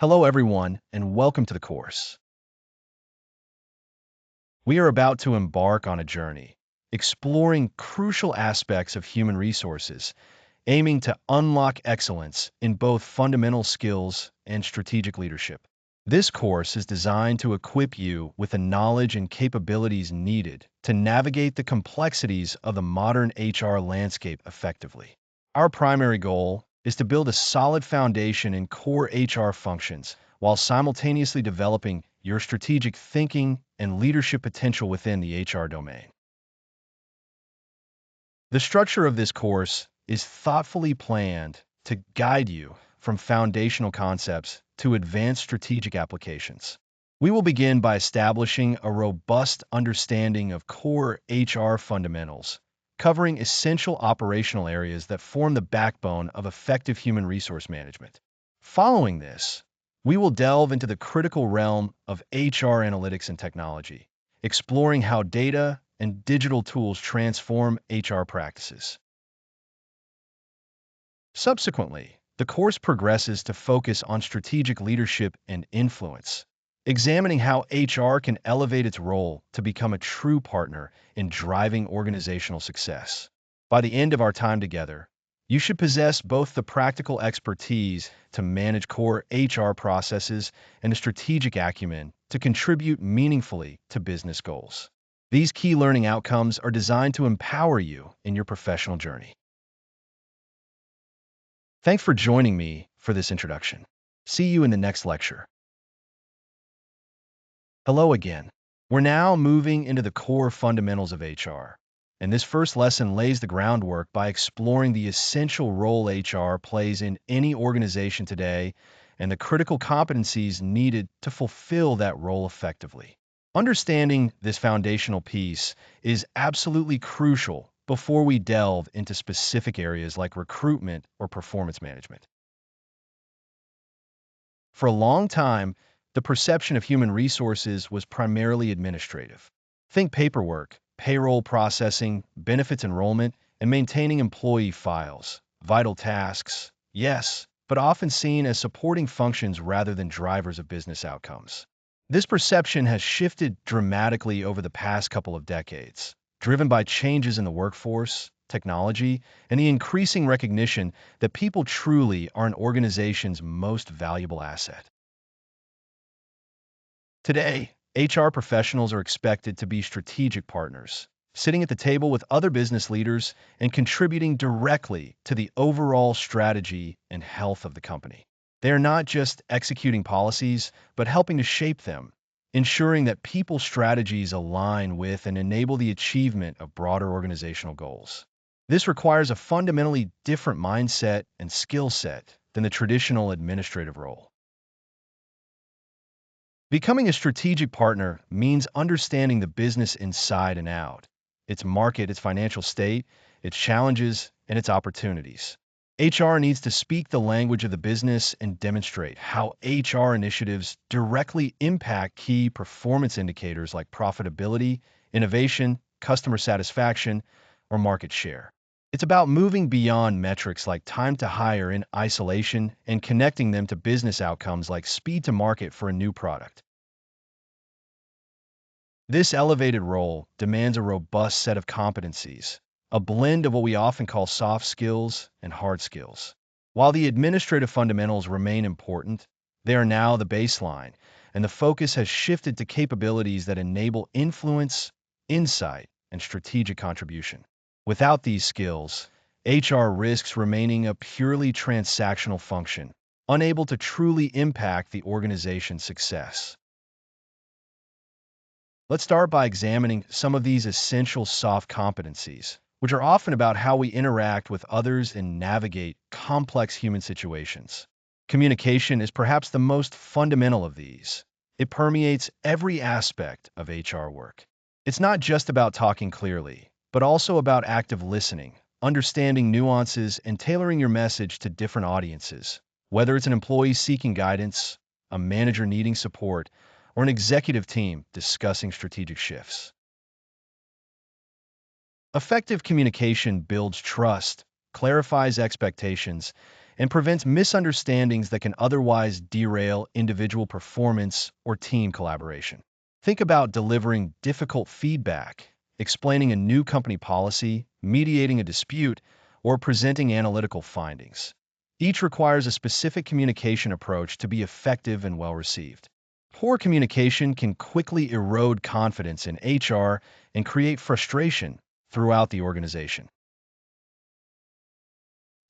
Hello, everyone, and welcome to the course. We are about to embark on a journey, exploring crucial aspects of human resources, aiming to unlock excellence in both fundamental skills and strategic leadership. This course is designed to equip you with the knowledge and capabilities needed to navigate the complexities of the modern HR landscape effectively. Our primary goal is to build a solid foundation in core HR functions while simultaneously developing your strategic thinking and leadership potential within the HR domain. The structure of this course is thoughtfully planned to guide you from foundational concepts to advanced strategic applications. We will begin by establishing a robust understanding of core HR fundamentals, covering essential operational areas that form the backbone of effective human resource management. Following this, we will delve into the critical realm of HR analytics and technology, exploring how data and digital tools transform HR practices. Subsequently, the course progresses to focus on strategic leadership and influence, examining how HR can elevate its role to become a true partner in driving organizational success. By the end of our time together, you should possess both the practical expertise to manage core HR processes and the strategic acumen to contribute meaningfully to business goals. These key learning outcomes are designed to empower you in your professional journey. Thanks for joining me for this introduction. See you in the next lecture. Hello again. We're now moving into the core fundamentals of HR, and this first lesson lays the groundwork by exploring the essential role HR plays in any organization today and the critical competencies needed to fulfill that role effectively. Understanding this foundational piece is absolutely crucial before we delve into specific areas like recruitment or performance management. For a long time, the perception of human resources was primarily administrative. Think paperwork, payroll processing, benefits enrollment, and maintaining employee files. Vital tasks, yes, but often seen as supporting functions rather than drivers of business outcomes. This perception has shifted dramatically over the past couple of decades, driven by changes in the workforce, technology, and the increasing recognition that people truly are an organization's most valuable asset. Today, HR professionals are expected to be strategic partners, sitting at the table with other business leaders and contributing directly to the overall strategy and health of the company. They are not just executing policies, but helping to shape them, ensuring that people's strategies align with and enable the achievement of broader organizational goals. This requires a fundamentally different mindset and skill set than the traditional administrative role. Becoming a strategic partner means understanding the business inside and out, its market, its financial state, its challenges, and its opportunities. HR needs to speak the language of the business and demonstrate how HR initiatives directly impact key performance indicators like profitability, innovation, customer satisfaction, or market share. It's about moving beyond metrics like time to hire in isolation and connecting them to business outcomes like speed to market for a new product. This elevated role demands a robust set of competencies, a blend of what we often call soft skills and hard skills. While the administrative fundamentals remain important, they are now the baseline, and the focus has shifted to capabilities that enable influence, insight, and strategic contribution. Without these skills, HR risks remaining a purely transactional function, unable to truly impact the organization's success. Let's start by examining some of these essential soft competencies, which are often about how we interact with others and navigate complex human situations. Communication is perhaps the most fundamental of these. It permeates every aspect of HR work. It's not just about talking clearly, but also about active listening, understanding nuances, and tailoring your message to different audiences. Whether it's an employee seeking guidance, a manager needing support, or an executive team discussing strategic shifts. Effective communication builds trust, clarifies expectations, and prevents misunderstandings that can otherwise derail individual performance or team collaboration. Think about delivering difficult feedback, explaining a new company policy, mediating a dispute, or presenting analytical findings. Each requires a specific communication approach to be effective and well received. Poor communication can quickly erode confidence in HR and create frustration throughout the organization.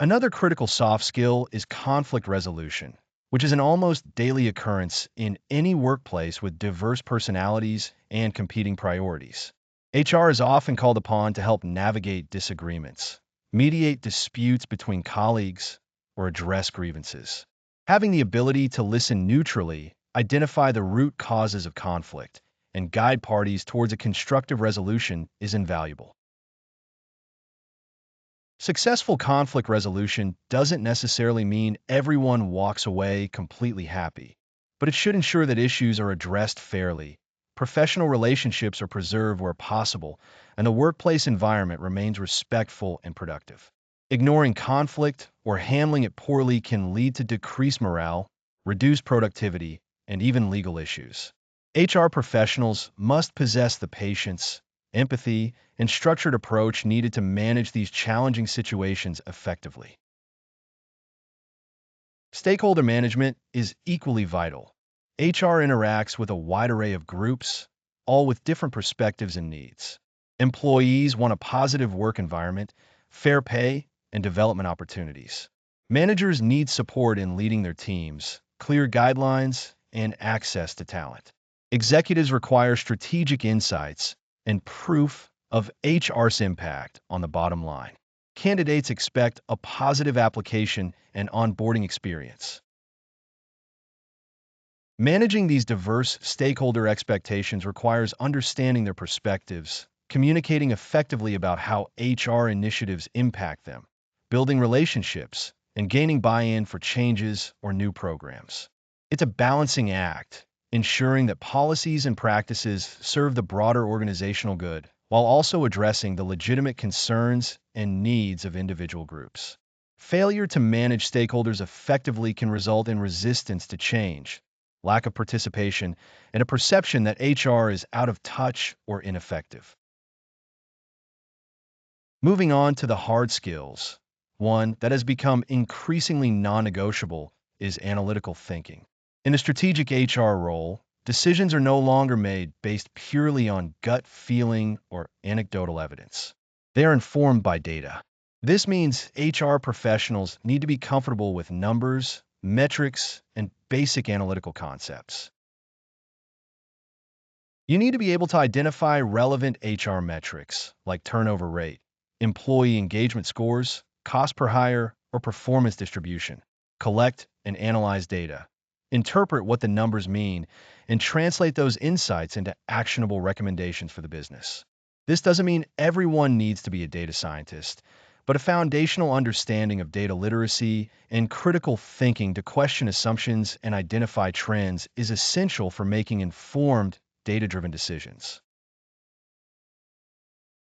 Another critical soft skill is conflict resolution, which is an almost daily occurrence in any workplace with diverse personalities and competing priorities. HR is often called upon to help navigate disagreements, mediate disputes between colleagues, or address grievances. Having the ability to listen neutrally, identify the root causes of conflict, and guide parties towards a constructive resolution is invaluable. Successful conflict resolution doesn't necessarily mean everyone walks away completely happy, but it should ensure that issues are addressed fairly, professional relationships are preserved where possible, and the workplace environment remains respectful and productive. Ignoring conflict or handling it poorly can lead to decreased morale, reduced productivity, and even legal issues. HR professionals must possess the patience, empathy, and structured approach needed to manage these challenging situations effectively. Stakeholder management is equally vital. HR interacts with a wide array of groups, all with different perspectives and needs. Employees want a positive work environment, fair pay, and development opportunities. Managers need support in leading their teams, clear guidelines, and access to talent. Executives require strategic insights and proof of HR's impact on the bottom line. Candidates expect a positive application and onboarding experience. Managing these diverse stakeholder expectations requires understanding their perspectives, communicating effectively about how HR initiatives impact them, building relationships, and gaining buy-in for changes or new programs. It's a balancing act, ensuring that policies and practices serve the broader organizational good, while also addressing the legitimate concerns and needs of individual groups. Failure to manage stakeholders effectively can result in resistance to change, lack of participation, and a perception that HR is out of touch or ineffective. Moving on to the hard skills, one that has become increasingly non-negotiable is analytical thinking. In a strategic HR role, decisions are no longer made based purely on gut feeling or anecdotal evidence. They are informed by data. This means HR professionals need to be comfortable with numbers, metrics, and basic analytical concepts. You need to be able to identify relevant HR metrics like turnover rate, employee engagement scores, cost per hire, or performance distribution. Collect and analyze data. Interpret what the numbers mean and translate those insights into actionable recommendations for the business. This doesn't mean everyone needs to be a data scientist, but a foundational understanding of data literacy and critical thinking to question assumptions and identify trends is essential for making informed, data-driven decisions.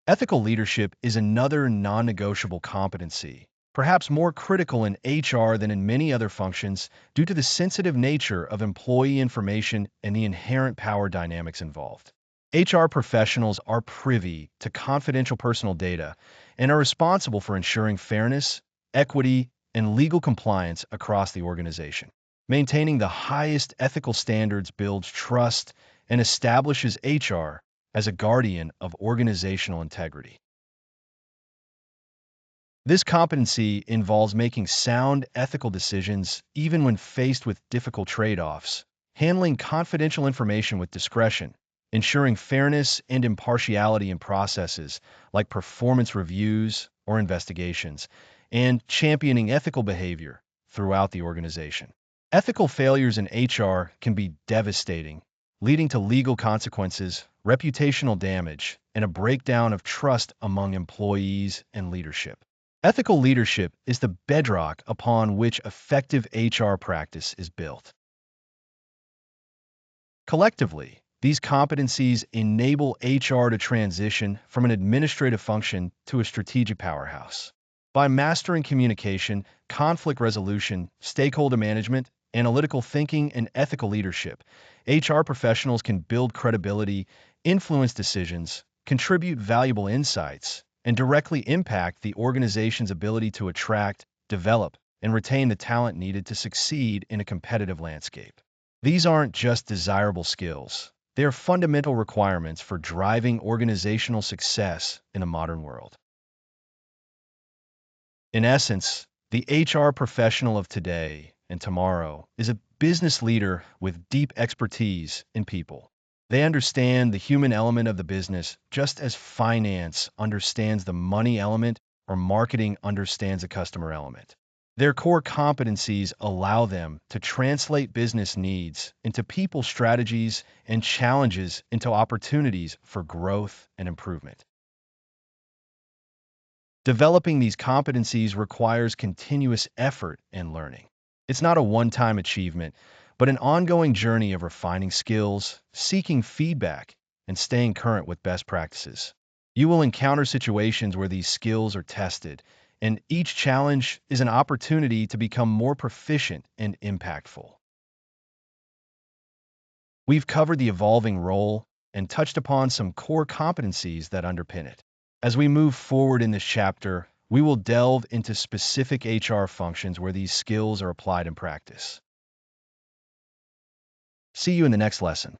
Ethical leadership is another non-negotiable competency, perhaps more critical in HR than in many other functions due to the sensitive nature of employee information and the inherent power dynamics involved. HR professionals are privy to confidential personal data and are responsible for ensuring fairness, equity, and legal compliance across the organization. Maintaining the highest ethical standards builds trust and establishes HR as a guardian of organizational integrity. This competency involves making sound ethical decisions even when faced with difficult trade-offs, handling confidential information with discretion, ensuring fairness and impartiality in processes like performance reviews or investigations, and championing ethical behavior throughout the organization. Ethical failures in HR can be devastating, leading to legal consequences, reputational damage, and a breakdown of trust among employees and leadership. Ethical leadership is the bedrock upon which effective HR practice is built. Collectively, these competencies enable HR to transition from an administrative function to a strategic powerhouse. By mastering communication, conflict resolution, stakeholder management, analytical thinking, and ethical leadership, HR professionals can build credibility, influence decisions, contribute valuable insights, and directly impact the organization's ability to attract, develop, and retain the talent needed to succeed in a competitive landscape. These aren't just desirable skills, they are fundamental requirements for driving organizational success in a modern world. In essence, the HR professional of today and tomorrow is a business leader with deep expertise in people. They understand the human element of the business just as finance understands the money element or marketing understands the customer element. Their core competencies allow them to translate business needs into people strategies and challenges into opportunities for growth and improvement. Developing these competencies requires continuous effort and learning. It's not a one-time achievement, but an ongoing journey of refining skills, seeking feedback, and staying current with best practices. You will encounter situations where these skills are tested, and each challenge is an opportunity to become more proficient and impactful. We've covered the evolving role and touched upon some core competencies that underpin it. As we move forward in this chapter, we will delve into specific HR functions where these skills are applied in practice. See you in the next lesson.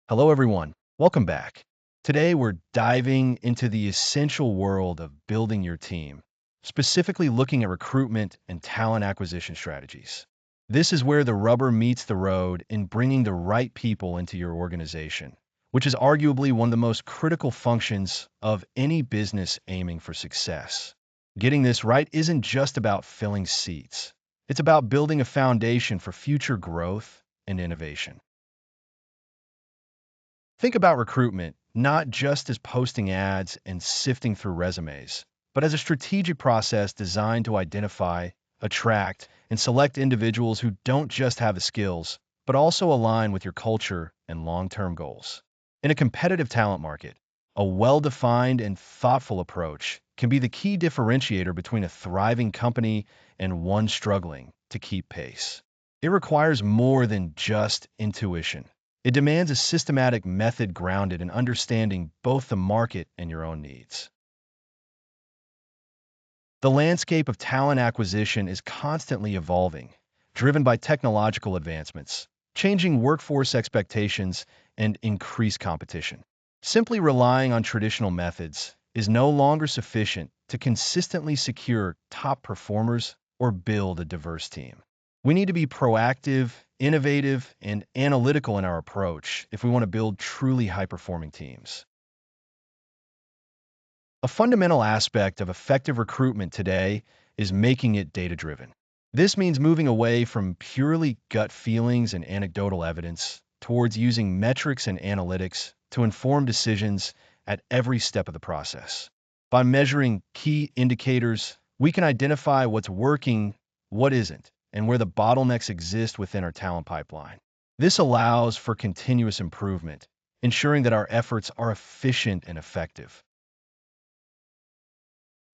Hello, everyone. Welcome back. Today, we're diving into the essential world of building your team, specifically looking at recruitment and talent acquisition strategies. This is where the rubber meets the road in bringing the right people into your organization, which is arguably one of the most critical functions of any business aiming for success. Getting this right isn't just about filling seats. It's about building a foundation for future growth and innovation. Think about recruitment not just as posting ads and sifting through resumes, but as a strategic process designed to identify, attract, and select individuals who don't just have the skills, but also align with your culture and long-term goals. In a competitive talent market, a well-defined and thoughtful approach can be the key differentiator between a thriving company and one struggling to keep pace. It requires more than just intuition. It demands a systematic method grounded in understanding both the market and your own needs. The landscape of talent acquisition is constantly evolving, driven by technological advancements, changing workforce expectations, and increased competition. Simply relying on traditional methods is no longer sufficient to consistently secure top performers or build a diverse team. We need to be proactive, innovative, and analytical in our approach if we want to build truly high-performing teams. A fundamental aspect of effective recruitment today is making it data-driven. This means moving away from purely gut feelings and anecdotal evidence towards using metrics and analytics to inform decisions at every step of the process. By measuring key indicators, we can identify what's working, what isn't, and where the bottlenecks exist within our talent pipeline. This allows for continuous improvement, ensuring that our efforts are efficient and effective.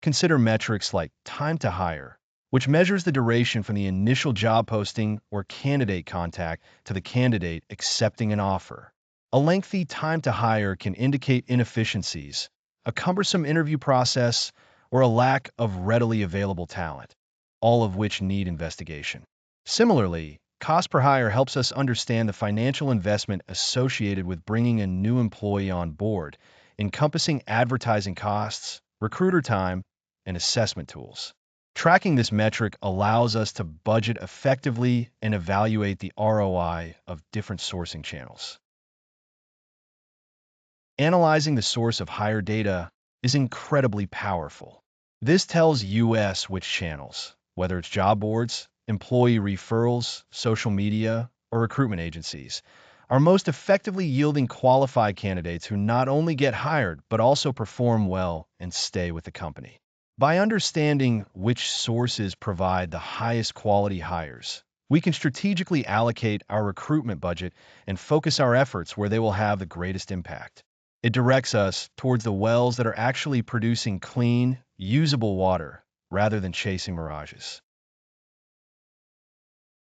Consider metrics like time to hire, which measures the duration from the initial job posting or candidate contact to the candidate accepting an offer. A lengthy time to hire can indicate inefficiencies, a cumbersome interview process, or a lack of readily available talent, all of which need investigation. Similarly, cost per hire helps us understand the financial investment associated with bringing a new employee on board, encompassing advertising costs, recruiter time, and assessment tools. Tracking this metric allows us to budget effectively and evaluate the ROI of different sourcing channels. Analyzing the source of hire data is incredibly powerful. This tells us which channels, whether it's job boards, employee referrals, social media, or recruitment agencies, are most effectively yielding qualified candidates who not only get hired, but also perform well and stay with the company. By understanding which sources provide the highest quality hires, we can strategically allocate our recruitment budget and focus our efforts where they will have the greatest impact. It directs us towards the wells that are actually producing clean, usable water rather than chasing mirages.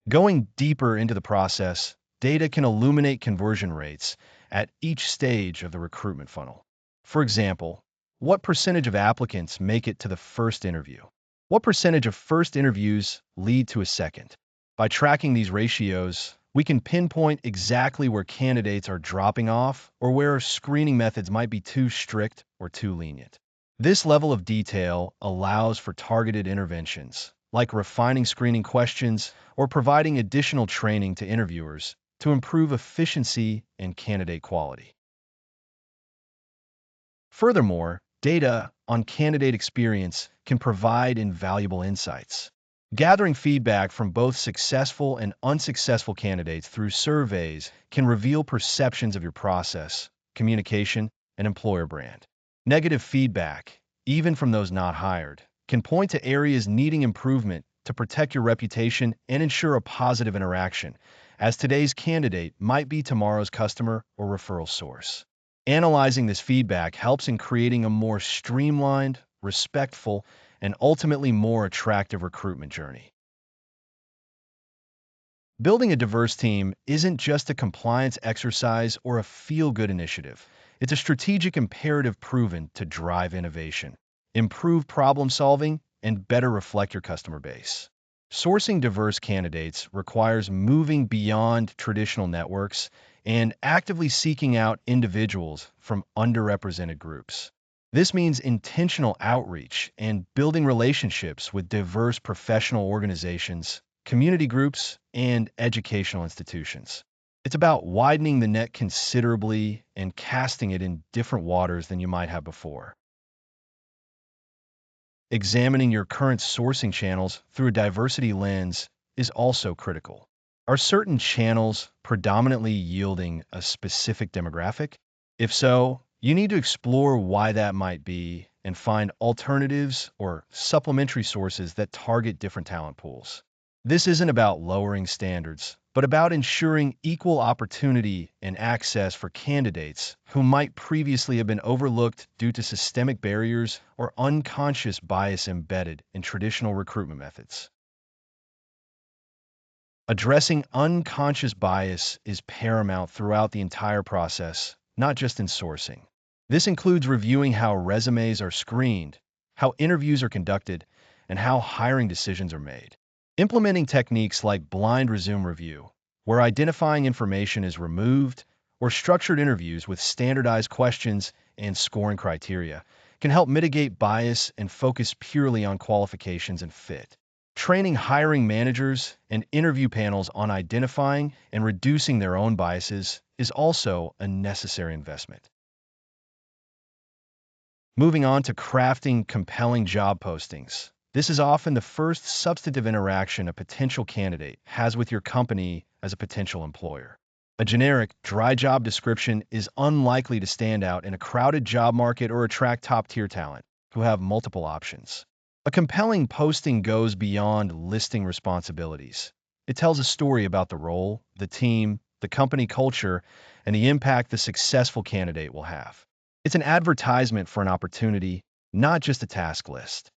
Going deeper into the process, data can illuminate conversion rates at each stage of the recruitment funnel. For example, what percentage of applicants make it to the first interview? What percentage of first interviews lead to a second? By tracking these ratios, we can pinpoint exactly where candidates are dropping off or where screening methods might be too strict or too lenient. This level of detail allows for targeted interventions, like refining screening questions or providing additional training to interviewers to improve efficiency and candidate quality. Furthermore, data on candidate experience can provide invaluable insights. Gathering feedback from both successful and unsuccessful candidates through surveys can reveal perceptions of your process, communication, and employer brand. Negative feedback, even from those not hired, can point to areas needing improvement to protect your reputation and ensure a positive interaction, as today's candidate might be tomorrow's customer or referral source. Analyzing this feedback helps in creating a more streamlined, respectful, and ultimately more attractive recruitment journey. Building a diverse team isn't just a compliance exercise or a feel-good initiative. It's a strategic imperative proven to drive innovation, improve problem solving, and better reflect your customer base. Sourcing diverse candidates requires moving beyond traditional networks and actively seeking out individuals from underrepresented groups. This means intentional outreach and building relationships with diverse professional organizations, community groups, and educational institutions. It's about widening the net considerably and casting it in different waters than you might have before. Examining your current sourcing channels through a diversity lens is also critical. Are certain channels predominantly yielding a specific demographic? If so, you need to explore why that might be and find alternatives or supplementary sources that target different talent pools. This isn't about lowering standards, but about ensuring equal opportunity and access for candidates who might previously have been overlooked due to systemic barriers or unconscious bias embedded in traditional recruitment methods. Addressing unconscious bias is paramount throughout the entire process, not just in sourcing. This includes reviewing how resumes are screened, how interviews are conducted, and how hiring decisions are made. Implementing techniques like blind resume review, where identifying information is removed, or structured interviews with standardized questions and scoring criteria, can help mitigate bias and focus purely on qualifications and fit. Training hiring managers and interview panels on identifying and reducing their own biases is also a necessary investment. Moving on to crafting compelling job postings. This is often the first substantive interaction a potential candidate has with your company as a potential employer. A generic, dry job description is unlikely to stand out in a crowded job market or attract top-tier talent who have multiple options. A compelling posting goes beyond listing responsibilities. It tells a story about the role, the team, the company culture, and the impact the successful candidate will have. It's an advertisement for an opportunity, not just a task list.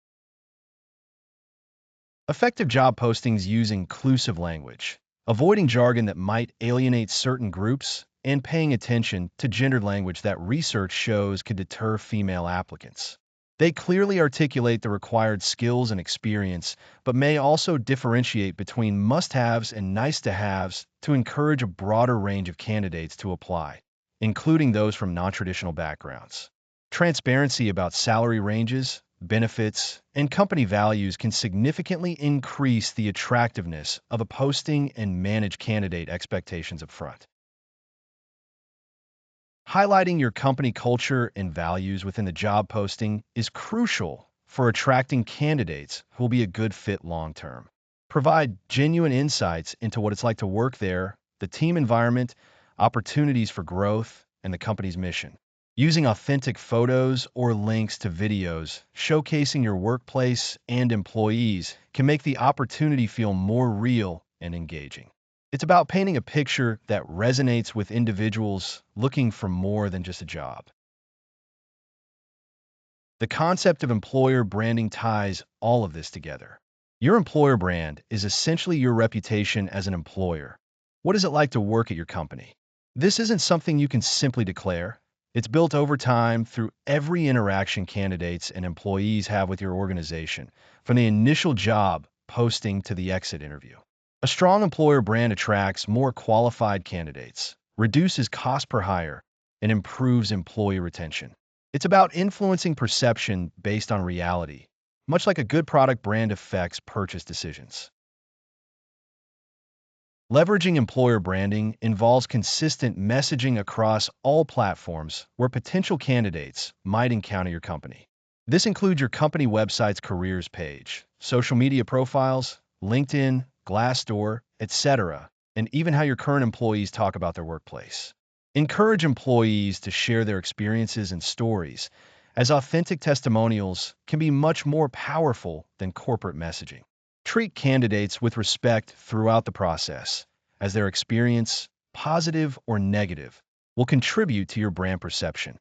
Effective job postings use inclusive language, avoiding jargon that might alienate certain groups, and paying attention to gendered language that research shows could deter female applicants. They clearly articulate the required skills and experience, but may also differentiate between must-haves and nice-to-haves to encourage a broader range of candidates to apply, including those from non-traditional backgrounds. Transparency about salary ranges, benefits, and company values can significantly increase the attractiveness of a posting and manage candidate expectations up front. Highlighting your company culture and values within the job posting is crucial for attracting candidates who will be a good fit long term. Provide genuine insights into what it's like to work there, the team environment, opportunities for growth, and the company's mission. Using authentic photos or links to videos showcasing your workplace and employees can make the opportunity feel more real and engaging. It's about painting a picture that resonates with individuals looking for more than just a job. The concept of employer branding ties all of this together. Your employer brand is essentially your reputation as an employer. What is it like to work at your company? This isn't something you can simply declare. It's built over time through every interaction candidates and employees have with your organization, from the initial job posting to the exit interview. A strong employer brand attracts more qualified candidates, reduces cost per hire, and improves employee retention. It's about influencing perception based on reality, much like a good product brand affects purchase decisions. Leveraging employer branding involves consistent messaging across all platforms where potential candidates might encounter your company. This includes your company website's careers page, social media profiles, LinkedIn, Glassdoor, etc., and even how your current employees talk about their workplace. Encourage employees to share their experiences and stories, as authentic testimonials can be much more powerful than corporate messaging. Treat candidates with respect throughout the process, as their experience, positive or negative, will contribute to your brand perception.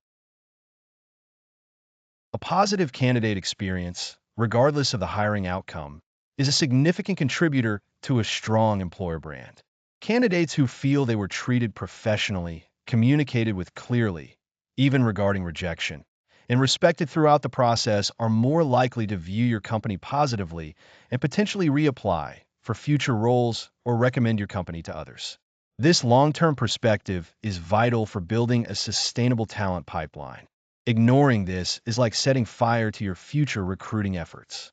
A positive candidate experience, regardless of the hiring outcome, is a significant contributor to a strong employer brand. Candidates who feel they were treated professionally, communicated with clearly, even regarding rejection, and respected throughout the process are more likely to view your company positively and potentially reapply for future roles or recommend your company to others. This long-term perspective is vital for building a sustainable talent pipeline. Ignoring this is like setting fire to your future recruiting efforts.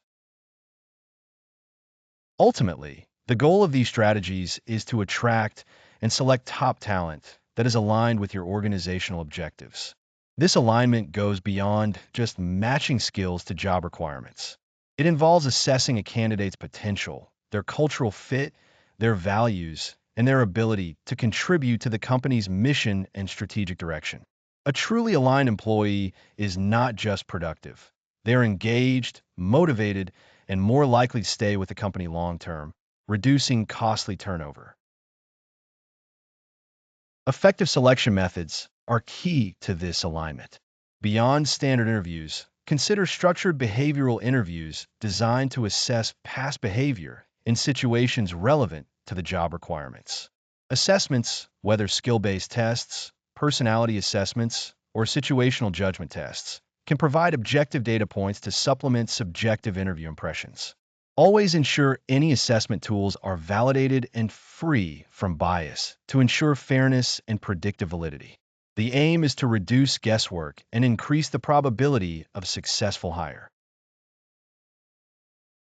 Ultimately, the goal of these strategies is to attract and select top talent that is aligned with your organizational objectives. This alignment goes beyond just matching skills to job requirements. It involves assessing a candidate's potential, their cultural fit, their values, and their ability to contribute to the company's mission and strategic direction. A truly aligned employee is not just productive. They're engaged, motivated, and more likely to stay with the company long term, reducing costly turnover. Effective selection methods are key to this alignment. Beyond standard interviews, consider structured behavioral interviews designed to assess past behavior in situations relevant to the job requirements. Assessments, whether skill-based tests, personality assessments, or situational judgment tests, can provide objective data points to supplement subjective interview impressions. Always ensure any assessment tools are validated and free from bias to ensure fairness and predictive validity. The aim is to reduce guesswork and increase the probability of successful hire.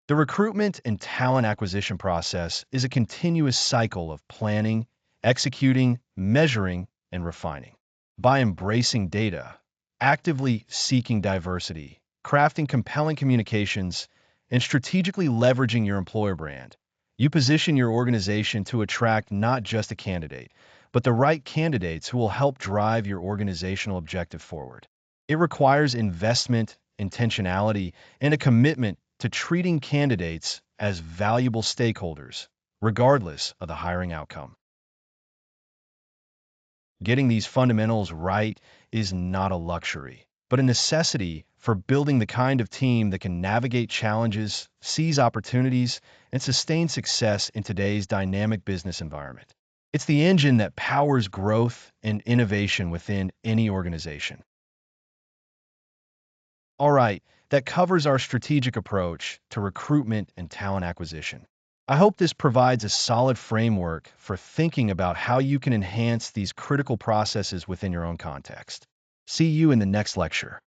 The recruitment and talent acquisition process is a continuous cycle of planning, executing, measuring, and refining. By embracing data, actively seeking diversity, crafting compelling communications, and strategically leveraging your employer brand, you position your organization to attract not just a candidate, but the right candidates who will help drive your organizational objective forward. It requires investment, intentionality, and a commitment to treating candidates as valuable stakeholders, regardless of the hiring outcome. Getting these fundamentals right is not a luxury, but a necessity for building the kind of team that can navigate challenges, seize opportunities, and sustain success in today's dynamic business environment. It's the engine that powers growth and innovation within any organization. All right, that covers our strategic approach to recruitment and talent acquisition. I hope this provides a solid framework for thinking about how you can enhance these critical processes within your own context. See you in the next lecture.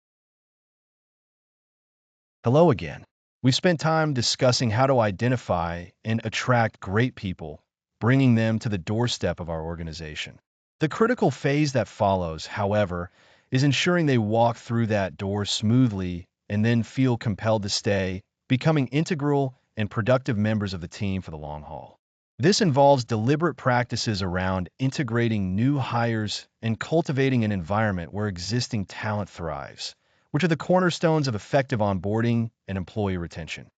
Hello again. We've spent time discussing how to identify and attract great people, bringing them to the doorstep of our organization. The critical phase that follows, however, is ensuring they walk through that door smoothly and then feel compelled to stay, becoming integral and productive members of the team for the long haul. This involves deliberate practices around integrating new hires and cultivating an environment where existing talent thrives, which are the cornerstones of effective onboarding and employee retention.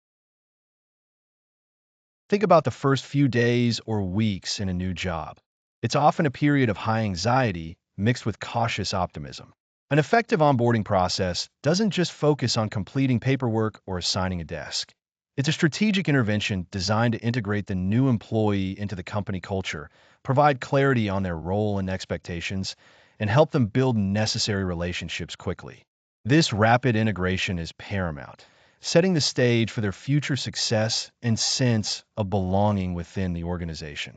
Think about the first few days or weeks in a new job. It's often a period of high anxiety mixed with cautious optimism. An effective onboarding process doesn't just focus on completing paperwork or assigning a desk. It's a strategic intervention designed to integrate the new employee into the company culture, provide clarity on their role and expectations, and help them build necessary relationships quickly. This rapid integration is paramount, setting the stage for their future success and sense of belonging within the organization.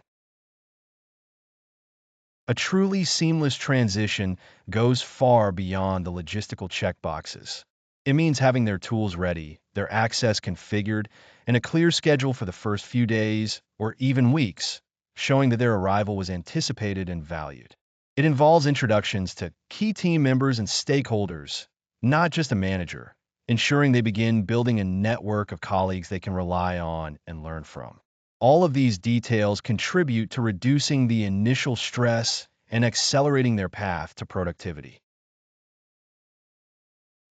A truly seamless transition goes far beyond the logistical checkboxes. It means having their tools ready, their access configured, and a clear schedule for the first few days or even weeks, showing that their arrival was anticipated and valued. It involves introductions to key team members and stakeholders, not just a manager, ensuring they begin building a network of colleagues they can rely on and learn from. All of these details contribute to reducing the initial stress and accelerating their path to productivity.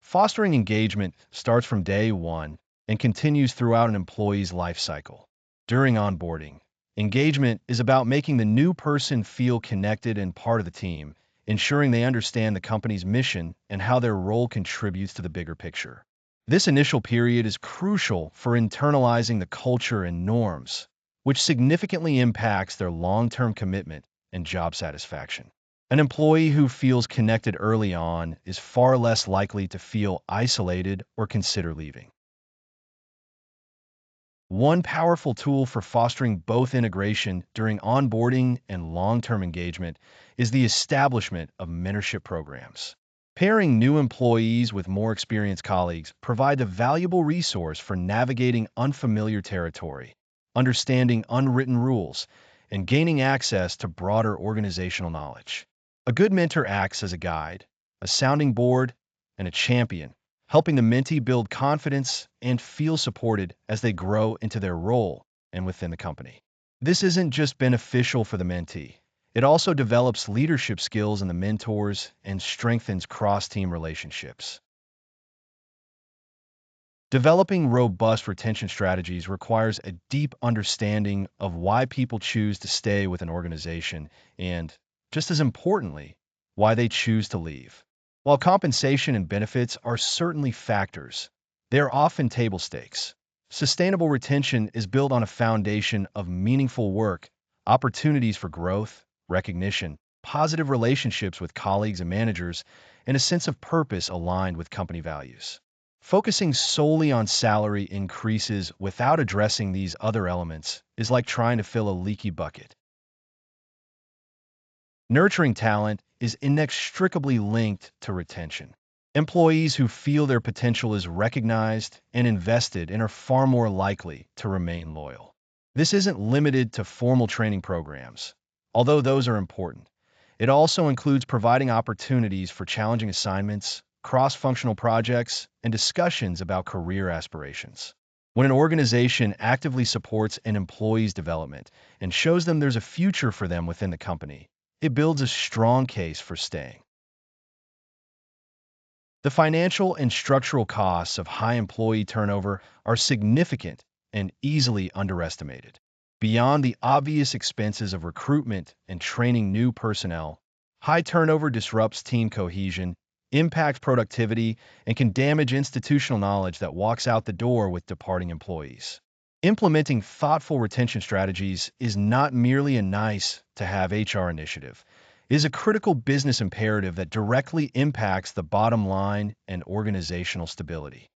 Fostering engagement starts from day one and continues throughout an employee's life cycle. During onboarding, engagement is about making the new person feel connected and part of the team, ensuring they understand the company's mission and how their role contributes to the bigger picture. This initial period is crucial for internalizing the culture and norms, which significantly impacts their long-term commitment and job satisfaction. An employee who feels connected early on is far less likely to feel isolated or consider leaving. One powerful tool for fostering both integration during onboarding and long-term engagement is the establishment of mentorship programs. Pairing new employees with more experienced colleagues provides a valuable resource for navigating unfamiliar territory, understanding unwritten rules, and gaining access to broader organizational knowledge. A good mentor acts as a guide, a sounding board, and a champion, helping the mentee build confidence and feel supported as they grow into their role and within the company. This isn't just beneficial for the mentee. It also develops leadership skills in the mentors and strengthens cross-team relationships. Developing robust retention strategies requires a deep understanding of why people choose to stay with an organization and, just as importantly, why they choose to leave. While compensation and benefits are certainly factors, they are often table stakes. Sustainable retention is built on a foundation of meaningful work, opportunities for growth, recognition, positive relationships with colleagues and managers, and a sense of purpose aligned with company values. Focusing solely on salary increases without addressing these other elements is like trying to fill a leaky bucket. Nurturing talent is inextricably linked to retention. Employees who feel their potential is recognized and invested in are far more likely to remain loyal. This isn't limited to formal training programs, although those are important. It also includes providing opportunities for challenging assignments, cross-functional projects, and discussions about career aspirations. When an organization actively supports an employee's development and shows them there's a future for them within the company, it builds a strong case for staying. The financial and structural costs of high employee turnover are significant and easily underestimated. Beyond the obvious expenses of recruitment and training new personnel, high turnover disrupts team cohesion, impacts productivity, and can damage institutional knowledge that walks out the door with departing employees. Implementing thoughtful retention strategies is not merely a nice-to-have HR initiative. It is a critical business imperative that directly impacts the bottom line and organizational stability.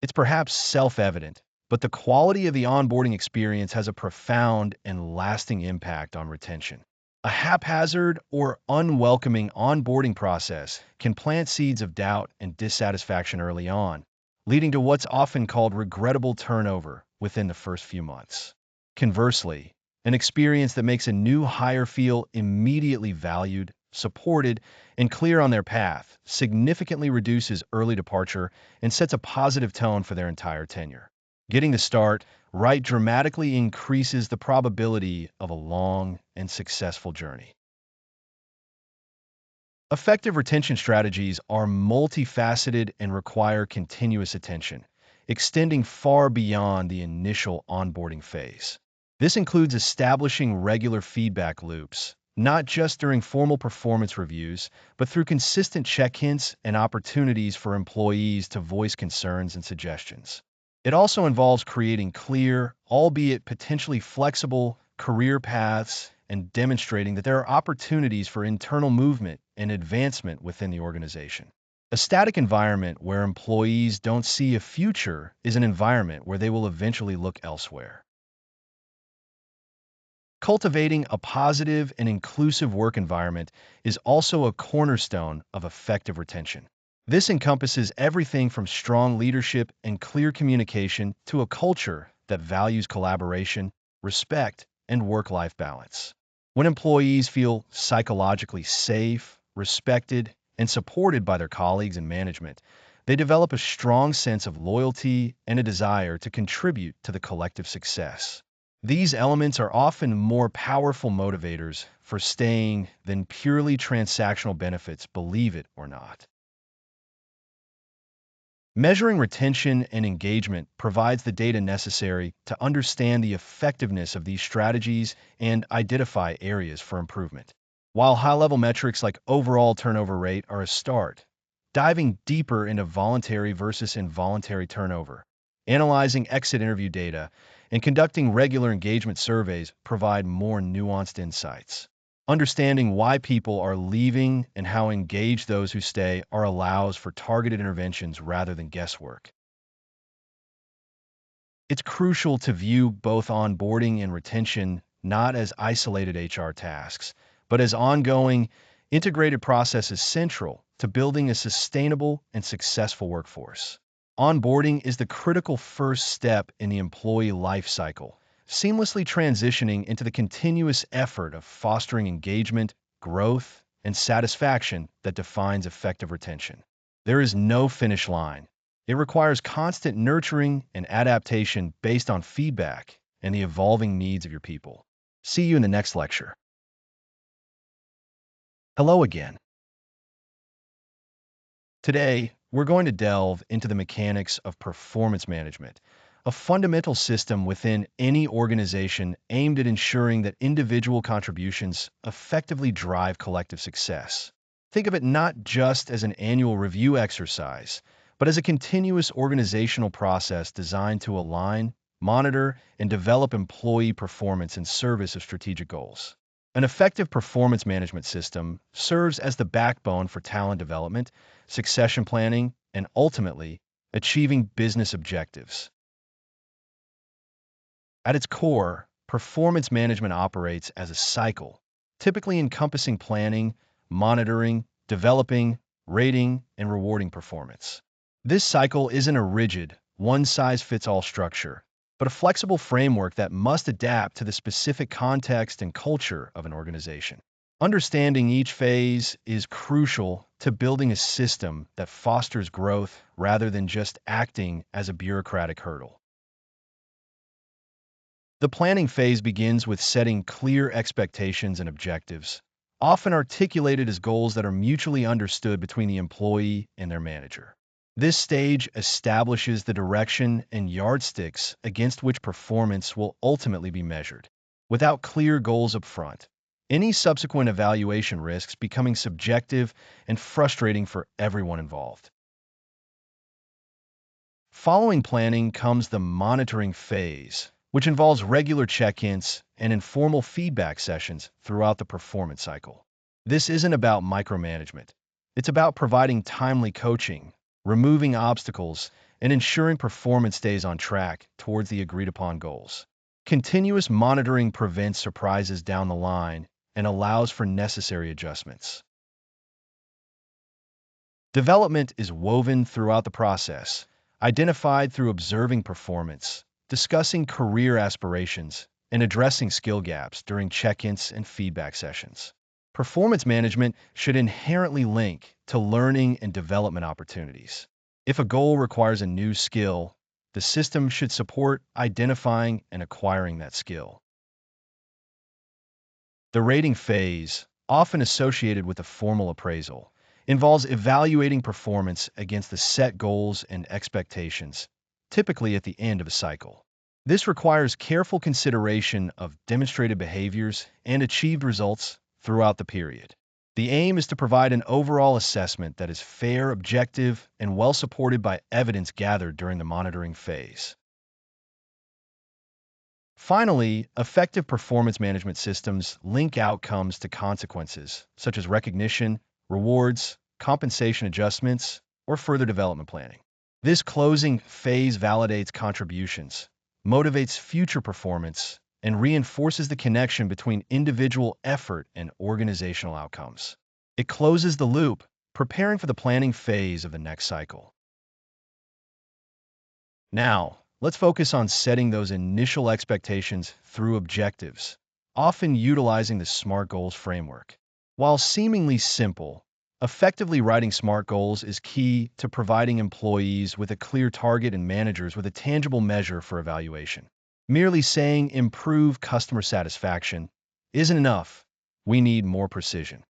It's perhaps self-evident, but the quality of the onboarding experience has a profound and lasting impact on retention. A haphazard or unwelcoming onboarding process can plant seeds of doubt and dissatisfaction early on, leading to what's often called regrettable turnover within the first few months. Conversely, an experience that makes a new hire feel immediately valued, supported, and clear on their path significantly reduces early departure and sets a positive tone for their entire tenure. Getting the start right dramatically increases the probability of a long and successful journey. Effective retention strategies are multifaceted and require continuous attention, extending far beyond the initial onboarding phase. This includes establishing regular feedback loops, not just during formal performance reviews, but through consistent check-ins and opportunities for employees to voice concerns and suggestions. It also involves creating clear, albeit potentially flexible, career paths and demonstrating that there are opportunities for internal movement and advancement within the organization. A static environment where employees don't see a future is an environment where they will eventually look elsewhere. Cultivating a positive and inclusive work environment is also a cornerstone of effective retention. This encompasses everything from strong leadership and clear communication to a culture that values collaboration, respect, and work-life balance. When employees feel psychologically safe, respected, and supported by their colleagues and management, they develop a strong sense of loyalty and a desire to contribute to the collective success. These elements are often more powerful motivators for staying than purely transactional benefits, believe it or not. Measuring retention and engagement provides the data necessary to understand the effectiveness of these strategies and identify areas for improvement. While high-level metrics like overall turnover rate are a start, diving deeper into voluntary versus involuntary turnover, analyzing exit interview data, and conducting regular engagement surveys provide more nuanced insights. Understanding why people are leaving and how engaged those who stay are allows for targeted interventions rather than guesswork. It's crucial to view both onboarding and retention not as isolated HR tasks, but as ongoing, integrated processes central to building a sustainable and successful workforce. Onboarding is the critical first step in the employee life cycle, seamlessly transitioning into the continuous effort of fostering engagement, growth, and satisfaction that defines effective retention. There is no finish line. It requires constant nurturing and adaptation based on feedback and the evolving needs of your people. See you in the next lecture. Hello again. Today, we're going to delve into the mechanics of performance management, a fundamental system within any organization aimed at ensuring that individual contributions effectively drive collective success. Think of it not just as an annual review exercise, but as a continuous organizational process designed to align, monitor, and develop employee performance in service of strategic goals. An effective performance management system serves as the backbone for talent development, succession planning, and ultimately, achieving business objectives. At its core, performance management operates as a cycle, typically encompassing planning, monitoring, developing, rating, and rewarding performance. This cycle isn't a rigid, one-size-fits-all structure, but a flexible framework that must adapt to the specific context and culture of an organization. Understanding each phase is crucial to building a system that fosters growth rather than just acting as a bureaucratic hurdle. The planning phase begins with setting clear expectations and objectives, often articulated as goals that are mutually understood between the employee and their manager. This stage establishes the direction and yardsticks against which performance will ultimately be measured. Without clear goals up front, any subsequent evaluation risks becoming subjective and frustrating for everyone involved. Following planning comes the monitoring phase, which involves regular check-ins and informal feedback sessions throughout the performance cycle. This isn't about micromanagement. It's about providing timely coaching, removing obstacles, and ensuring performance stays on track towards the agreed-upon goals. Continuous monitoring prevents surprises down the line and allows for necessary adjustments. Development is woven throughout the process, identified through observing performance, discussing career aspirations, and addressing skill gaps during check-ins and feedback sessions. Performance management should inherently link to learning and development opportunities. If a goal requires a new skill, the system should support identifying and acquiring that skill. The rating phase, often associated with a formal appraisal, involves evaluating performance against the set goals and expectations, typically at the end of a cycle. This requires careful consideration of demonstrated behaviors and achieved results throughout the period. The aim is to provide an overall assessment that is fair, objective, and well supported by evidence gathered during the monitoring phase. Finally, effective performance management systems link outcomes to consequences, such as recognition, rewards, compensation adjustments, or further development planning. This closing phase validates contributions, motivates future performance, and reinforces the connection between individual effort and organizational outcomes. It closes the loop, preparing for the planning phase of the next cycle. Now, let's focus on setting those initial expectations through objectives, often utilizing the SMART goals framework. While seemingly simple, effectively writing SMART goals is key to providing employees with a clear target and managers with a tangible measure for evaluation. Merely saying improve customer satisfaction isn't enough. We need more precision.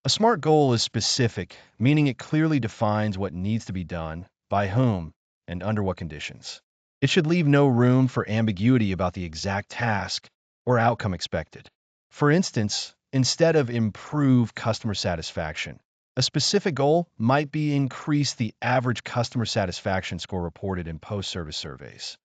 A SMART goal is specific, meaning it clearly defines what needs to be done, by whom, and under what conditions. It should leave no room for ambiguity about the exact task or outcome expected. For instance, instead of improve customer satisfaction, a specific goal might be increase the average customer satisfaction score reported in post-service surveys.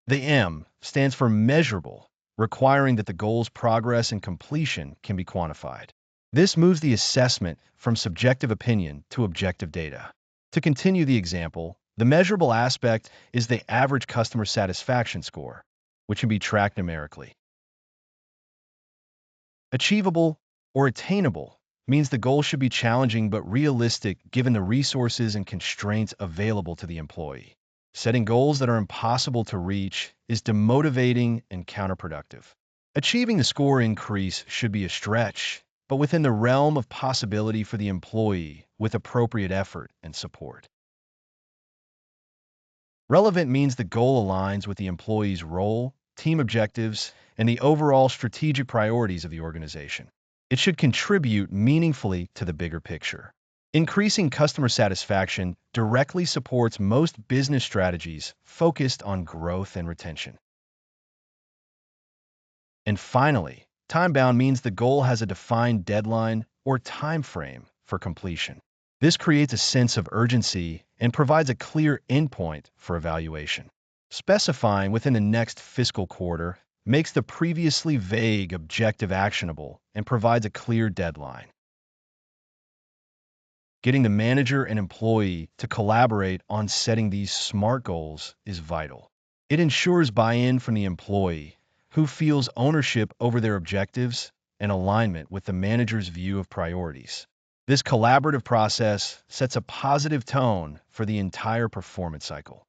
The M stands for measurable, requiring that the goal's progress and completion can be quantified. This moves the assessment from subjective opinion to objective data. To continue the example, the measurable aspect is the average customer satisfaction score, which can be tracked numerically. Achievable or attainable means the goal should be challenging but realistic given the resources and constraints available to the employee. Setting goals that are impossible to reach is demotivating and counterproductive. Achieving the score increase should be a stretch, but within the realm of possibility for the employee with appropriate effort and support. Relevant means the goal aligns with the employee's role, team objectives, and the overall strategic priorities of the organization. It should contribute meaningfully to the bigger picture. Increasing customer satisfaction directly supports most business strategies focused on growth and retention. And finally, time-bound means the goal has a defined deadline or time frame for completion. This creates a sense of urgency and provides a clear endpoint for evaluation. Specifying within the next fiscal quarter makes the previously vague objective actionable and provides a clear deadline. Getting the manager and employee to collaborate on setting these SMART goals is vital. It ensures buy-in from the employee, who feels ownership over their objectives and alignment with the manager's view of priorities. This collaborative process sets a positive tone for the entire performance cycle.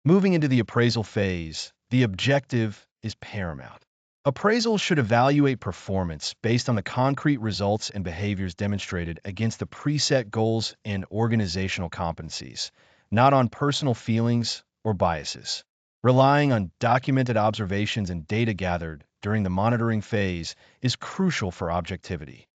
Moving into the appraisal phase, the objective is paramount. Appraisal should evaluate performance based on the concrete results and behaviors demonstrated against the preset goals and organizational competencies, not on personal feelings or biases. Relying on documented observations and data gathered during the monitoring phase is crucial for objectivity.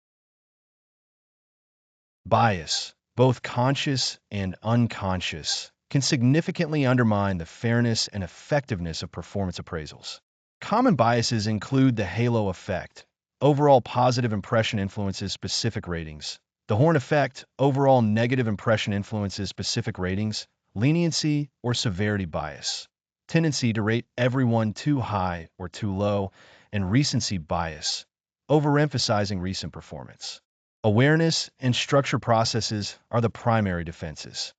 Bias, both conscious and unconscious, can significantly undermine the fairness and effectiveness of performance appraisals. Common biases include the halo effect. Overall positive impression influences specific ratings. The Horn effect. Overall negative impression influences specific ratings. Leniency or severity bias. Tendency to rate everyone too high or too low. And recency bias, overemphasizing recent performance. Awareness and structure processes are the primary defenses.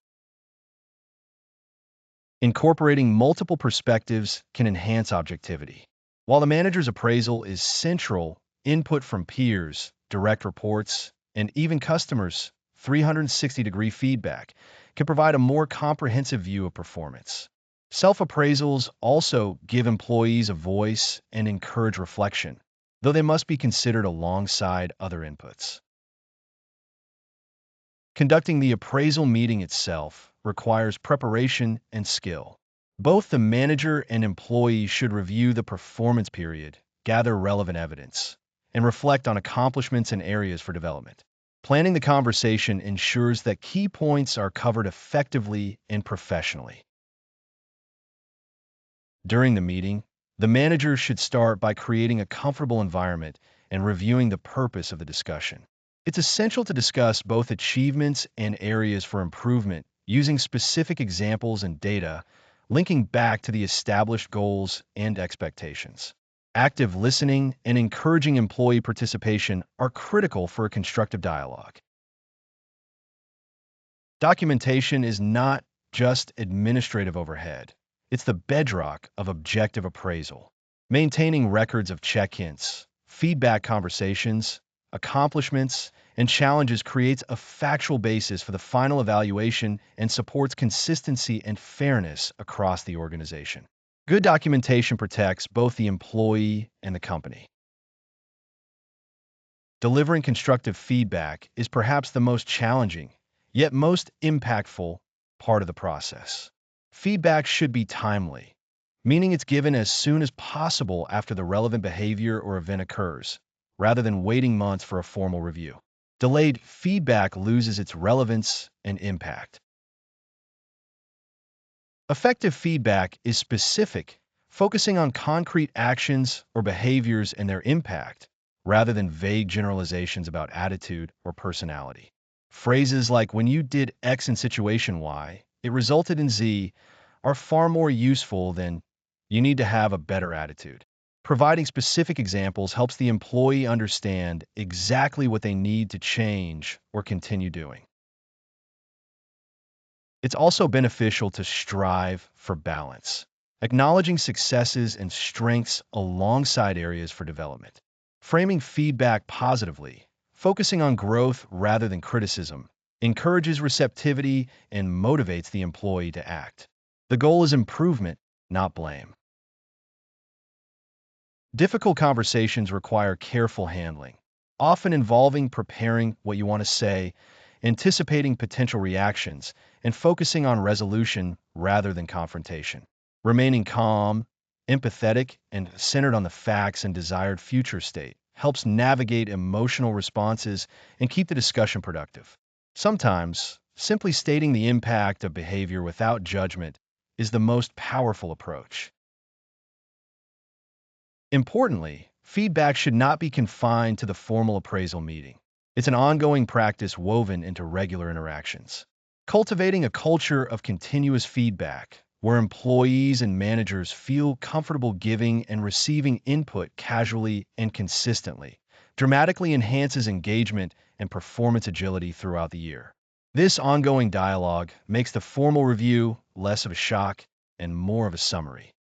Incorporating multiple perspectives can enhance objectivity. While the manager's appraisal is central, input from peers, direct reports, and even customers' 360-degree feedback can provide a more comprehensive view of performance. Self-appraisals also give employees a voice and encourage reflection, though they must be considered alongside other inputs. Conducting the appraisal meeting itself requires preparation and skill. Both the manager and employee should review the performance period, gather relevant evidence, and reflect on accomplishments and areas for development. Planning the conversation ensures that key points are covered effectively and professionally. During the meeting, the manager should start by creating a comfortable environment and reviewing the purpose of the discussion. It's essential to discuss both achievements and areas for improvement using specific examples and data, linking back to the established goals and expectations. Active listening and encouraging employee participation are critical for a constructive dialogue. Documentation is not just administrative overhead. It's the bedrock of objective appraisal. Maintaining records of check-ins, feedback conversations, accomplishments, and challenges creates a factual basis for the final evaluation and supports consistency and fairness across the organization. Good documentation protects both the employee and the company. Delivering constructive feedback is perhaps the most challenging, yet most impactful part of the process. Feedback should be timely, meaning it's given as soon as possible after the relevant behavior or event occurs, rather than waiting months for a formal review. Delayed feedback loses its relevance and impact. Effective feedback is specific, focusing on concrete actions or behaviors and their impact, rather than vague generalizations about attitude or personality. Phrases like, when you did X in situation Y, it resulted in Z, are far more useful than, you need to have a better attitude. Providing specific examples helps the employee understand exactly what they need to change or continue doing. It's also beneficial to strive for balance, acknowledging successes and strengths alongside areas for development. Framing feedback positively, focusing on growth rather than criticism, encourages receptivity and motivates the employee to act. The goal is improvement, not blame. Difficult conversations require careful handling, often involving preparing what you want to say, anticipating potential reactions, and focusing on resolution rather than confrontation. Remaining calm, empathetic, and centered on the facts and desired future state helps navigate emotional responses and keep the discussion productive. Sometimes, simply stating the impact of behavior without judgment is the most powerful approach. Importantly, feedback should not be confined to the formal appraisal meeting. It's an ongoing practice woven into regular interactions. Cultivating a culture of continuous feedback, where employees and managers feel comfortable giving and receiving input casually and consistently, dramatically enhances engagement and performance agility throughout the year. This ongoing dialogue makes the formal review less of a shock and more of a summary.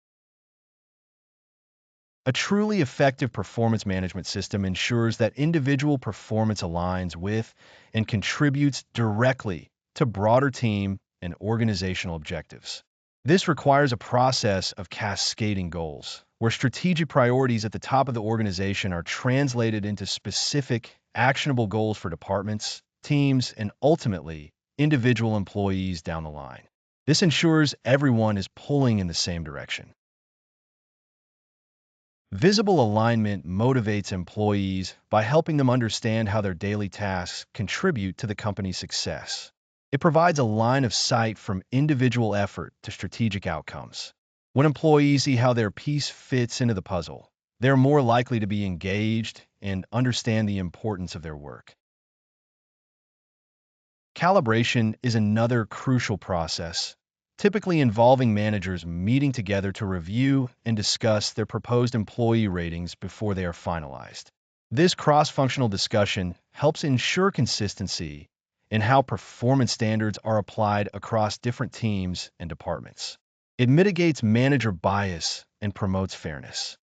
A truly effective performance management system ensures that individual performance aligns with and contributes directly to broader team and organizational objectives. This requires a process of cascading goals, where strategic priorities at the top of the organization are translated into specific, actionable goals for departments, teams, and ultimately, individual employees down the line. This ensures everyone is pulling in the same direction. Visible alignment motivates employees by helping them understand how their daily tasks contribute to the company's success. It provides a line of sight from individual effort to strategic outcomes. When employees see how their piece fits into the puzzle, they're more likely to be engaged and understand the importance of their work. Calibration is another crucial process, typically involving managers meeting together to review and discuss their proposed employee ratings before they are finalized. This cross-functional discussion helps ensure consistency in how performance standards are applied across different teams and departments. It mitigates manager bias and promotes fairness.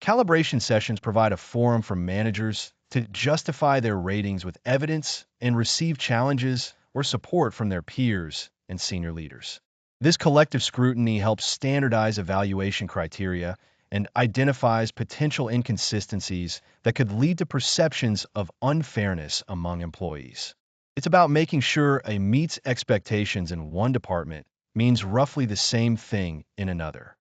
Calibration sessions provide a forum for managers to justify their ratings with evidence and receive challenges or support from their peers and senior leaders. This collective scrutiny helps standardize evaluation criteria and identifies potential inconsistencies that could lead to perceptions of unfairness among employees. It's about making sure a meets expectations in one department means roughly the same thing in another.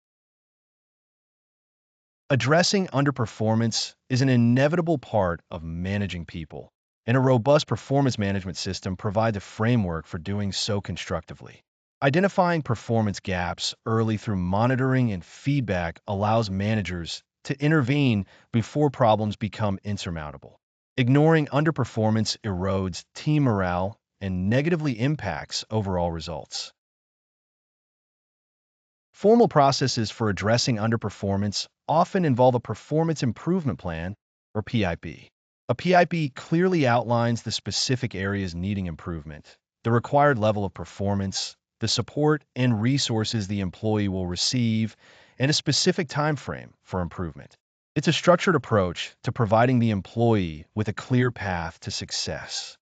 Addressing underperformance is an inevitable part of managing people, and a robust performance management system provides a framework for doing so constructively. Identifying performance gaps early through monitoring and feedback allows managers to intervene before problems become insurmountable. Ignoring underperformance erodes team morale and negatively impacts overall results. Formal processes for addressing underperformance often involve a performance improvement plan, or PIP. A PIP clearly outlines the specific areas needing improvement, the required level of performance, the support and resources the employee will receive, and a specific time frame for improvement. It's a structured approach to providing the employee with a clear path to success.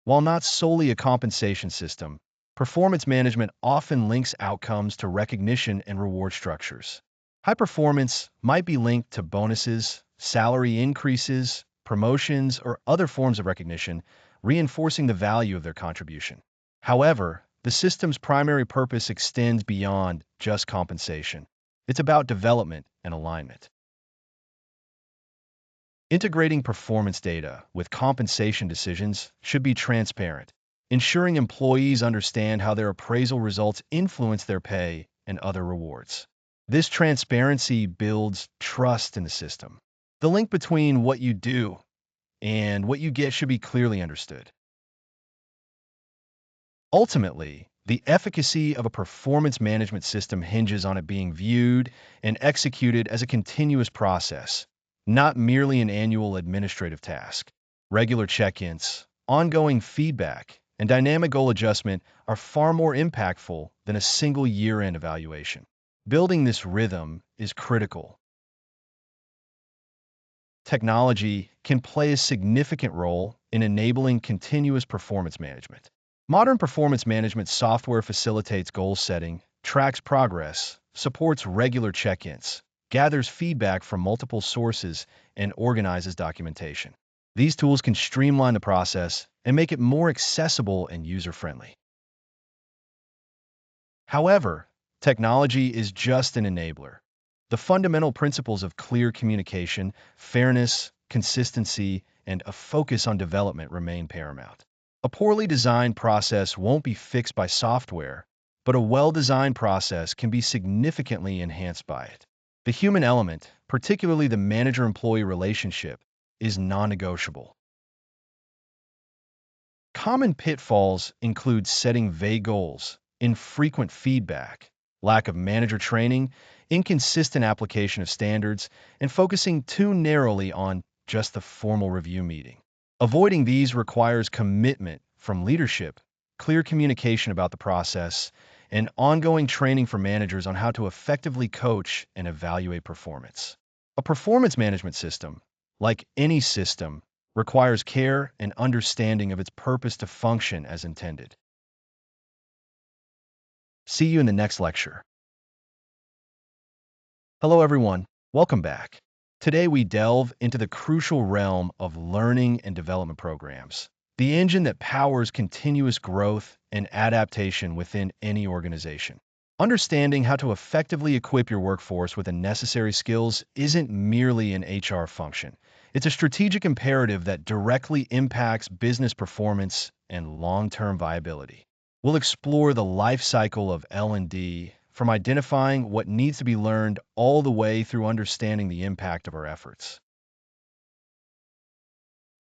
While not solely a compensation system, performance management often links outcomes to recognition and reward structures. High performance might be linked to bonuses, salary increases, promotions, or other forms of recognition, reinforcing the value of their contribution. However, the system's primary purpose extends beyond just compensation. It's about development and alignment. Integrating performance data with compensation decisions should be transparent, ensuring employees understand how their appraisal results influence their pay and other rewards. This transparency builds trust in the system. The link between what you do and what you get should be clearly understood. Ultimately, the efficacy of a performance management system hinges on it being viewed and executed as a continuous process, not merely an annual administrative task. Regular check-ins, ongoing feedback, and dynamic goal adjustment are far more impactful than a single year-end evaluation. Building this rhythm is critical. Technology can play a significant role in enabling continuous performance management. Modern performance management software facilitates goal setting, tracks progress, supports regular check-ins, gathers feedback from multiple sources, and organizes documentation. These tools can streamline the process and make it more accessible and user-friendly. However, technology is just an enabler. The fundamental principles of clear communication, fairness, consistency, and a focus on development remain paramount. A poorly designed process won't be fixed by software, but a well-designed process can be significantly enhanced by it. The human element, particularly the manager-employee relationship, is non-negotiable. Common pitfalls include setting vague goals, infrequent feedback, lack of manager training, inconsistent application of standards, and focusing too narrowly on just the formal review meeting. Avoiding these requires commitment from leadership, clear communication about the process, and ongoing training for managers on how to effectively coach and evaluate performance. A performance management system, like any system, requires care and understanding of its purpose to function as intended. See you in the next lecture. Hello everyone, welcome back. Today we delve into the crucial realm of learning and development programs, the engine that powers continuous growth and adaptation within any organization. Understanding how to effectively equip your workforce with the necessary skills isn't merely an HR function. It's a strategic imperative that directly impacts business performance and long-term viability. We'll explore the life cycle of L&D, from identifying what needs to be learned all the way through understanding the impact of our efforts.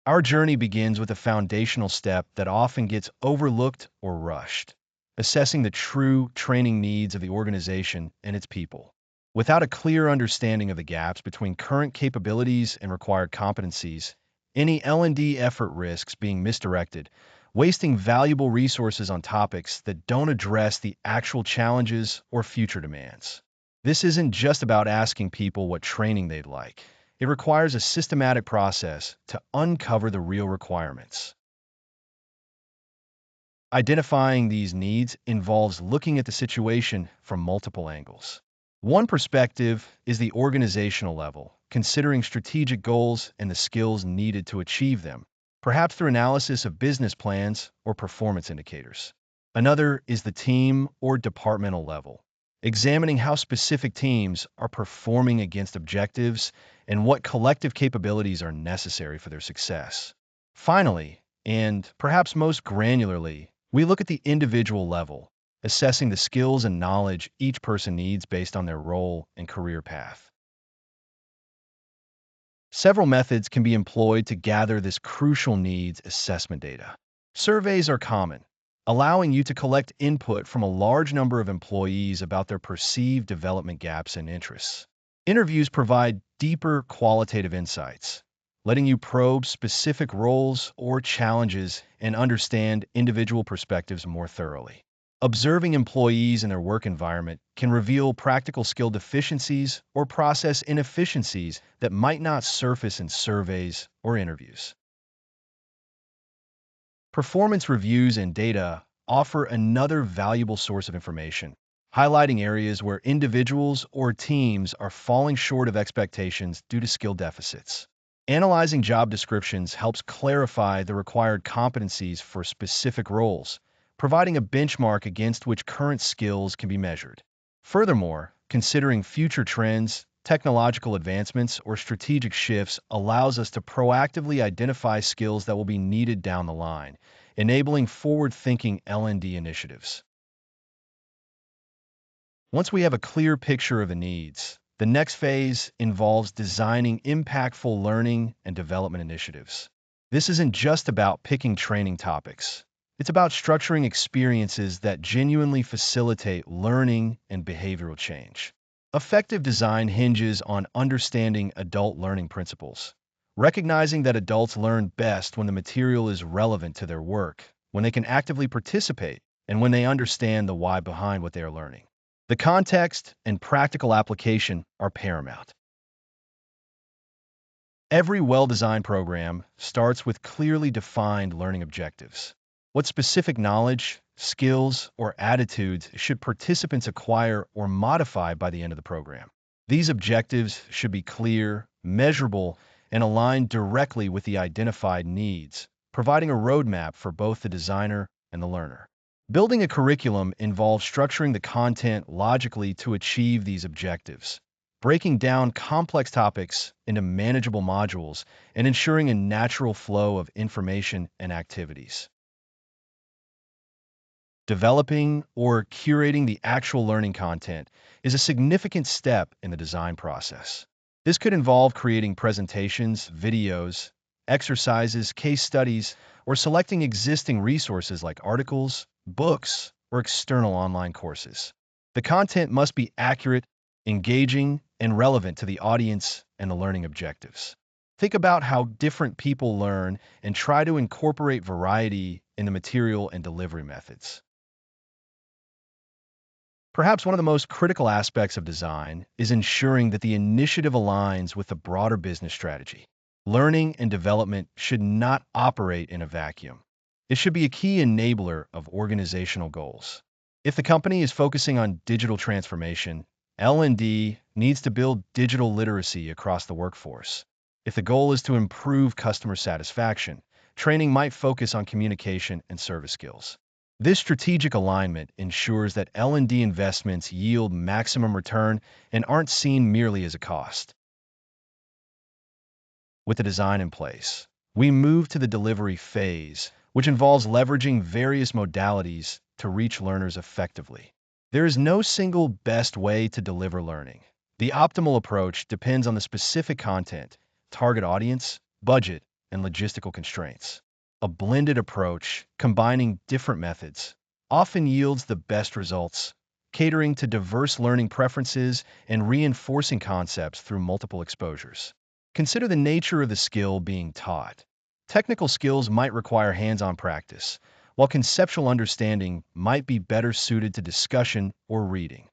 Our journey begins with a foundational step that often gets overlooked or rushed: assessing the true training needs of the organization and its people. Without a clear understanding of the gaps between current capabilities and required competencies, any L&D effort risks being misdirected, wasting valuable resources on topics that don't address the actual challenges or future demands. This isn't just about asking people what training they'd like. It requires a systematic process to uncover the real requirements. Identifying these needs involves looking at the situation from multiple angles. One perspective is the organizational level, considering strategic goals and the skills needed to achieve them, perhaps through analysis of business plans or performance indicators. Another is the team or departmental level, examining how specific teams are performing against objectives and what collective capabilities are necessary for their success. Finally, and perhaps most granularly, We look at the individual level, assessing the skills and knowledge each person needs based on their role and career path. Several methods can be employed to gather this crucial needs assessment data. Surveys are common, allowing you to collect input from a large number of employees about their perceived development gaps and interests. Interviews provide deeper qualitative insights, letting you probe specific roles or challenges and understand individual perspectives more thoroughly. Observing employees in their work environment can reveal practical skill deficiencies or process inefficiencies that might not surface in surveys or interviews. Performance reviews and data offer another valuable source of information, highlighting areas where individuals or teams are falling short of expectations due to skill deficits. Analyzing job descriptions helps clarify the required competencies for specific roles, providing a benchmark against which current skills can be measured. Furthermore, considering future trends, technological advancements, or strategic shifts allows us to proactively identify skills that will be needed down the line, enabling forward-thinking L&D initiatives. Once we have a clear picture of the needs, the next phase involves designing impactful learning and development initiatives. This isn't just about picking training topics. It's about structuring experiences that genuinely facilitate learning and behavioral change. Effective design hinges on understanding adult learning principles, recognizing that adults learn best when the material is relevant to their work, when they can actively participate, and when they understand the why behind what they are learning. The context and practical application are paramount. Every well-designed program starts with clearly defined learning objectives. What specific knowledge, skills, or attitudes should participants acquire or modify by the end of the program? These objectives should be clear, measurable, and aligned directly with the identified needs, providing a roadmap for both the designer and the learner. Building a curriculum involves structuring the content logically to achieve these objectives, breaking down complex topics into manageable modules, and ensuring a natural flow of information and activities. Developing or curating the actual learning content is a significant step in the design process. This could involve creating presentations, videos, exercises, case studies, or selecting existing resources like articles, books, or external online courses. The content must be accurate, engaging, and relevant to the audience and the learning objectives. Think about how different people learn and try to incorporate variety in the material and delivery methods. Perhaps one of the most critical aspects of design is ensuring that the initiative aligns with the broader business strategy. Learning and development should not operate in a vacuum. It should be a key enabler of organizational goals. If the company is focusing on digital transformation, L&D needs to build digital literacy across the workforce. If the goal is to improve customer satisfaction, training might focus on communication and service skills. This strategic alignment ensures that L&D investments yield maximum return and aren't seen merely as a cost. With the design in place, we move to the delivery phase, which involves leveraging various modalities to reach learners effectively. There is no single best way to deliver learning. The optimal approach depends on the specific content, target audience, budget, and logistical constraints. A blended approach, combining different methods, often yields the best results, catering to diverse learning preferences and reinforcing concepts through multiple exposures. Consider the nature of the skill being taught. Technical skills might require hands-on practice, while conceptual understanding might be better suited to discussion or reading.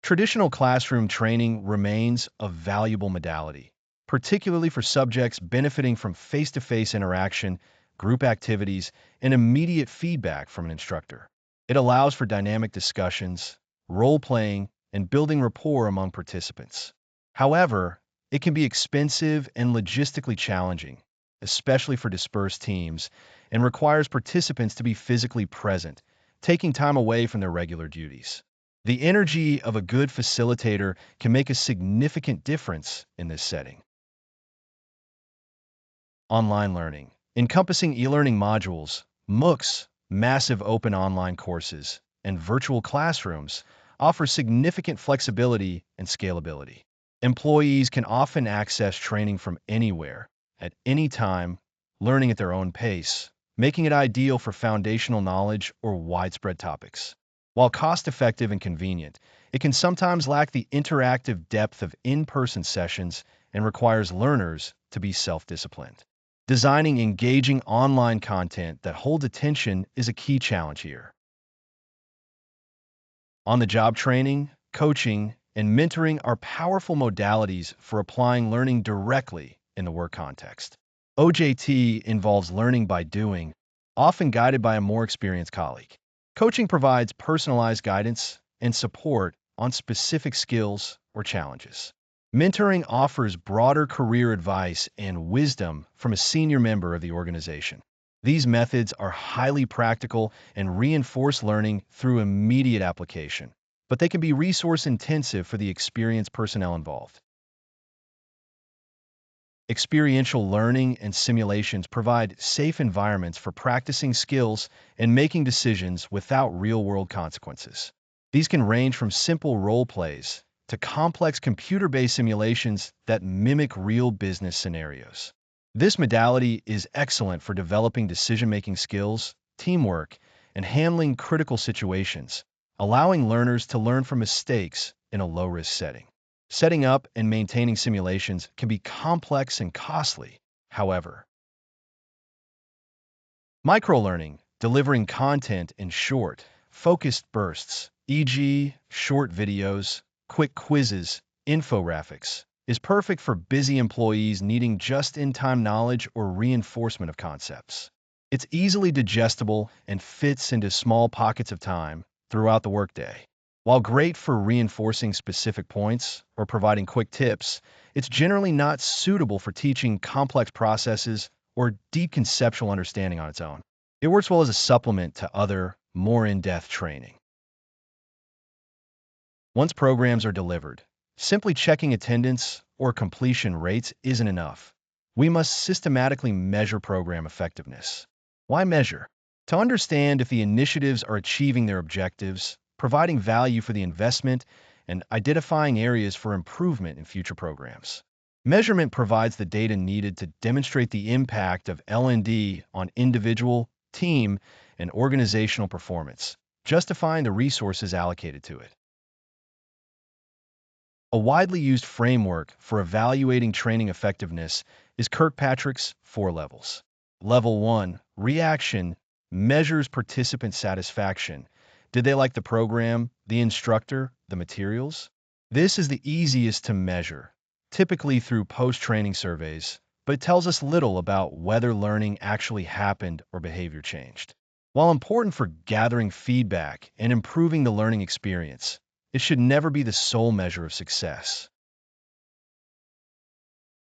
Traditional classroom training remains a valuable modality, particularly for subjects benefiting from face-to-face interaction, group activities, and immediate feedback from an instructor. It allows for dynamic discussions, role-playing, and building rapport among participants. However, it can be expensive and logistically challenging, especially for dispersed teams, and requires participants to be physically present, taking time away from their regular duties. The energy of a good facilitator can make a significant difference in this setting. Online learning, encompassing e-learning modules, MOOCs, massive open online courses, and virtual classrooms offer significant flexibility and scalability. Employees can often access training from anywhere, at any time, learning at their own pace, making it ideal for foundational knowledge or widespread topics. While cost-effective and convenient, it can sometimes lack the interactive depth of in-person sessions and requires learners to be self-disciplined. Designing engaging online content that holds attention is a key challenge here. On-the-job training, coaching, and mentoring are powerful modalities for applying learning directly in the work context. OJT involves learning by doing, often guided by a more experienced colleague. Coaching provides personalized guidance and support on specific skills or challenges. Mentoring offers broader career advice and wisdom from a senior member of the organization. These methods are highly practical and reinforce learning through immediate application, but they can be resource-intensive for the experienced personnel involved. Experiential learning and simulations provide safe environments for practicing skills and making decisions without real-world consequences. These can range from simple role plays to complex computer-based simulations that mimic real business scenarios. This modality is excellent for developing decision-making skills, teamwork, and handling critical situations, allowing learners to learn from mistakes in a low-risk setting. Setting up and maintaining simulations can be complex and costly, however. Microlearning, delivering content in short, focused bursts, e.g., short videos, quick quizzes, infographics, is perfect for busy employees needing just-in-time knowledge or reinforcement of concepts. It's easily digestible and fits into small pockets of time throughout the workday. While great for reinforcing specific points or providing quick tips, it's generally not suitable for teaching complex processes or deep conceptual understanding on its own. It works well as a supplement to other, more in-depth training. Once programs are delivered, simply checking attendance or completion rates isn't enough. We must systematically measure program effectiveness. Why measure? To understand if the initiatives are achieving their objectives, providing value for the investment, and identifying areas for improvement in future programs. Measurement provides the data needed to demonstrate the impact of L&D on individual, team, and organizational performance, justifying the resources allocated to it. A widely used framework for evaluating training effectiveness is Kirkpatrick's 4 levels. Level 1, reaction, measures participant satisfaction. Did they like the program, the instructor, the materials? This is the easiest to measure, typically through post-training surveys, but it tells us little about whether learning actually happened or behavior changed. While important for gathering feedback and improving the learning experience, it should never be the sole measure of success.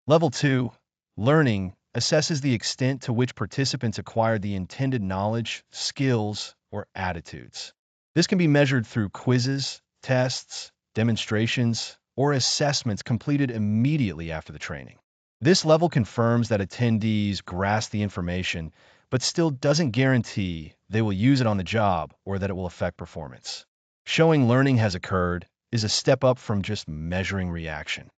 Level 2, learning, assesses the extent to which participants acquired the intended knowledge, skills, or attitudes. This can be measured through quizzes, tests, demonstrations, or assessments completed immediately after the training. This level confirms that attendees grasp the information, but still doesn't guarantee they will use it on the job or that it will affect performance. Showing learning has occurred is a step up from just measuring reaction.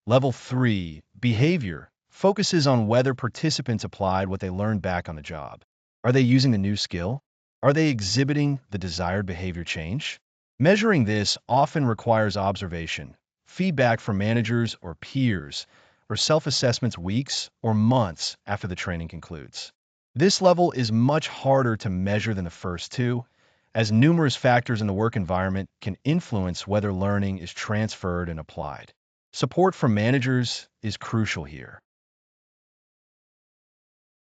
Level 3, behavior, focuses on whether participants applied what they learned back on the job. Are they using the new skill? Are they exhibiting the desired behavior change? Measuring this often requires observation, feedback from managers or peers, or self-assessments weeks or months after the training concludes. This level is much harder to measure than the first two, as numerous factors in the work environment can influence whether learning is transferred and applied. Support from managers is crucial here.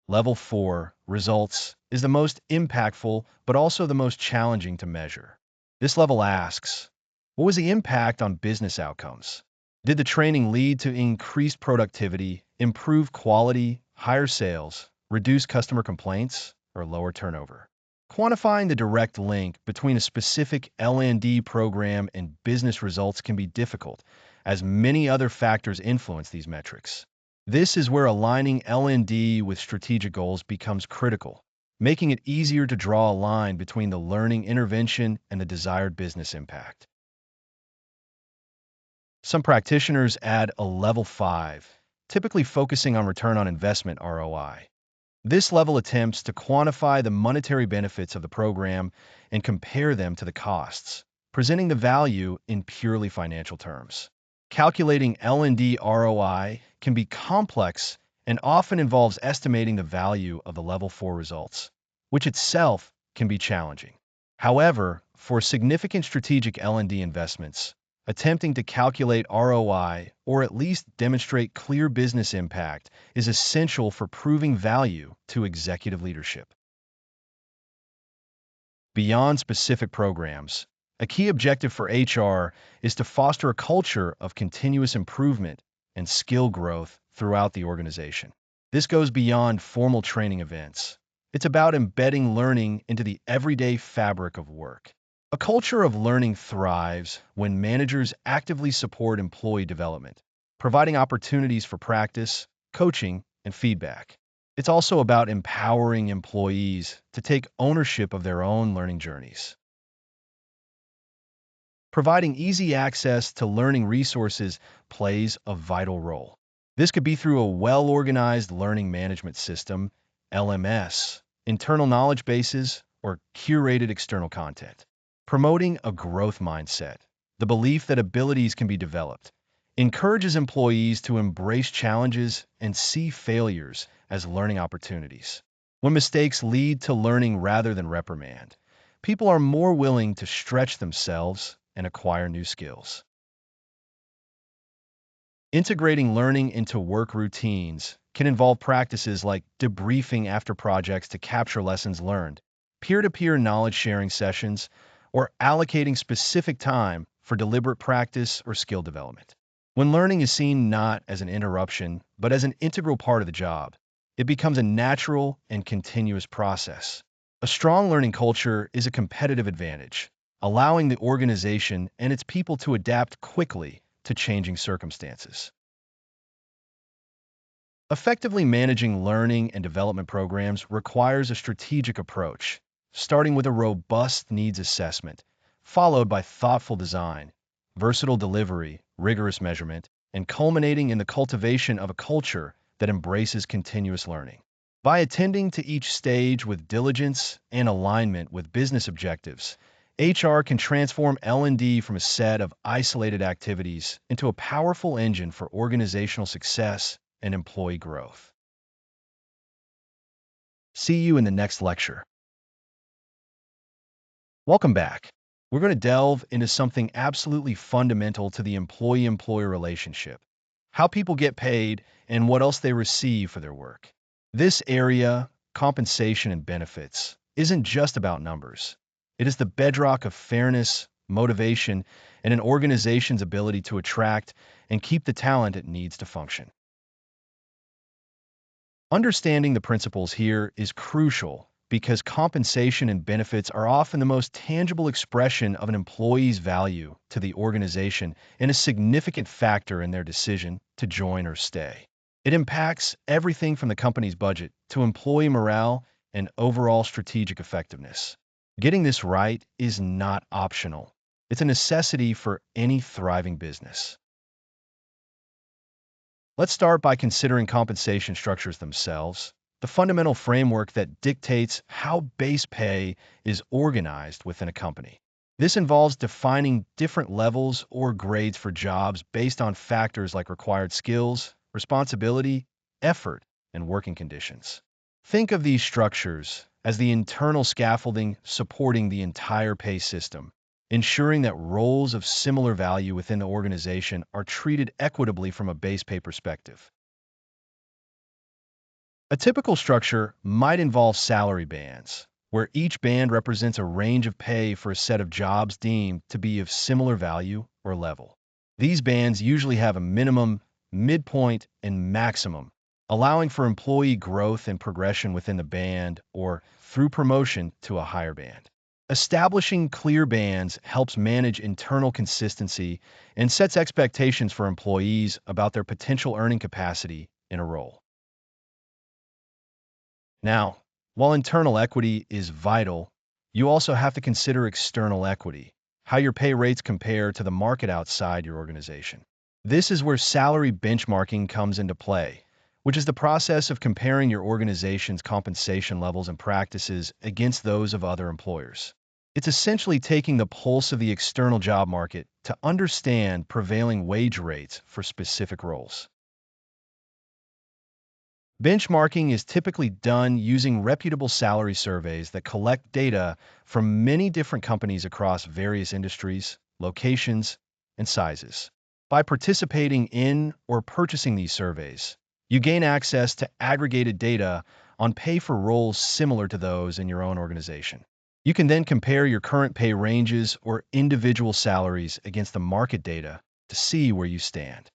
Level 4, results, is the most impactful but also the most challenging to measure. This level asks, what was the impact on business outcomes? Did the training lead to increased productivity, improved quality, higher sales, reduced customer complaints, or lower turnover? Quantifying the direct link between a specific L&D program and business results can be difficult, as many other factors influence these metrics. This is where aligning L&D with strategic goals becomes critical, making it easier to draw a line between the learning intervention and the desired business impact. Some practitioners add a level 5, typically focusing on return on investment ROI. This level attempts to quantify the monetary benefits of the program and compare them to the costs, presenting the value in purely financial terms. Calculating L&D ROI can be complex and often involves estimating the value of the level 4 results, which itself can be challenging. However, for significant strategic L&D investments, attempting to calculate ROI or at least demonstrate clear business impact is essential for proving value to executive leadership. Beyond specific programs, a key objective for HR is to foster a culture of continuous improvement and skill growth throughout the organization. This goes beyond formal training events. It's about embedding learning into the everyday fabric of work. A culture of learning thrives when managers actively support employee development, providing opportunities for practice, coaching, and feedback. It's also about empowering employees to take ownership of their own learning journeys. Providing easy access to learning resources plays a vital role. This could be through a well-organized learning management system, LMS, internal knowledge bases, or curated external content. Promoting a growth mindset, the belief that abilities can be developed, encourages employees to embrace challenges and see failures as learning opportunities. When mistakes lead to learning rather than reprimand, people are more willing to stretch themselves and acquire new skills. Integrating learning into work routines can involve practices like debriefing after projects to capture lessons learned, peer-to-peer knowledge sharing sessions, or allocating specific time for deliberate practice or skill development. When learning is seen not as an interruption, but as an integral part of the job, it becomes a natural and continuous process. A strong learning culture is a competitive advantage, allowing the organization and its people to adapt quickly to changing circumstances. Effectively managing learning and development programs requires a strategic approach, starting with a robust needs assessment, followed by thoughtful design, versatile delivery, rigorous measurement, and culminating in the cultivation of a culture that embraces continuous learning. By attending to each stage with diligence and alignment with business objectives, HR can transform L&D from a set of isolated activities into a powerful engine for organizational success and employee growth. See you in the next lecture. Welcome back. We're going to delve into something absolutely fundamental to the employee-employer relationship: how people get paid and what else they receive for their work. This area, compensation and benefits, isn't just about numbers. It is the bedrock of fairness, motivation, and an organization's ability to attract and keep the talent it needs to function. Understanding the principles here is crucial because compensation and benefits are often the most tangible expression of an employee's value to the organization and a significant factor in their decision to join or stay. It impacts everything from the company's budget to employee morale and overall strategic effectiveness. Getting this right is not optional. It's a necessity for any thriving business. Let's start by considering compensation structures themselves, the fundamental framework that dictates how base pay is organized within a company. This involves defining different levels or grades for jobs based on factors like required skills, responsibility, effort, and working conditions. Think of these structures as the internal scaffolding supporting the entire pay system, ensuring that roles of similar value within the organization are treated equitably from a base pay perspective. A typical structure might involve salary bands, where each band represents a range of pay for a set of jobs deemed to be of similar value or level. These bands usually have a minimum, midpoint, and maximum, allowing for employee growth and progression within the band or through promotion to a higher band. Establishing clear bands helps manage internal consistency and sets expectations for employees about their potential earning capacity in a role. Now, while internal equity is vital, you also have to consider external equity, how your pay rates compare to the market outside your organization. This is where salary benchmarking comes into play, which is the process of comparing your organization's compensation levels and practices against those of other employers. It's essentially taking the pulse of the external job market to understand prevailing wage rates for specific roles. Benchmarking is typically done using reputable salary surveys that collect data from many different companies across various industries, locations, and sizes. By participating in or purchasing these surveys, you gain access to aggregated data on pay for roles similar to those in your own organization. You can then compare your current pay ranges or individual salaries against the market data to see where you stand.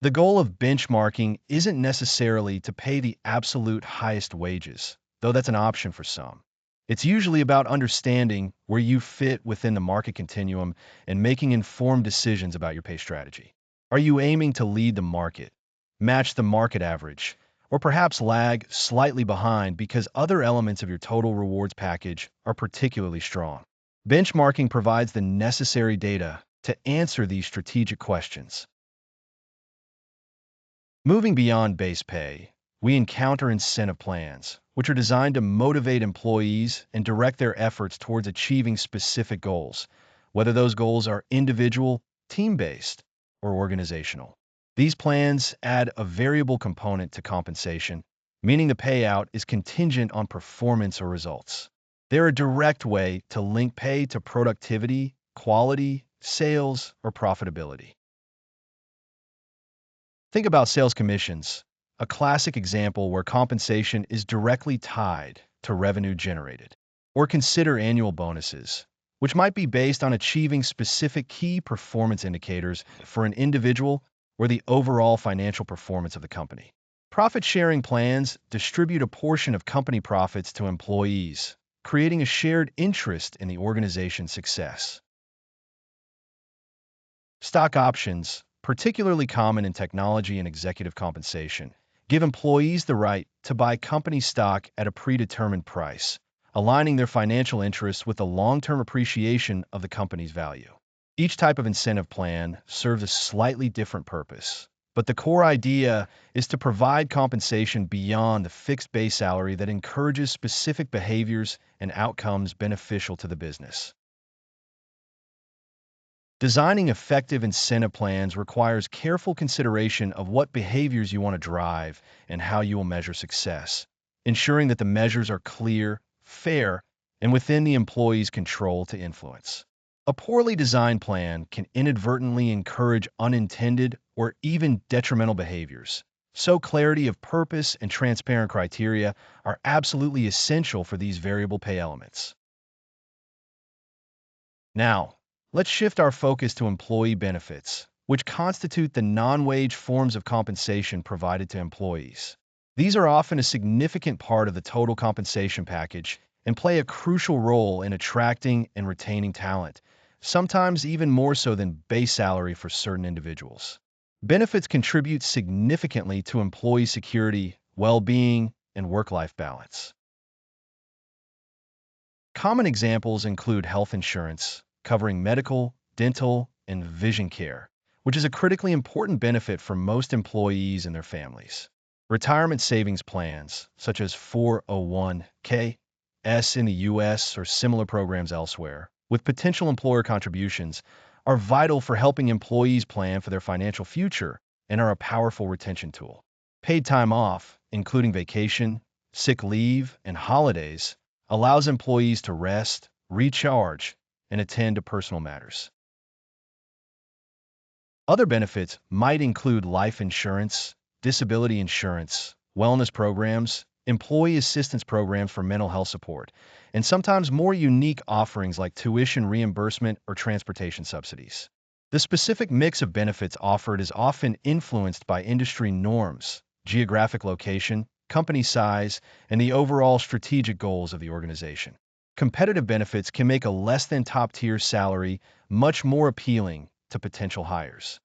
The goal of benchmarking isn't necessarily to pay the absolute highest wages, though that's an option for some. It's usually about understanding where you fit within the market continuum and making informed decisions about your pay strategy. Are you aiming to lead the market, match the market average, or perhaps lag slightly behind because other elements of your total rewards package are particularly strong? Benchmarking provides the necessary data to answer these strategic questions. Moving beyond base pay, we encounter incentive plans, which are designed to motivate employees and direct their efforts towards achieving specific goals, whether those goals are individual, team-based, or organizational. These plans add a variable component to compensation, meaning the payout is contingent on performance or results. They're a direct way to link pay to productivity, quality, sales, or profitability. Think about sales commissions, a classic example where compensation is directly tied to revenue generated. Or consider annual bonuses, which might be based on achieving specific key performance indicators for an individual or the overall financial performance of the company. Profit-sharing plans distribute a portion of company profits to employees, creating a shared interest in the organization's success. Stock options, particularly common in technology and executive compensation, give employees the right to buy company stock at a predetermined price, aligning their financial interests with the long-term appreciation of the company's value. Each type of incentive plan serves a slightly different purpose, but the core idea is to provide compensation beyond the fixed base salary that encourages specific behaviors and outcomes beneficial to the business. Designing effective incentive plans requires careful consideration of what behaviors you want to drive and how you will measure success, ensuring that the measures are clear, fair, and within the employee's control to influence. A poorly designed plan can inadvertently encourage unintended or even detrimental behaviors, so clarity of purpose and transparent criteria are absolutely essential for these variable pay elements. Now, let's shift our focus to employee benefits, which constitute the non-wage forms of compensation provided to employees. These are often a significant part of the total compensation package and play a crucial role in attracting and retaining talent, sometimes even more so than base salary for certain individuals. Benefits contribute significantly to employee security, well-being, and work-life balance. Common examples include health insurance, covering medical, dental, and vision care, which is a critically important benefit for most employees and their families. Retirement savings plans, such as 401(k) in the U.S. or similar programs elsewhere, with potential employer contributions, are vital for helping employees plan for their financial future and are a powerful retention tool. Paid time off, including vacation, sick leave, and holidays, allows employees to rest, recharge, and attend to personal matters. Other benefits might include life insurance, disability insurance, wellness programs, employee assistance programs for mental health support, and sometimes more unique offerings like tuition reimbursement or transportation subsidies. The specific mix of benefits offered is often influenced by industry norms, geographic location, company size, and the overall strategic goals of the organization. Competitive benefits can make a less than top-tier salary much more appealing to potential hires.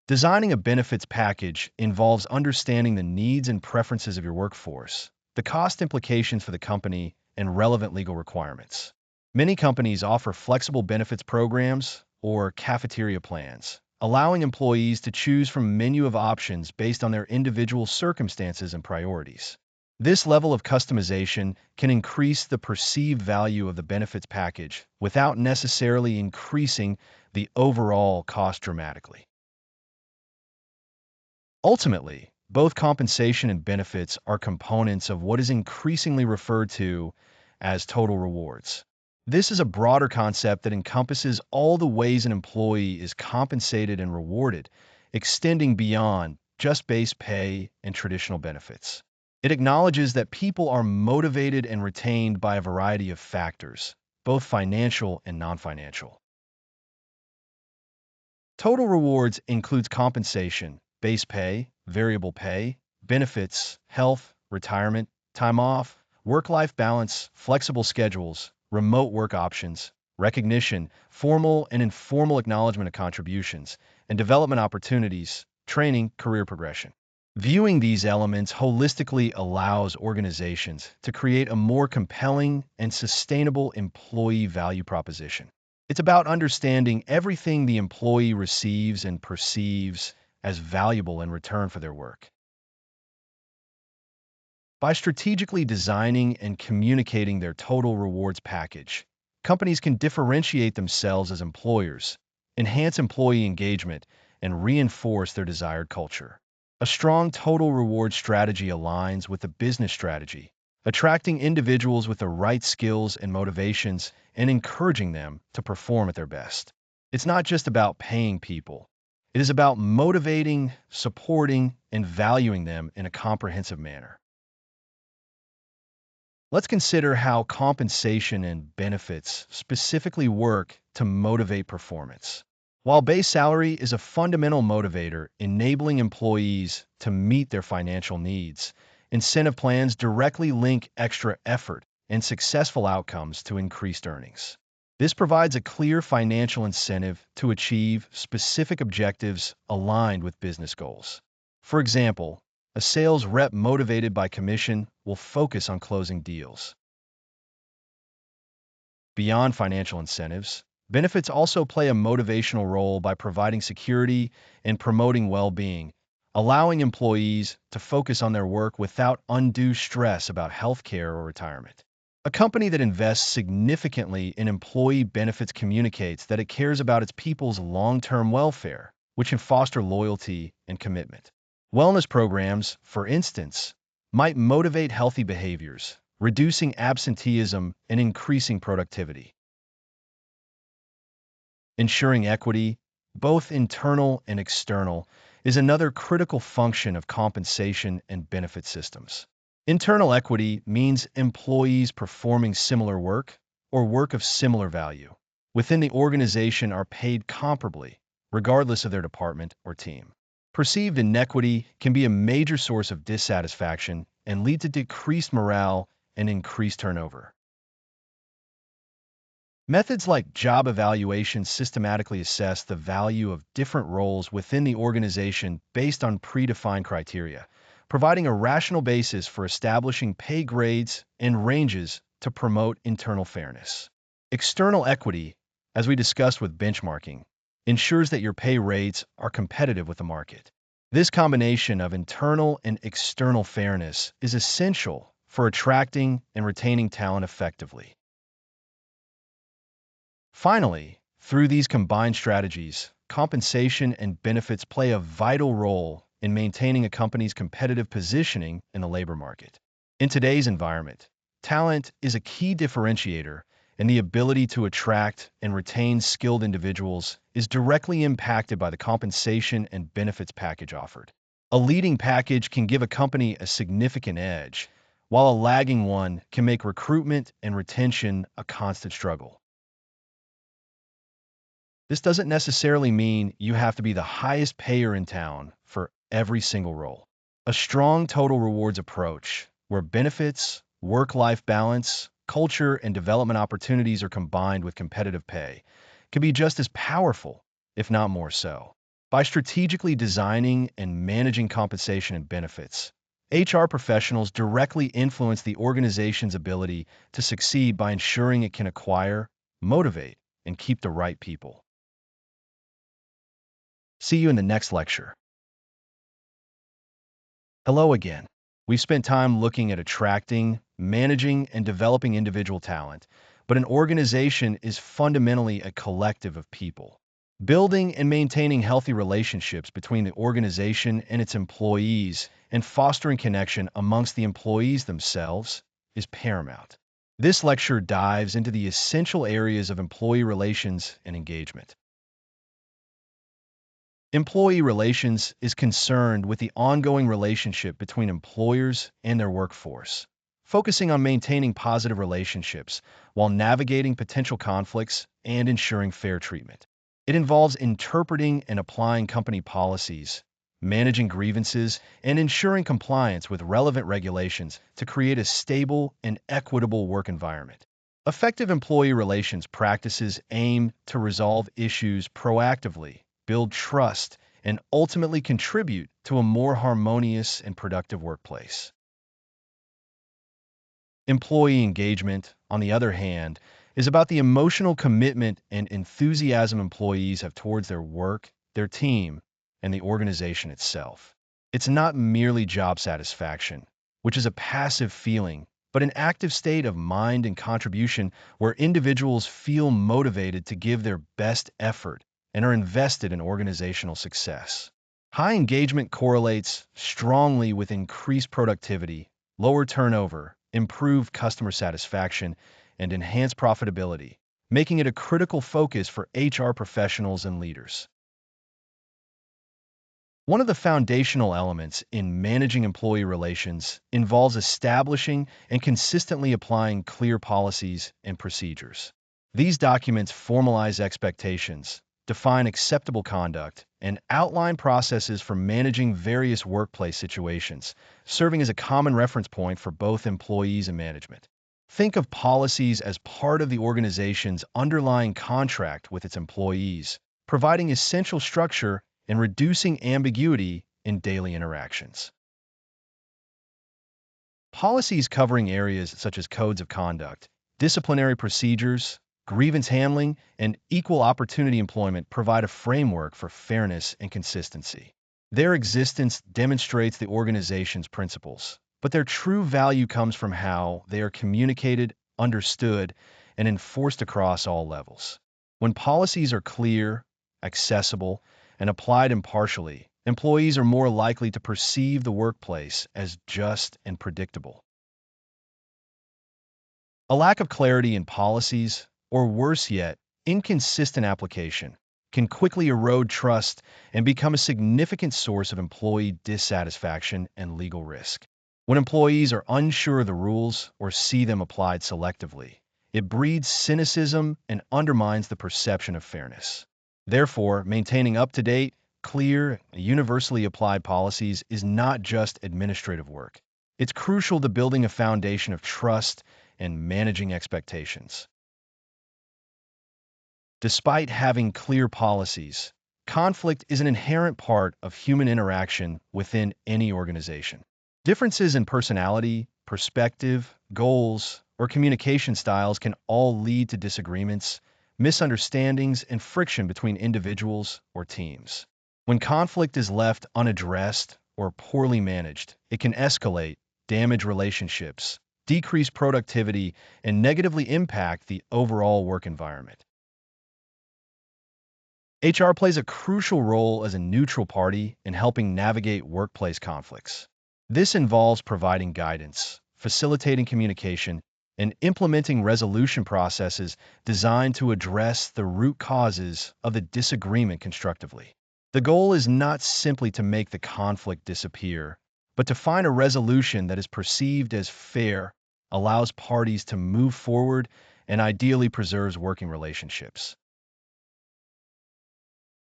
Designing a benefits package involves understanding the needs and preferences of your workforce, the cost implications for the company, and relevant legal requirements. Many companies offer flexible benefits programs or cafeteria plans, allowing employees to choose from a menu of options based on their individual circumstances and priorities. This level of customization can increase the perceived value of the benefits package without necessarily increasing the overall cost dramatically. Ultimately, both compensation and benefits are components of what is increasingly referred to as total rewards. This is a broader concept that encompasses all the ways an employee is compensated and rewarded, extending beyond just base pay and traditional benefits. It acknowledges that people are motivated and retained by a variety of factors, both financial and non-financial. Total rewards includes compensation, base pay, variable pay, benefits, health, retirement, time off, work-life balance, flexible schedules, remote work options, recognition, formal and informal acknowledgement of contributions, and development opportunities, training, career progression. Viewing these elements holistically allows organizations to create a more compelling and sustainable employee value proposition. It's about understanding everything the employee receives and perceives as valuable in return for their work. By strategically designing and communicating their total rewards package, companies can differentiate themselves as employers, enhance employee engagement, and reinforce their desired culture. A strong total reward strategy aligns with the business strategy, attracting individuals with the right skills and motivations and encouraging them to perform at their best. It's not just about paying people. It is about motivating, supporting, and valuing them in a comprehensive manner. Let's consider how compensation and benefits specifically work to motivate performance. While base salary is a fundamental motivator enabling employees to meet their financial needs, incentive plans directly link extra effort and successful outcomes to increased earnings. This provides a clear financial incentive to achieve specific objectives aligned with business goals. For example, a sales rep motivated by commission will focus on closing deals. Beyond financial incentives, benefits also play a motivational role by providing security and promoting well-being, allowing employees to focus on their work without undue stress about healthcare or retirement. A company that invests significantly in employee benefits communicates that it cares about its people's long-term welfare, which can foster loyalty and commitment. Wellness programs, for instance, might motivate healthy behaviors, reducing absenteeism and increasing productivity. Ensuring equity, both internal and external, is another critical function of compensation and benefit systems. Internal equity means employees performing similar work or work of similar value within the organization are paid comparably, regardless of their department or team. Perceived inequity can be a major source of dissatisfaction and lead to decreased morale and increased turnover. Methods like job evaluation systematically assess the value of different roles within the organization based on predefined criteria, providing a rational basis for establishing pay grades and ranges to promote internal fairness. External equity, as we discussed with benchmarking, ensures that your pay rates are competitive with the market. This combination of internal and external fairness is essential for attracting and retaining talent effectively. Finally, through these combined strategies, compensation and benefits play a vital role in maintaining a company's competitive positioning in the labor market. In today's environment, talent is a key differentiator, and the ability to attract and retain skilled individuals is directly impacted by the compensation and benefits package offered. A leading package can give a company a significant edge, while a lagging one can make recruitment and retention a constant struggle. This doesn't necessarily mean you have to be the highest payer in town for every single role. A strong total rewards approach, where benefits, work-life balance, culture, and development opportunities are combined with competitive pay, can be just as powerful, if not more so. By strategically designing and managing compensation and benefits, HR professionals directly influence the organization's ability to succeed by ensuring it can acquire, motivate, and keep the right people. See you in the next lecture. Hello again. We've spent time looking at attracting, managing, and developing individual talent, but an organization is fundamentally a collective of people. Building and maintaining healthy relationships between the organization and its employees and fostering connection amongst the employees themselves is paramount. This lecture dives into the essential areas of employee relations and engagement. Employee relations is concerned with the ongoing relationship between employers and their workforce, focusing on maintaining positive relationships while navigating potential conflicts and ensuring fair treatment. It involves interpreting and applying company policies, managing grievances, and ensuring compliance with relevant regulations to create a stable and equitable work environment. Effective employee relations practices aim to resolve issues proactively, build trust, and ultimately contribute to a more harmonious and productive workplace. Employee engagement, on the other hand, is about the emotional commitment and enthusiasm employees have towards their work, their team, and the organization itself. It's not merely job satisfaction, which is a passive feeling, but an active state of mind and contribution where individuals feel motivated to give their best effort and are invested in organizational success. High engagement correlates strongly with increased productivity, lower turnover, improved customer satisfaction, and enhanced profitability, making it a critical focus for HR professionals and leaders. One of the foundational elements in managing employee relations involves establishing and consistently applying clear policies and procedures. These documents formalize expectations, define acceptable conduct, and outline processes for managing various workplace situations, serving as a common reference point for both employees and management. Think of policies as part of the organization's underlying contract with its employees, providing essential structure and reducing ambiguity in daily interactions. Policies covering areas such as codes of conduct, disciplinary procedures, grievance handling, and equal opportunity employment provide a framework for fairness and consistency. Their existence demonstrates the organization's principles, but their true value comes from how they are communicated, understood, and enforced across all levels. When policies are clear, accessible, and applied impartially, employees are more likely to perceive the workplace as just and predictable. A lack of clarity in policies, or worse yet, inconsistent application, can quickly erode trust and become a significant source of employee dissatisfaction and legal risk. When employees are unsure of the rules or see them applied selectively, it breeds cynicism and undermines the perception of fairness. Therefore, maintaining up-to-date, clear, universally applied policies is not just administrative work. It's crucial to building a foundation of trust and managing expectations. Despite having clear policies, conflict is an inherent part of human interaction within any organization. Differences in personality, perspective, goals, or communication styles can all lead to disagreements, misunderstandings, and friction between individuals or teams. When conflict is left unaddressed or poorly managed, it can escalate, damage relationships, decrease productivity, and negatively impact the overall work environment. HR plays a crucial role as a neutral party in helping navigate workplace conflicts. This involves providing guidance, facilitating communication, and implementing resolution processes designed to address the root causes of the disagreement constructively. The goal is not simply to make the conflict disappear, but to find a resolution that is perceived as fair, allows parties to move forward, and ideally preserves working relationships.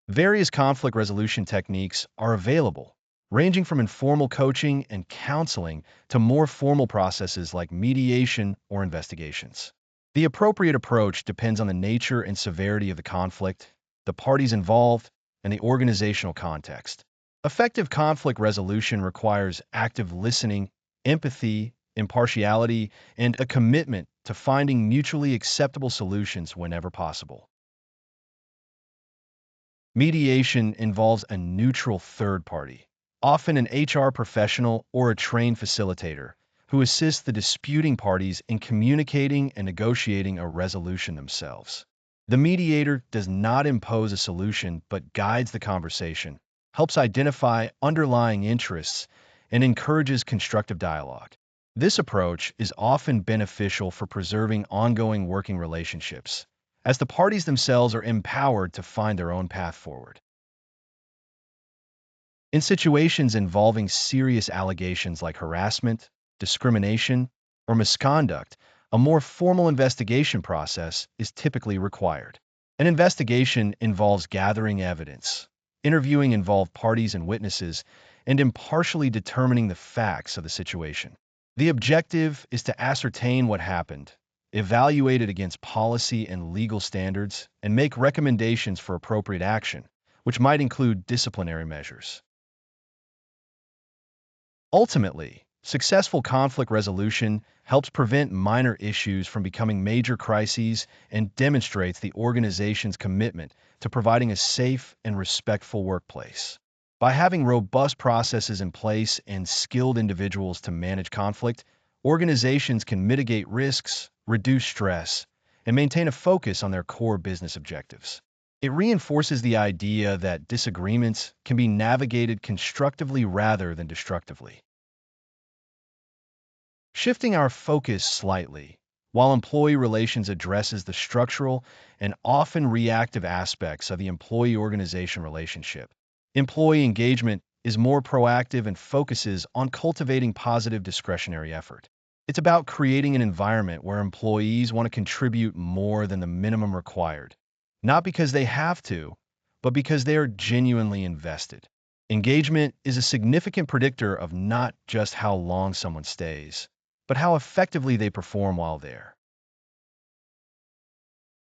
Various conflict resolution techniques are available, ranging from informal coaching and counseling to more formal processes like mediation or investigations. The appropriate approach depends on the nature and severity of the conflict, the parties involved, and the organizational context. Effective conflict resolution requires active listening, empathy, impartiality, and a commitment to finding mutually acceptable solutions whenever possible. Mediation involves a neutral third party, often an HR professional or a trained facilitator, who assists the disputing parties in communicating and negotiating a resolution themselves. The mediator does not impose a solution but guides the conversation, helps identify underlying interests, and encourages constructive dialogue. This approach is often beneficial for preserving ongoing working relationships, as the parties themselves are empowered to find their own path forward. In situations involving serious allegations like harassment, discrimination, or misconduct, a more formal investigation process is typically required. An investigation involves gathering evidence, interviewing involved parties and witnesses, and impartially determining the facts of the situation. The objective is to ascertain what happened, evaluate it against policy and legal standards, and make recommendations for appropriate action, which might include disciplinary measures. Ultimately, successful conflict resolution helps prevent minor issues from becoming major crises and demonstrates the organization's commitment to providing a safe and respectful workplace. By having robust processes in place and skilled individuals to manage conflict, organizations can mitigate risks, reduce stress, and maintain a focus on their core business objectives. It reinforces the idea that disagreements can be navigated constructively rather than destructively. Shifting our focus slightly, while employee relations addresses the structural and often reactive aspects of the employee-organization relationship, employee engagement is more proactive and focuses on cultivating positive discretionary effort. It's about creating an environment where employees want to contribute more than the minimum required, not because they have to, but because they are genuinely invested. Engagement is a significant predictor of not just how long someone stays, but how effectively they perform while there.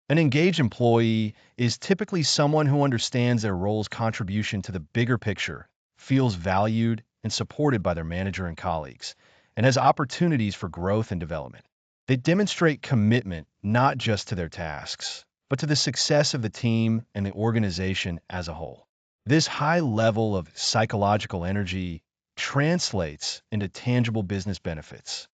An engaged employee is typically someone who understands their role's contribution to the bigger picture, feels valued and supported by their manager and colleagues, and has opportunities for growth and development. They demonstrate commitment not just to their tasks, but to the success of the team and the organization as a whole. This high level of psychological energy translates into tangible business benefits.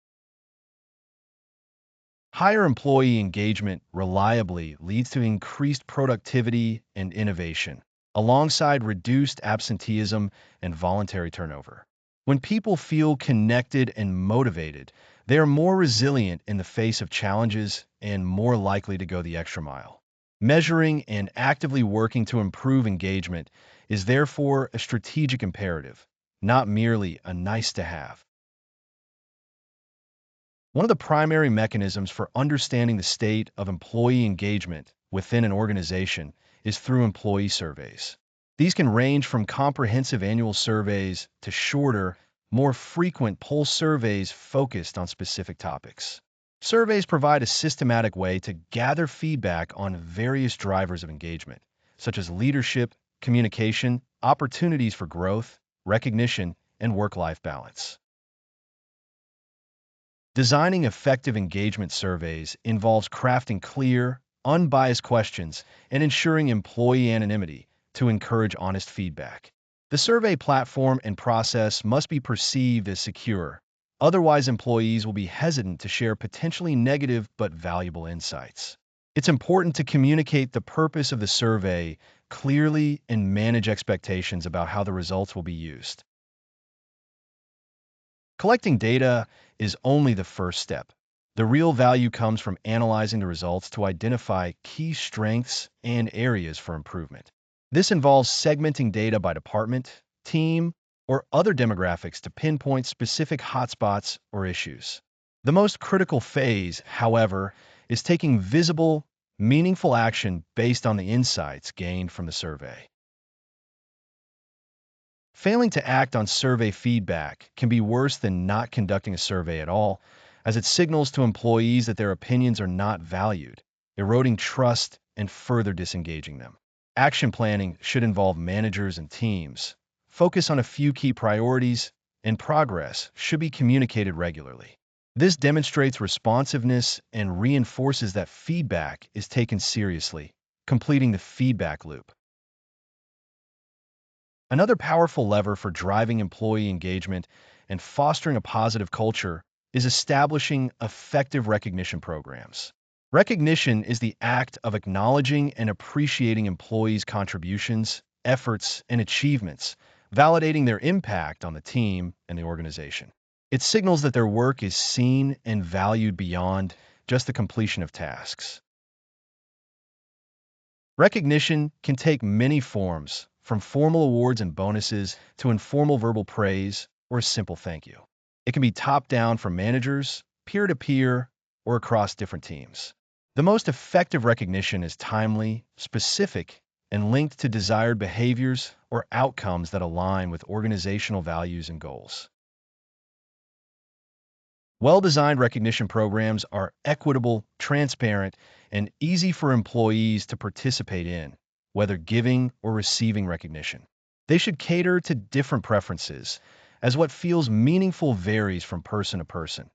Higher employee engagement reliably leads to increased productivity and innovation, alongside reduced absenteeism and voluntary turnover. When people feel connected and motivated, they are more resilient in the face of challenges and more likely to go the extra mile. Measuring and actively working to improve engagement is therefore a strategic imperative, not merely a nice to have. One of the primary mechanisms for understanding the state of employee engagement within an organization is through employee surveys. These can range from comprehensive annual surveys to shorter, more frequent pulse surveys focused on specific topics. Surveys provide a systematic way to gather feedback on various drivers of engagement, such as leadership, communication, opportunities for growth, recognition, and work-life balance. Designing effective engagement surveys involves crafting clear, unbiased questions and ensuring employee anonymity to encourage honest feedback. The survey platform and process must be perceived as secure. Otherwise, employees will be hesitant to share potentially negative but valuable insights. It's important to communicate the purpose of the survey clearly and manage expectations about how the results will be used. Collecting data is only the first step. The real value comes from analyzing the results to identify key strengths and areas for improvement. This involves segmenting data by department, team, or other demographics to pinpoint specific hotspots or issues. The most critical phase, however, is taking visible, meaningful action based on the insights gained from the survey. Failing to act on survey feedback can be worse than not conducting a survey at all, as it signals to employees that their opinions are not valued, eroding trust and further disengaging them. Action planning should involve managers and teams, focus on a few key priorities, and progress should be communicated regularly. This demonstrates responsiveness and reinforces that feedback is taken seriously, completing the feedback loop. Another powerful lever for driving employee engagement and fostering a positive culture is establishing effective recognition programs. Recognition is the act of acknowledging and appreciating employees' contributions, efforts, and achievements, validating their impact on the team and the organization. It signals that their work is seen and valued beyond just the completion of tasks. Recognition can take many forms, from formal awards and bonuses to informal verbal praise or a simple thank you. It can be top-down from managers, peer-to-peer, or across different teams. The most effective recognition is timely, specific, and linked to desired behaviors or outcomes that align with organizational values and goals. Well-designed recognition programs are equitable, transparent, and easy for employees to participate in, whether giving or receiving recognition. They should cater to different preferences, as what feels meaningful varies from person to person.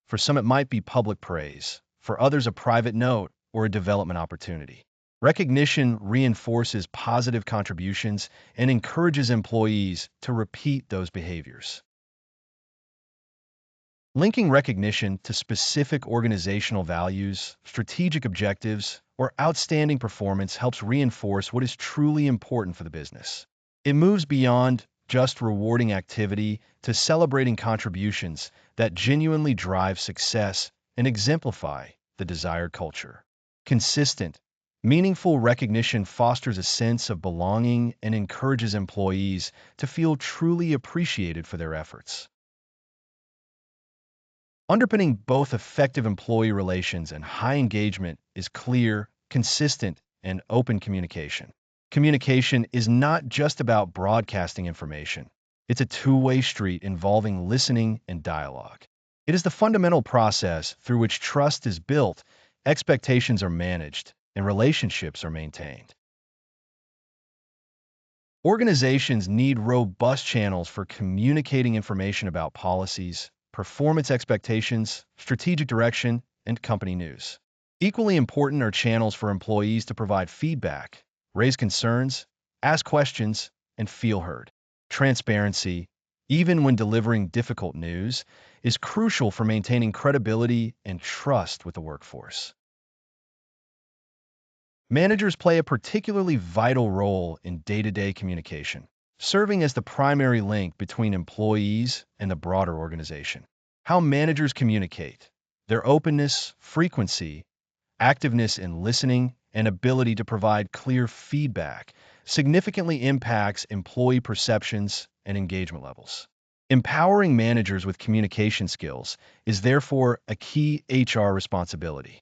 For some, it might be public praise, for others, a private note or a development opportunity. Recognition reinforces positive contributions and encourages employees to repeat those behaviors. Linking recognition to specific organizational values, strategic objectives, or outstanding performance helps reinforce what is truly important for the business. It moves beyond just rewarding activity to celebrating contributions that genuinely drive success and exemplify the desired culture. Consistent, meaningful recognition fosters a sense of belonging and encourages employees to feel truly appreciated for their efforts. Underpinning both effective employee relations and high engagement is clear, consistent, and open communication. Communication is not just about broadcasting information. It's a two-way street involving listening and dialogue. It is the fundamental process through which trust is built, expectations are managed, and relationships are maintained. Organizations need robust channels for communicating information about policies, performance expectations, strategic direction, and company news. Equally important are channels for employees to provide feedback, raise concerns, ask questions, and feel heard. Transparency, even when delivering difficult news, is crucial for maintaining credibility and trust with the workforce. Managers play a particularly vital role in day-to-day communication, serving as the primary link between employees and the broader organization. How managers communicate, their openness, frequency, activeness in listening, and ability to provide clear feedback significantly impacts employee perceptions and engagement levels. Empowering managers with communication skills is therefore a key HR responsibility.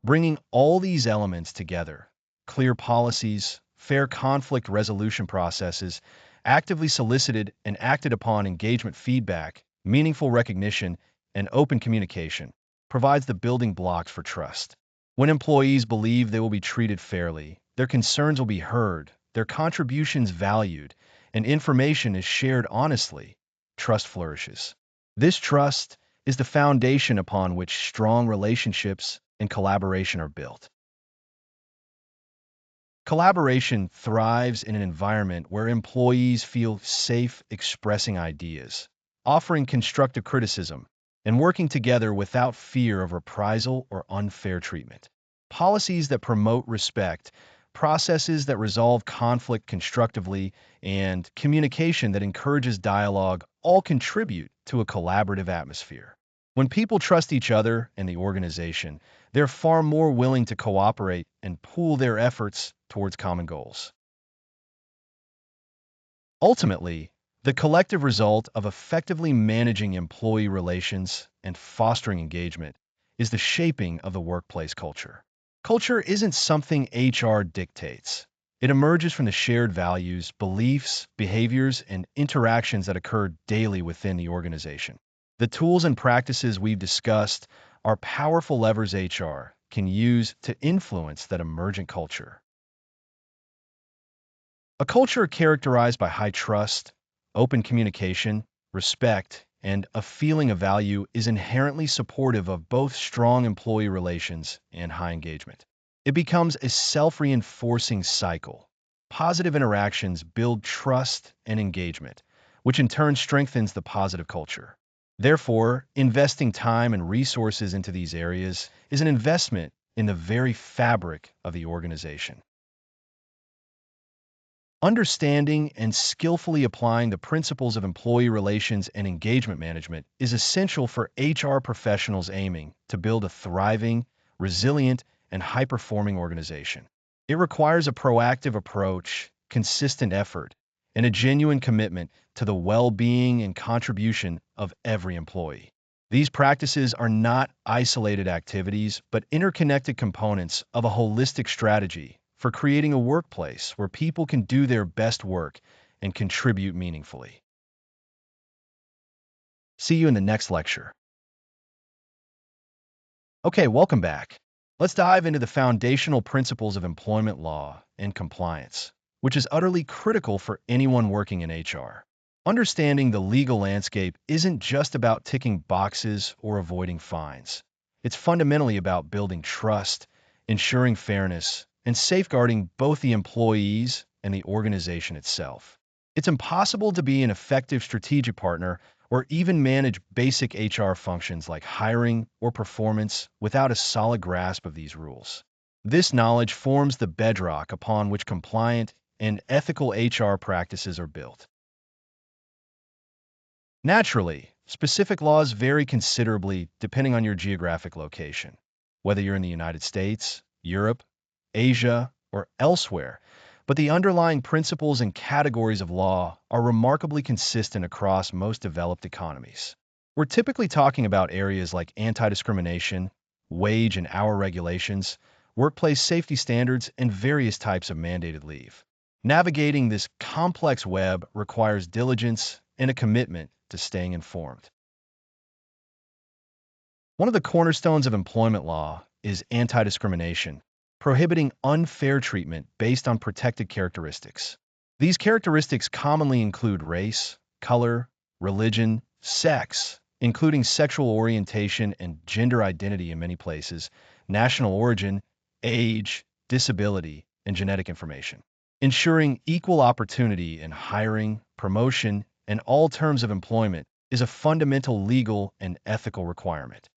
Bringing all these elements together, clear policies, fair conflict resolution processes, actively solicited and acted upon engagement feedback, meaningful recognition, and open communication, provides the building blocks for trust. When employees believe they will be treated fairly, their concerns will be heard, their contributions valued, and information is shared honestly, trust flourishes. This trust is the foundation upon which strong relationships and collaboration are built. Collaboration thrives in an environment where employees feel safe expressing ideas, offering constructive criticism, and working together without fear of reprisal or unfair treatment. Policies that promote respect, processes that resolve conflict constructively, and communication that encourages dialogue all contribute to a collaborative atmosphere. When people trust each other and the organization, they're far more willing to cooperate and pool their efforts towards common goals. Ultimately, the collective result of effectively managing employee relations and fostering engagement is the shaping of the workplace culture. Culture isn't something HR dictates. It emerges from the shared values, beliefs, behaviors, and interactions that occur daily within the organization. The tools and practices we've discussed are powerful levers HR can use to influence that emergent culture. A culture characterized by high trust, open communication, respect, and a feeling of value is inherently supportive of both strong employee relations and high engagement. It becomes a self-reinforcing cycle. Positive interactions build trust and engagement, which in turn strengthens the positive culture. Therefore, investing time and resources into these areas is an investment in the very fabric of the organization. Understanding and skillfully applying the principles of employee relations and engagement management is essential for HR professionals aiming to build a thriving, resilient, and high-performing organization. It requires a proactive approach, consistent effort, and a genuine commitment to the well-being and contribution of every employee. These practices are not isolated activities, but interconnected components of a holistic strategy for creating a workplace where people can do their best work and contribute meaningfully. See you in the next lecture. Okay, welcome back. Let's dive into the foundational principles of employment law and compliance, which is utterly critical for anyone working in HR. Understanding the legal landscape isn't just about ticking boxes or avoiding fines. It's fundamentally about building trust, ensuring fairness, and safeguarding both the employees and the organization itself. It's impossible to be an effective strategic partner or even manage basic HR functions like hiring or performance without a solid grasp of these rules. This knowledge forms the bedrock upon which compliant and ethical HR practices are built. Naturally, specific laws vary considerably depending on your geographic location. Whether you're in the United States, Europe, Asia, or elsewhere, but the underlying principles and categories of law are remarkably consistent across most developed economies. We're typically talking about areas like anti-discrimination, wage and hour regulations, workplace safety standards, and various types of mandated leave. Navigating this complex web requires diligence and a commitment to staying informed. One of the cornerstones of employment law is anti-discrimination, prohibiting unfair treatment based on protected characteristics. These characteristics commonly include race, color, religion, sex, including sexual orientation and gender identity in many places, national origin, age, disability, and genetic information. Ensuring equal opportunity in hiring, promotion, and all terms of employment is a fundamental legal and ethical requirement.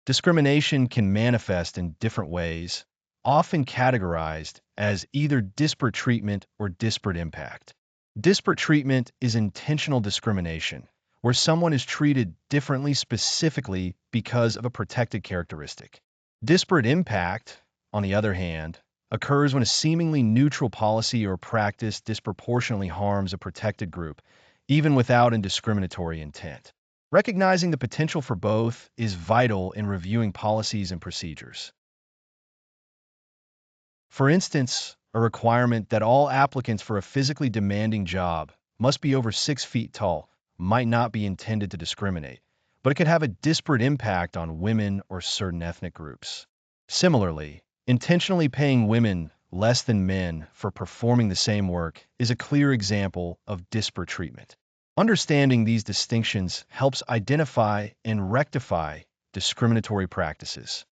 Discrimination can manifest in different ways, often categorized as either disparate treatment or disparate impact. Disparate treatment is intentional discrimination, where someone is treated differently specifically because of a protected characteristic. Disparate impact, on the other hand, occurs when a seemingly neutral policy or practice disproportionately harms a protected group, even without a discriminatory intent. Recognizing the potential for both is vital in reviewing policies and procedures. For instance, a requirement that all applicants for a physically demanding job must be over 6 feet tall might not be intended to discriminate, but it could have a disparate impact on women or certain ethnic groups. Similarly, intentionally paying women less than men for performing the same work is a clear example of disparate treatment. Understanding these distinctions helps identify and rectify discriminatory practices.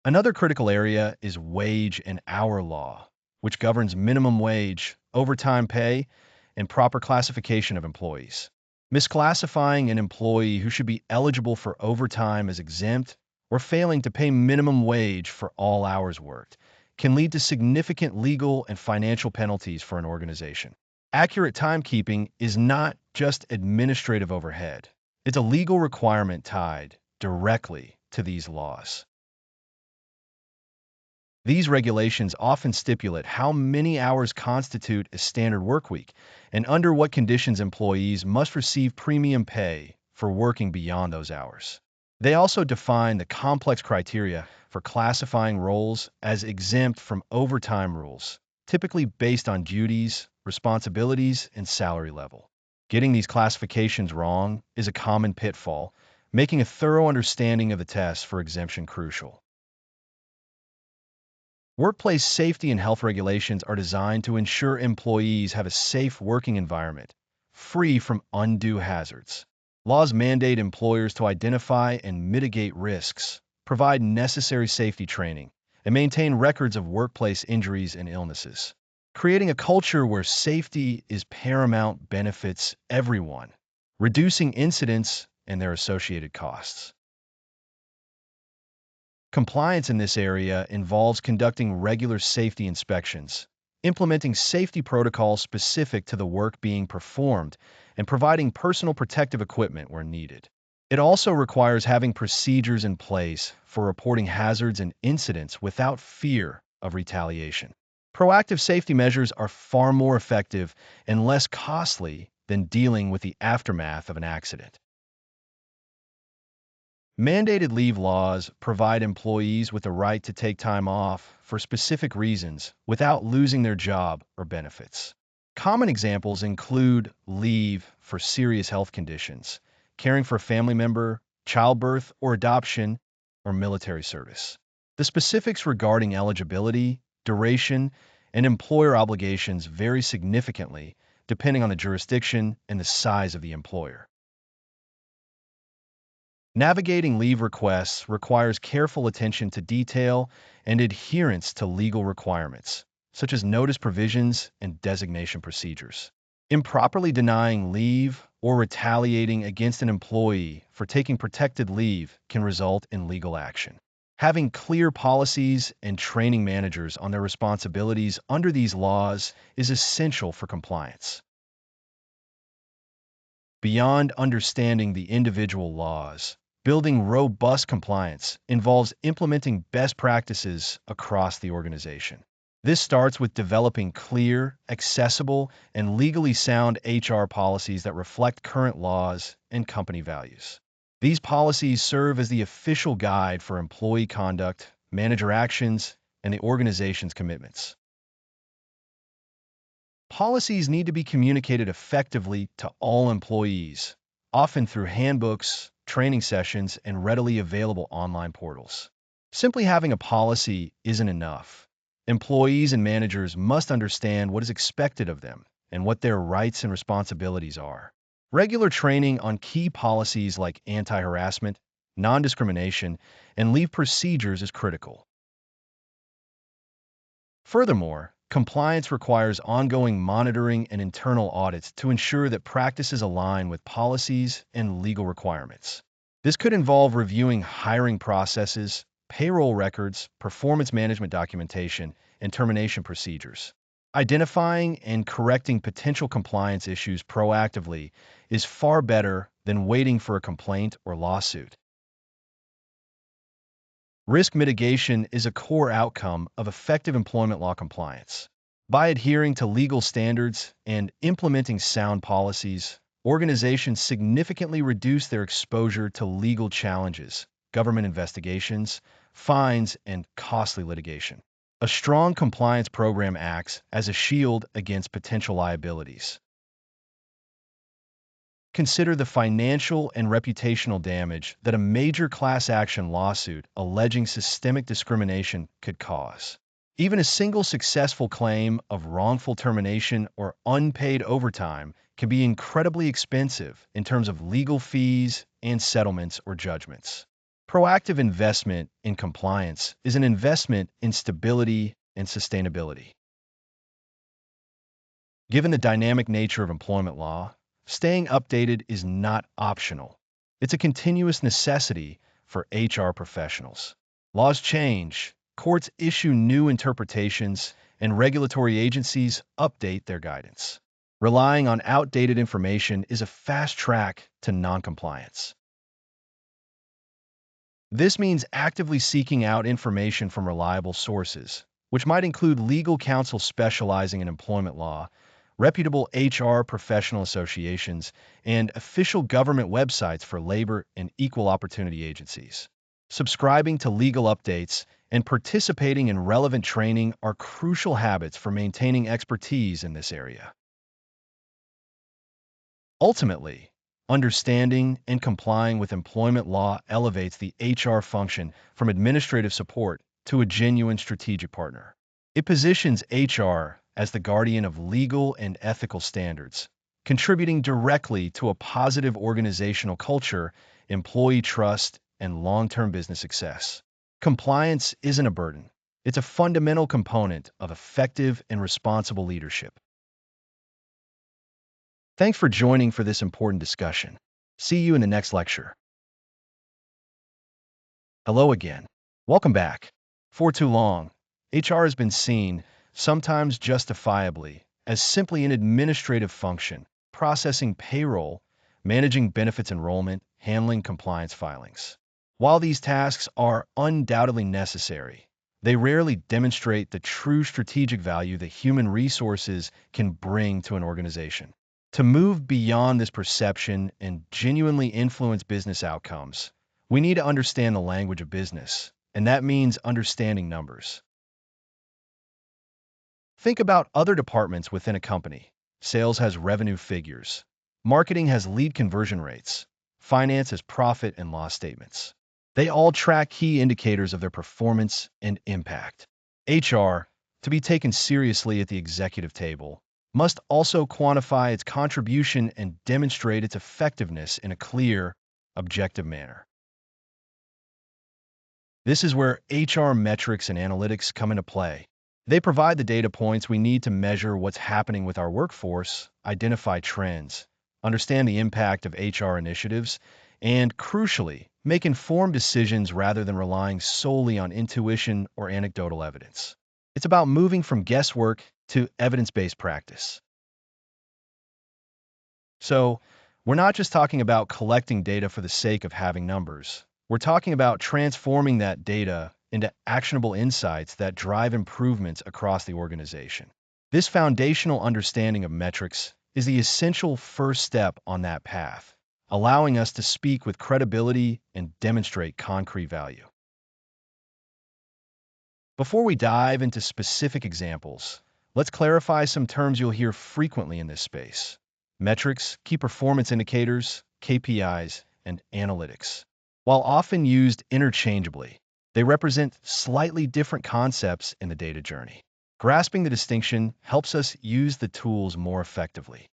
Another critical area is wage and hour law, which governs minimum wage, overtime pay, and proper classification of employees. Misclassifying an employee who should be eligible for overtime as exempt or failing to pay minimum wage for all hours worked can lead to significant legal and financial penalties for an organization. Accurate timekeeping is not just administrative overhead. It's a legal requirement tied directly to these laws. These regulations often stipulate how many hours constitute a standard workweek and under what conditions employees must receive premium pay for working beyond those hours. They also define the complex criteria for classifying roles as exempt from overtime rules, typically based on duties, responsibilities, and salary level. Getting these classifications wrong is a common pitfall, making a thorough understanding of the test for exemption crucial. Workplace safety and health regulations are designed to ensure employees have a safe working environment, free from undue hazards. Laws mandate employers to identify and mitigate risks, provide necessary safety training, and maintain records of workplace injuries and illnesses. Creating a culture where safety is paramount benefits everyone, reducing incidents and their associated costs. Compliance in this area involves conducting regular safety inspections, implementing safety protocols specific to the work being performed, and providing personal protective equipment where needed. It also requires having procedures in place for reporting hazards and incidents without fear of retaliation. Proactive safety measures are far more effective and less costly than dealing with the aftermath of an accident. Mandated leave laws provide employees with the right to take time off for specific reasons without losing their job or benefits. Common examples include leave for serious health conditions, caring for a family member, childbirth or adoption, or military service. The specifics regarding eligibility, duration, and employer obligations vary significantly depending on the jurisdiction and the size of the employer. Navigating leave requests requires careful attention to detail and adherence to legal requirements, such as notice provisions and designation procedures. Improperly denying leave or retaliating against an employee for taking protected leave can result in legal action. Having clear policies and training managers on their responsibilities under these laws is essential for compliance. Beyond understanding the individual laws, building robust compliance involves implementing best practices across the organization. This starts with developing clear, accessible, and legally sound HR policies that reflect current laws and company values. These policies serve as the official guide for employee conduct, manager actions, and the organization's commitments. Policies need to be communicated effectively to all employees, often through handbooks, training sessions, and readily available online portals. Simply having a policy isn't enough. Employees and managers must understand what is expected of them and what their rights and responsibilities are. Regular training on key policies like anti-harassment, non-discrimination, and leave procedures is critical. Furthermore, compliance requires ongoing monitoring and internal audits to ensure that practices align with policies and legal requirements. This could involve reviewing hiring processes, payroll records, performance management documentation, and termination procedures. Identifying and correcting potential compliance issues proactively is far better than waiting for a complaint or lawsuit. Risk mitigation is a core outcome of effective employment law compliance. By adhering to legal standards and implementing sound policies, organizations significantly reduce their exposure to legal challenges, government investigations, fines, and costly litigation. A strong compliance program acts as a shield against potential liabilities. Consider the financial and reputational damage that a major class action lawsuit alleging systemic discrimination could cause. Even a single successful claim of wrongful termination or unpaid overtime can be incredibly expensive in terms of legal fees and settlements or judgments. Proactive investment in compliance is an investment in stability and sustainability. Given the dynamic nature of employment law, staying updated is not optional. It's a continuous necessity for HR professionals. Laws change, courts issue new interpretations, and regulatory agencies update their guidance. Relying on outdated information is a fast track to noncompliance. This means actively seeking out information from reliable sources, which might include legal counsel specializing in employment law, reputable HR professional associations, and official government websites for labor and equal opportunity agencies. Subscribing to legal updates and participating in relevant training are crucial habits for maintaining expertise in this area. Ultimately, Understanding and complying with employment law elevates the HR function from administrative support to a genuine strategic partner. It positions HR as the guardian of legal and ethical standards, contributing directly to a positive organizational culture, employee trust, and long-term business success. Compliance isn't a burden. It's a fundamental component of effective and responsible leadership. Thanks for joining for this important discussion. See you in the next lecture. Hello again. Welcome back. For too long, HR has been seen, sometimes justifiably, as simply an administrative function, processing payroll, managing benefits enrollment, handling compliance filings. While these tasks are undoubtedly necessary, they rarely demonstrate the true strategic value that human resources can bring to an organization. To move beyond this perception and genuinely influence business outcomes, we need to understand the language of business, and that means understanding numbers. Think about other departments within a company. Sales has revenue figures. Marketing has lead conversion rates. Finance has profit and loss statements. They all track key indicators of their performance and impact. HR, to be taken seriously at the executive table, must also quantify its contribution and demonstrate its effectiveness in a clear, objective manner. This is where HR metrics and analytics come into play. They provide the data points we need to measure what's happening with our workforce, identify trends, understand the impact of HR initiatives, and, crucially, make informed decisions rather than relying solely on intuition or anecdotal evidence. It's about moving from guesswork to evidence-based practice. So, we're not just talking about collecting data for the sake of having numbers. We're talking about transforming that data into actionable insights that drive improvements across the organization. This foundational understanding of metrics is the essential first step on that path, allowing us to speak with credibility and demonstrate concrete value. Before we dive into specific examples, let's clarify some terms you'll hear frequently in this space: metrics, key performance indicators, KPIs, and analytics. While often used interchangeably, they represent slightly different concepts in the data journey. Grasping the distinction helps us use the tools more effectively.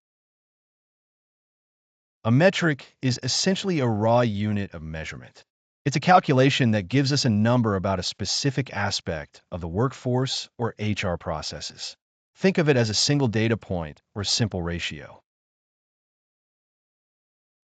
A metric is essentially a raw unit of measurement. It's a calculation that gives us a number about a specific aspect of the workforce or HR processes. Think of it as a single data point or simple ratio.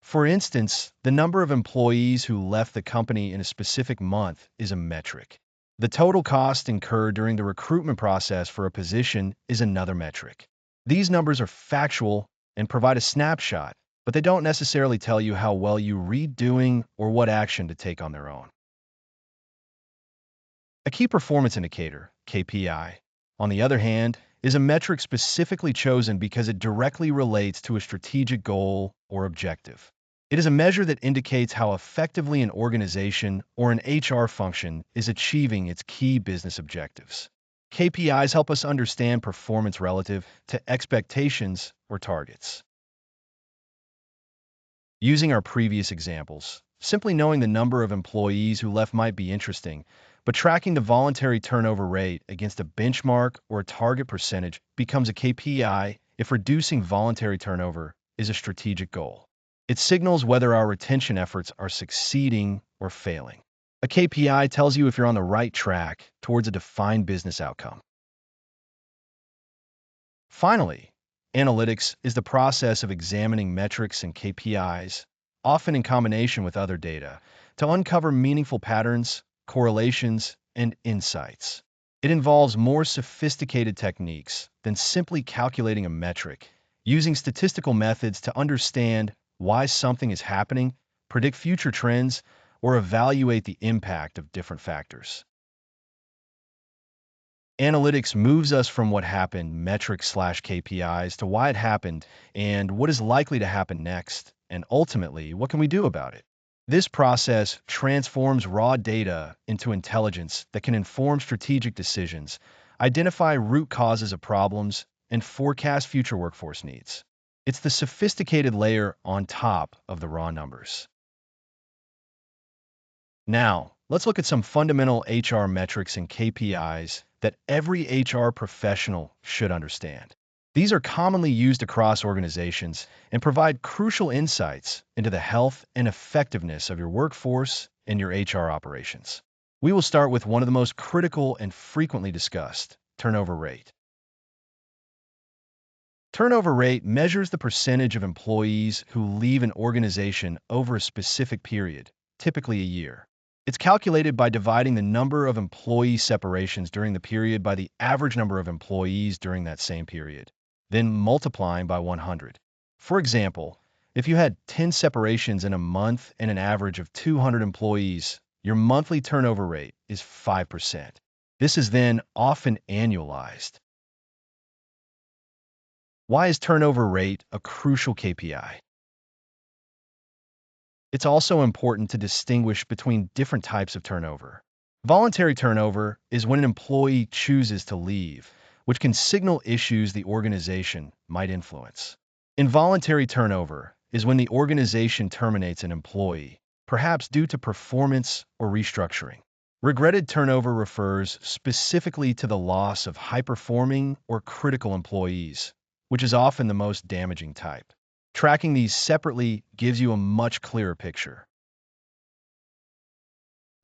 For instance, the number of employees who left the company in a specific month is a metric. The total cost incurred during the recruitment process for a position is another metric. These numbers are factual and provide a snapshot, but they don't necessarily tell you how well you read doing or what action to take on their own. A key performance indicator, KPI, on the other hand, is a metric specifically chosen because it directly relates to a strategic goal or objective. It is a measure that indicates how effectively an organization or an HR function is achieving its key business objectives. KPIs help us understand performance relative to expectations or targets. Using our previous examples, simply knowing the number of employees who left might be interesting, but tracking the voluntary turnover rate against a benchmark or a target percentage becomes a KPI if reducing voluntary turnover is a strategic goal. It signals whether our retention efforts are succeeding or failing. A KPI tells you if you're on the right track towards a defined business outcome. Finally, analytics is the process of examining metrics and KPIs, often in combination with other data, to uncover meaningful patterns, correlations, and insights. It involves more sophisticated techniques than simply calculating a metric, using statistical methods to understand why something is happening, predict future trends, or evaluate the impact of different factors. Analytics moves us from what happened, metrics/KPIs, to why it happened and what is likely to happen next, and ultimately, what can we do about it? This process transforms raw data into intelligence that can inform strategic decisions, identify root causes of problems, and forecast future workforce needs. It's the sophisticated layer on top of the raw numbers. Now, let's look at some fundamental HR metrics and KPIs that every HR professional should understand. These are commonly used across organizations and provide crucial insights into the health and effectiveness of your workforce and your HR operations. We will start with one of the most critical and frequently discussed, turnover rate. Turnover rate measures the percentage of employees who leave an organization over a specific period, typically a year. It's calculated by dividing the number of employee separations during the period by the average number of employees during that same period, then multiplying by 100. For example, if you had 10 separations in a month and an average of 200 employees, your monthly turnover rate is 5%. This is then often annualized. Why is turnover rate a crucial KPI? It's also important to distinguish between different types of turnover. Voluntary turnover is when an employee chooses to leave, which can signal issues the organization might influence. Involuntary turnover is when the organization terminates an employee, perhaps due to performance or restructuring. Regretted turnover refers specifically to the loss of high-performing or critical employees, which is often the most damaging type. Tracking these separately gives you a much clearer picture.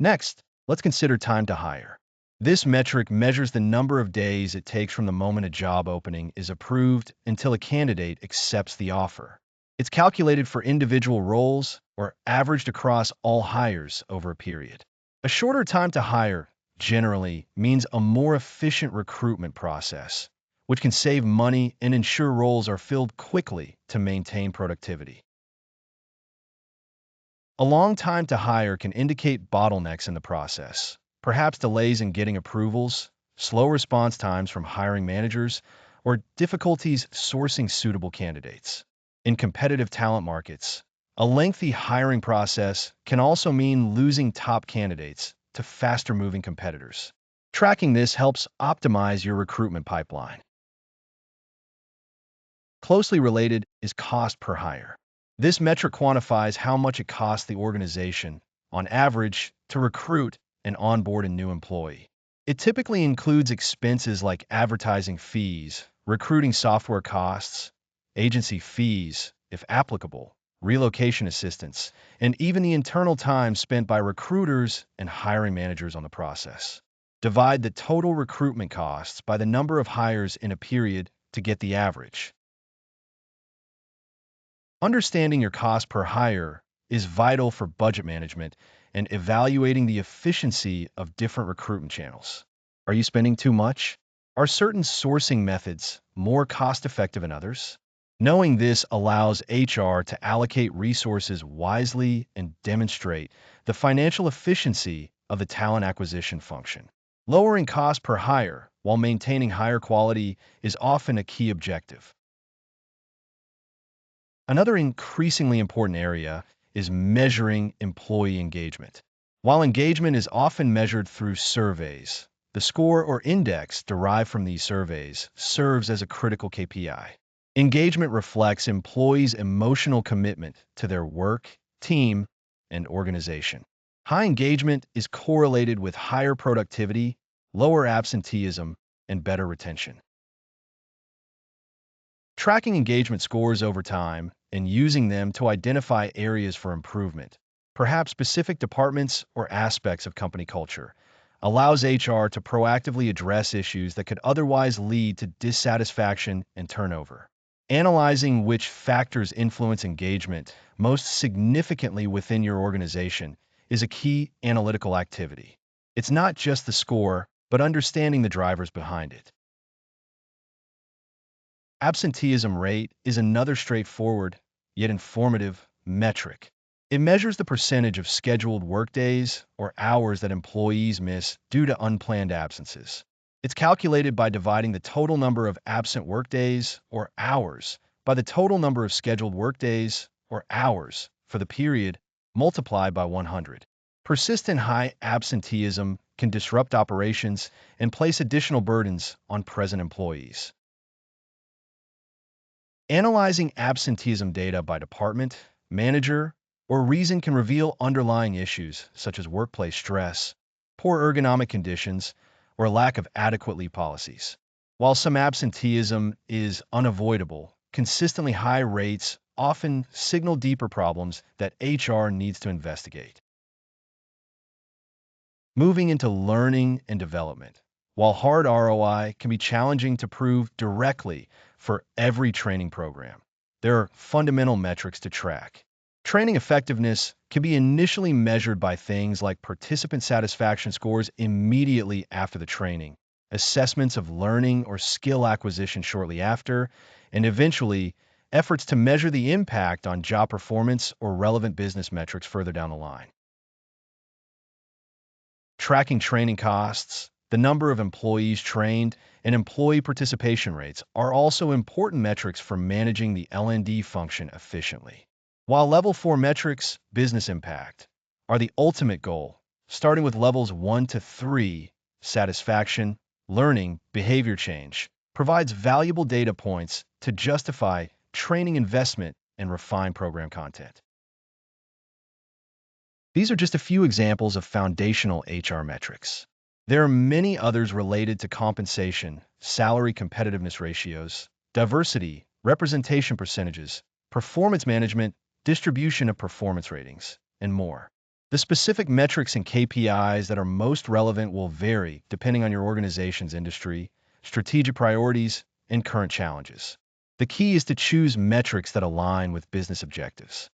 Next, let's consider time to hire. This metric measures the number of days it takes from the moment a job opening is approved until a candidate accepts the offer. It's calculated for individual roles or averaged across all hires over a period. A shorter time to hire generally means a more efficient recruitment process, which can save money and ensure roles are filled quickly to maintain productivity. A long time to hire can indicate bottlenecks in the process, perhaps delays in getting approvals, slow response times from hiring managers, or difficulties sourcing suitable candidates. In competitive talent markets, a lengthy hiring process can also mean losing top candidates to faster-moving competitors. Tracking this helps optimize your recruitment pipeline. Closely related is cost per hire. This metric quantifies how much it costs the organization, on average, to recruit and onboard a new employee. It typically includes expenses like advertising fees, recruiting software costs, agency fees, if applicable, relocation assistance, and even the internal time spent by recruiters and hiring managers on the process. Divide the total recruitment costs by the number of hires in a period to get the average. Understanding your cost per hire is vital for budget management and evaluating the efficiency of different recruitment channels. Are you spending too much? Are certain sourcing methods more cost-effective than others? Knowing this allows HR to allocate resources wisely and demonstrate the financial efficiency of the talent acquisition function. Lowering cost per hire while maintaining higher quality is often a key objective. Another increasingly important area is measuring employee engagement. While engagement is often measured through surveys, the score or index derived from these surveys serves as a critical KPI. Engagement reflects employees' emotional commitment to their work, team, and organization. High engagement is correlated with higher productivity, lower absenteeism, and better retention. Tracking engagement scores over time and using them to identify areas for improvement, perhaps specific departments or aspects of company culture, allows HR to proactively address issues that could otherwise lead to dissatisfaction and turnover. Analyzing which factors influence engagement most significantly within your organization is a key analytical activity. It's not just the score, but understanding the drivers behind it. Absenteeism rate is another straightforward, yet informative, metric. It measures the percentage of scheduled workdays or hours that employees miss due to unplanned absences. It's calculated by dividing the total number of absent workdays or hours by the total number of scheduled workdays or hours for the period multiplied by 100. Persistent high absenteeism can disrupt operations and place additional burdens on present employees. Analyzing absenteeism data by department, manager, or reason can reveal underlying issues such as workplace stress, poor ergonomic conditions, or a lack of adequate leave policies. While some absenteeism is unavoidable, consistently high rates often signal deeper problems that HR needs to investigate. Moving into learning and development. While hard ROI can be challenging to prove directly for every training program, there are fundamental metrics to track. Training effectiveness can be initially measured by things like participant satisfaction scores immediately after the training, assessments of learning or skill acquisition shortly after, and eventually, efforts to measure the impact on job performance or relevant business metrics further down the line. Tracking training costs, the number of employees trained, and employee participation rates are also important metrics for managing the L&D function efficiently. While level 4 metrics, business impact, are the ultimate goal, starting with levels 1 to 3, satisfaction, learning, behavior change, provides valuable data points to justify training investment and refine program content. These are just a few examples of foundational HR metrics. There are many others related to compensation, salary competitiveness ratios, diversity, representation percentages, performance management, distribution of performance ratings, and more. The specific metrics and KPIs that are most relevant will vary depending on your organization's industry, strategic priorities, and current challenges. The key is to choose metrics that align with business objectives.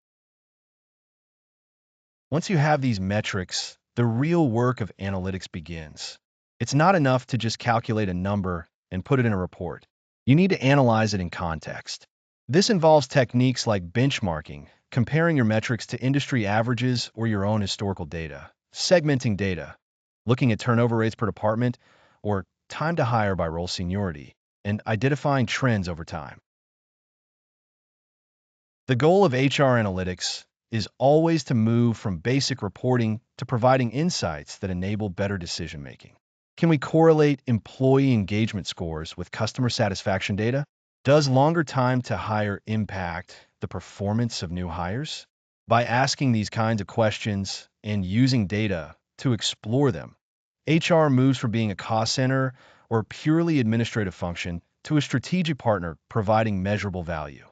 Once you have these metrics, the real work of analytics begins. It's not enough to just calculate a number and put it in a report. You need to analyze it in context. This involves techniques like benchmarking, comparing your metrics to industry averages or your own historical data, segmenting data, looking at turnover rates per department, or time to hire by role seniority, and identifying trends over time. The goal of HR analytics is always to move from basic reporting to providing insights that enable better decision-making. Can we correlate employee engagement scores with customer satisfaction data? Does longer time to hire impact the performance of new hires? By asking these kinds of questions and using data to explore them, HR moves from being a cost center or purely administrative function to a strategic partner providing measurable value.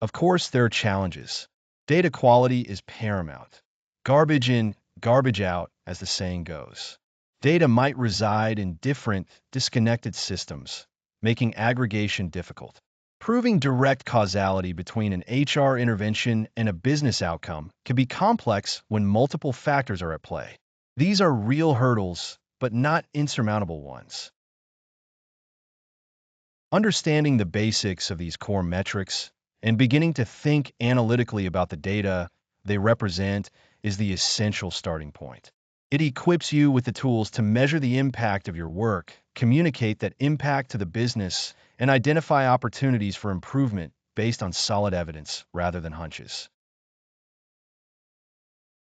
Of course, there are challenges. Data quality is paramount. Garbage in, garbage out, as the saying goes. Data might reside in different, disconnected systems, making aggregation difficult. Proving direct causality between an HR intervention and a business outcome can be complex when multiple factors are at play. These are real hurdles, but not insurmountable ones. Understanding the basics of these core metrics and beginning to think analytically about the data they represent is the essential starting point. It equips you with the tools to measure the impact of your work, communicate that impact to the business, and identify opportunities for improvement based on solid evidence rather than hunches.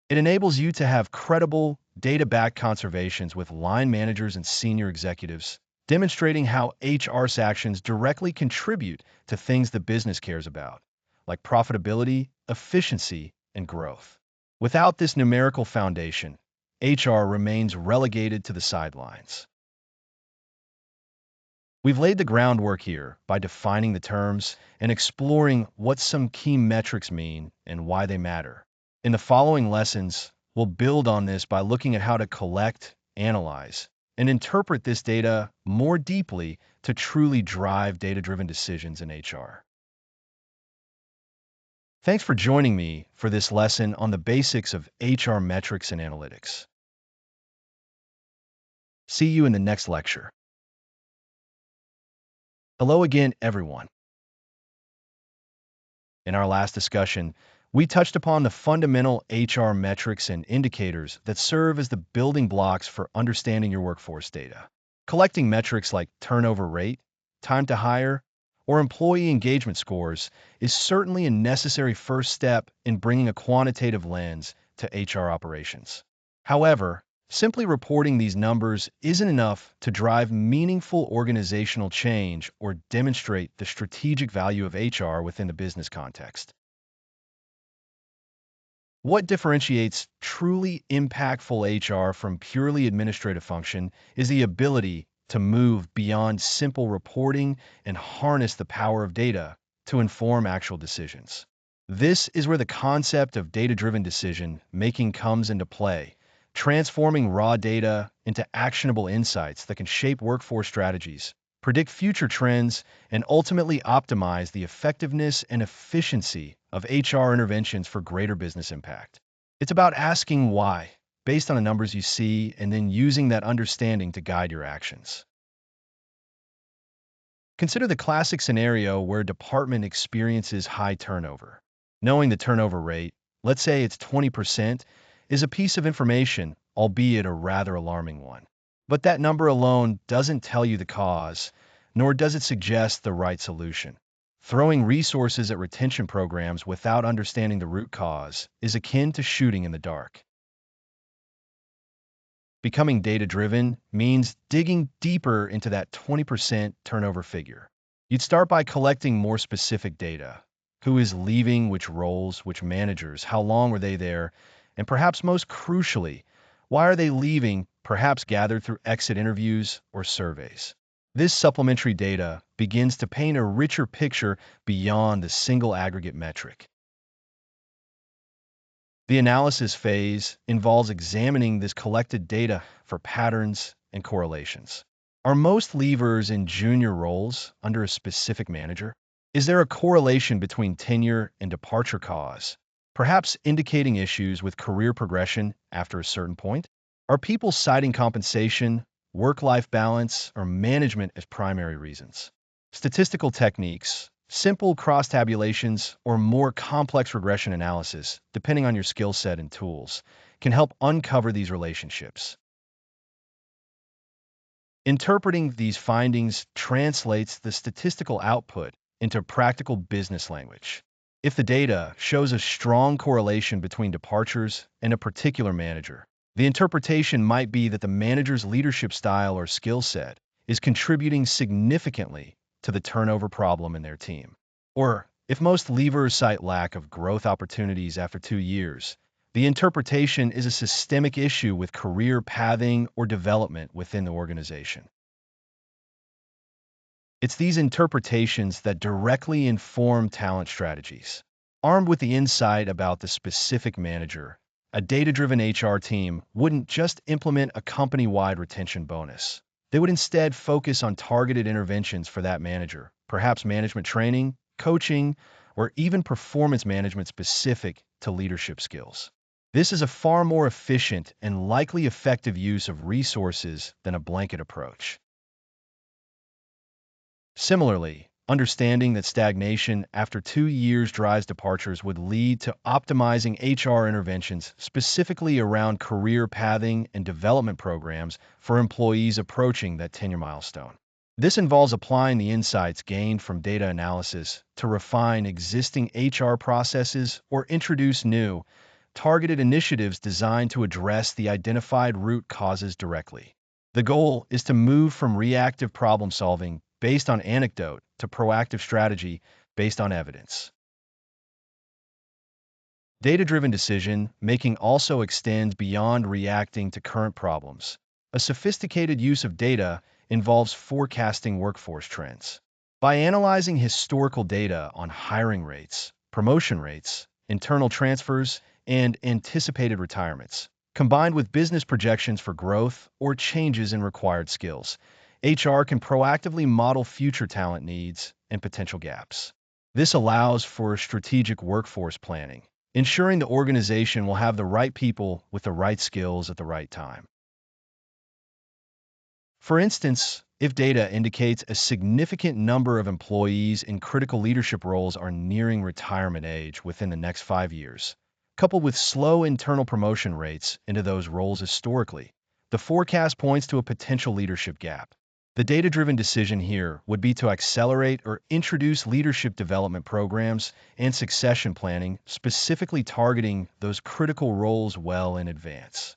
It enables you to have credible, data-backed conversations with line managers and senior executives, demonstrating how HR's actions directly contribute to things the business cares about, like profitability, efficiency, and growth. Without this numerical foundation, HR remains relegated to the sidelines. We've laid the groundwork here by defining the terms and exploring what some key metrics mean and why they matter. In the following lessons, we'll build on this by looking at how to collect, analyze, and interpret this data more deeply to truly drive data-driven decisions in HR. Thanks for joining me for this lesson on the basics of HR metrics and analytics. See you in the next lecture. Hello again, everyone. In our last discussion, we touched upon the fundamental HR metrics and indicators that serve as the building blocks for understanding your workforce data. Collecting metrics like turnover rate, time to hire, or employee engagement scores is certainly a necessary first step in bringing a quantitative lens to HR operations. However, Simply reporting these numbers isn't enough to drive meaningful organizational change or demonstrate the strategic value of HR within the business context. What differentiates truly impactful HR from purely administrative function is the ability to move beyond simple reporting and harness the power of data to inform actual decisions. This is where the concept of data-driven decision making comes into play, transforming raw data into actionable insights that can shape workforce strategies, predict future trends, and ultimately optimize the effectiveness and efficiency of HR interventions for greater business impact. It's about asking why, based on the numbers you see, and then using that understanding to guide your actions. Consider the classic scenario where a department experiences high turnover. Knowing the turnover rate, let's say it's 20%, is a piece of information, albeit a rather alarming one. But that number alone doesn't tell you the cause, nor does it suggest the right solution. Throwing resources at retention programs without understanding the root cause is akin to shooting in the dark. Becoming data-driven means digging deeper into that 20% turnover figure. You'd start by collecting more specific data. Who is leaving, which roles, which managers, how long were they there, and perhaps most crucially, why are they leaving, perhaps gathered through exit interviews or surveys. This supplementary data begins to paint a richer picture beyond the single aggregate metric. The analysis phase involves examining this collected data for patterns and correlations. Are most leavers in junior roles under a specific manager? Is there a correlation between tenure and departure cause, perhaps indicating issues with career progression after a certain point? Are people citing compensation, work-life balance, or management as primary reasons? Statistical techniques, simple cross-tabulations, or more complex regression analysis, depending on your skill set and tools, can help uncover these relationships. Interpreting these findings translates the statistical output into practical business language. If the data shows a strong correlation between departures and a particular manager, the interpretation might be that the manager's leadership style or skill set is contributing significantly to the turnover problem in their team. Or, if most leavers cite lack of growth opportunities after 2 years, the interpretation is a systemic issue with career pathing or development within the organization. It's these interpretations that directly inform talent strategies. Armed with the insight about the specific manager, a data-driven HR team wouldn't just implement a company-wide retention bonus. They would instead focus on targeted interventions for that manager, perhaps management training, coaching, or even performance management specific to leadership skills. This is a far more efficient and likely effective use of resources than a blanket approach. Similarly, understanding that stagnation after 2 years drives departures would lead to optimizing HR interventions specifically around career pathing and development programs for employees approaching that tenure milestone. This involves applying the insights gained from data analysis to refine existing HR processes or introduce new, targeted initiatives designed to address the identified root causes directly. The goal is to move from reactive problem solving based on anecdote to proactive strategy based on evidence. Data-driven decision making also extends beyond reacting to current problems. A sophisticated use of data involves forecasting workforce trends. By analyzing historical data on hiring rates, promotion rates, internal transfers, and anticipated retirements, combined with business projections for growth or changes in required skills, HR can proactively model future talent needs and potential gaps. This allows for strategic workforce planning, ensuring the organization will have the right people with the right skills at the right time. For instance, if data indicates a significant number of employees in critical leadership roles are nearing retirement age within the next 5 years, coupled with slow internal promotion rates into those roles historically, the forecast points to a potential leadership gap. The data-driven decision here would be to accelerate or introduce leadership development programs and succession planning, specifically targeting those critical roles well in advance.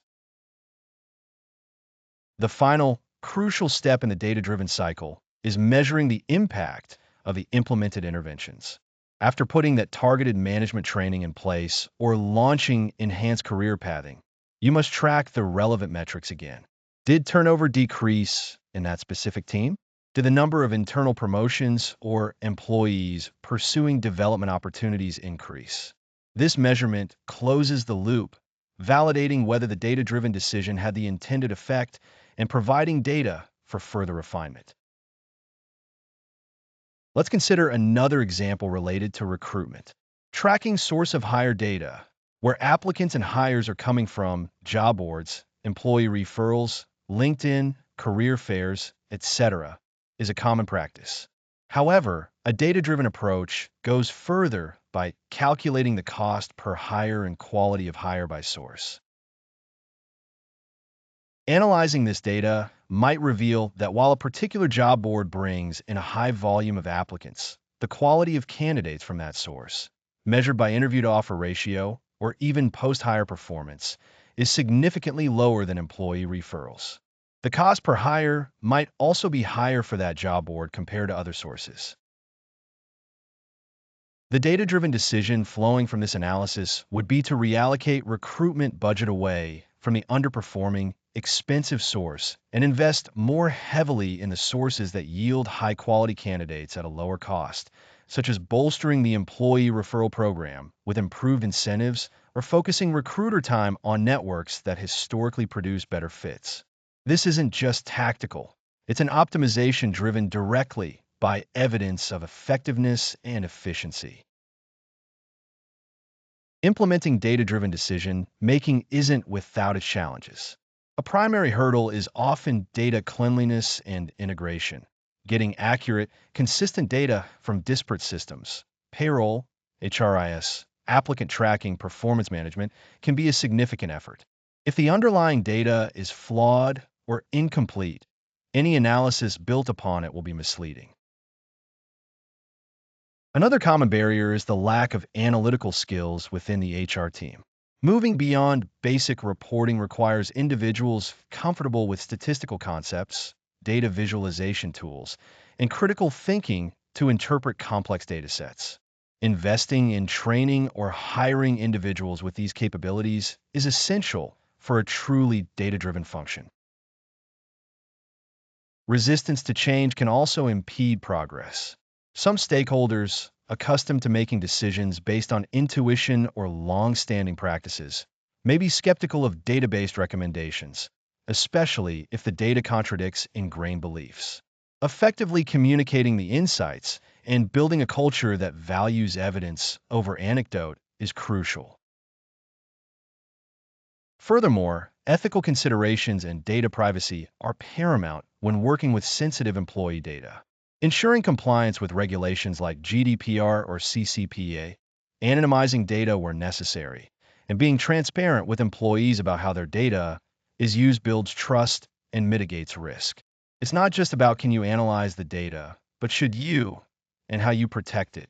The final, crucial step in the data-driven cycle is measuring the impact of the implemented interventions. After putting that targeted management training in place or launching enhanced career pathing, you must track the relevant metrics again. Did turnover decrease in that specific team? Did the number of internal promotions or employees pursuing development opportunities increase? This measurement closes the loop, validating whether the data-driven decision had the intended effect and providing data for further refinement. Let's consider another example related to recruitment. Tracking source of hire data, where applicants and hires are coming from job boards, employee referrals, LinkedIn, career fairs, etc., is a common practice. However, a data-driven approach goes further by calculating the cost per hire and quality of hire by source. Analyzing this data might reveal that while a particular job board brings in a high volume of applicants, the quality of candidates from that source, measured by interview-to-offer ratio or even post-hire performance, is significantly lower than employee referrals. The cost per hire might also be higher for that job board compared to other sources. The data-driven decision flowing from this analysis would be to reallocate recruitment budget away from the underperforming, expensive source and invest more heavily in the sources that yield high-quality candidates at a lower cost, such as bolstering the employee referral program with improved incentives or focusing recruiter time on networks that historically produce better fits. This isn't just tactical. It's an optimization driven directly by evidence of effectiveness and efficiency. Implementing data-driven decision-making isn't without its challenges. A primary hurdle is often data cleanliness and integration. Getting accurate, consistent data from disparate systems, payroll, HRIS, applicant tracking, performance management, can be a significant effort. If the underlying data is flawed or incomplete, any analysis built upon it will be misleading. Another common barrier is the lack of analytical skills within the HR team. Moving beyond basic reporting requires individuals comfortable with statistical concepts, data visualization tools, and critical thinking to interpret complex data sets. Investing in training or hiring individuals with these capabilities is essential for a truly data-driven function. Resistance to change can also impede progress. Some stakeholders, accustomed to making decisions based on intuition or long-standing practices, may be skeptical of data-based recommendations, especially if the data contradicts ingrained beliefs. Effectively communicating the insights and building a culture that values evidence over anecdote is crucial. Furthermore, ethical considerations and data privacy are paramount when working with sensitive employee data. Ensuring compliance with regulations like GDPR or CCPA, anonymizing data where necessary, and being transparent with employees about how their data is used builds trust and mitigates risk. It's not just about can you analyze the data, but should you and how you protect it.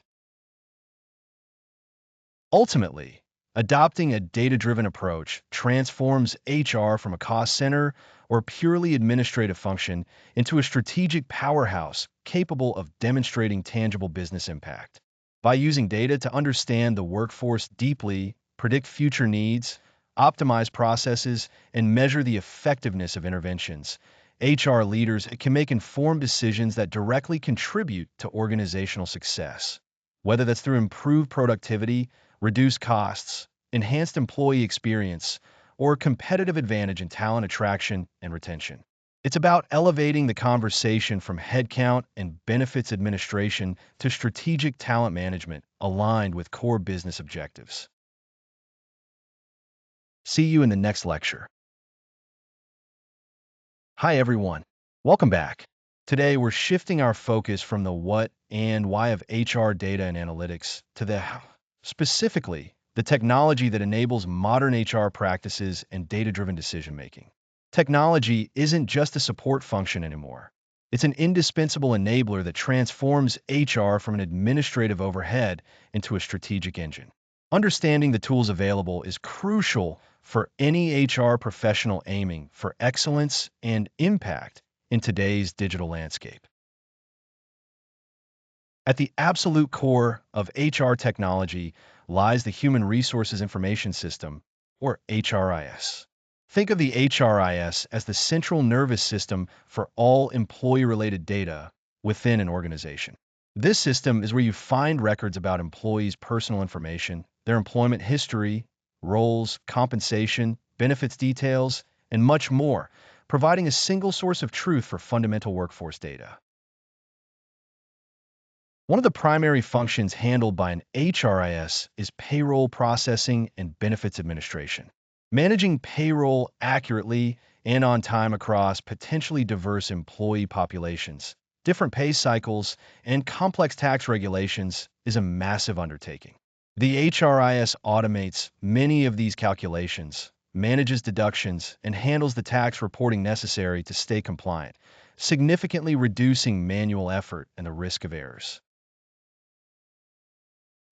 Ultimately, adopting a data-driven approach transforms HR from a cost center or purely administrative function into a strategic powerhouse capable of demonstrating tangible business impact. By using data to understand the workforce deeply, predict future needs, optimize processes, and measure the effectiveness of interventions, HR leaders can make informed decisions that directly contribute to organizational success. Whether that's through improved productivity, reduced costs, enhanced employee experience, or competitive advantage in talent attraction and retention. It's about elevating the conversation from headcount and benefits administration to strategic talent management aligned with core business objectives. See you in the next lecture. Hi everyone, welcome back. Today we're shifting our focus from the what and why of HR data and analytics to the how. Specifically, the technology that enables modern HR practices and data-driven decision-making. Technology isn't just a support function anymore. It's an indispensable enabler that transforms HR from an administrative overhead into a strategic engine. Understanding the tools available is crucial for any HR professional aiming for excellence and impact in today's digital landscape. At the absolute core of HR technology lies the Human Resources Information System, or HRIS. Think of the HRIS as the central nervous system for all employee-related data within an organization. This system is where you find records about employees' personal information, their employment history, roles, compensation, benefits details, and much more, providing a single source of truth for fundamental workforce data. One of the primary functions handled by an HRIS is payroll processing and benefits administration. Managing payroll accurately and on time across potentially diverse employee populations, different pay cycles, and complex tax regulations is a massive undertaking. The HRIS automates many of these calculations, manages deductions, and handles the tax reporting necessary to stay compliant, significantly reducing manual effort and the risk of errors.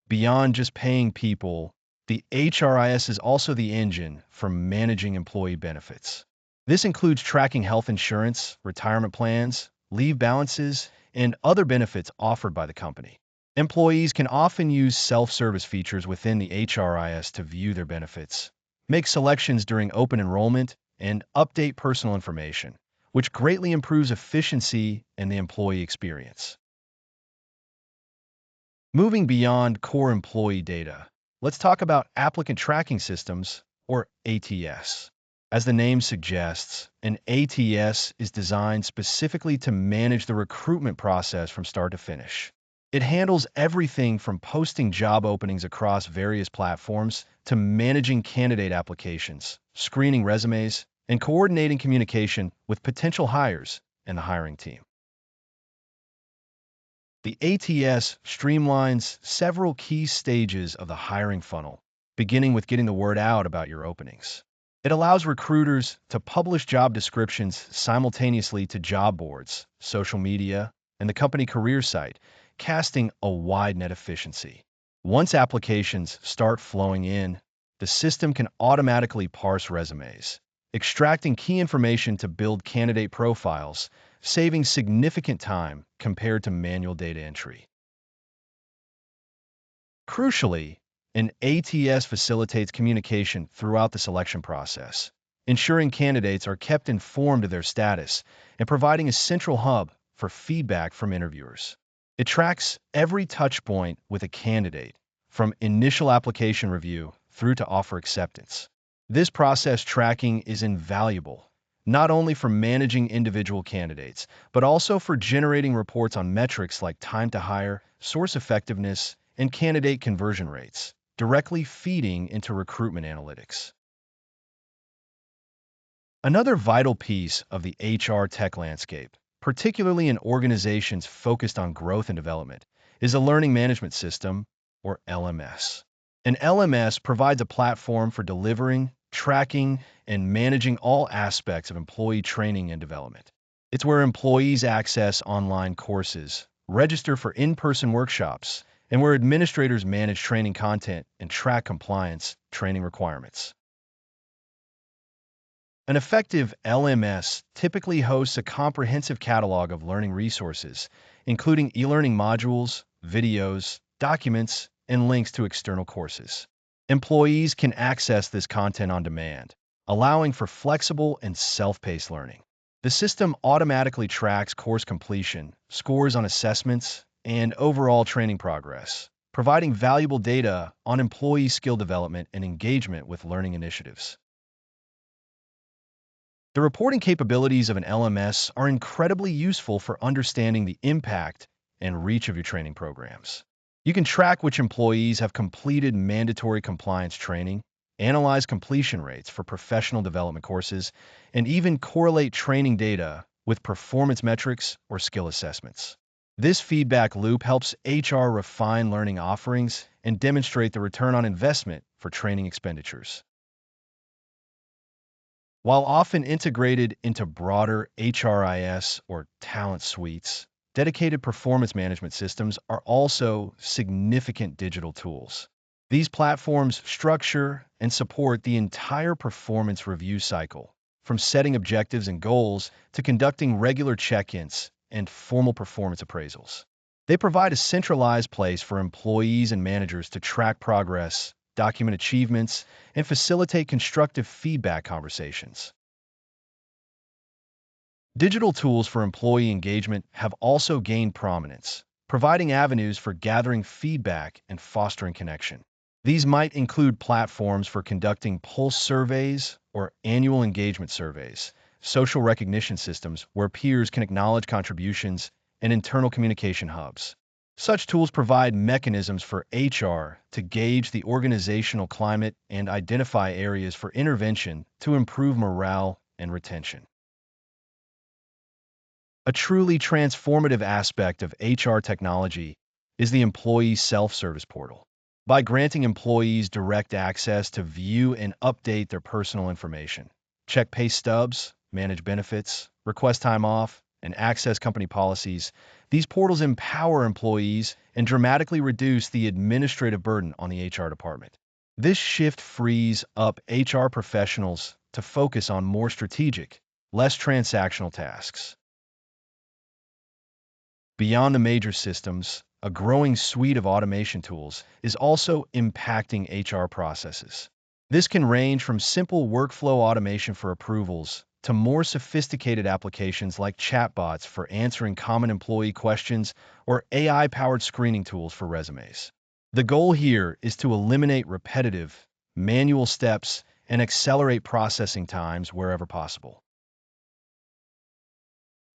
Beyond just paying people, the HRIS is also the engine for managing employee benefits. This includes tracking health insurance, retirement plans, leave balances, and other benefits offered by the company. Employees can often use self-service features within the HRIS to view their benefits, make selections during open enrollment, and update personal information, which greatly improves efficiency and the employee experience. Moving beyond core employee data, let's talk about applicant tracking systems, or ATS. As the name suggests, an ATS is designed specifically to manage the recruitment process from start to finish. It handles everything from posting job openings across various platforms to managing candidate applications, screening resumes, and coordinating communication with potential hires and the hiring team. The ATS streamlines several key stages of the hiring funnel, beginning with getting the word out about your openings. It allows recruiters to publish job descriptions simultaneously to job boards, social media, and the company career site, casting a wide net efficiency. Once applications start flowing in, the system can automatically parse resumes, extracting key information to build candidate profiles, saving significant time compared to manual data entry. Crucially, an ATS facilitates communication throughout the selection process, ensuring candidates are kept informed of their status and providing a central hub for feedback from interviewers. It tracks every touchpoint with a candidate, from initial application review through to offer acceptance. This process tracking is invaluable, not only for managing individual candidates, but also for generating reports on metrics like time to hire, source effectiveness, and candidate conversion rates, directly feeding into recruitment analytics. Another vital piece of the HR tech landscape, particularly in organizations focused on growth and development, is a learning management system, or LMS. An LMS provides a platform for delivering, tracking, and managing all aspects of employee training and development. It's where employees access online courses, register for in-person workshops, and where administrators manage training content and track compliance training requirements. An effective LMS typically hosts a comprehensive catalog of learning resources, including e-learning modules, videos, documents, and links to external courses. Employees can access this content on demand, allowing for flexible and self-paced learning. The system automatically tracks course completion, scores on assessments, and overall training progress, providing valuable data on employee skill development and engagement with learning initiatives. The reporting capabilities of an LMS are incredibly useful for understanding the impact and reach of your training programs. You can track which employees have completed mandatory compliance training, analyze completion rates for professional development courses, and even correlate training data with performance metrics or skill assessments. This feedback loop helps HR refine learning offerings and demonstrate the return on investment for training expenditures. While often integrated into broader HRIS or talent suites, dedicated performance management systems are also significant digital tools. These platforms structure and support the entire performance review cycle, from setting objectives and goals to conducting regular check-ins and formal performance appraisals. They provide a centralized place for employees and managers to track progress, document achievements, and facilitate constructive feedback conversations. Digital tools for employee engagement have also gained prominence, providing avenues for gathering feedback and fostering connection. These might include platforms for conducting pulse surveys or annual engagement surveys, social recognition systems where peers can acknowledge contributions, and internal communication hubs. Such tools provide mechanisms for HR to gauge the organizational climate and identify areas for intervention to improve morale and retention. A truly transformative aspect of HR technology is the employee self-service portal. By granting employees direct access to view and update their personal information, check pay stubs, manage benefits, request time off, and access company policies, these portals empower employees and dramatically reduce the administrative burden on the HR department. This shift frees up HR professionals to focus on more strategic, less transactional tasks. Beyond the major systems, a growing suite of automation tools is also impacting HR processes. This can range from simple workflow automation for approvals to more sophisticated applications like chatbots for answering common employee questions or AI-powered screening tools for resumes. The goal here is to eliminate repetitive, manual steps and accelerate processing times wherever possible.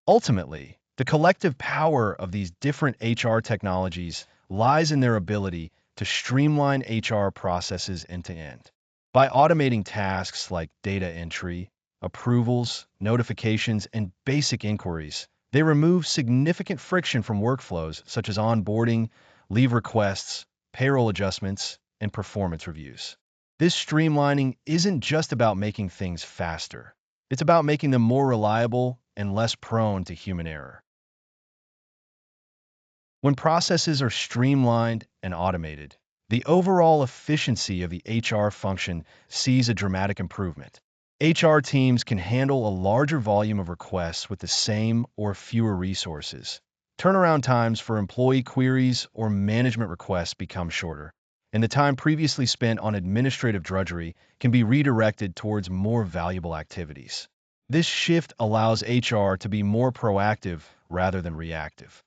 Ultimately, the collective power of these different HR technologies lies in their ability to streamline HR processes end to end. By automating tasks like data entry, approvals, notifications, and basic inquiries, they remove significant friction from workflows such as onboarding, leave requests, payroll adjustments, and performance reviews. This streamlining isn't just about making things faster. It's about making them more reliable and less prone to human error. When processes are streamlined and automated, the overall efficiency of the HR function sees a dramatic improvement. HR teams can handle a larger volume of requests with the same or fewer resources. Turnaround times for employee queries or management requests become shorter, and the time previously spent on administrative drudgery can be redirected towards more valuable activities. This shift allows HR to be more proactive rather than reactive.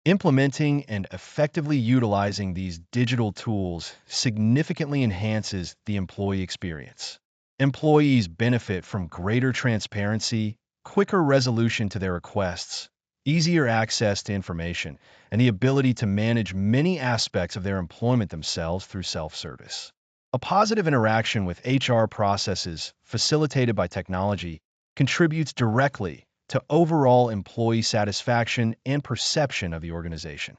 Implementing and effectively utilizing these digital tools significantly enhances the employee experience. Employees benefit from greater transparency, quicker resolution to their requests, easier access to information, and the ability to manage many aspects of their employment themselves through self-service. A positive interaction with HR processes facilitated by technology contributes directly to overall employee satisfaction and perception of the organization.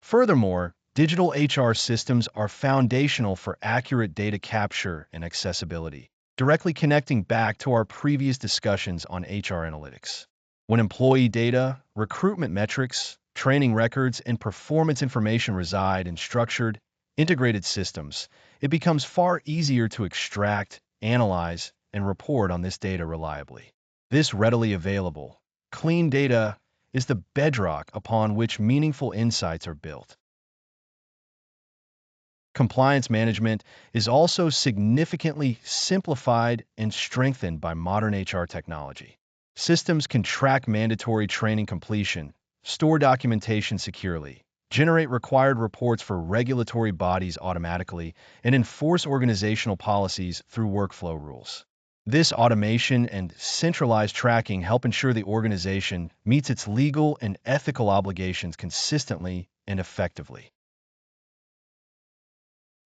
Furthermore, digital HR systems are foundational for accurate data capture and accessibility, directly connecting back to our previous discussions on HR analytics. When employee data, recruitment metrics, training records, and performance information reside in structured, integrated systems, it becomes far easier to extract, analyze, and report on this data reliably. This readily available, clean data is the bedrock upon which meaningful insights are built. Compliance management is also significantly simplified and strengthened by modern HR technology. Systems can track mandatory training completion, store documentation securely, generate required reports for regulatory bodies automatically, and enforce organizational policies through workflow rules. This automation and centralized tracking help ensure the organization meets its legal and ethical obligations consistently and effectively.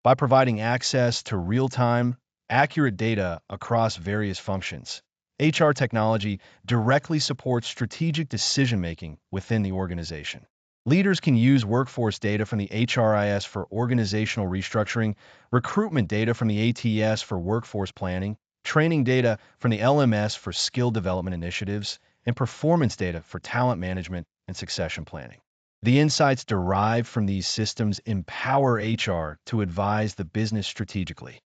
By providing access to real-time, accurate data across various functions, HR technology directly supports strategic decision-making within the organization. Leaders can use workforce data from the HRIS for organizational restructuring, recruitment data from the ATS for workforce planning, training data from the LMS for skill development initiatives, and performance data for talent management and succession planning. The insights derived from these systems empower HR to advise the business strategically.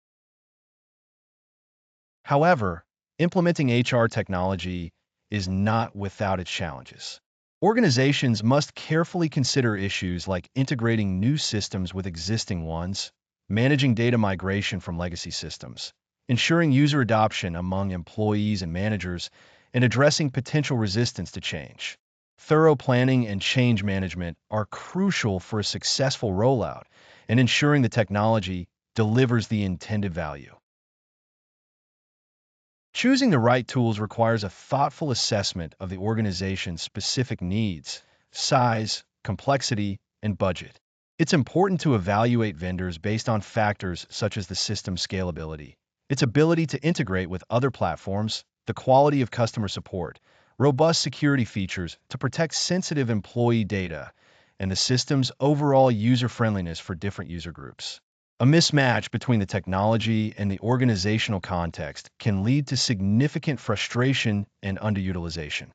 However, implementing HR technology is not without its challenges. Organizations must carefully consider issues like integrating new systems with existing ones, managing data migration from legacy systems, ensuring user adoption among employees and managers, and addressing potential resistance to change. Thorough planning and change management are crucial for a successful rollout and ensuring the technology delivers the intended value. Choosing the right tools requires a thoughtful assessment of the organization's specific needs, size, complexity, and budget. It's important to evaluate vendors based on factors such as the system's scalability, its ability to integrate with other platforms, the quality of customer support, robust security features to protect sensitive employee data, and the system's overall user-friendliness for different user groups. A mismatch between the technology and the organizational context can lead to significant frustration and underutilization.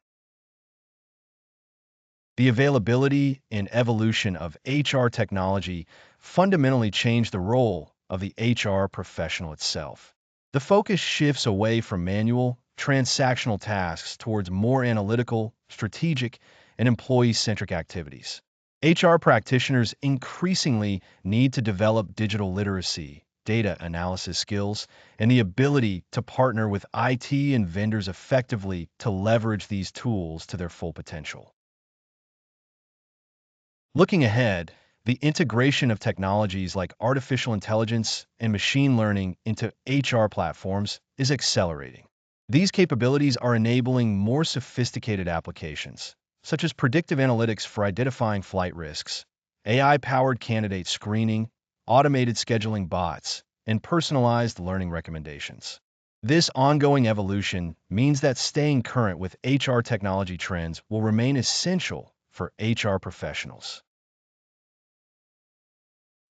The availability and evolution of HR technology fundamentally change the role of the HR professional itself. The focus shifts away from manual, transactional tasks towards more analytical, strategic, and employee-centric activities. HR practitioners increasingly need to develop digital literacy, data analysis skills, and the ability to partner with IT and vendors effectively to leverage these tools to their full potential. Looking ahead, the integration of technologies like artificial intelligence and machine learning into HR platforms is accelerating. These capabilities are enabling more sophisticated applications, such as predictive analytics for identifying flight risks, AI-powered candidate screening, automated scheduling bots, and personalized learning recommendations. This ongoing evolution means that staying current with HR technology trends will remain essential for HR professionals.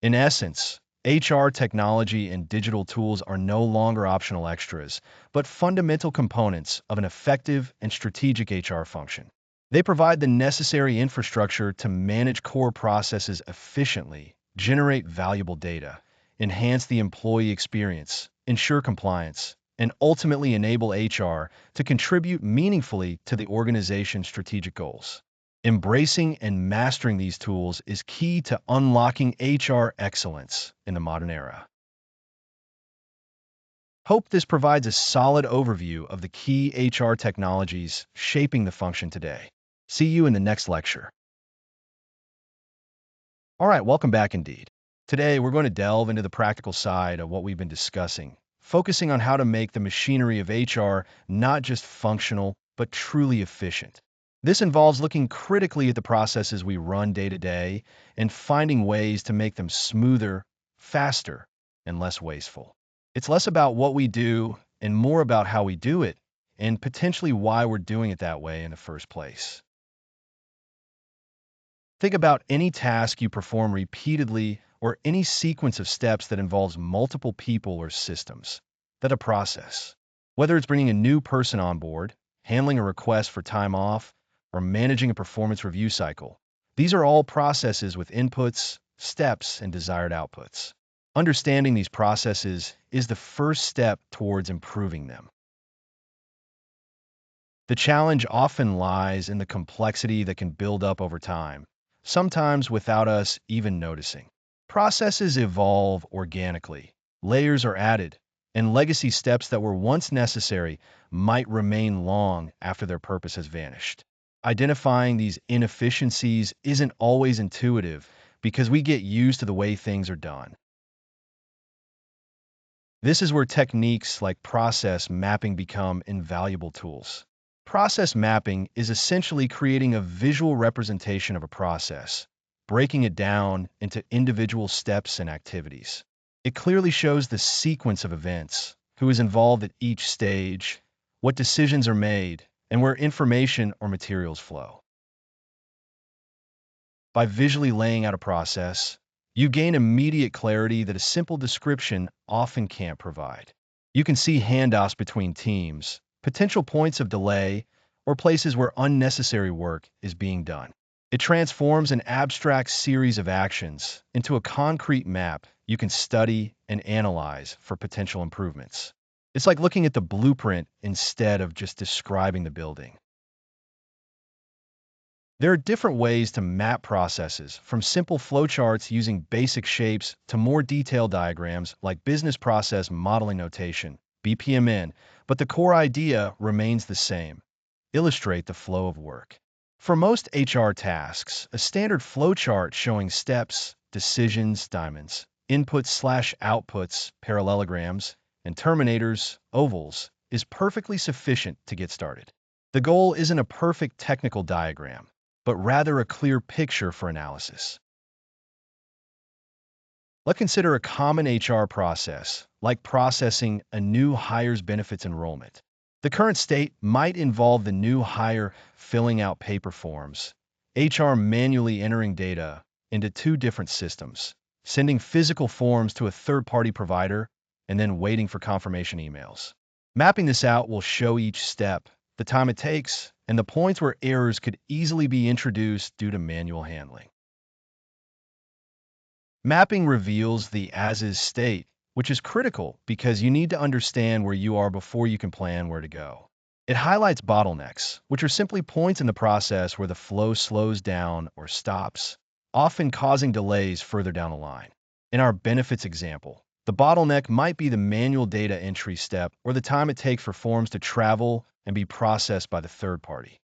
In essence, HR technology and digital tools are no longer optional extras, but fundamental components of an effective and strategic HR function. They provide the necessary infrastructure to manage core processes efficiently, generate valuable data, enhance the employee experience, ensure compliance, and ultimately enable HR to contribute meaningfully to the organization's strategic goals. Embracing and mastering these tools is key to unlocking HR excellence in the modern era. Hope this provides a solid overview of the key HR technologies shaping the function today. See you in the next lecture. All right, welcome back indeed. Today, we're going to delve into the practical side of what we've been discussing, focusing on how to make the machinery of HR not just functional, but truly efficient. This involves looking critically at the processes we run day to day and finding ways to make them smoother, faster, and less wasteful. It's less about what we do and more about how we do it, and potentially why we're doing it that way in the first place. Think about any task you perform repeatedly or any sequence of steps that involves multiple people or systems. That's a process. Whether it's bringing a new person on board, handling a request for time off, or managing a performance review cycle, these are all processes with inputs, steps, and desired outputs. Understanding these processes is the first step towards improving them. The challenge often lies in the complexity that can build up over time, sometimes without us even noticing. Processes evolve organically, layers are added, and legacy steps that were once necessary might remain long after their purpose has vanished. Identifying these inefficiencies isn't always intuitive because we get used to the way things are done. This is where techniques like process mapping become invaluable tools. Process mapping is essentially creating a visual representation of a process, breaking it down into individual steps and activities. It clearly shows the sequence of events, who is involved at each stage, what decisions are made, and where information or materials flow. By visually laying out a process, you gain immediate clarity that a simple description often can't provide. You can see handoffs between teams, potential points of delay, or places where unnecessary work is being done. It transforms an abstract series of actions into a concrete map you can study and analyze for potential improvements. It's like looking at the blueprint instead of just describing the building. There are different ways to map processes, from simple flowcharts using basic shapes to more detailed diagrams like business process modeling notation, BPMN, but the core idea remains the same: illustrate the flow of work. For most HR tasks, a standard flowchart showing steps, decisions, diamonds, inputs/outputs, parallelograms, and terminators, ovals, is perfectly sufficient to get started. The goal isn't a perfect technical diagram, but rather a clear picture for analysis. Let's consider a common HR process, like processing a new hire's benefits enrollment. The current state might involve the new hire filling out paper forms, HR manually entering data into two different systems, sending physical forms to a third-party provider, and then waiting for confirmation emails. Mapping this out will show each step, the time it takes, and the points where errors could easily be introduced due to manual handling. Mapping reveals the as-is state, which is critical because you need to understand where you are before you can plan where to go. It highlights bottlenecks, which are simply points in the process where the flow slows down or stops, often causing delays further down the line. In our benefits example, the bottleneck might be the manual data entry step or the time it takes for forms to travel and be processed by the third party.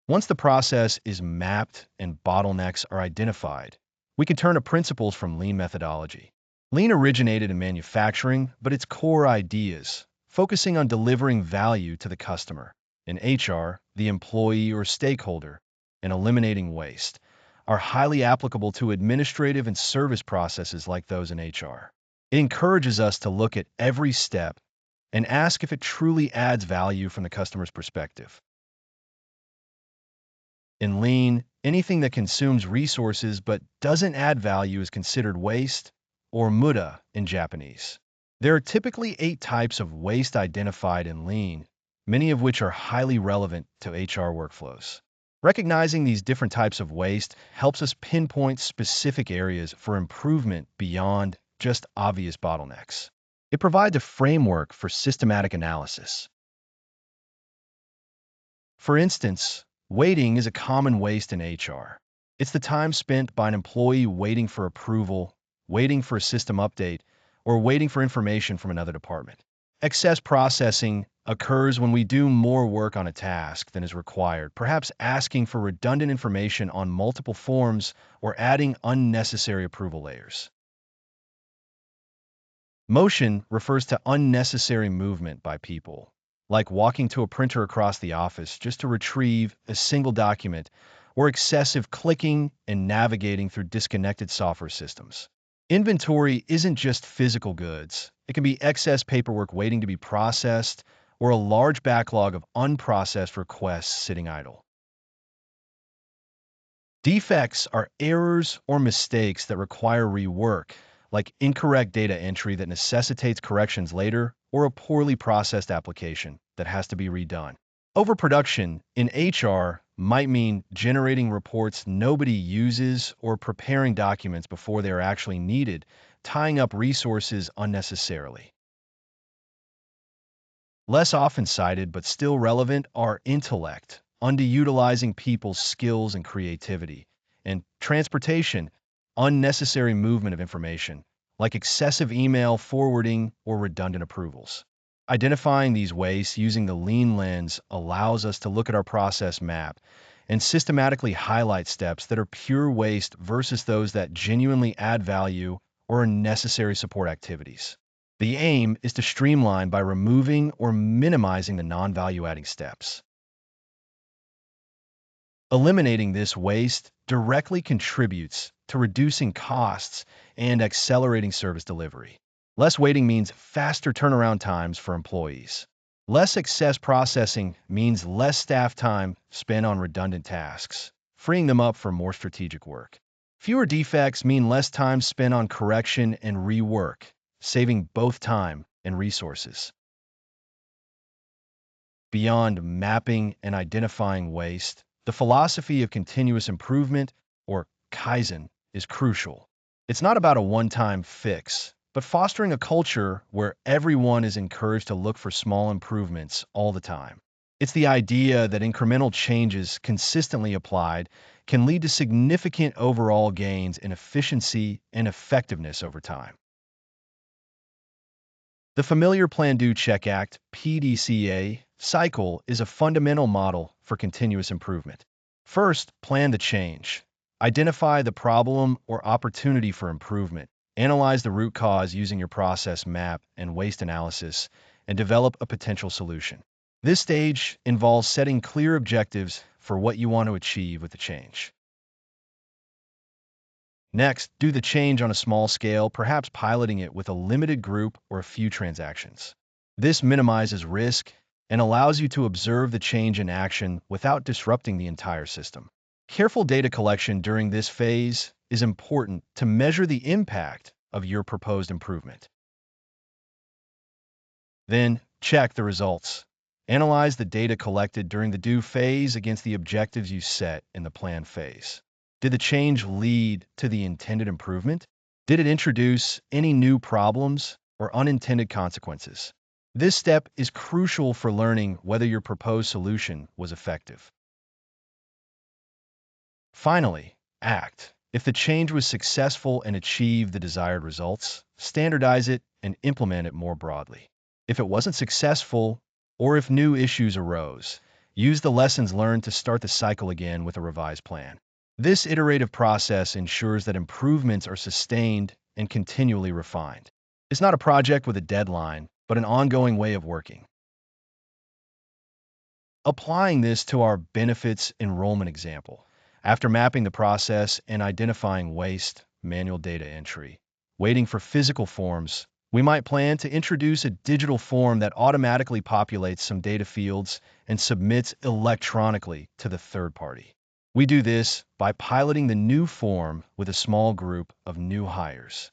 Once the process is mapped and bottlenecks are identified, we can turn to principles from Lean methodology. Lean originated in manufacturing, but its core ideas, focusing on delivering value to the customer, in HR, the employee or stakeholder, and eliminating waste, are highly applicable to administrative and service processes like those in HR. It encourages us to look at every step and ask if it truly adds value from the customer's perspective. In Lean, anything that consumes resources but doesn't add value is considered waste, or muda in Japanese. There are typically 8 types of waste identified in Lean, many of which are highly relevant to HR workflows. Recognizing these different types of waste helps us pinpoint specific areas for improvement beyond just obvious bottlenecks. It provides a framework for systematic analysis. For instance, waiting is a common waste in HR. It's the time spent by an employee waiting for approval, waiting for a system update, or waiting for information from another department. Excess processing occurs when we do more work on a task than is required, perhaps asking for redundant information on multiple forms or adding unnecessary approval layers. Motion refers to unnecessary movement by people, like walking to a printer across the office just to retrieve a single document, or excessive clicking and navigating through disconnected software systems. Inventory isn't just physical goods. It can be excess paperwork waiting to be processed or a large backlog of unprocessed requests sitting idle. Defects are errors or mistakes that require rework, like incorrect data entry that necessitates corrections later, or a poorly processed application that has to be redone. Overproduction in HR might mean generating reports nobody uses or preparing documents before they are actually needed, tying up resources unnecessarily. Less often cited but still relevant are intellect, underutilizing people's skills and creativity, and transportation, unnecessary movement of information, like excessive email forwarding or redundant approvals. Identifying these wastes using the Lean lens allows us to look at our process map and systematically highlight steps that are pure waste versus those that genuinely add value or are necessary support activities. The aim is to streamline by removing or minimizing the non-value-adding steps. Eliminating this waste directly contributes to reducing costs and accelerating service delivery. Less waiting means faster turnaround times for employees. Less excess processing means less staff time spent on redundant tasks, freeing them up for more strategic work. Fewer defects mean less time spent on correction and rework, saving both time and resources. Beyond mapping and identifying waste, The philosophy of continuous improvement, or Kaizen, is crucial. It's not about a one-time fix, but fostering a culture where everyone is encouraged to look for small improvements all the time. It's the idea that incremental changes consistently applied can lead to significant overall gains in efficiency and effectiveness over time. The familiar Plan Do Check Act (PDCA) cycle is a fundamental model for continuous improvement. First, plan the change. Identify the problem or opportunity for improvement. Analyze the root cause using your process map and waste analysis, and develop a potential solution. This stage involves setting clear objectives for what you want to achieve with the change. Next, do the change on a small scale, perhaps piloting it with a limited group or a few transactions. This minimizes risk and allows you to observe the change in action without disrupting the entire system. Careful data collection during this phase is important to measure the impact of your proposed improvement. Then, check the results. Analyze the data collected during the do phase against the objectives you set in the plan phase. Did the change lead to the intended improvement? Did it introduce any new problems or unintended consequences? This step is crucial for learning whether your proposed solution was effective. Finally, act. If the change was successful and achieved the desired results, standardize it and implement it more broadly. If it wasn't successful, or if new issues arose, use the lessons learned to start the cycle again with a revised plan. This iterative process ensures that improvements are sustained and continually refined. It's not a project with a deadline, but an ongoing way of working. Applying this to our benefits enrollment example, after mapping the process and identifying waste, manual data entry, waiting for physical forms, we might plan to introduce a digital form that automatically populates some data fields and submits electronically to the third party. We do this by piloting the new form with a small group of new hires.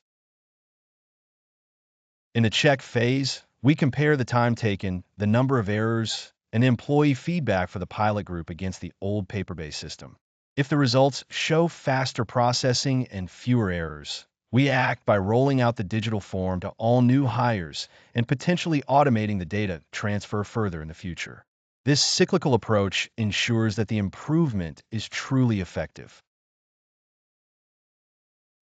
In the check phase, we compare the time taken, the number of errors, and employee feedback for the pilot group against the old paper-based system. If the results show faster processing and fewer errors, we act by rolling out the digital form to all new hires and potentially automating the data transfer further in the future. This cyclical approach ensures that the improvement is truly effective.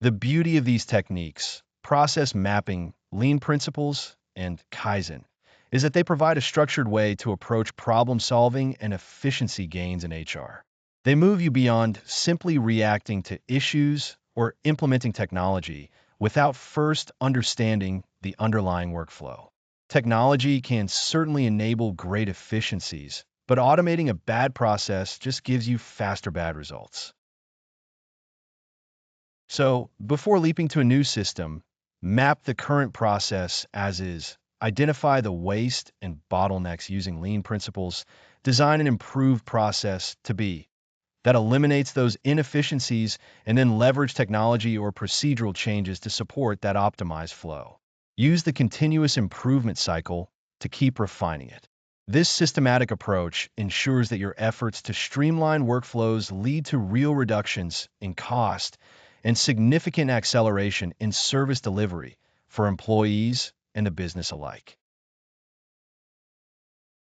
The beauty of these techniques, process mapping, lean principles, and Kaizen, is that they provide a structured way to approach problem solving and efficiency gains in HR. They move you beyond simply reacting to issues or implementing technology without first understanding the underlying workflow. Technology can certainly enable great efficiencies, but automating a bad process just gives you faster bad results. So, before leaping to a new system, map the current process as is, identify the waste and bottlenecks using lean principles, design an improved process to be that eliminates those inefficiencies, and then leverage technology or procedural changes to support that optimized flow. Use the continuous improvement cycle to keep refining it. This systematic approach ensures that your efforts to streamline workflows lead to real reductions in cost and significant acceleration in service delivery for employees and the business alike.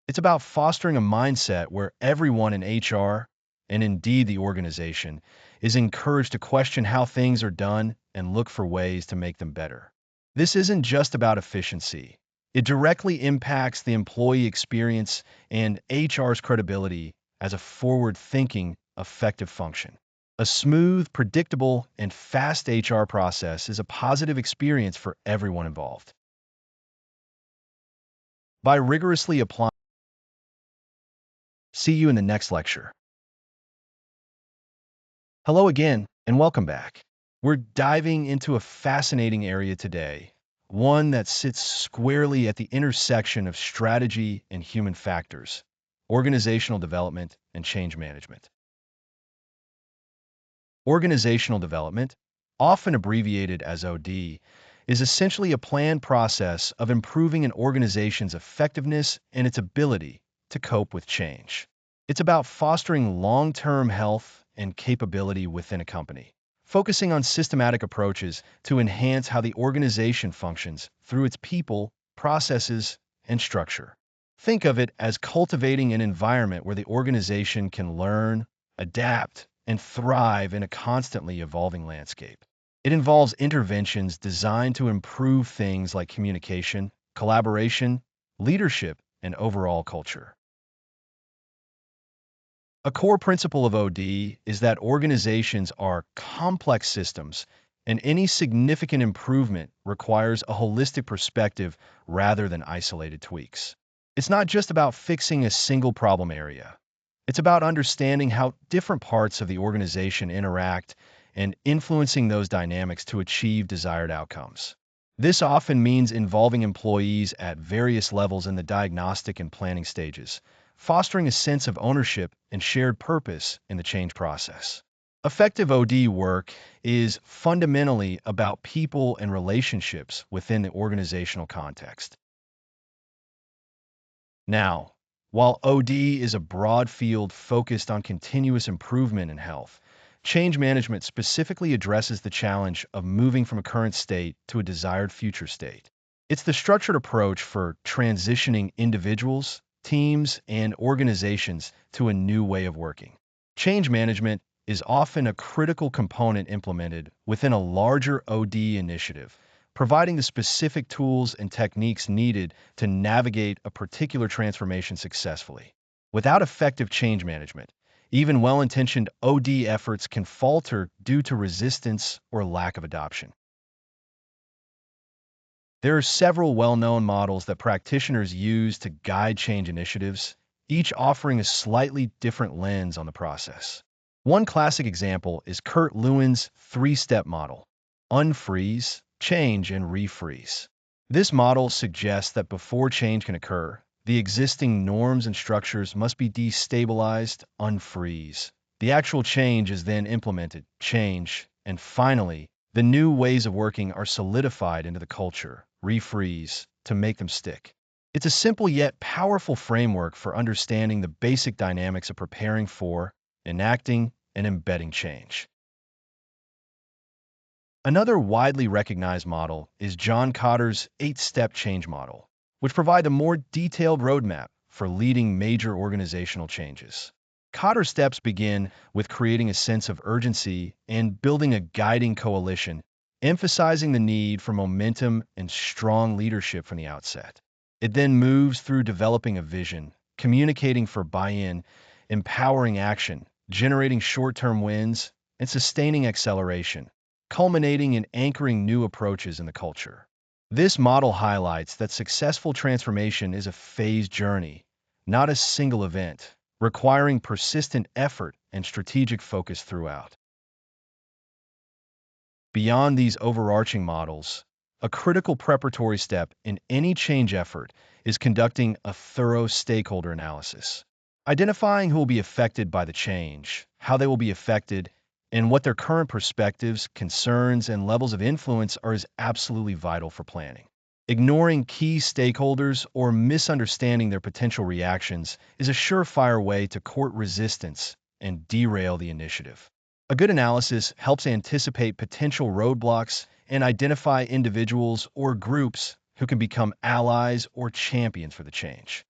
It's about fostering a mindset where everyone in HR, and indeed the organization, is encouraged to question how things are done and look for ways to make them better. This isn't just about efficiency. It directly impacts the employee experience and HR's credibility as a forward-thinking, effective function. A smooth, predictable, and fast HR process is a positive experience for everyone involved. By rigorously applying, see you in the next lecture. Hello again, and welcome back. We're diving into a fascinating area today, one that sits squarely at the intersection of strategy and human factors, organizational development and change management. Organizational development, often abbreviated as OD, is essentially a planned process of improving an organization's effectiveness and its ability to cope with change. It's about fostering long-term health and capability within a company, focusing on systematic approaches to enhance how the organization functions through its people, processes, and structure. Think of it as cultivating an environment where the organization can learn, adapt, and thrive in a constantly evolving landscape. It involves interventions designed to improve things like communication, collaboration, leadership, and overall culture. A core principle of OD is that organizations are complex systems, and any significant improvement requires a holistic perspective rather than isolated tweaks. It's not just about fixing a single problem area. It's about understanding how different parts of the organization interact and influencing those dynamics to achieve desired outcomes. This often means involving employees at various levels in the diagnostic and planning stages, fostering a sense of ownership and shared purpose in the change process. Effective OD work is fundamentally about people and relationships within the organizational context. Now, while OD is a broad field focused on continuous improvement in health, change management specifically addresses the challenge of moving from a current state to a desired future state. It's the structured approach for transitioning individuals, teams, and organizations to a new way of working. Change management is often a critical component implemented within a larger OD initiative, providing the specific tools and techniques needed to navigate a particular transformation successfully. Without effective change management, even well-intentioned OD efforts can falter due to resistance or lack of adoption. There are several well-known models that practitioners use to guide change initiatives, each offering a slightly different lens on the process. One classic example is Kurt Lewin's three-step model: unfreeze, change, and refreeze. This model suggests that before change can occur, the existing norms and structures must be destabilized, unfreeze. The actual change is then implemented, change, and finally, the new ways of working are solidified into the culture, refreeze, to make them stick. It's a simple yet powerful framework for understanding the basic dynamics of preparing for, enacting, and embedding change. Another widely recognized model is John Kotter's 8-step change model, which provides a more detailed roadmap for leading major organizational changes. Kotter's steps begin with creating a sense of urgency and building a guiding coalition, emphasizing the need for momentum and strong leadership from the outset. It then moves through developing a vision, communicating for buy-in, empowering action, generating short-term wins, and sustaining acceleration, culminating in anchoring new approaches in the culture. This model highlights that successful transformation is a phased journey, not a single event, requiring persistent effort and strategic focus throughout. Beyond these overarching models, a critical preparatory step in any change effort is conducting a thorough stakeholder analysis. Identifying who will be affected by the change, how they will be affected, and what their current perspectives, concerns, and levels of influence are is absolutely vital for planning. Ignoring key stakeholders or misunderstanding their potential reactions is a surefire way to court resistance and derail the initiative. A good analysis helps anticipate potential roadblocks and identify individuals or groups who can become allies or champions for the change.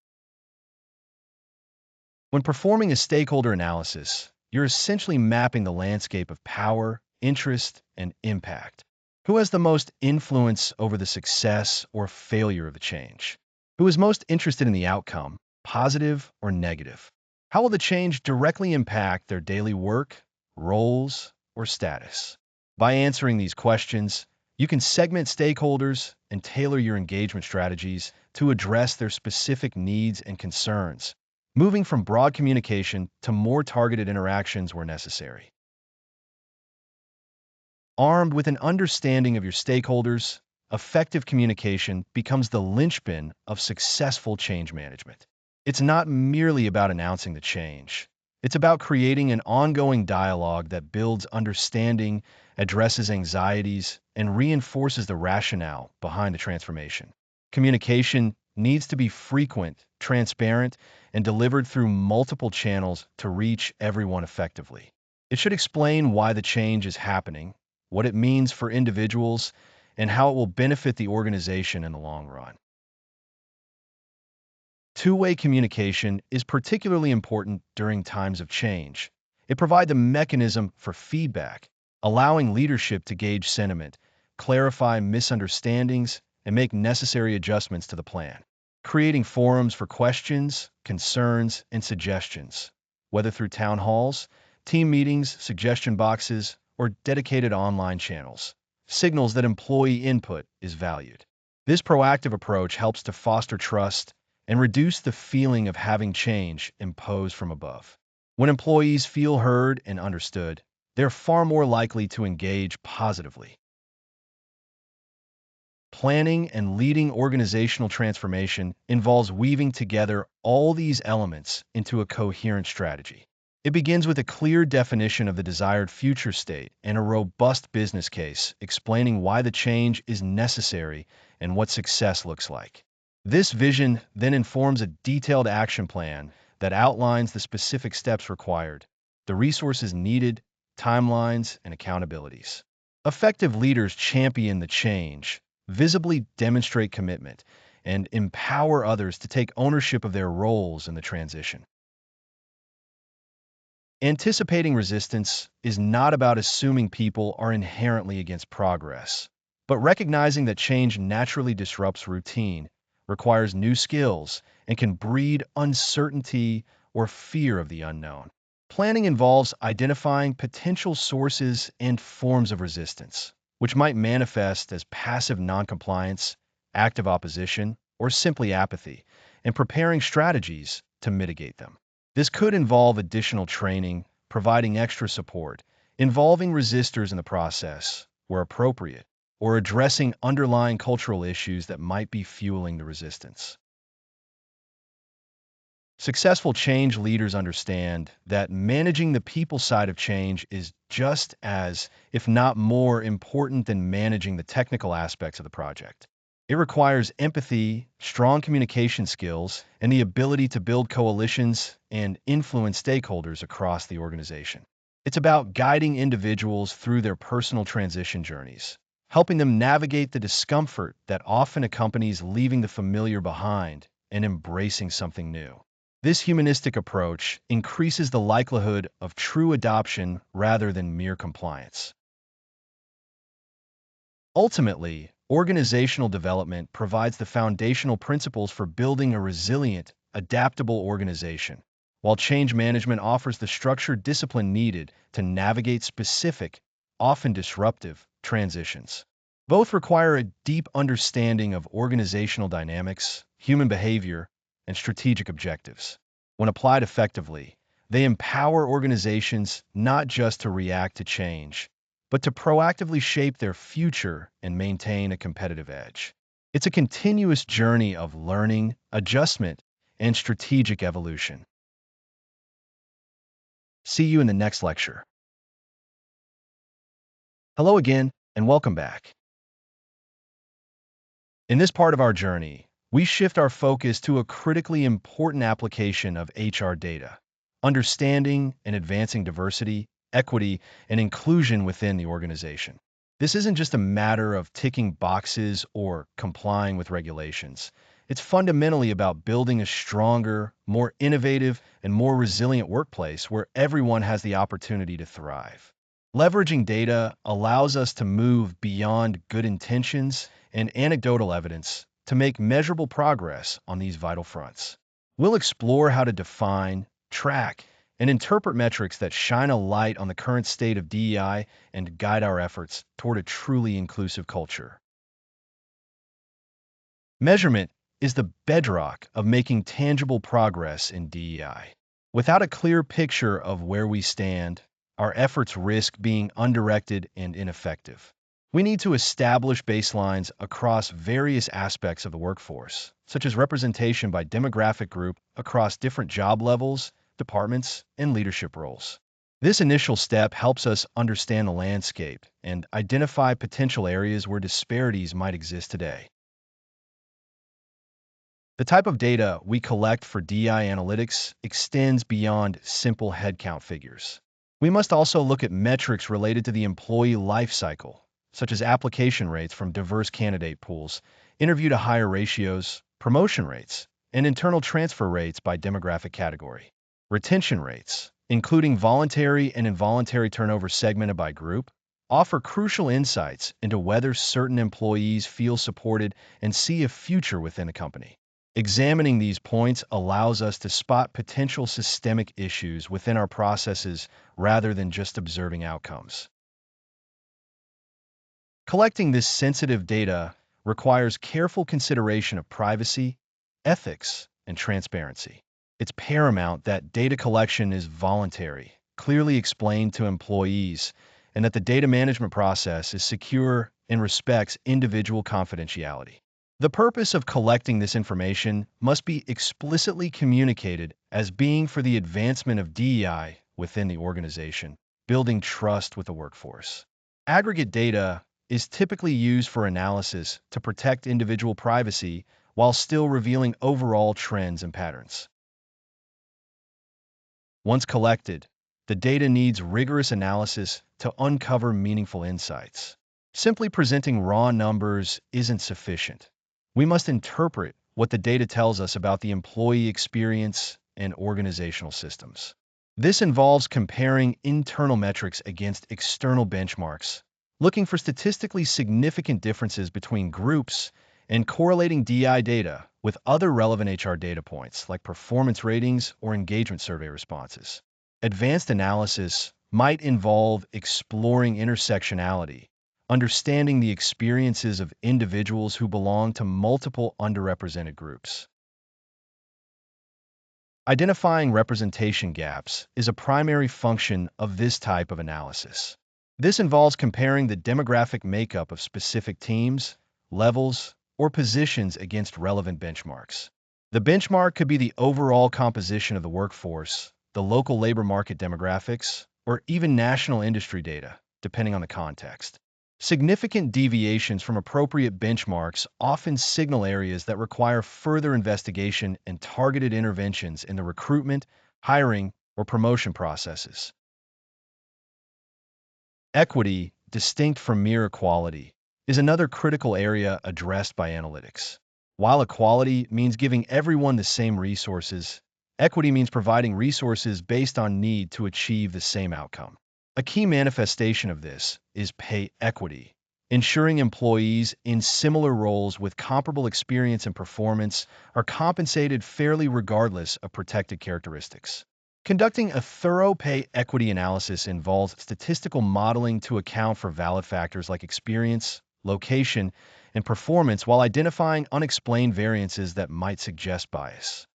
When performing a stakeholder analysis, you're essentially mapping the landscape of power, interest, and impact. Who has the most influence over the success or failure of the change? Who is most interested in the outcome, positive or negative? How will the change directly impact their daily work, roles, or status? By answering these questions, you can segment stakeholders and tailor your engagement strategies to address their specific needs and concerns, moving from broad communication to more targeted interactions where necessary. Armed with an understanding of your stakeholders, effective communication becomes the linchpin of successful change management. It's not merely about announcing the change. It's about creating an ongoing dialogue that builds understanding, addresses anxieties, and reinforces the rationale behind the transformation. Communication needs to be frequent transparent, and delivered through multiple channels to reach everyone effectively. It should explain why the change is happening, what it means for individuals, and how it will benefit the organization in the long run. Two-way communication is particularly important during times of change. It provides a mechanism for feedback, allowing leadership to gauge sentiment, clarify misunderstandings, and make necessary adjustments to the plan. Creating forums for questions, concerns, and suggestions, whether through town halls, team meetings, suggestion boxes, or dedicated online channels, signals that employee input is valued. This proactive approach helps to foster trust and reduce the feeling of having change imposed from above. When employees feel heard and understood, they're far more likely to engage positively. Planning and leading organizational transformation involves weaving together all these elements into a coherent strategy. It begins with a clear definition of the desired future state and a robust business case explaining why the change is necessary and what success looks like. This vision then informs a detailed action plan that outlines the specific steps required, the resources needed, timelines, and accountabilities. Effective leaders champion the change, visibly demonstrate commitment, and empower others to take ownership of their roles in the transition. Anticipating resistance is not about assuming people are inherently against progress, but recognizing that change naturally disrupts routine, requires new skills, and can breed uncertainty or fear of the unknown. Planning involves identifying potential sources and forms of resistance, which might manifest as passive noncompliance, active opposition, or simply apathy, and preparing strategies to mitigate them. This could involve additional training, providing extra support, involving resistors in the process, where appropriate, or addressing underlying cultural issues that might be fueling the resistance. Successful change leaders understand that managing the people side of change is just as, if not more, important than managing the technical aspects of the project. It requires empathy, strong communication skills, and the ability to build coalitions and influence stakeholders across the organization. It's about guiding individuals through their personal transition journeys, helping them navigate the discomfort that often accompanies leaving the familiar behind and embracing something new. This humanistic approach increases the likelihood of true adoption rather than mere compliance. Ultimately, organizational development provides the foundational principles for building a resilient, adaptable organization, while change management offers the structured discipline needed to navigate specific, often disruptive, transitions. Both require a deep understanding of organizational dynamics, human behavior, and strategic objectives. When applied effectively, they empower organizations not just to react to change, but to proactively shape their future and maintain a competitive edge. It's a continuous journey of learning, adjustment, and strategic evolution. See you in the next lecture. Hello again, and welcome back. In this part of our journey, we shift our focus to a critically important application of HR data, understanding and advancing diversity, equity, and inclusion within the organization. This isn't just a matter of ticking boxes or complying with regulations. It's fundamentally about building a stronger, more innovative, and more resilient workplace where everyone has the opportunity to thrive. Leveraging data allows us to move beyond good intentions and anecdotal evidence to make measurable progress on these vital fronts. We'll explore how to define, track, and interpret metrics that shine a light on the current state of DEI and guide our efforts toward a truly inclusive culture. Measurement is the bedrock of making tangible progress in DEI. Without a clear picture of where we stand, our efforts risk being undirected and ineffective. We need to establish baselines across various aspects of the workforce, such as representation by demographic group across different job levels, departments, and leadership roles. This initial step helps us understand the landscape and identify potential areas where disparities might exist today. The type of data we collect for DEI analytics extends beyond simple headcount figures. We must also look at metrics related to the employee life cycle, such as application rates from diverse candidate pools, interview to hire ratios, promotion rates, and internal transfer rates by demographic category. Retention rates, including voluntary and involuntary turnover segmented by group, offer crucial insights into whether certain employees feel supported and see a future within a company. Examining these points allows us to spot potential systemic issues within our processes rather than just observing outcomes. Collecting this sensitive data requires careful consideration of privacy, ethics, and transparency. It's paramount that data collection is voluntary, clearly explained to employees, and that the data management process is secure and respects individual confidentiality. The purpose of collecting this information must be explicitly communicated as being for the advancement of DEI within the organization, building trust with the workforce. Aggregate data is typically used for analysis to protect individual privacy while still revealing overall trends and patterns. Once collected, the data needs rigorous analysis to uncover meaningful insights. Simply presenting raw numbers isn't sufficient. We must interpret what the data tells us about the employee experience and organizational systems. This involves comparing internal metrics against external benchmarks, looking for statistically significant differences between groups, and correlating DI data with other relevant HR data points like performance ratings or engagement survey responses. Advanced analysis might involve exploring intersectionality, understanding the experiences of individuals who belong to multiple underrepresented groups. Identifying representation gaps is a primary function of this type of analysis. This involves comparing the demographic makeup of specific teams, levels, or positions against relevant benchmarks. The benchmark could be the overall composition of the workforce, the local labor market demographics, or even national industry data, depending on the context. Significant deviations from appropriate benchmarks often signal areas that require further investigation and targeted interventions in the recruitment, hiring, or promotion processes. Equity, distinct from mere equality, is another critical area addressed by analytics. While equality means giving everyone the same resources, equity means providing resources based on need to achieve the same outcome. A key manifestation of this is pay equity, ensuring employees in similar roles with comparable experience and performance are compensated fairly regardless of protected characteristics. Conducting a thorough pay equity analysis involves statistical modeling to account for valid factors like experience, location, and performance while identifying unexplained variances that might suggest bias.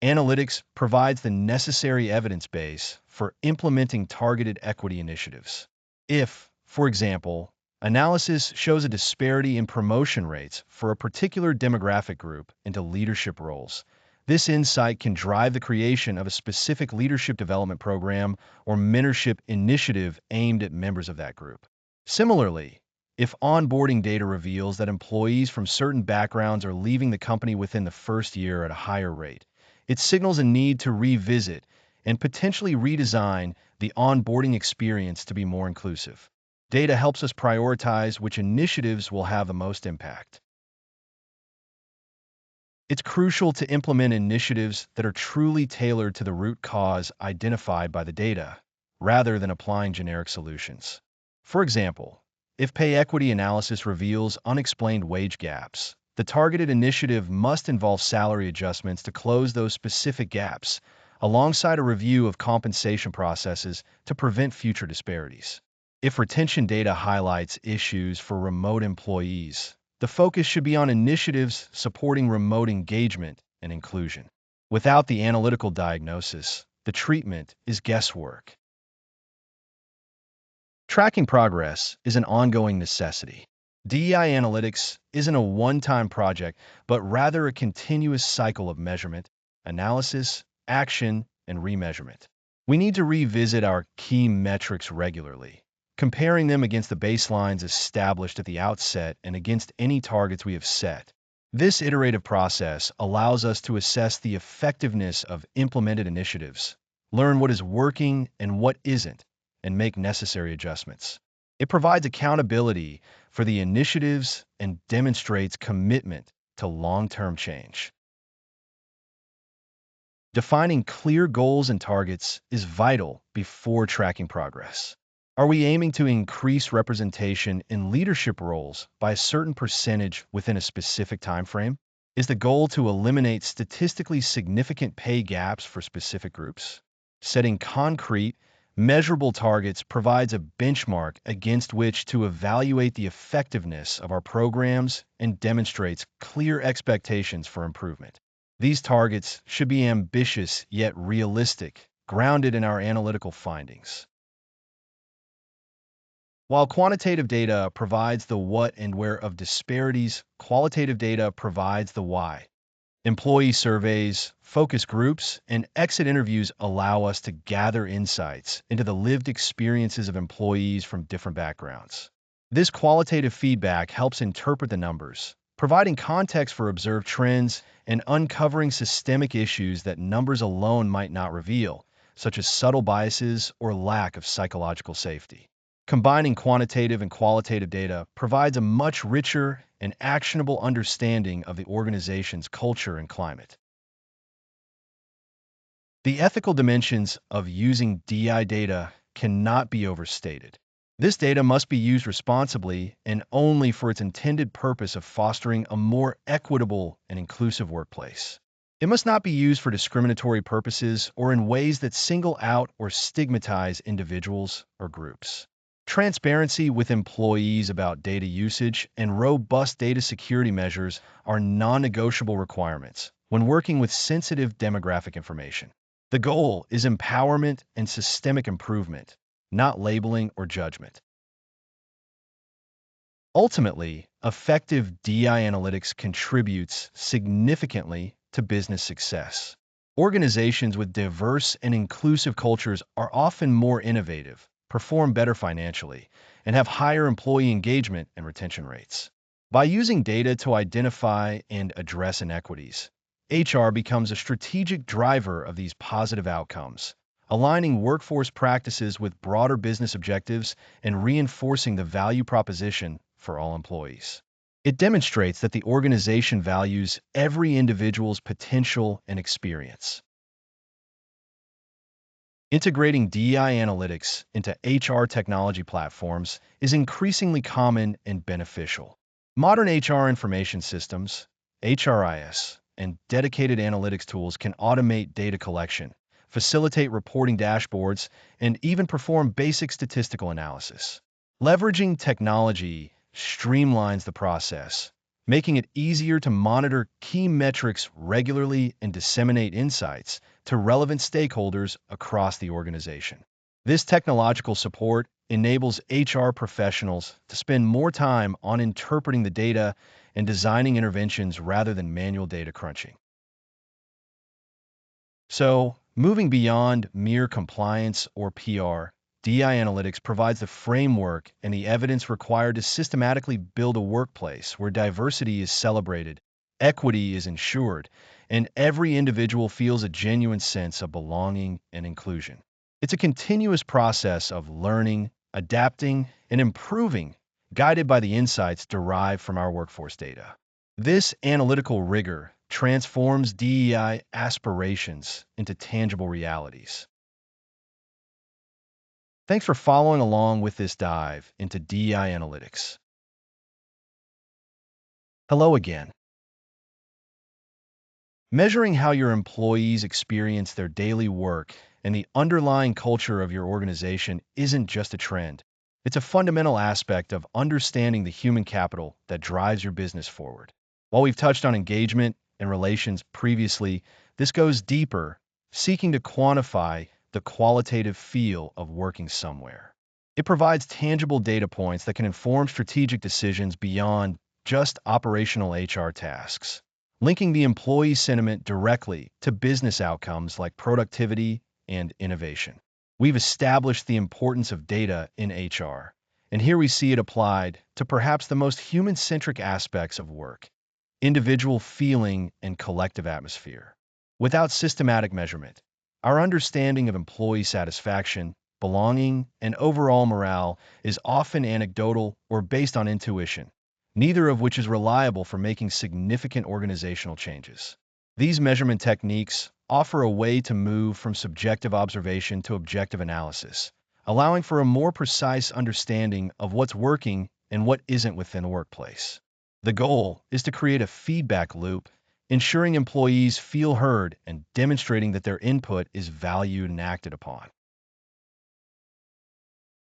Analytics provides the necessary evidence base for implementing targeted equity initiatives. If, for example, analysis shows a disparity in promotion rates for a particular demographic group into leadership roles, this insight can drive the creation of a specific leadership development program or mentorship initiative aimed at members of that group. Similarly, if onboarding data reveals that employees from certain backgrounds are leaving the company within the first year at a higher rate, it signals a need to revisit and potentially redesign the onboarding experience to be more inclusive. Data helps us prioritize which initiatives will have the most impact. It's crucial to implement initiatives that are truly tailored to the root cause identified by the data, rather than applying generic solutions. For example, if pay equity analysis reveals unexplained wage gaps, the targeted initiative must involve salary adjustments to close those specific gaps, alongside a review of compensation processes to prevent future disparities. If retention data highlights issues for remote employees, the focus should be on initiatives supporting remote engagement and inclusion. Without the analytical diagnosis, the treatment is guesswork. Tracking progress is an ongoing necessity. DEI analytics isn't a one-time project, but rather a continuous cycle of measurement, analysis, action, and remeasurement. We need to revisit our key metrics regularly, comparing them against the baselines established at the outset and against any targets we have set. This iterative process allows us to assess the effectiveness of implemented initiatives, learn what is working and what isn't, and make necessary adjustments. It provides accountability for the initiatives and demonstrates commitment to long-term change. Defining clear goals and targets is vital before tracking progress. Are we aiming to increase representation in leadership roles by a certain percentage within a specific time frame? Is the goal to eliminate statistically significant pay gaps for specific groups? Setting concrete, measurable targets provides a benchmark against which to evaluate the effectiveness of our programs and demonstrates clear expectations for improvement. These targets should be ambitious yet realistic, grounded in our analytical findings. While quantitative data provides the what and where of disparities, qualitative data provides the why. Employee surveys, focus groups, and exit interviews allow us to gather insights into the lived experiences of employees from different backgrounds. This qualitative feedback helps interpret the numbers, providing context for observed trends and uncovering systemic issues that numbers alone might not reveal, such as subtle biases or lack of psychological safety. Combining quantitative and qualitative data provides a much richer and actionable understanding of the organization's culture and climate. The ethical dimensions of using DI data cannot be overstated. This data must be used responsibly and only for its intended purpose of fostering a more equitable and inclusive workplace. It must not be used for discriminatory purposes or in ways that single out or stigmatize individuals or groups. Transparency with employees about data usage and robust data security measures are non-negotiable requirements when working with sensitive demographic information. The goal is empowerment and systemic improvement, not labeling or judgment. Ultimately, effective DI analytics contributes significantly to business success. Organizations with diverse and inclusive cultures are often more innovative, perform better financially, and have higher employee engagement and retention rates. By using data to identify and address inequities, HR becomes a strategic driver of these positive outcomes, aligning workforce practices with broader business objectives and reinforcing the value proposition for all employees. It demonstrates that the organization values every individual's potential and experience. Integrating DEI analytics into HR technology platforms is increasingly common and beneficial. Modern HR information systems, HRIS, and dedicated analytics tools can automate data collection, facilitate reporting dashboards, and even perform basic statistical analysis. Leveraging technology streamlines the process, making it easier to monitor key metrics regularly and disseminate insights to relevant stakeholders across the organization. This technological support enables HR professionals to spend more time on interpreting the data and designing interventions rather than manual data crunching. So, moving beyond mere compliance or PR, DI analytics provides the framework and the evidence required to systematically build a workplace where diversity is celebrated, equity is ensured, and every individual feels a genuine sense of belonging and inclusion. It's a continuous process of learning, adapting, and improving, guided by the insights derived from our workforce data. This analytical rigor transforms DEI aspirations into tangible realities. Thanks for following along with this dive into DEI analytics. Hello again. Measuring how your employees experience their daily work and the underlying culture of your organization isn't just a trend. It's a fundamental aspect of understanding the human capital that drives your business forward. While we've touched on engagement and relations previously, this goes deeper, seeking to quantify the qualitative feel of working somewhere. It provides tangible data points that can inform strategic decisions beyond just operational HR tasks, linking the employee sentiment directly to business outcomes like productivity and innovation. We've established the importance of data in HR, and here we see it applied to perhaps the most human-centric aspects of work, individual feeling, and collective atmosphere. Without systematic measurement, our understanding of employee satisfaction, belonging, and overall morale is often anecdotal or based on intuition, neither of which is reliable for making significant organizational changes. These measurement techniques offer a way to move from subjective observation to objective analysis, allowing for a more precise understanding of what's working and what isn't within the workplace. The goal is to create a feedback loop, ensuring employees feel heard and demonstrating that their input is valued and acted upon.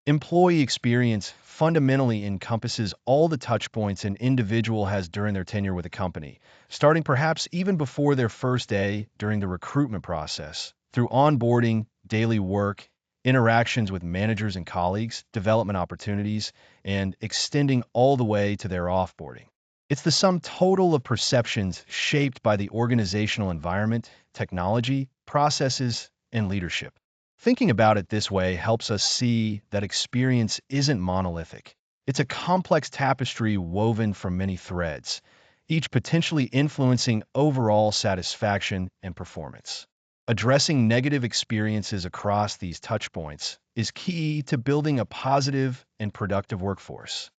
Employee experience fundamentally encompasses all the touchpoints an individual has during their tenure with a company, starting perhaps even before their first day during the recruitment process, through onboarding, daily work, interactions with managers and colleagues, development opportunities, and extending all the way to their offboarding. It's the sum total of perceptions shaped by the organizational environment, technology, processes, and leadership. Thinking about it this way helps us see that experience isn't monolithic. It's a complex tapestry woven from many threads, each potentially influencing overall satisfaction and performance. Addressing negative experiences across these touchpoints is key to building a positive and productive workforce.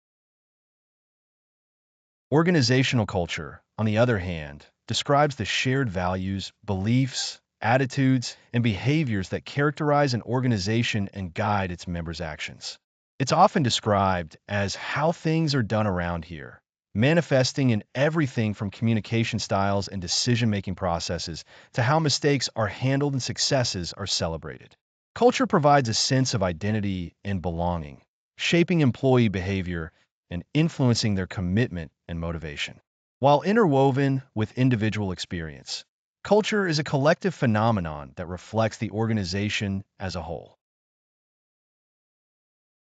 Organizational culture, on the other hand, describes the shared values, beliefs, attitudes, and behaviors that characterize an organization and guide its members' actions. It's often described as how things are done around here, manifesting in everything from communication styles and decision-making processes to how mistakes are handled and successes are celebrated. Culture provides a sense of identity and belonging, shaping employee behavior and influencing their commitment and motivation. While interwoven with individual experience, culture is a collective phenomenon that reflects the organization as a whole.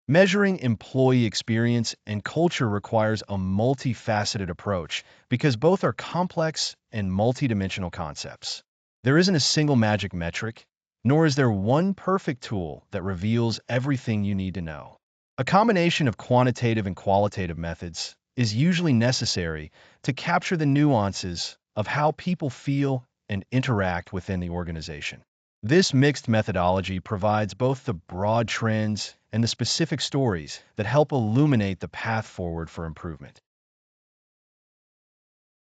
Measuring employee experience and culture requires a multifaceted approach because both are complex and multidimensional concepts. There isn't a single magic metric, nor is there one perfect tool that reveals everything you need to know. A combination of quantitative and qualitative methods is usually necessary to capture the nuances of how people feel and interact within the organization. This mixed methodology provides both the broad trends and the specific stories that help illuminate the path forward for improvement.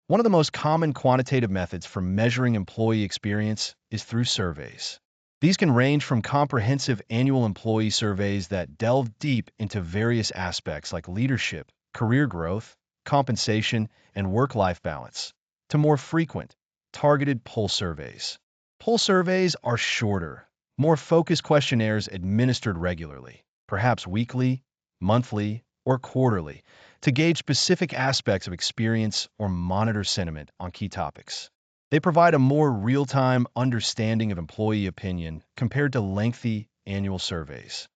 One of the most common quantitative methods for measuring employee experience is through surveys. These can range from comprehensive annual employee surveys that delve deep into various aspects like leadership, career growth, compensation, and work-life balance, to more frequent, targeted pulse surveys. Pulse surveys are shorter, more focused questionnaires administered regularly, perhaps weekly, monthly, or quarterly, to gauge specific aspects of experience or monitor sentiment on key topics. They provide a more real-time understanding of employee opinion compared to lengthy annual surveys.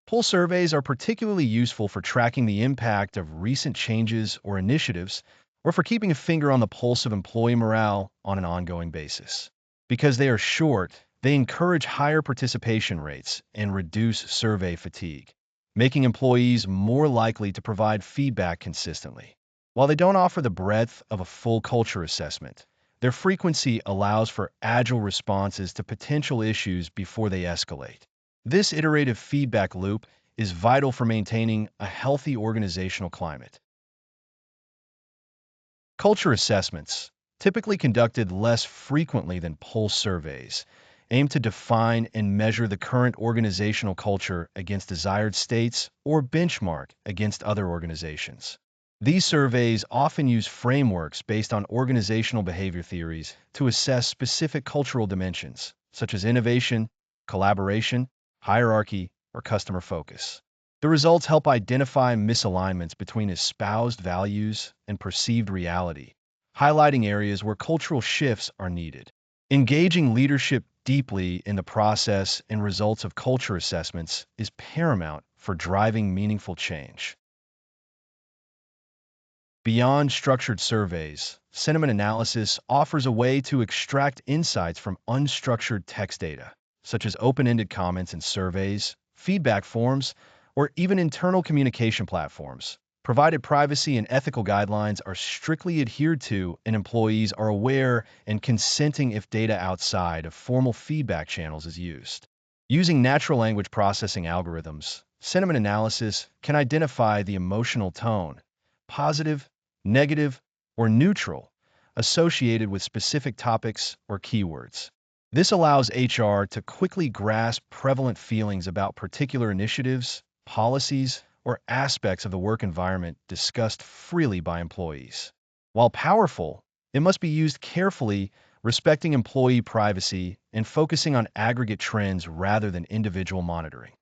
Pulse surveys are particularly useful for tracking the impact of recent changes or initiatives, or for keeping a finger on the pulse of employee morale on an ongoing basis. Because they are short, they encourage higher participation rates and reduce survey fatigue, making employees more likely to provide feedback consistently. While they don't offer the breadth of a full culture assessment, their frequency allows for agile responses to potential issues before they escalate. This iterative feedback loop is vital for maintaining a healthy organizational climate. Culture assessments, typically conducted less frequently than pulse surveys, aim to define and measure the current organizational culture against desired states or benchmark against other organizations. These surveys often use frameworks based on organizational behavior theories to assess specific cultural dimensions, such as innovation, collaboration, hierarchy, or customer focus. The results help identify misalignments between espoused values and perceived reality, highlighting areas where cultural shifts are needed. Engaging leadership deeply in the process and results of culture assessments is paramount for driving meaningful change. Beyond structured surveys, sentiment analysis offers a way to extract insights from unstructured text data, such as open-ended comments in surveys, feedback forms, or even internal communication platforms, provided privacy and ethical guidelines are strictly adhered to and employees are aware and consenting if data outside of formal feedback channels is used. Using natural language processing algorithms, sentiment analysis can identify the emotional tone, positive, negative, or neutral, associated with specific topics or keywords. This allows HR to quickly grasp prevalent feelings about particular initiatives, policies, or aspects of the work environment discussed freely by employees. While powerful, it must be used carefully, respecting employee privacy and focusing on aggregate trends rather than individual monitoring.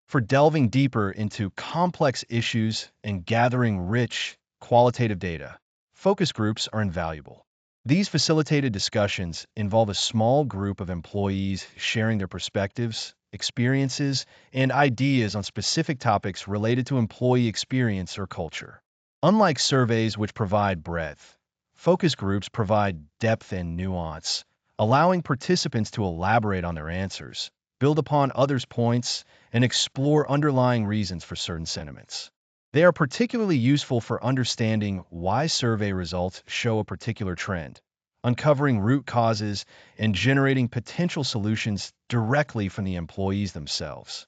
For delving deeper into complex issues and gathering rich, qualitative data, focus groups are invaluable. These facilitated discussions involve a small group of employees sharing their perspectives, experiences, and ideas on specific topics related to employee experience or culture. Unlike surveys which provide breadth, focus groups provide depth and nuance, allowing participants to elaborate on their answers, build upon others' points, and explore underlying reasons for certain sentiments. They are particularly useful for understanding why survey results show a particular trend, uncovering root causes, and generating potential solutions directly from the employees themselves.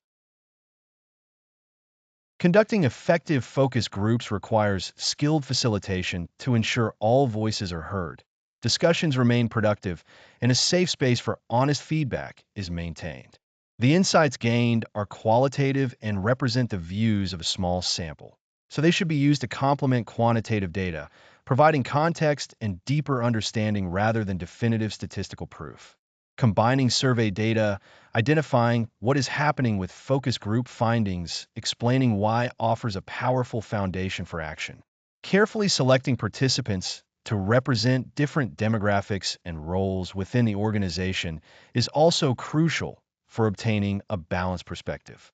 Conducting effective focus groups requires skilled facilitation to ensure all voices are heard, discussions remain productive, and a safe space for honest feedback is maintained. The insights gained are qualitative and represent the views of a small sample, so they should be used to complement quantitative data, providing context and deeper understanding rather than definitive statistical proof. Combining survey data, identifying what is happening with focus group findings, explaining why offers a powerful foundation for action. Carefully selecting participants to represent different demographics and roles within the organization is also crucial for obtaining a balanced perspective.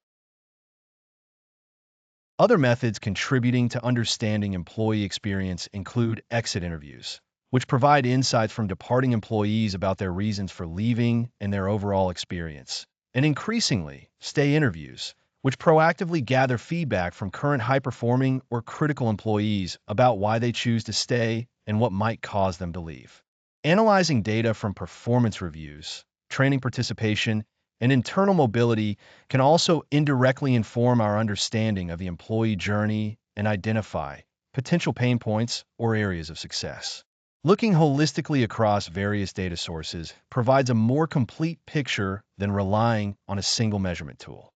Other methods contributing to understanding employee experience include exit interviews, which provide insights from departing employees about their reasons for leaving and their overall experience, and increasingly, stay interviews, which proactively gather feedback from current high-performing or critical employees about why they choose to stay and what might cause them to leave. Analyzing data from performance reviews, training participation, and internal mobility can also indirectly inform our understanding of the employee journey and identify potential pain points or areas of success. Looking holistically across various data sources provides a more complete picture than relying on a single measurement tool.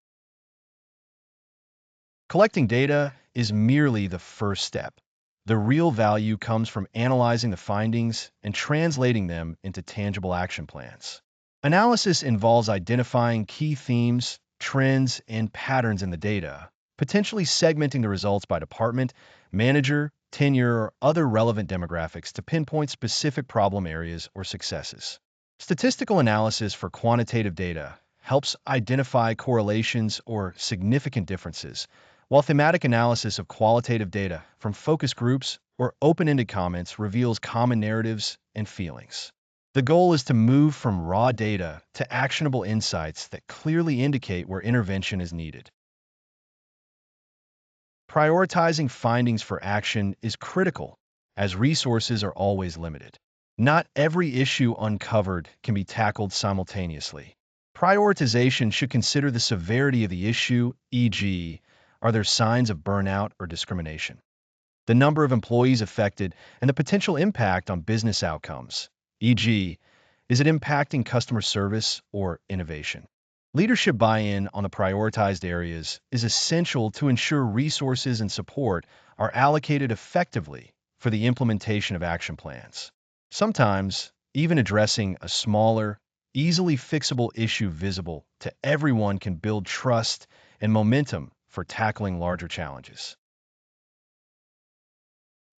Collecting data is merely the first step. The real value comes from analyzing the findings and translating them into tangible action plans. Analysis involves identifying key themes, trends, and patterns in the data, potentially segmenting the results by department, manager, tenure, or other relevant demographics to pinpoint specific problem areas or successes. Statistical analysis for quantitative data helps identify correlations or significant differences, while thematic analysis of qualitative data from focus groups or open-ended comments reveals common narratives and feelings. The goal is to move from raw data to actionable insights that clearly indicate where intervention is needed. Prioritizing findings for action is critical, as resources are always limited. Not every issue uncovered can be tackled simultaneously. Prioritization should consider the severity of the issue, e.g., are there signs of burnout or discrimination? The number of employees affected and the potential impact on business outcomes, e.g., is it impacting customer service or innovation? Leadership buy-in on the prioritized areas is essential to ensure resources and support are allocated effectively for the implementation of action plans. Sometimes, even addressing a smaller, easily fixable issue visible to everyone can build trust and momentum for tackling larger challenges.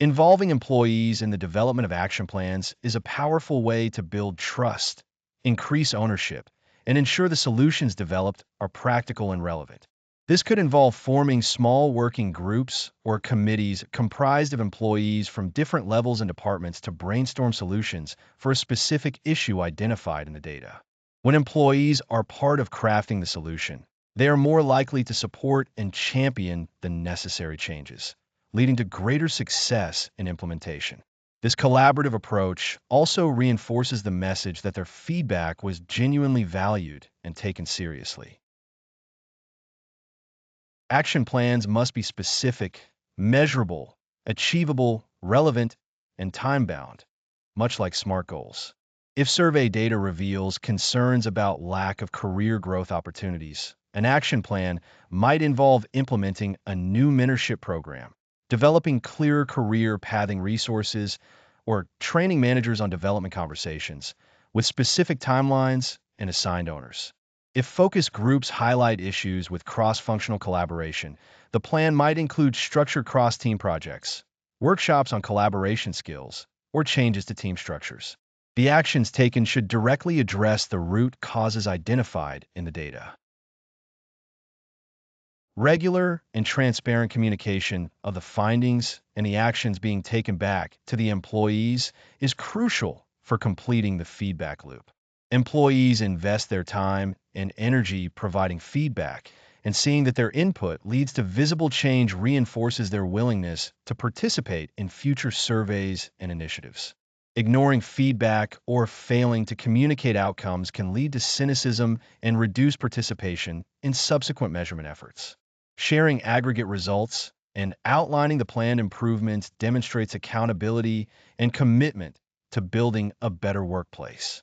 Involving employees in the development of action plans is a powerful way to build trust, increase ownership, and ensure the solutions developed are practical and relevant. This could involve forming small working groups or committees comprised of employees from different levels and departments to brainstorm solutions for a specific issue identified in the data. When employees are part of crafting the solution, They are more likely to support and champion the necessary changes, leading to greater success in implementation. This collaborative approach also reinforces the message that their feedback was genuinely valued and taken seriously. Action plans must be specific, measurable, achievable, relevant, and time-bound, much like SMART goals. If survey data reveals concerns about lack of career growth opportunities, an action plan might involve implementing a new mentorship program, developing clearer career pathing resources, or training managers on development conversations with specific timelines and assigned owners. If focus groups highlight issues with cross-functional collaboration, the plan might include structured cross-team projects, workshops on collaboration skills, or changes to team structures. The actions taken should directly address the root causes identified in the data. Regular and transparent communication of the findings and the actions being taken back to the employees is crucial for completing the feedback loop. Employees invest their time and energy providing feedback, and seeing that their input leads to visible change reinforces their willingness to participate in future surveys and initiatives. Ignoring feedback or failing to communicate outcomes can lead to cynicism and reduce participation in subsequent measurement efforts. Sharing aggregate results and outlining the planned improvements demonstrates accountability and commitment to building a better workplace.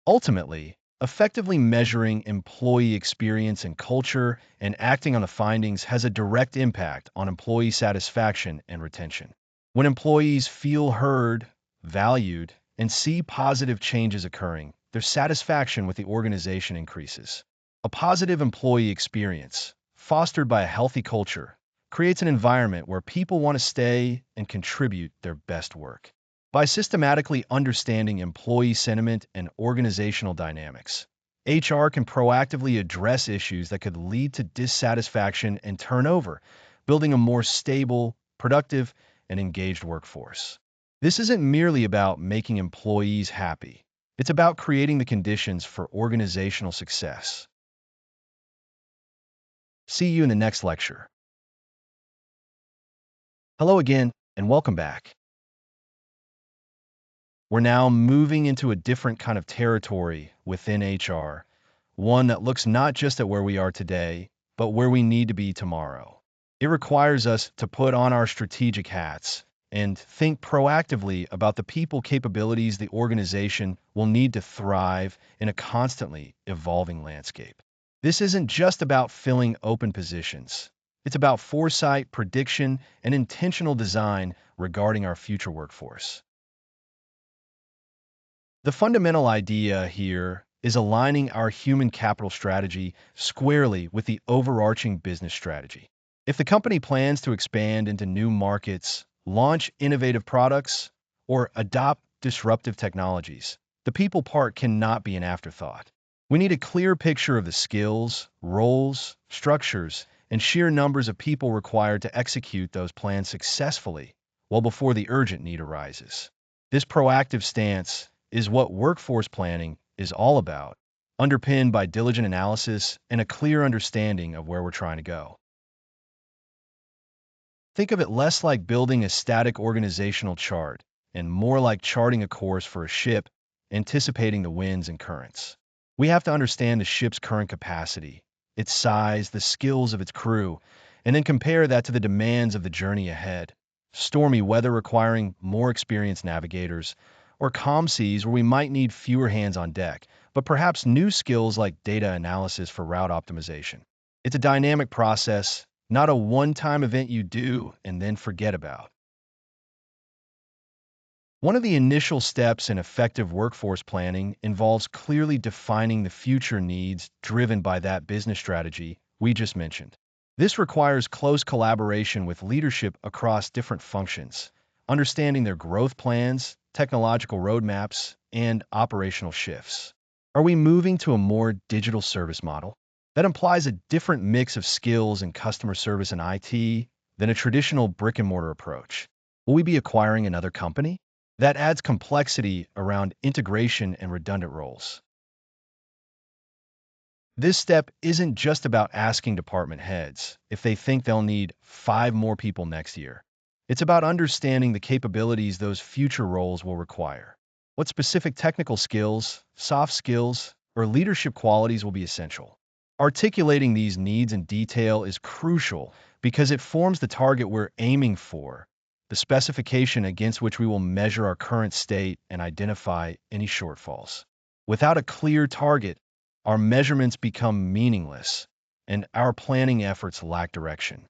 Ultimately, effectively measuring employee experience and culture and acting on the findings has a direct impact on employee satisfaction and retention. When employees feel heard, valued, and see positive changes occurring, their satisfaction with the organization increases. A positive employee experience, fostered by a healthy culture, creates an environment where people want to stay and contribute their best work. By systematically understanding employee sentiment and organizational dynamics, HR can proactively address issues that could lead to dissatisfaction and turnover, building a more stable, productive, and engaged workforce. This isn't merely about making employees happy. It's about creating the conditions for organizational success. See you in the next lecture. Hello again, and welcome back. We're now moving into a different kind of territory within HR, one that looks not just at where we are today, but where we need to be tomorrow. It requires us to put on our strategic hats and think proactively about the people capabilities the organization will need to thrive in a constantly evolving landscape. This isn't just about filling open positions. It's about foresight, prediction, and intentional design regarding our future workforce. The fundamental idea here is aligning our human capital strategy squarely with the overarching business strategy. If the company plans to expand into new markets, launch innovative products, or adopt disruptive technologies, the people part cannot be an afterthought. We need a clear picture of the skills, roles, structures, and sheer numbers of people required to execute those plans successfully well before the urgent need arises. This proactive stance is what workforce planning is all about, underpinned by diligent analysis and a clear understanding of where we're trying to go. Think of it less like building a static organizational chart and more like charting a course for a ship, anticipating the winds and currents. We have to understand the ship's current capacity, its size, the skills of its crew, and then compare that to the demands of the journey ahead. Stormy weather requiring more experienced navigators, or calm seas where we might need fewer hands on deck, but perhaps new skills like data analysis for route optimization. It's a dynamic process, not a one-time event you do and then forget about. One of the initial steps in effective workforce planning involves clearly defining the future needs driven by that business strategy we just mentioned. This requires close collaboration with leadership across different functions, understanding their growth plans, technological roadmaps, and operational shifts. Are we moving to a more digital service model? That implies a different mix of skills in customer service and IT than a traditional brick-and-mortar approach. Will we be acquiring another company? That adds complexity around integration and redundant roles. This step isn't just about asking department heads if they think they'll need 5 more people next year. It's about understanding the capabilities those future roles will require. What specific technical skills, soft skills, or leadership qualities will be essential. Articulating these needs in detail is crucial because it forms the target we're aiming for, the specification against which we will measure our current state and identify any shortfalls. Without a clear target, our measurements become meaningless, and our planning efforts lack direction.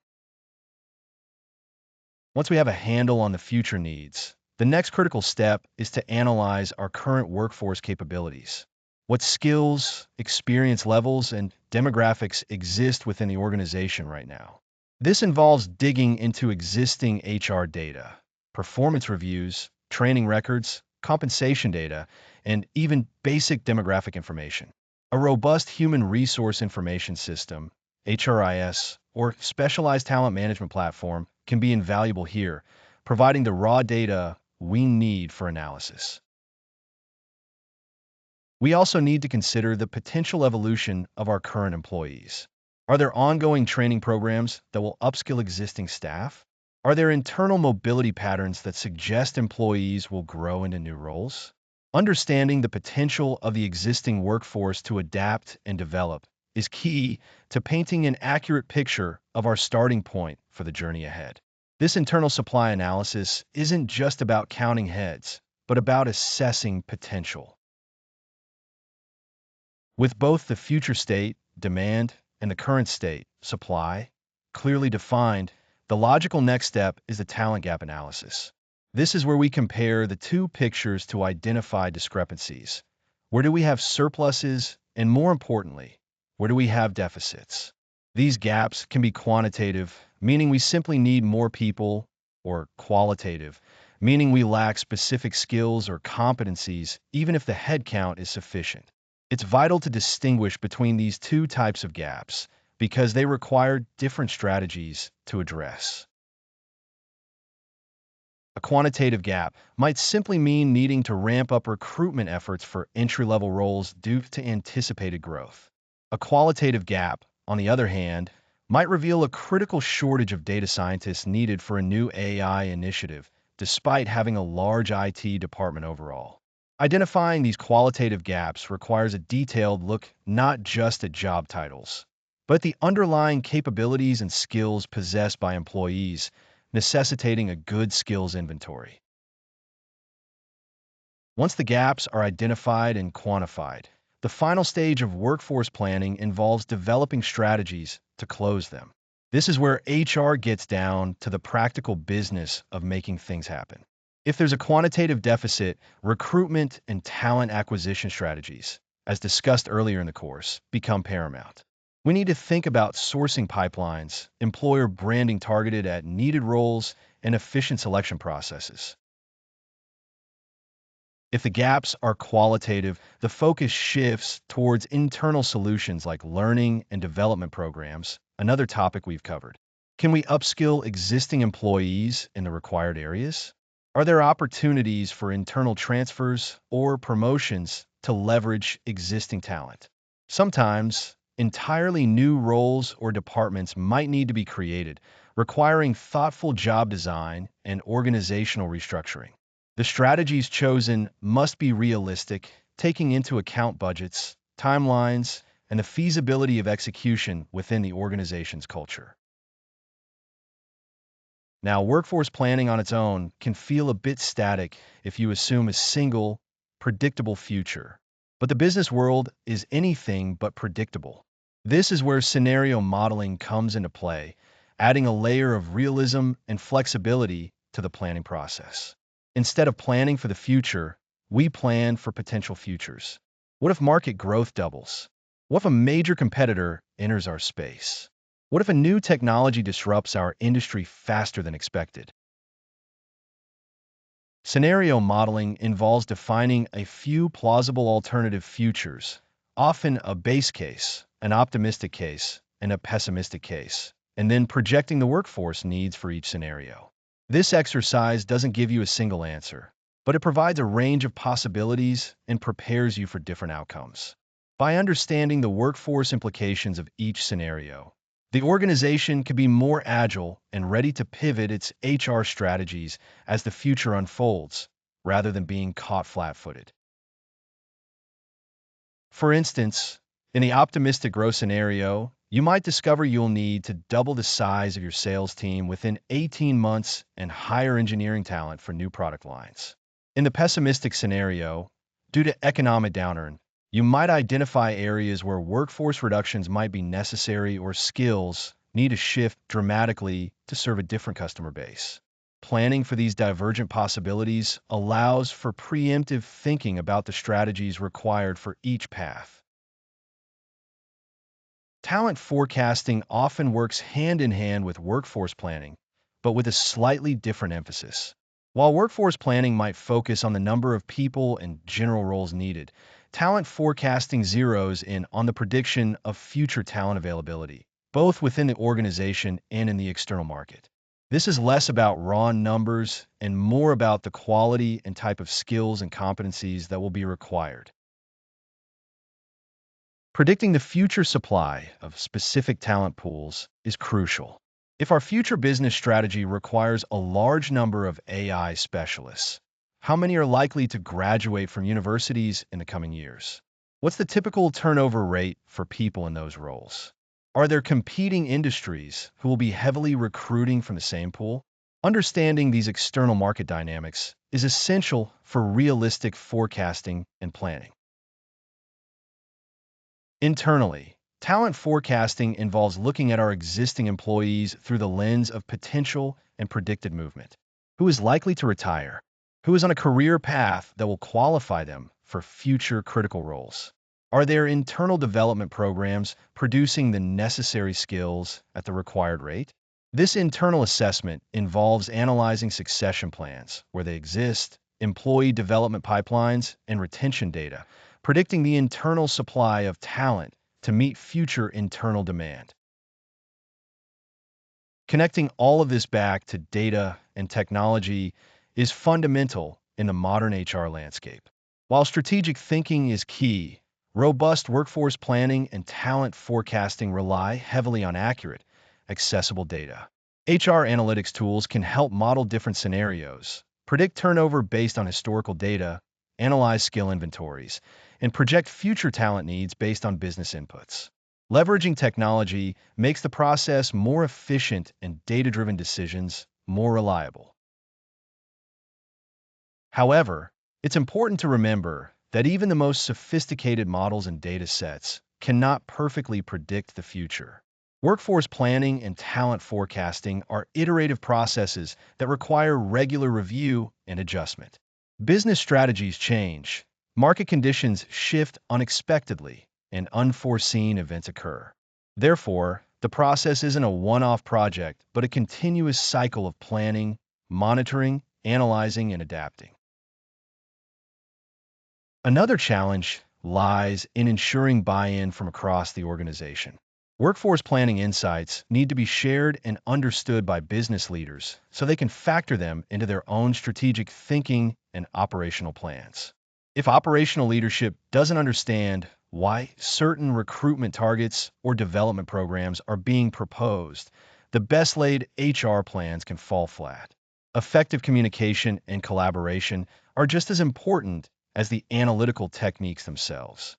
Once we have a handle on the future needs, the next critical step is to analyze our current workforce capabilities. What skills, experience levels, and demographics exist within the organization right now? This involves digging into existing HR data, performance reviews, training records, compensation data, and even basic demographic information. A robust human resource information system, HRIS, or specialized talent management platform can be invaluable here, providing the raw data we need for analysis. We also need to consider the potential evolution of our current employees. Are there ongoing training programs that will upskill existing staff? Are there internal mobility patterns that suggest employees will grow into new roles? Understanding the potential of the existing workforce to adapt and develop is key to painting an accurate picture of our starting point for the journey ahead. This internal supply analysis isn't just about counting heads, but about assessing potential. With both the future state, demand, and the current state, supply, clearly defined, the logical next step is the talent gap analysis. This is where we compare the two pictures to identify discrepancies. Where do we have surpluses, and more importantly, where do we have deficits? These gaps can be quantitative, meaning we simply need more people, or qualitative, meaning we lack specific skills or competencies, even if the headcount is sufficient. It's vital to distinguish between these two types of gaps because they require different strategies to address. A quantitative gap might simply mean needing to ramp up recruitment efforts for entry-level roles due to anticipated growth. A qualitative gap, on the other hand, might reveal a critical shortage of data scientists needed for a new AI initiative, despite having a large IT department overall. Identifying these qualitative gaps requires a detailed look not just at job titles, but the underlying capabilities and skills possessed by employees, necessitating a good skills inventory. Once the gaps are identified and quantified, the final stage of workforce planning involves developing strategies to close them. This is where HR gets down to the practical business of making things happen. If there's a quantitative deficit, recruitment and talent acquisition strategies, as discussed earlier in the course, become paramount. We need to think about sourcing pipelines, employer branding targeted at needed roles, and efficient selection processes. If the gaps are qualitative, the focus shifts towards internal solutions like learning and development programs, another topic we've covered. Can we upskill existing employees in the required areas? Are there opportunities for internal transfers or promotions to leverage existing talent? Sometimes, entirely new roles or departments might need to be created, requiring thoughtful job design and organizational restructuring. The strategies chosen must be realistic, taking into account budgets, timelines, and the feasibility of execution within the organization's culture. Now, workforce planning on its own can feel a bit static if you assume a single, predictable future. But the business world is anything but predictable. This is where scenario modeling comes into play, adding a layer of realism and flexibility to the planning process. Instead of planning for the future, we plan for potential futures. What if market growth doubles? What if a major competitor enters our space? What if a new technology disrupts our industry faster than expected? Scenario modeling involves defining a few plausible alternative futures, often a base case, an optimistic case, and a pessimistic case, and then projecting the workforce needs for each scenario. This exercise doesn't give you a single answer, but it provides a range of possibilities and prepares you for different outcomes. By understanding the workforce implications of each scenario, the organization can be more agile and ready to pivot its HR strategies as the future unfolds, rather than being caught flat-footed. For instance, in the optimistic growth scenario, you might discover you'll need to double the size of your sales team within 18 months and hire engineering talent for new product lines. In the pessimistic scenario, due to economic downturn, you might identify areas where workforce reductions might be necessary or skills need to shift dramatically to serve a different customer base. Planning for these divergent possibilities allows for preemptive thinking about the strategies required for each path. Talent forecasting often works hand in hand with workforce planning, but with a slightly different emphasis. While workforce planning might focus on the number of people and general roles needed, talent forecasting zeroes in on the prediction of future talent availability, both within the organization and in the external market. This is less about raw numbers and more about the quality and type of skills and competencies that will be required. Predicting the future supply of specific talent pools is crucial. If our future business strategy requires a large number of AI specialists, how many are likely to graduate from universities in the coming years? What's the typical turnover rate for people in those roles? Are there competing industries who will be heavily recruiting from the same pool? Understanding these external market dynamics is essential for realistic forecasting and planning. Internally, talent forecasting involves looking at our existing employees through the lens of potential and predicted movement. Who is likely to retire? Who is on a career path that will qualify them for future critical roles? Are there internal development programs producing the necessary skills at the required rate? This internal assessment involves analyzing succession plans, where they exist, employee development pipelines, and retention data, predicting the internal supply of talent to meet future internal demand. Connecting all of this back to data and technology is fundamental in the modern HR landscape. While strategic thinking is key, robust workforce planning and talent forecasting rely heavily on accurate, accessible data. HR analytics tools can help model different scenarios, predict turnover based on historical data, analyze skill inventories, and project future talent needs based on business inputs. Leveraging technology makes the process more efficient and data-driven decisions more reliable. However, it's important to remember that even the most sophisticated models and data sets cannot perfectly predict the future. Workforce planning and talent forecasting are iterative processes that require regular review and adjustment. Business strategies change, market conditions shift unexpectedly, and unforeseen events occur. Therefore, the process isn't a one-off project, but a continuous cycle of planning, monitoring, analyzing, and adapting. Another challenge lies in ensuring buy-in from across the organization. Workforce planning insights need to be shared and understood by business leaders so they can factor them into their own strategic thinking and operational plans. If operational leadership doesn't understand why certain recruitment targets or development programs are being proposed, the best laid HR plans can fall flat. Effective communication and collaboration are just as important as the analytical techniques themselves.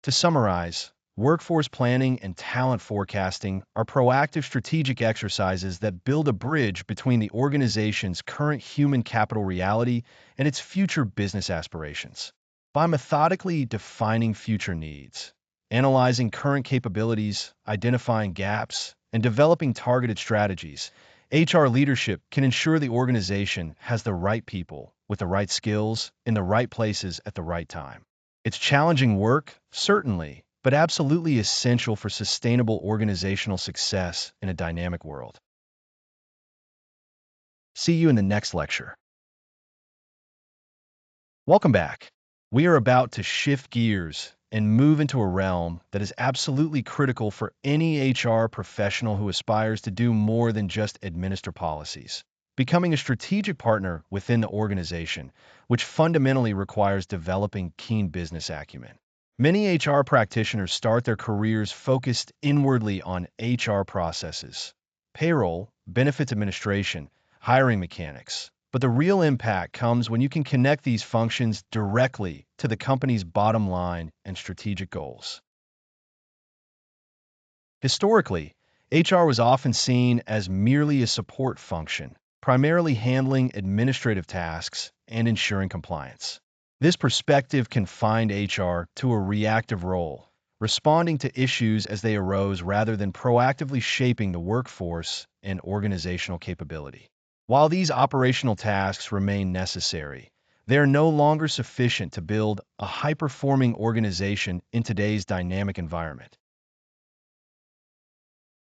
To summarize, workforce planning and talent forecasting are proactive strategic exercises that build a bridge between the organization's current human capital reality and its future business aspirations. By methodically defining future needs, analyzing current capabilities, identifying gaps, and developing targeted strategies, HR leadership can ensure the organization has the right people with the right skills in the right places at the right time. It's challenging work, certainly, but absolutely essential for sustainable organizational success in a dynamic world. See you in the next lecture. Welcome back. We are about to shift gears and move into a realm that is absolutely critical for any HR professional who aspires to do more than just administer policies. becoming a strategic partner within the organization, which fundamentally requires developing keen business acumen. Many HR practitioners start their careers focused inwardly on HR processes, payroll, benefits administration, hiring mechanics. But the real impact comes when you can connect these functions directly to the company's bottom line and strategic goals. Historically, HR was often seen as merely a support function, primarily handling administrative tasks and ensuring compliance. This perspective confined HR to a reactive role, responding to issues as they arose rather than proactively shaping the workforce and organizational capability. While these operational tasks remain necessary, they are no longer sufficient to build a high-performing organization in today's dynamic environment.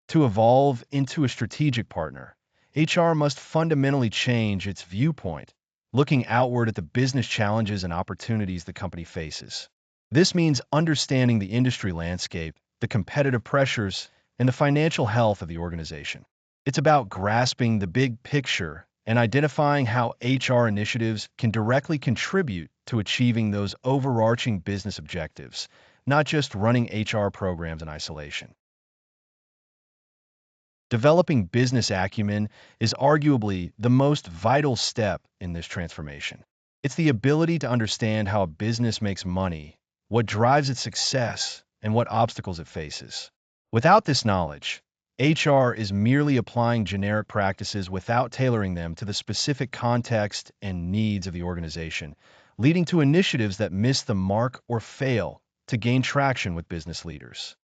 To evolve into a strategic partner, HR must fundamentally change its viewpoint, looking outward at the business challenges and opportunities the company faces. This means understanding the industry landscape, the competitive pressures, and the financial health of the organization. It's about grasping the big picture and identifying how HR initiatives can directly contribute to achieving those overarching business objectives, not just running HR programs in isolation. Developing business acumen is arguably the most vital step in this transformation. It's the ability to understand how a business makes money, what drives its success, and what obstacles it faces. Without this knowledge, HR is merely applying generic practices without tailoring them to the specific context and needs of the organization, leading to initiatives that miss the mark or fail to gain traction with business leaders.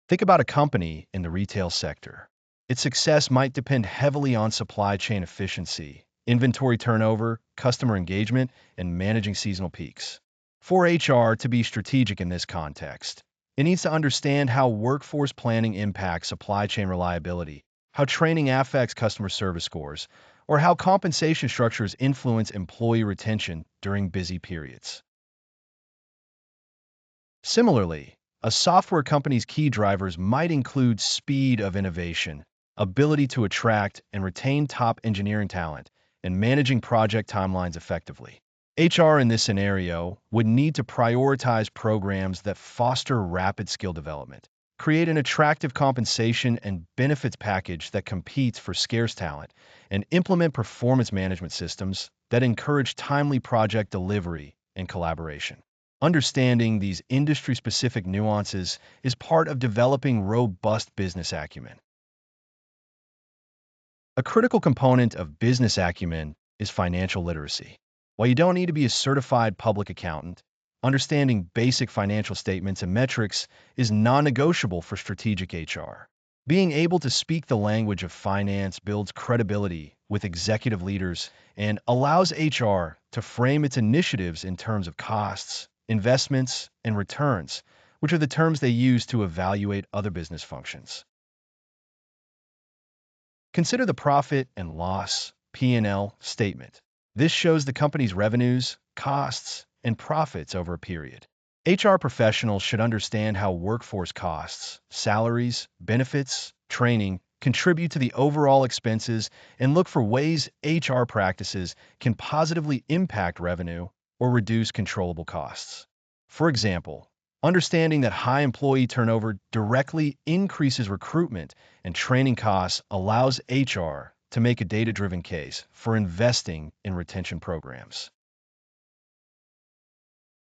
Think about a company in the retail sector. Its success might depend heavily on supply chain efficiency, inventory turnover, customer engagement, and managing seasonal peaks. For HR to be strategic in this context, it needs to understand how workforce planning impacts supply chain reliability, how training affects customer service scores, or how compensation structures influence employee retention during busy periods. Similarly, a software company's key drivers might include speed of innovation, ability to attract and retain top engineering talent, and managing project timelines effectively. HR in this scenario would need to prioritize programs that foster rapid skill development, create an attractive compensation and benefits package that competes for scarce talent, and implement performance management systems that encourage timely project delivery and collaboration. Understanding these industry-specific nuances is part of developing robust business acumen. A critical component of business acumen is financial literacy. While you don't need to be a certified public accountant, understanding basic financial statements and metrics is non-negotiable for strategic HR. Being able to speak the language of finance builds credibility with executive leaders and allows HR to frame its initiatives in terms of costs, investments, and returns, which are the terms they use to evaluate other business functions. Consider the profit and loss (P&L) statement. This shows the company's revenues, costs, and profits over a period. HR professionals should understand how workforce costs, salaries, benefits, training contribute to the overall expenses and look for ways HR practices can positively impact revenue or reduce controllable costs. For example, understanding that high employee turnover directly increases recruitment and training costs allows HR to make a data-driven case for investing in retention programs.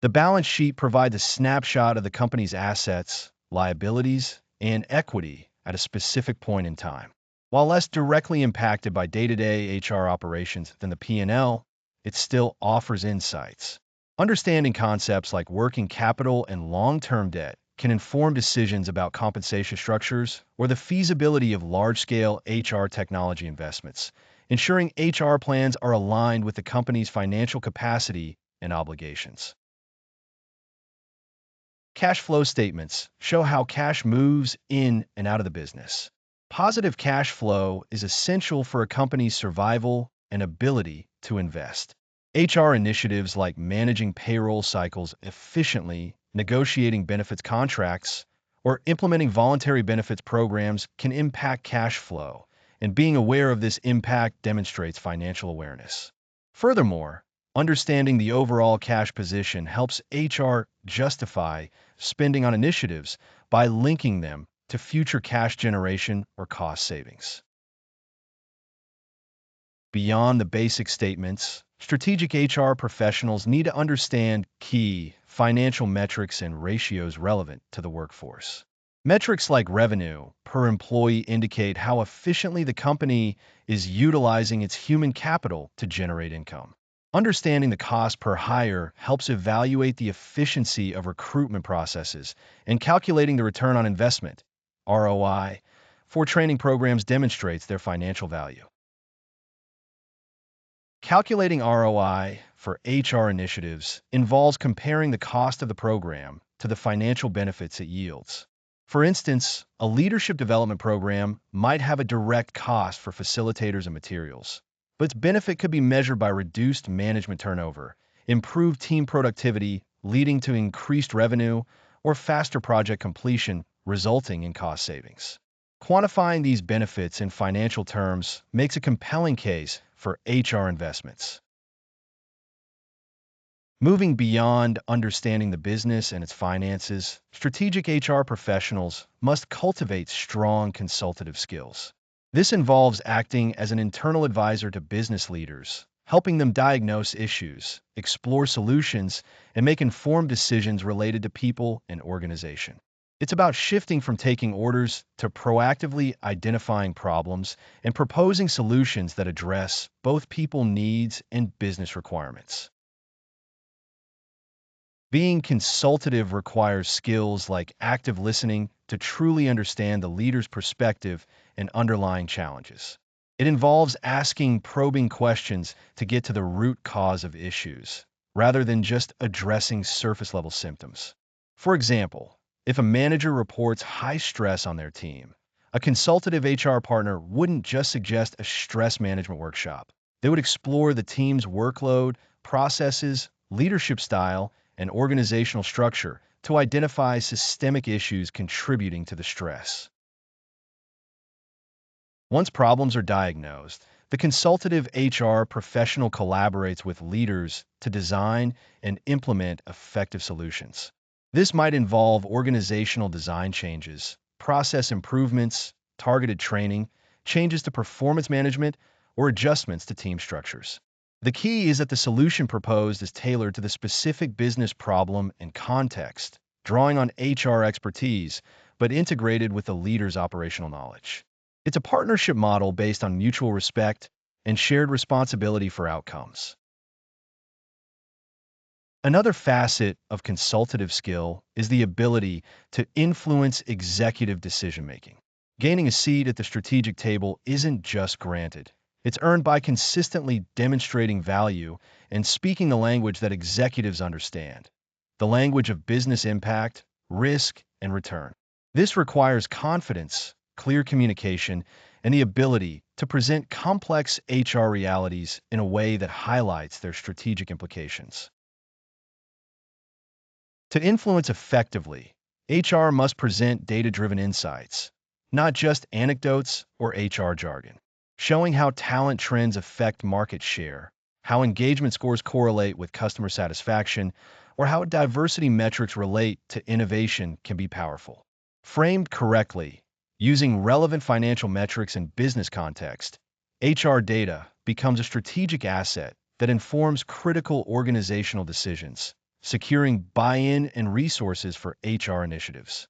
The balance sheet provides a snapshot of the company's assets, liabilities, and equity at a specific point in time. While less directly impacted by day-to-day HR operations than the P&L, it still offers insights. Understanding concepts like working capital and long-term debt can inform decisions about compensation structures or the feasibility of large-scale HR technology investments, ensuring HR plans are aligned with the company's financial capacity and obligations. Cash flow statements show how cash moves in and out of the business. Positive cash flow is essential for a company's survival and ability to invest. HR initiatives like managing payroll cycles efficiently, negotiating benefits contracts, or implementing voluntary benefits programs can impact cash flow and being aware of this impact demonstrates financial awareness. Furthermore, understanding the overall cash position helps HR justify spending on initiatives by linking them to future cash generation or cost savings. Beyond the basic statements, strategic HR professionals need to understand key financial metrics and ratios relevant to the workforce. Metrics like revenue per employee indicate how efficiently the company is utilizing its human capital to generate income. Understanding the cost per hire helps evaluate the efficiency of recruitment processes, and calculating the return on investment, ROI, for training programs demonstrates their financial value. Calculating ROI for HR initiatives involves comparing the cost of the program to the financial benefits it yields. For instance, a leadership development program might have a direct cost for facilitators and materials, but its benefit could be measured by reduced management turnover, improved team productivity leading to increased revenue, or faster project completion resulting in cost savings. Quantifying these benefits in financial terms makes a compelling case for HR investments. Moving beyond understanding the business and its finances, strategic HR professionals must cultivate strong consultative skills. This involves acting as an internal advisor to business leaders, helping them diagnose issues, explore solutions, and make informed decisions related to people and organization. It's about shifting from taking orders to proactively identifying problems and proposing solutions that address both people needs and business requirements. Being consultative requires skills like active listening to truly understand the leader's perspective and underlying challenges. It involves asking probing questions to get to the root cause of issues, rather than just addressing surface-level symptoms. For example, if a manager reports high stress on their team, a consultative HR partner wouldn't just suggest a stress management workshop. They would explore the team's workload, processes, leadership style, and organizational structure to identify systemic issues contributing to the stress. Once problems are diagnosed, the consultative HR professional collaborates with leaders to design and implement effective solutions. This might involve organizational design changes, process improvements, targeted training, changes to performance management, or adjustments to team structures. The key is that the solution proposed is tailored to the specific business problem and context, drawing on HR expertise, but integrated with the leader's operational knowledge. It's a partnership model based on mutual respect and shared responsibility for outcomes. Another facet of consultative skill is the ability to influence executive decision-making. Gaining a seat at the strategic table isn't just granted. It's earned by consistently demonstrating value and speaking the language that executives understand, the language of business impact, risk, and return. This requires confidence, clear communication, and the ability to present complex HR realities in a way that highlights their strategic implications. To influence effectively, HR must present data-driven insights, not just anecdotes or HR jargon, showing how talent trends affect market share, how engagement scores correlate with customer satisfaction, or how diversity metrics relate to innovation can be powerful. Framed correctly, using relevant financial metrics in business context, HR data becomes a strategic asset that informs critical organizational decisions, securing buy-in and resources for HR initiatives.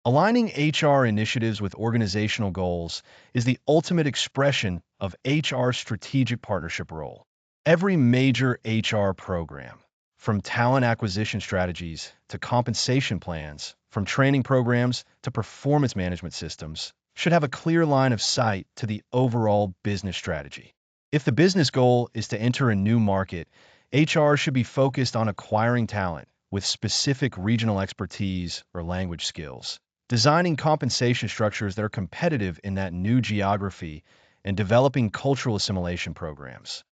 Aligning HR initiatives with organizational goals is the ultimate expression of HR's strategic partnership role. Every major HR program, from talent acquisition strategies to compensation plans, from training programs to performance management systems, should have a clear line of sight to the overall business strategy. If the business goal is to enter a new market, HR should be focused on acquiring talent with specific regional expertise or language skills, designing compensation structures that are competitive in that new geography, and developing cultural assimilation programs.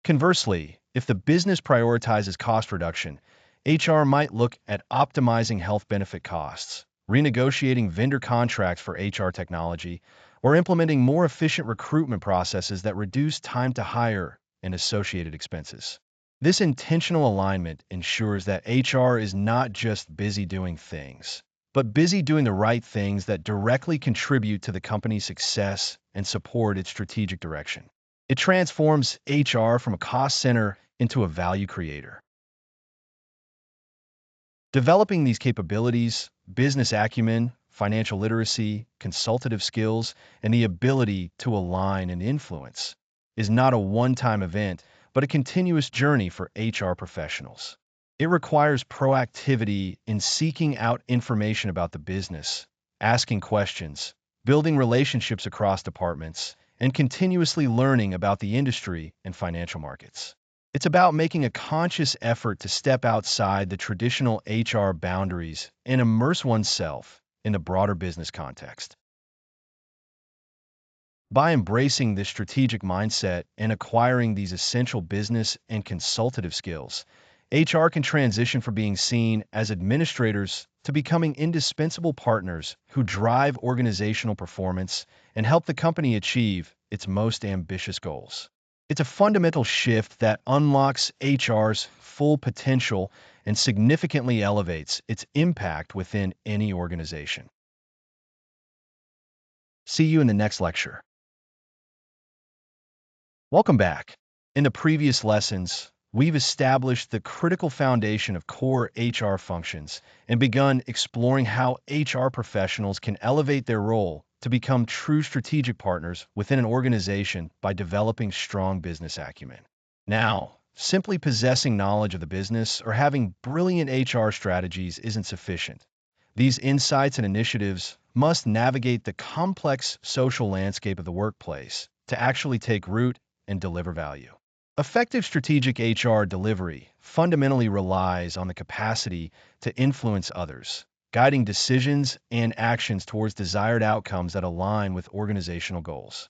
Conversely, if the business prioritizes cost reduction, HR might look at optimizing health benefit costs, renegotiating vendor contracts for HR technology, or implementing more efficient recruitment processes that reduce time to hire and associated expenses. This intentional alignment ensures that HR is not just busy doing things, but busy doing the right things that directly contribute to the company's success and support its strategic direction. It transforms HR from a cost center into a value creator. Developing these capabilities, business acumen, financial literacy, consultative skills, and the ability to align and influence is not a one-time event, but a continuous journey for HR professionals. It requires proactivity in seeking out information about the business, asking questions, building relationships across departments, and continuously learning about the industry and financial markets. It's about making a conscious effort to step outside the traditional HR boundaries and immerse oneself in the broader business context. By embracing this strategic mindset and acquiring these essential business and consultative skills, HR can transition from being seen as administrators to becoming indispensable partners who drive organizational performance and help the company achieve its most ambitious goals. It's a fundamental shift that unlocks HR's full potential and significantly elevates its impact within any organization. See you in the next lecture. Welcome back. In the previous lessons, we've established the critical foundation of core HR functions and begun exploring how HR professionals can elevate their role to become true strategic partners within an organization by developing strong business acumen. Now, simply possessing knowledge of the business or having brilliant HR strategies isn't sufficient. These insights and initiatives must navigate the complex social landscape of the workplace to actually take root and deliver value. Effective strategic HR delivery fundamentally relies on the capacity to influence others, guiding decisions and actions towards desired outcomes that align with organizational goals.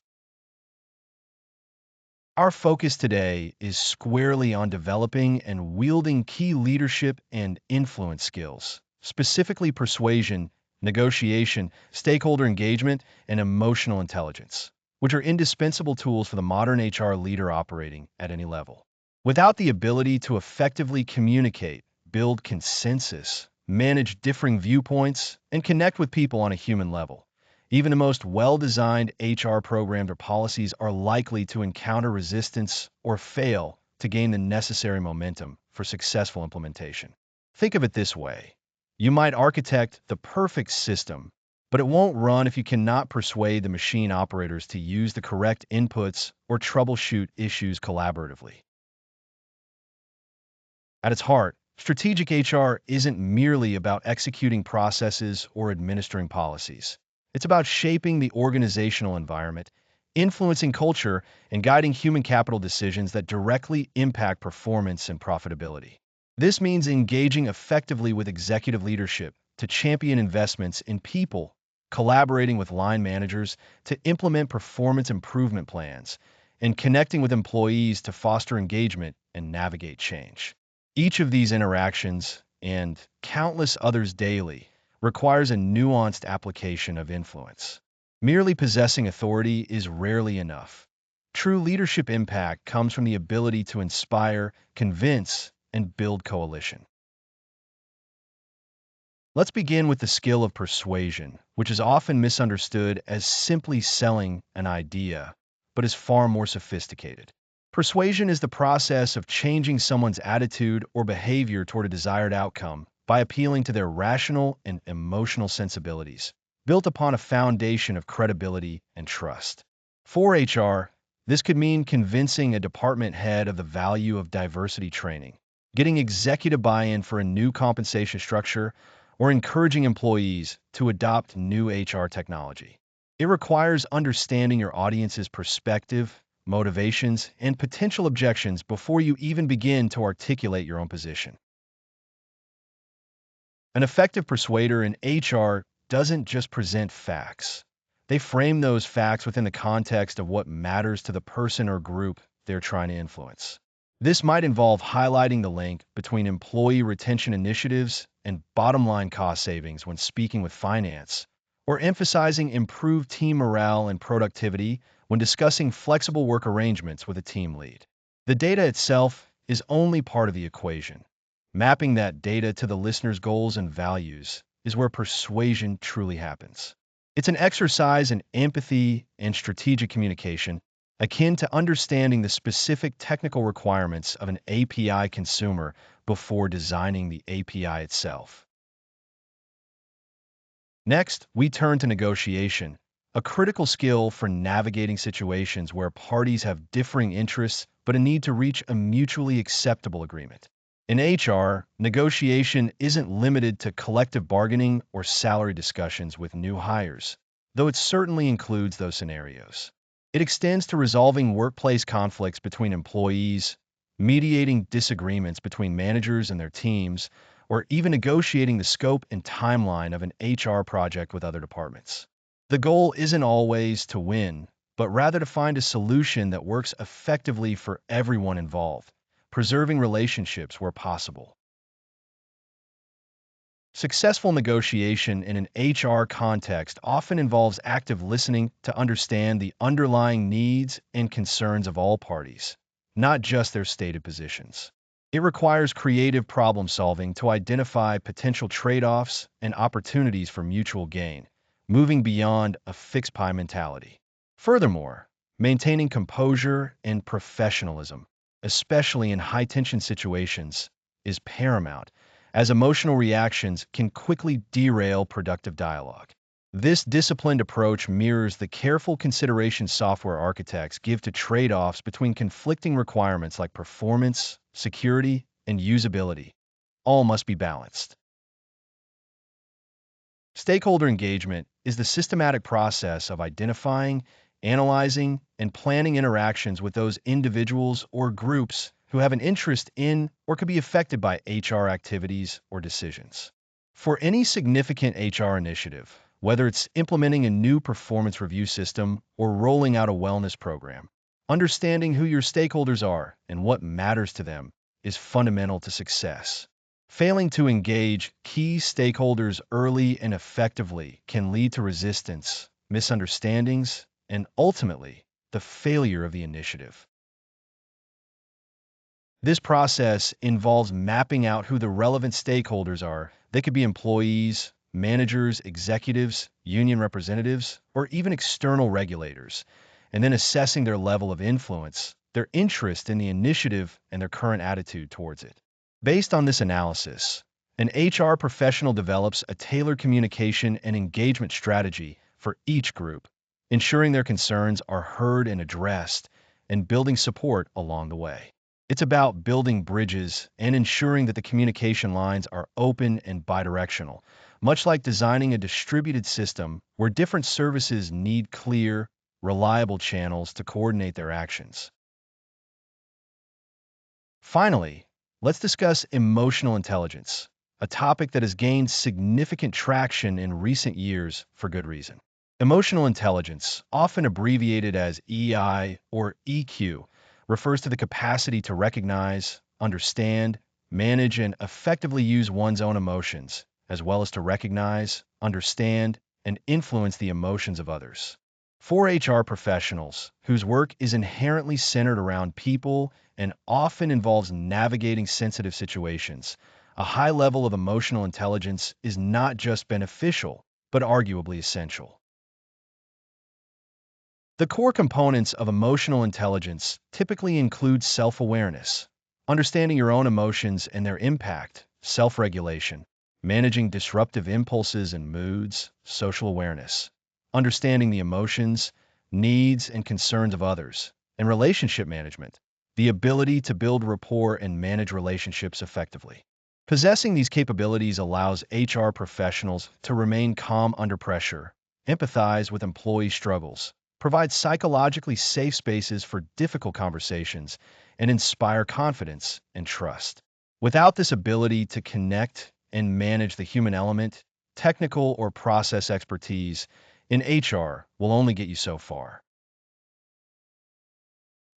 Our focus today is squarely on developing and wielding key leadership and influence skills, specifically persuasion, negotiation, stakeholder engagement, and emotional intelligence, which are indispensable tools for the modern HR leader operating at any level. Without the ability to effectively communicate, build consensus, manage differing viewpoints, and connect with people on a human level, even the most well-designed HR programs or policies are likely to encounter resistance or fail to gain the necessary momentum for successful implementation. Think of it this way. You might architect the perfect system, but it won't run if you cannot persuade the machine operators to use the correct inputs or troubleshoot issues collaboratively. At its heart, strategic HR isn't merely about executing processes or administering policies. It's about shaping the organizational environment, influencing culture, and guiding human capital decisions that directly impact performance and profitability. This means engaging effectively with executive leadership to champion investments in people, collaborating with line managers to implement performance improvement plans, and connecting with employees to foster engagement and navigate change. Each of these interactions, and countless others daily, requires a nuanced application of influence. Merely possessing authority is rarely enough. True leadership impact comes from the ability to inspire, convince, and build coalition. Let's begin with the skill of persuasion, which is often misunderstood as simply selling an idea, but is far more sophisticated. Persuasion is the process of changing someone's attitude or behavior toward a desired outcome by appealing to their rational and emotional sensibilities, built upon a foundation of credibility and trust. For HR, this could mean convincing a department head of the value of diversity training, getting executive buy-in for a new compensation structure, or encouraging employees to adopt new HR technology. It requires understanding your audience's perspective, motivations, and potential objections before you even begin to articulate your own position. An effective persuader in HR doesn't just present facts. They frame those facts within the context of what matters to the person or group they're trying to influence. This might involve highlighting the link between employee retention initiatives and bottom-line cost savings when speaking with finance, or emphasizing improved team morale and productivity when discussing flexible work arrangements with a team lead. The data itself is only part of the equation. Mapping that data to the listener's goals and values is where persuasion truly happens. It's an exercise in empathy and strategic communication, akin to understanding the specific technical requirements of an API consumer before designing the API itself. Next, we turn to negotiation, a critical skill for navigating situations where parties have differing interests but a need to reach a mutually acceptable agreement. In HR, negotiation isn't limited to collective bargaining or salary discussions with new hires, though it certainly includes those scenarios. It extends to resolving workplace conflicts between employees, mediating disagreements between managers and their teams, or even negotiating the scope and timeline of an HR project with other departments. The goal isn't always to win, but rather to find a solution that works effectively for everyone involved, preserving relationships where possible. Successful negotiation in an HR context often involves active listening to understand the underlying needs and concerns of all parties, not just their stated positions. It requires creative problem solving to identify potential trade-offs and opportunities for mutual gain, moving beyond a fixed pie mentality. Furthermore, maintaining composure and professionalism, especially in high-tension situations, is paramount, as emotional reactions can quickly derail productive dialogue. This disciplined approach mirrors the careful consideration software architects give to trade-offs between conflicting requirements like performance, security, and usability. All must be balanced. Stakeholder engagement is the systematic process of identifying, analyzing, and planning interactions with those individuals or groups who have an interest in or could be affected by HR activities or decisions. For any significant HR initiative, whether it's implementing a new performance review system or rolling out a wellness program, understanding who your stakeholders are and what matters to them is fundamental to success. Failing to engage key stakeholders early and effectively can lead to resistance, misunderstandings, and ultimately, the failure of the initiative. This process involves mapping out who the relevant stakeholders are. They could be employees, managers, executives, union representatives, or even external regulators, and then assessing their level of influence, their interest in the initiative, and their current attitude towards it. Based on this analysis, an HR professional develops a tailored communication and engagement strategy for each group, ensuring their concerns are heard and addressed, and building support along the way. It's about building bridges and ensuring that the communication lines are open and bidirectional, much like designing a distributed system where different services need clear, reliable channels to coordinate their actions. Finally, let's discuss emotional intelligence, a topic that has gained significant traction in recent years for good reason. Emotional intelligence, often abbreviated as EI or EQ, refers to the capacity to recognize, understand, manage, and effectively use one's own emotions, as well as to recognize, understand, and influence the emotions of others. For HR professionals, whose work is inherently centered around people and often involves navigating sensitive situations, a high level of emotional intelligence is not just beneficial, but arguably essential. The core components of emotional intelligence typically include self-awareness, understanding your own emotions and their impact, self-regulation, managing disruptive impulses and moods, social awareness, understanding the emotions, needs, and concerns of others, and relationship management, the ability to build rapport and manage relationships effectively. Possessing these capabilities allows HR professionals to remain calm under pressure, empathize with employee struggles, provide psychologically safe spaces for difficult conversations, and inspire confidence and trust. Without this ability to connect and manage the human element, technical or process expertise in HR will only get you so far.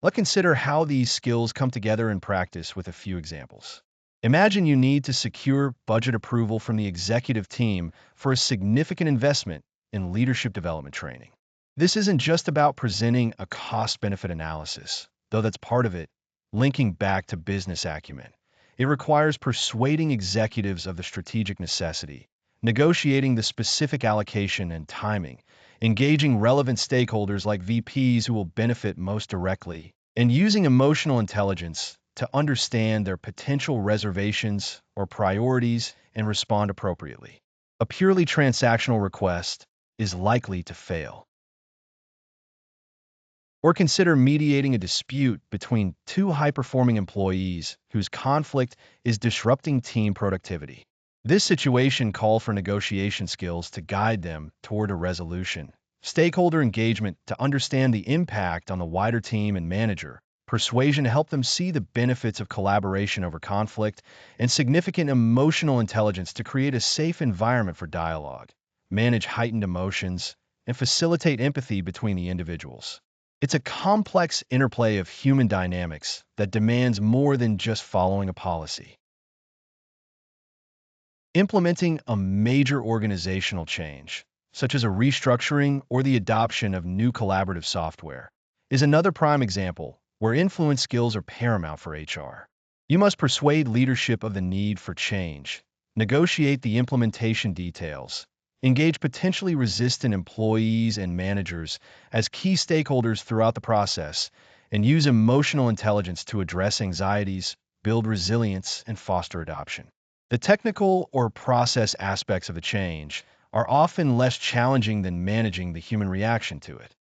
Let's consider how these skills come together in practice with a few examples. Imagine you need to secure budget approval from the executive team for a significant investment in leadership development training. This isn't just about presenting a cost-benefit analysis, though that's part of it, linking back to business acumen. It requires persuading executives of the strategic necessity, negotiating the specific allocation and timing, engaging relevant stakeholders like VPs who will benefit most directly, and using emotional intelligence to understand their potential reservations or priorities and respond appropriately. A purely transactional request is likely to fail. Or consider mediating a dispute between two high-performing employees whose conflict is disrupting team productivity. This situation calls for negotiation skills to guide them toward a resolution, stakeholder engagement to understand the impact on the wider team and manager, persuasion to help them see the benefits of collaboration over conflict, and significant emotional intelligence to create a safe environment for dialogue, manage heightened emotions, and facilitate empathy between the individuals. It's a complex interplay of human dynamics that demands more than just following a policy. Implementing a major organizational change, such as a restructuring or the adoption of new collaborative software, is another prime example where influence skills are paramount for HR. You must persuade leadership of the need for change, negotiate the implementation details, engage potentially resistant employees and managers as key stakeholders throughout the process, and use emotional intelligence to address anxieties, build resilience, and foster adoption. The technical or process aspects of a change are often less challenging than managing the human reaction to it.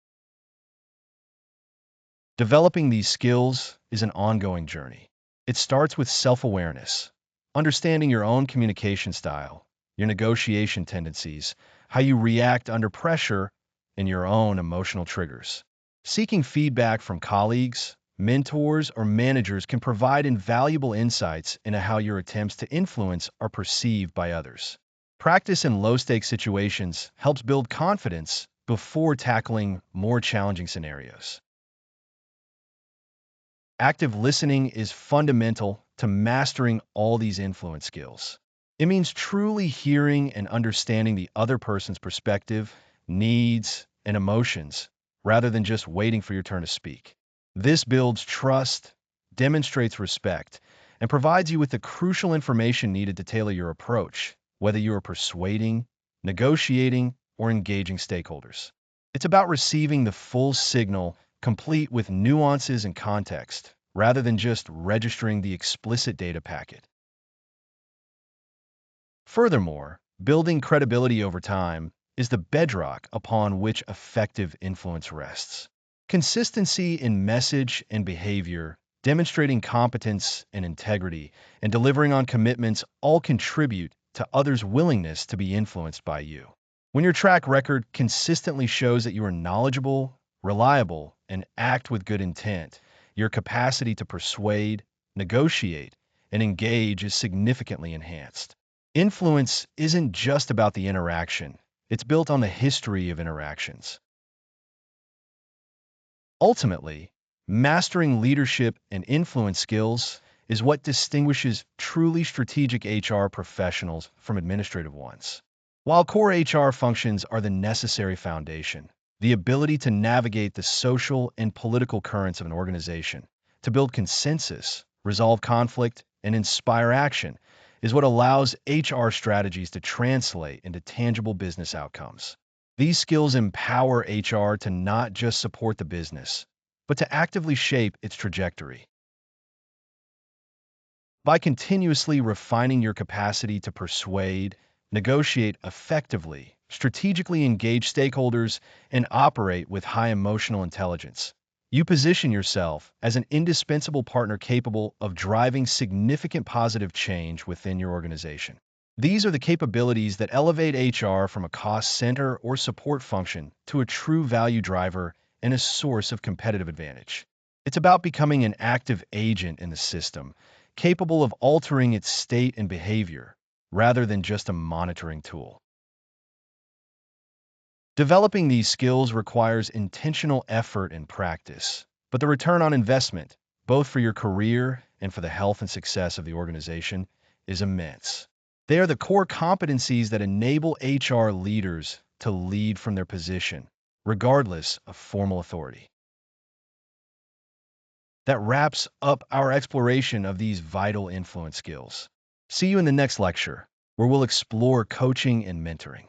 Developing these skills is an ongoing journey. It starts with self-awareness, understanding your own communication style, your negotiation tendencies, how you react under pressure, and your own emotional triggers. Seeking feedback from colleagues, mentors, or managers can provide invaluable insights into how your attempts to influence are perceived by others. Practice in low-stakes situations helps build confidence before tackling more challenging scenarios. Active listening is fundamental to mastering all these influence skills. It means truly hearing and understanding the other person's perspective, needs, and emotions, rather than just waiting for your turn to speak. This builds trust, demonstrates respect, and provides you with the crucial information needed to tailor your approach, whether you are persuading, negotiating, or engaging stakeholders. It's about receiving the full signal, complete with nuances and context, rather than just registering the explicit data packet. Furthermore, building credibility over time is the bedrock upon which effective influence rests. Consistency in message and behavior, demonstrating competence and integrity, and delivering on commitments all contribute to others' willingness to be influenced by you. When your track record consistently shows that you are knowledgeable, reliable, and act with good intent, your capacity to persuade, negotiate, and engage is significantly enhanced. Influence isn't just about the interaction, it's built on the history of interactions. Ultimately, mastering leadership and influence skills is what distinguishes truly strategic HR professionals from administrative ones. While core HR functions are the necessary foundation, the ability to navigate the social and political currents of an organization, to build consensus, resolve conflict, and inspire action is what allows HR strategies to translate into tangible business outcomes. These skills empower HR to not just support the business, but to actively shape its trajectory. By continuously refining your capacity to persuade, negotiate effectively, strategically engage stakeholders, and operate with high emotional intelligence, you position yourself as an indispensable partner capable of driving significant positive change within your organization. These are the capabilities that elevate HR from a cost center or support function to a true value driver and a source of competitive advantage. It's about becoming an active agent in the system, capable of altering its state and behavior, rather than just a monitoring tool. Developing these skills requires intentional effort and practice. but the return on investment, both for your career and for the health and success of the organization, is immense. They are the core competencies that enable HR leaders to lead from their position, regardless of formal authority. That wraps up our exploration of these vital influence skills. See you in the next lecture, where we'll explore coaching and mentoring.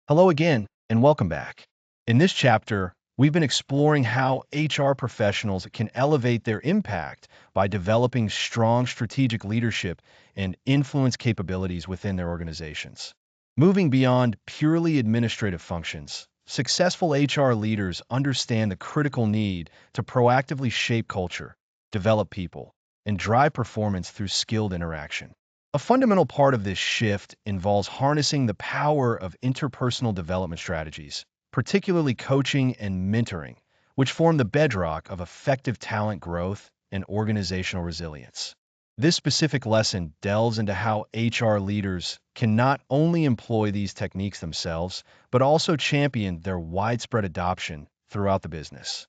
Hello again, and welcome back. In this chapter, we've been exploring how HR professionals can elevate their impact by developing strong strategic leadership and influence capabilities within their organizations. Moving beyond purely administrative functions, successful HR leaders understand the critical need to proactively shape culture, develop people, and drive performance through skilled interaction. A fundamental part of this shift involves harnessing the power of interpersonal development strategies, particularly coaching and mentoring, which form the bedrock of effective talent growth and organizational resilience. This specific lesson delves into how HR leaders can not only employ these techniques themselves, but also champion their widespread adoption throughout the business.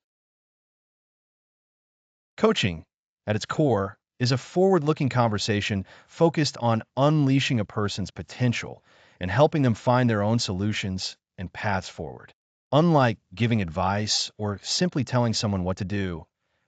Coaching, at its core, is a forward-looking conversation focused on unleashing a person's potential and helping them find their own solutions and paths forward. Unlike giving advice or simply telling someone what to do,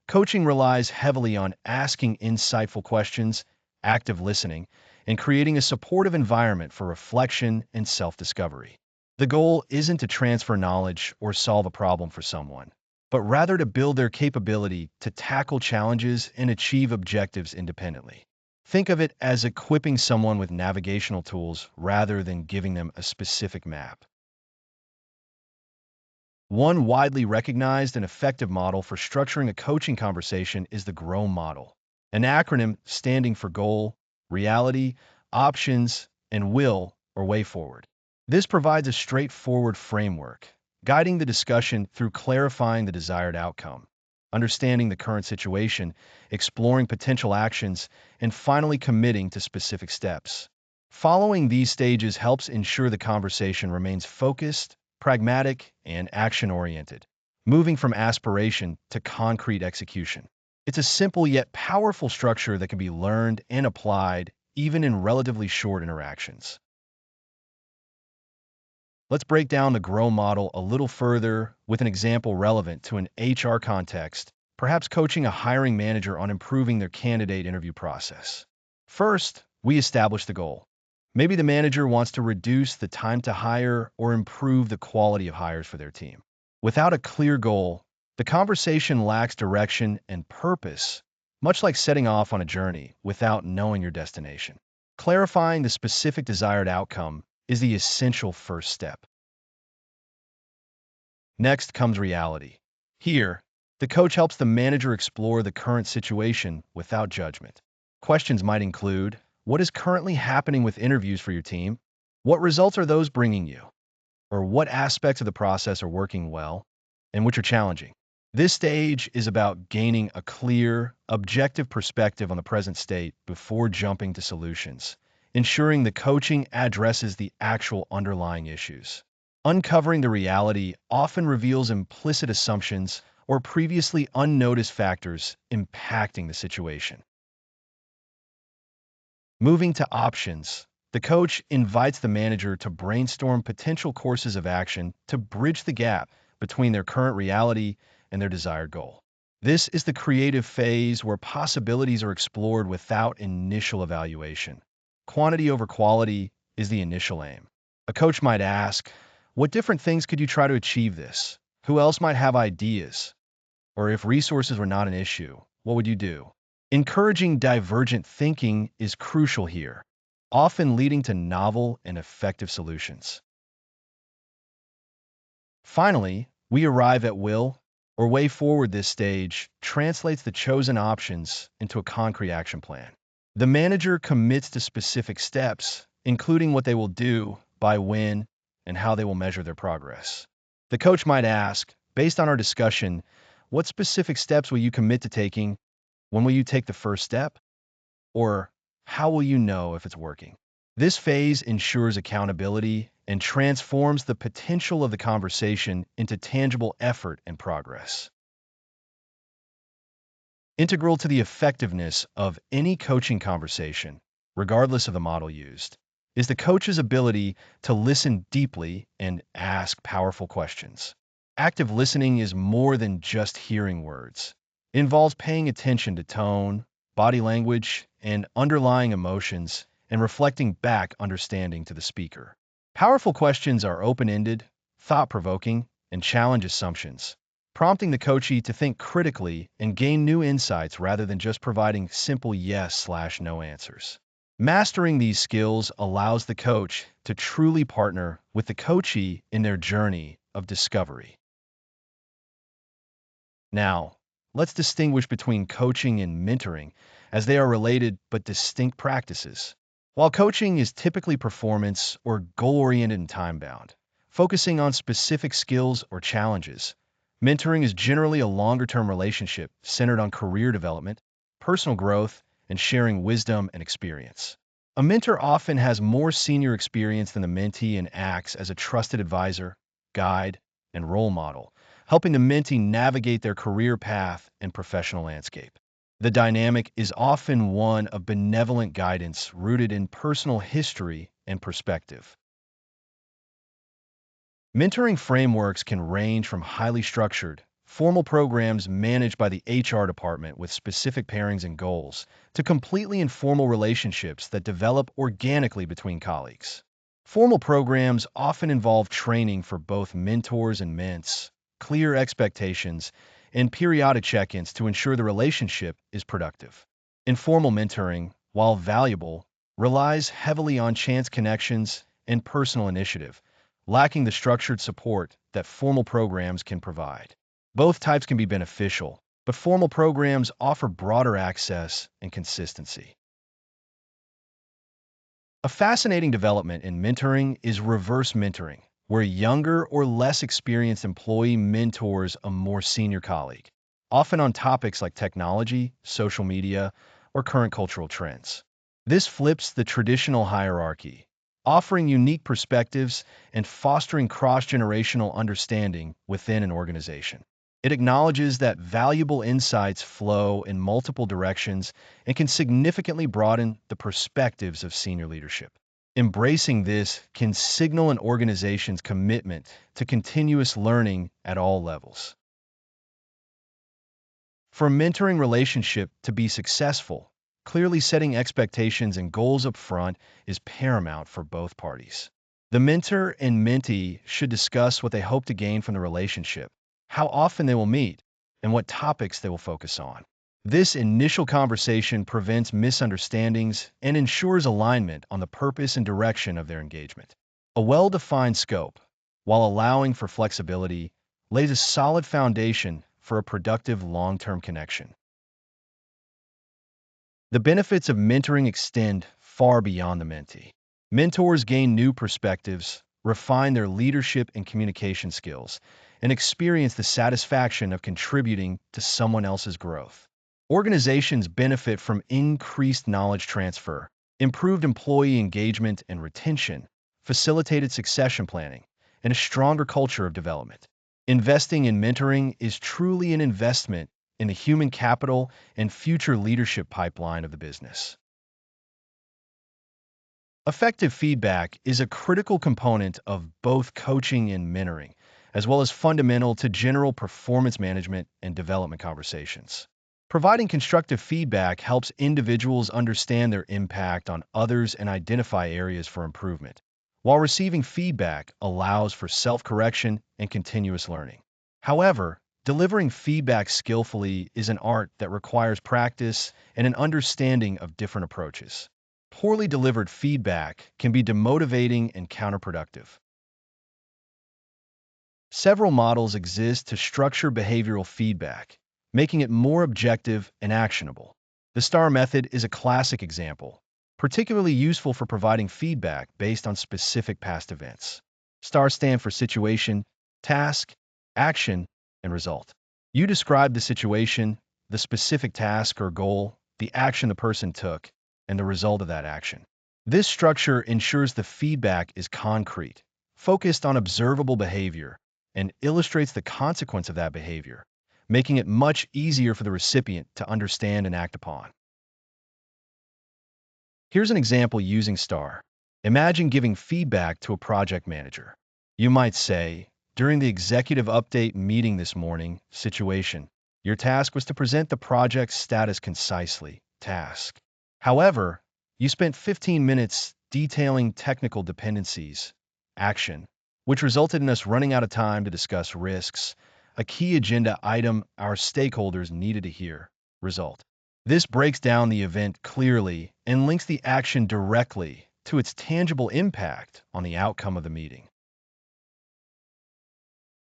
coaching relies heavily on asking insightful questions, active listening, and creating a supportive environment for reflection and self-discovery. The goal isn't to transfer knowledge or solve a problem for someone, but rather to build their capability to tackle challenges and achieve objectives independently. Think of it as equipping someone with navigational tools rather than giving them a specific map. One widely recognized and effective model for structuring a coaching conversation is the GROW model, an acronym standing for goal, reality, options, and will, or way forward. This provides a straightforward framework, guiding the discussion through clarifying the desired outcome, understanding the current situation, exploring potential actions, and finally committing to specific steps. Following these stages helps ensure the conversation remains focused, pragmatic, and action-oriented, moving from aspiration to concrete execution. It's a simple yet powerful structure that can be learned and applied even in relatively short interactions. Let's break down the GROW model a little further with an example relevant to an HR context, perhaps coaching a hiring manager on improving their candidate interview process. First, we establish the goal. Maybe the manager wants to reduce the time to hire or improve the quality of hires for their team. Without a clear goal, the conversation lacks direction and purpose, much like setting off on a journey without knowing your destination. Clarifying the specific desired outcome is the essential first step. Next comes reality. Here, the coach helps the manager explore the current situation without judgment. Questions might include, what is currently happening with interviews for your team? What results are those bringing you? Or what aspects of the process are working well and which are challenging? This stage is about gaining a clear, objective perspective on the present state before jumping to solutions, ensuring the coaching addresses the actual underlying issues. Uncovering the reality often reveals implicit assumptions or previously unnoticed factors impacting the situation. Moving to options, the coach invites the manager to brainstorm potential courses of action to bridge the gap between their current reality and their desired goal. This is the creative phase where possibilities are explored without initial evaluation. Quantity over quality is the initial aim. A coach might ask, what different things could you try to achieve this? Who else might have ideas? Or if resources were not an issue, what would you do? Encouraging divergent thinking is crucial here, often leading to novel and effective solutions. Finally, we arrive at will, or way forward. This stage translates the chosen options into a concrete action plan. The manager commits to specific steps, including what they will do, by when, and how they will measure their progress. The coach might ask, based on our discussion, what specific steps will you commit to taking? When will you take the first step? Or how will you know if it's working? This phase ensures accountability and transforms the potential of the conversation into tangible effort and progress. Integral to the effectiveness of any coaching conversation, regardless of the model used, is the coach's ability to listen deeply and ask powerful questions. Active listening is more than just hearing words. It involves paying attention to tone, body language, and underlying emotions, and reflecting back understanding to the speaker. Powerful questions are open-ended, thought-provoking, and challenge assumptions, prompting the coachee to think critically and gain new insights rather than just providing simple yes/no answers. Mastering these skills allows the coach to truly partner with the coachee in their journey of discovery. Now, let's distinguish between coaching and mentoring, as they are related but distinct practices. While coaching is typically performance or goal-oriented and time-bound, focusing on specific skills or challenges, mentoring is generally a longer-term relationship centered on career development, personal growth, and sharing wisdom and experience. A mentor often has more senior experience than the mentee and acts as a trusted advisor, guide, and role model, helping the mentee navigate their career path and professional landscape. The dynamic is often one of benevolent guidance rooted in personal history and perspective. Mentoring frameworks can range from highly structured, formal programs managed by the HR department with specific pairings and goals, to completely informal relationships that develop organically between colleagues. Formal programs often involve training for both mentors and ments, clear expectations, and periodic check-ins to ensure the relationship is productive. Informal mentoring, while valuable, relies heavily on chance connections and personal initiative, lacking the structured support that formal programs can provide. Both types can be beneficial, but formal programs offer broader access and consistency. A fascinating development in mentoring is reverse mentoring, where a younger or less experienced employee mentors a more senior colleague, often on topics like technology, social media, or current cultural trends. This flips the traditional hierarchy, offering unique perspectives and fostering cross-generational understanding within an organization. It acknowledges that valuable insights flow in multiple directions and can significantly broaden the perspectives of senior leadership. Embracing this can signal an organization's commitment to continuous learning at all levels. For a mentoring relationship to be successful, clearly setting expectations and goals up front is paramount for both parties. The mentor and mentee should discuss what they hope to gain from the relationship, how often they will meet, and what topics they will focus on. This initial conversation prevents misunderstandings and ensures alignment on the purpose and direction of their engagement. A well-defined scope, while allowing for flexibility, lays a solid foundation for a productive long-term connection. The benefits of mentoring extend far beyond the mentee. Mentors gain new perspectives, refine their leadership and communication skills, and experience the satisfaction of contributing to someone else's growth. Organizations benefit from increased knowledge transfer, improved employee engagement and retention, facilitated succession planning, and a stronger culture of development. Investing in mentoring is truly an investment in the human capital and future leadership pipeline of the business. Effective feedback is a critical component of both coaching and mentoring, as well as fundamental to general performance management and development conversations. Providing constructive feedback helps individuals understand their impact on others and identify areas for improvement, while receiving feedback allows for self-correction and continuous learning. However, delivering feedback skillfully is an art that requires practice and an understanding of different approaches. Poorly delivered feedback can be demotivating and counterproductive. Several models exist to structure behavioral feedback, making it more objective and actionable. The STAR method is a classic example, particularly useful for providing feedback based on specific past events. STAR stands for situation, task, action, and result. You describe the situation, the specific task or goal, the action the person took, and the result of that action. This structure ensures the feedback is concrete, focused on observable behavior and illustrates the consequence of that behavior, making it much easier for the recipient to understand and act upon. Here's an example using STAR. Imagine giving feedback to a project manager. You might say, during the executive update meeting this morning, situation, your task was to present the project's status concisely. Task. However, you spent 15 minutes detailing technical dependencies. Action, which resulted in us running out of time to discuss risks, a key agenda item our stakeholders needed to hear. Result. This breaks down the event clearly and links the action directly to its tangible impact on the outcome of the meeting.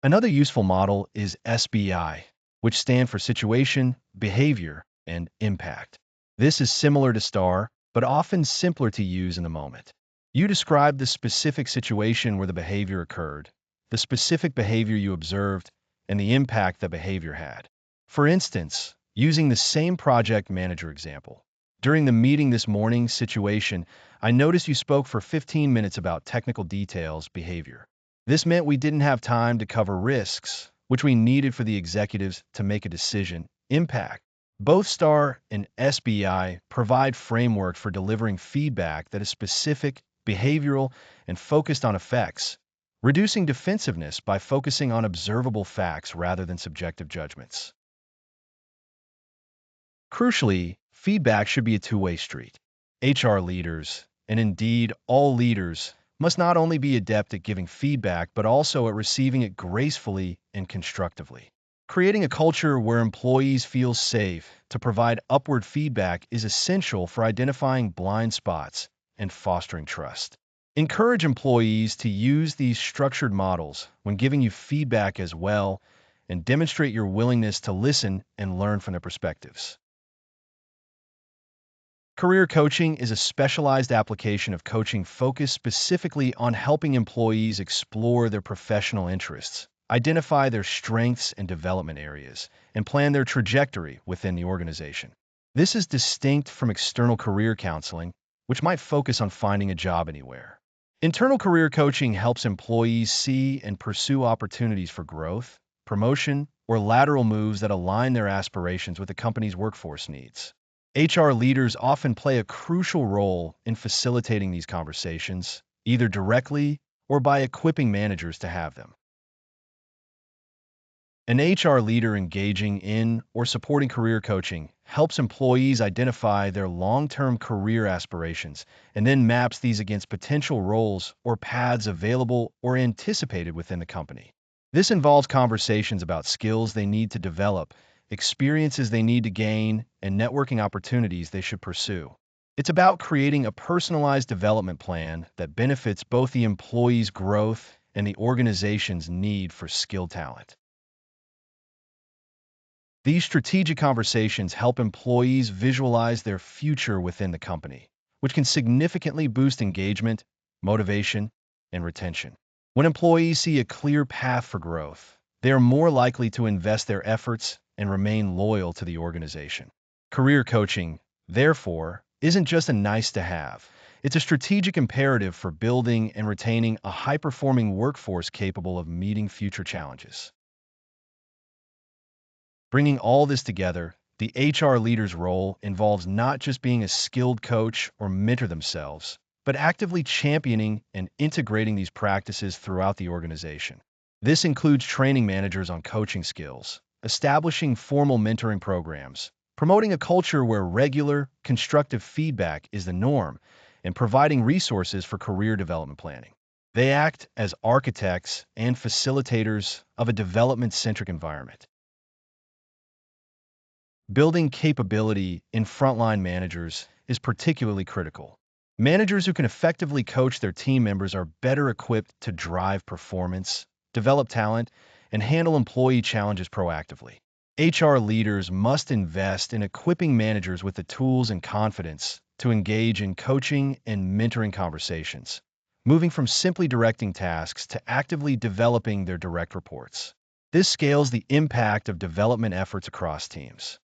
Another useful model is SBI, which stands for Situation, Behavior, and Impact. This is similar to STAR, but often simpler to use in the moment. You describe the specific situation where the behavior occurred, the specific behavior you observed, and the impact the behavior had. For instance, using the same project manager example. During the meeting this morning situation, I noticed you spoke for 15 minutes about technical details, behavior. This meant we didn't have time to cover risks, which we needed for the executives to make a decision. Impact. Both STAR and SBI provide framework for delivering feedback that is specific, behavioral, and focused on effects, reducing defensiveness by focusing on observable facts rather than subjective judgments. Crucially, feedback should be a two-way street. HR leaders, and indeed all leaders, must not only be adept at giving feedback but also at receiving it gracefully and constructively. Creating a culture where employees feel safe to provide upward feedback is essential for identifying blind spots and fostering trust. Encourage employees to use these structured models when giving you feedback as well, and demonstrate your willingness to listen and learn from their perspectives. Career coaching is a specialized application of coaching focused specifically on helping employees explore their professional interests, identify their strengths and development areas, and plan their trajectory within the organization. This is distinct from external career counseling, which might focus on finding a job anywhere. Internal career coaching helps employees see and pursue opportunities for growth, promotion, or lateral moves that align their aspirations with the company's workforce needs. HR leaders often play a crucial role in facilitating these conversations, either directly or by equipping managers to have them. An HR leader engaging in or supporting career coaching helps employees identify their long-term career aspirations and then maps these against potential roles or paths available or anticipated within the company. This involves conversations about skills they need to develop, experiences they need to gain, and networking opportunities they should pursue. It's about creating a personalized development plan that benefits both the employee's growth and the organization's need for skilled talent. These strategic conversations help employees visualize their future within the company, which can significantly boost engagement, motivation, and retention. When employees see a clear path for growth, they are more likely to invest their efforts and remain loyal to the organization. Career coaching, therefore, isn't just a nice-to-have. It's a strategic imperative for building and retaining a high-performing workforce capable of meeting future challenges. Bringing all this together, the HR leader's role involves not just being a skilled coach or mentor themselves, but actively championing and integrating these practices throughout the organization. This includes training managers on coaching skills, establishing formal mentoring programs, promoting a culture where regular, constructive feedback is the norm, and providing resources for career development planning. They act as architects and facilitators of a development-centric environment. Building capability in frontline managers is particularly critical. Managers who can effectively coach their team members are better equipped to drive performance, develop talent, and handle employee challenges proactively. HR leaders must invest in equipping managers with the tools and confidence to engage in coaching and mentoring conversations, moving from simply directing tasks to actively developing their direct reports. This scales the impact of development efforts across teams.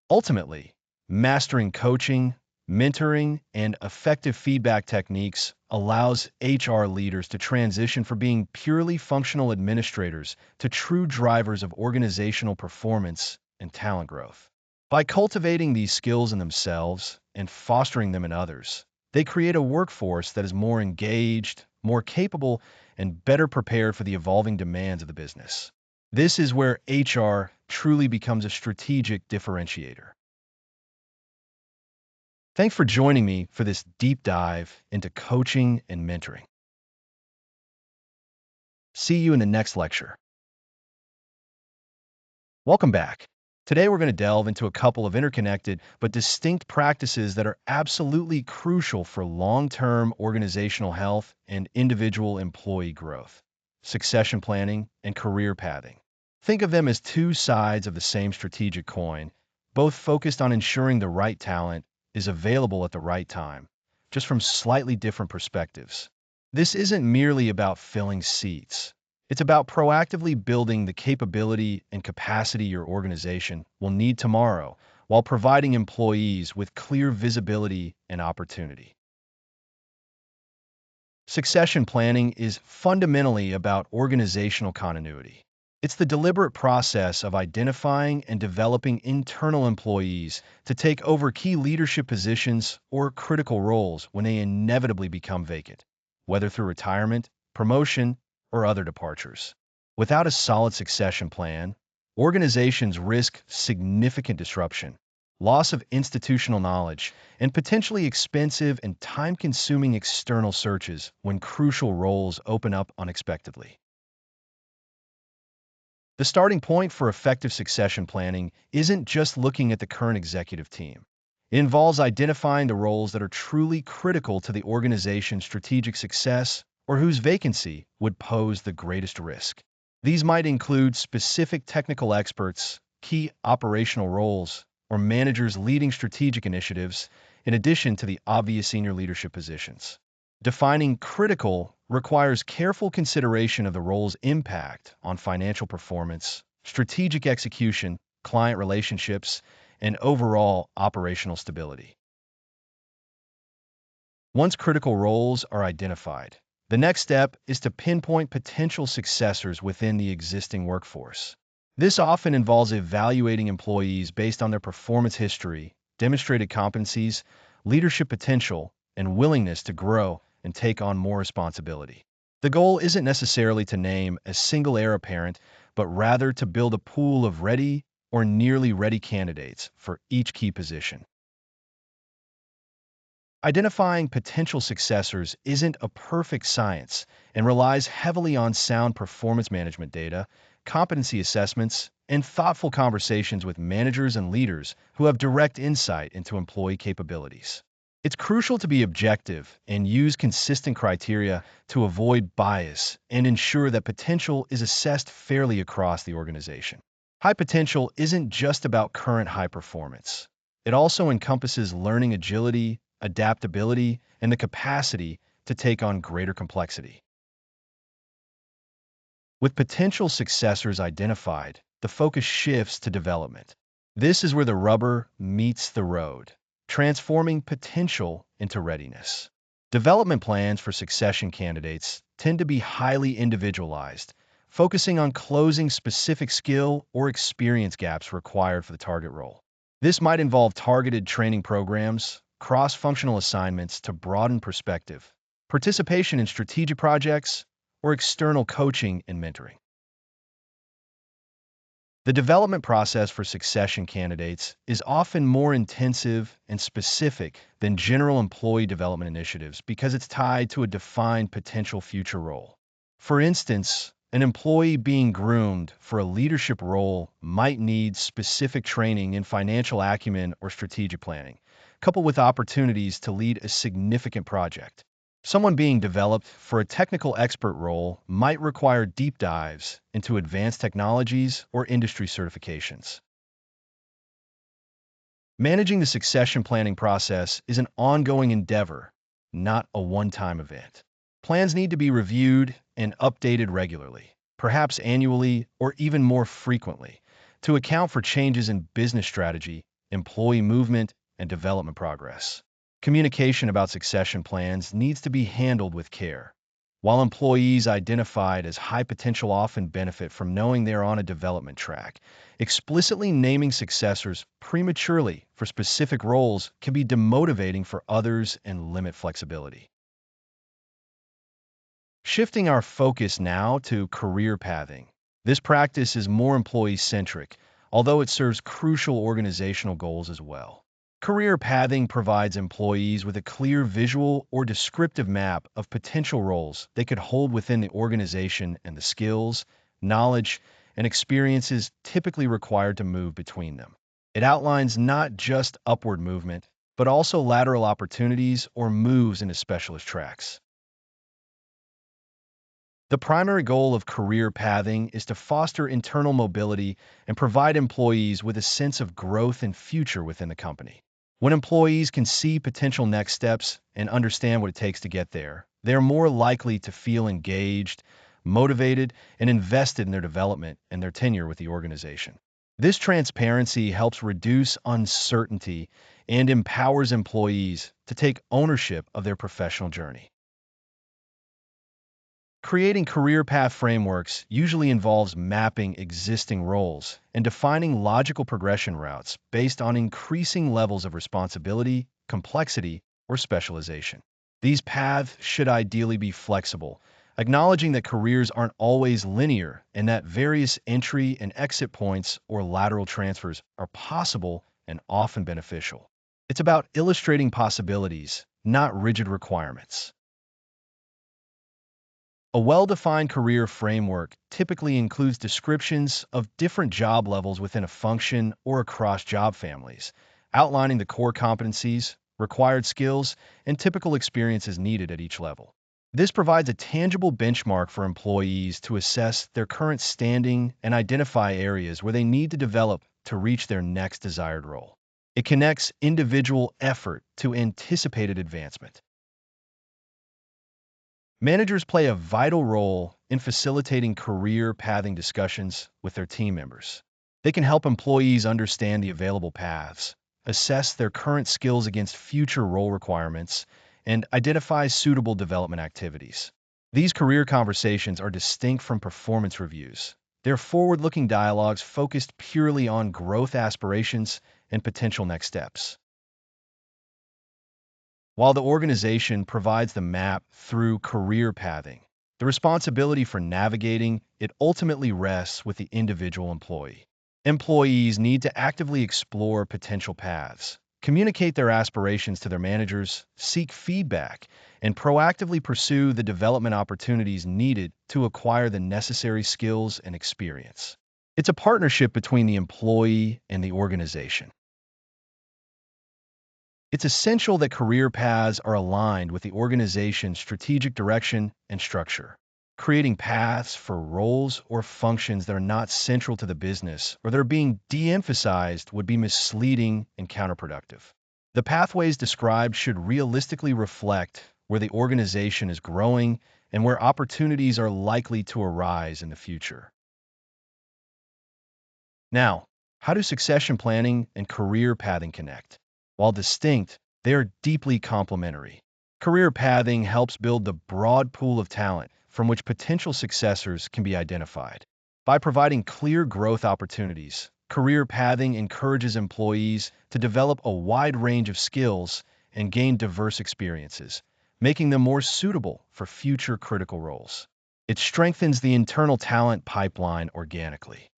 Ultimately, mastering coaching, Mentoring and effective feedback techniques allows HR leaders to transition from being purely functional administrators to true drivers of organizational performance and talent growth. By cultivating these skills in themselves and fostering them in others, they create a workforce that is more engaged, more capable, and better prepared for the evolving demands of the business. This is where HR truly becomes a strategic differentiator. Thanks for joining me for this deep dive into coaching and mentoring. See you in the next lecture. Welcome back. Today we're going to delve into a couple of interconnected but distinct practices that are absolutely crucial for long-term organizational health and individual employee growth: succession planning and career pathing. Think of them as two sides of the same strategic coin, both focused on ensuring the right talent is available at the right time, just from slightly different perspectives. This isn't merely about filling seats. It's about proactively building the capability and capacity your organization will need tomorrow while providing employees with clear visibility and opportunity. Succession planning is fundamentally about organizational continuity. It's the deliberate process of identifying and developing internal employees to take over key leadership positions or critical roles when they inevitably become vacant, whether through retirement, promotion, or other departures. Without a solid succession plan, organizations risk significant disruption, loss of institutional knowledge, and potentially expensive and time-consuming external searches when crucial roles open up unexpectedly. The starting point for effective succession planning isn't just looking at the current executive team. It involves identifying the roles that are truly critical to the organization's strategic success or whose vacancy would pose the greatest risk. These might include specific technical experts, key operational roles, or managers leading strategic initiatives, in addition to the obvious senior leadership positions. Defining critical requires careful consideration of the role's impact on financial performance, strategic execution, client relationships, and overall operational stability. Once critical roles are identified, the next step is to pinpoint potential successors within the existing workforce. This often involves evaluating employees based on their performance history, demonstrated competencies, leadership potential, and willingness to grow and take on more responsibility. The goal isn't necessarily to name a single heir apparent, but rather to build a pool of ready or nearly ready candidates for each key position. Identifying potential successors isn't a perfect science and relies heavily on sound performance management data, competency assessments, and thoughtful conversations with managers and leaders who have direct insight into employee capabilities. It's crucial to be objective and use consistent criteria to avoid bias and ensure that potential is assessed fairly across the organization. High potential isn't just about current high performance. It also encompasses learning agility, adaptability, and the capacity to take on greater complexity. With potential successors identified, the focus shifts to development. This is where the rubber meets the road, transforming potential into readiness. Development plans for succession candidates tend to be highly individualized, focusing on closing specific skill or experience gaps required for the target role. This might involve targeted training programs, cross-functional assignments to broaden perspective, participation in strategic projects, or external coaching and mentoring. The development process for succession candidates is often more intensive and specific than general employee development initiatives because it's tied to a defined potential future role. For instance, an employee being groomed for a leadership role might need specific training in financial acumen or strategic planning, coupled with opportunities to lead a significant project. Someone being developed for a technical expert role might require deep dives into advanced technologies or industry certifications. Managing the succession planning process is an ongoing endeavor, not a one-time event. Plans need to be reviewed and updated regularly, perhaps annually or even more frequently, to account for changes in business strategy, employee movement, and development progress. Communication about succession plans needs to be handled with care. While employees identified as high potential often benefit from knowing they are on a development track, explicitly naming successors prematurely for specific roles can be demotivating for others and limit flexibility. Shifting our focus now to career pathing. This practice is more employee-centric, although it serves crucial organizational goals as well. Career pathing provides employees with a clear visual or descriptive map of potential roles they could hold within the organization and the skills, knowledge, and experiences typically required to move between them. It outlines not just upward movement, but also lateral opportunities or moves into specialist tracks. The primary goal of career pathing is to foster internal mobility and provide employees with a sense of growth and future within the company. When employees can see potential next steps and understand what it takes to get there, they are more likely to feel engaged, motivated, and invested in their development and their tenure with the organization. This transparency helps reduce uncertainty and empowers employees to take ownership of their professional journey. Creating career path frameworks usually involves mapping existing roles and defining logical progression routes based on increasing levels of responsibility, complexity, or specialization. These paths should ideally be flexible, acknowledging that careers aren't always linear and that various entry and exit points or lateral transfers are possible and often beneficial. It's about illustrating possibilities, not rigid requirements. A well-defined career framework typically includes descriptions of different job levels within a function or across job families, outlining the core competencies, required skills, and typical experiences needed at each level. This provides a tangible benchmark for employees to assess their current standing and identify areas where they need to develop to reach their next desired role. It connects individual effort to anticipated advancement. Managers play a vital role in facilitating career pathing discussions with their team members. They can help employees understand the available paths, assess their current skills against future role requirements, and identify suitable development activities. These career conversations are distinct from performance reviews. They're forward-looking dialogues focused purely on growth aspirations and potential next steps. While the organization provides the map through career pathing, the responsibility for navigating it ultimately rests with the individual employee. Employees need to actively explore potential paths, communicate their aspirations to their managers, seek feedback, and proactively pursue the development opportunities needed to acquire the necessary skills and experience. It's a partnership between the employee and the organization. It's essential that career paths are aligned with the organization's strategic direction and structure. Creating paths for roles or functions that are not central to the business or that are being de-emphasized would be misleading and counterproductive. The pathways described should realistically reflect where the organization is growing and where opportunities are likely to arise in the future. Now, how do succession planning and career pathing connect? While distinct, they are deeply complementary. Career pathing helps build the broad pool of talent from which potential successors can be identified. By providing clear growth opportunities, career pathing encourages employees to develop a wide range of skills and gain diverse experiences, making them more suitable for future critical roles. It strengthens the internal talent pipeline organically.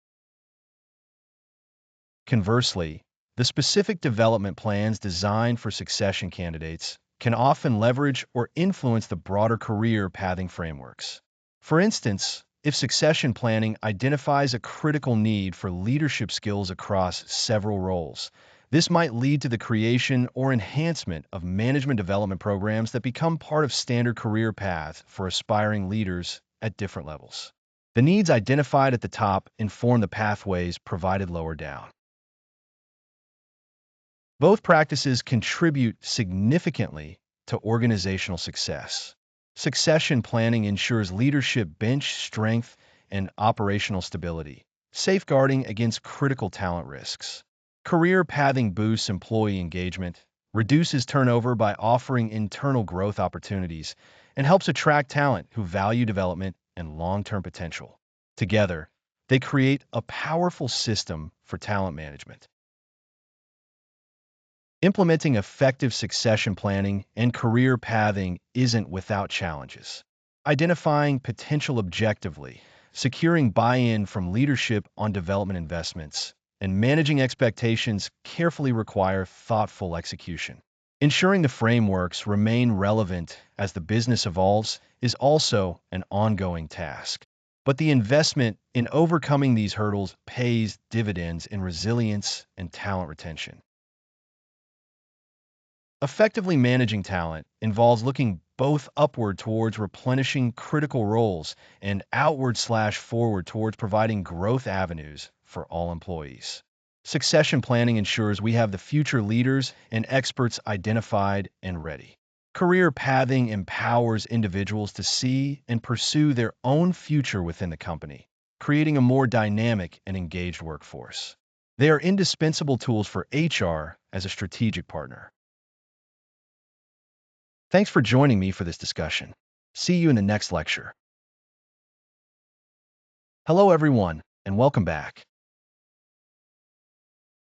Conversely, the specific development plans designed for succession candidates can often leverage or influence the broader career pathing frameworks. For instance, if succession planning identifies a critical need for leadership skills across several roles, this might lead to the creation or enhancement of management development programs that become part of standard career paths for aspiring leaders at different levels. The needs identified at the top inform the pathways provided lower down. Both practices contribute significantly to organizational success. Succession planning ensures leadership bench strength and operational stability, safeguarding against critical talent risks. Career pathing boosts employee engagement, reduces turnover by offering internal growth opportunities, and helps attract talent who value development and long-term potential. Together, they create a powerful system for talent management. Implementing effective succession planning and career pathing isn't without challenges. Identifying potential objectively, securing buy-in from leadership on development investments, and managing expectations carefully require thoughtful execution. Ensuring the frameworks remain relevant as the business evolves is also an ongoing task. But the investment in overcoming these hurdles pays dividends in resilience and talent retention. Effectively managing talent involves looking both upward towards replenishing critical roles and outward/forward towards providing growth avenues for all employees. Succession planning ensures we have the future leaders and experts identified and ready. Career pathing empowers individuals to see and pursue their own future within the company, creating a more dynamic and engaged workforce. They are indispensable tools for HR as a strategic partner. Thanks for joining me for this discussion. See you in the next lecture. Hello, everyone, and welcome back.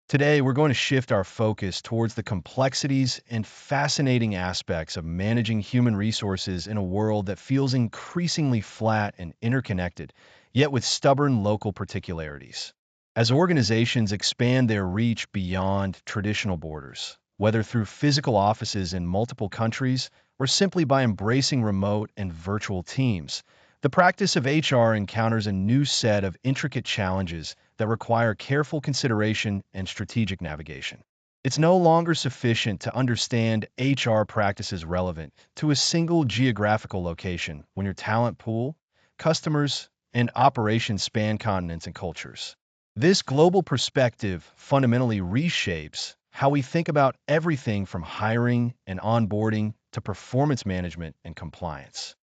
Today, we're going to shift our focus towards the complexities and fascinating aspects of managing human resources in a world that feels increasingly flat and interconnected, yet with stubborn local particularities. As organizations expand their reach beyond traditional borders, whether through physical offices in multiple countries or simply by embracing remote and virtual teams, the practice of HR encounters a new set of intricate challenges that require careful consideration and strategic navigation. It's no longer sufficient to understand HR practices relevant to a single geographical location when your talent pool, customers, and operations span continents and cultures. This global perspective fundamentally reshapes how we think about everything from hiring and onboarding to performance management and compliance.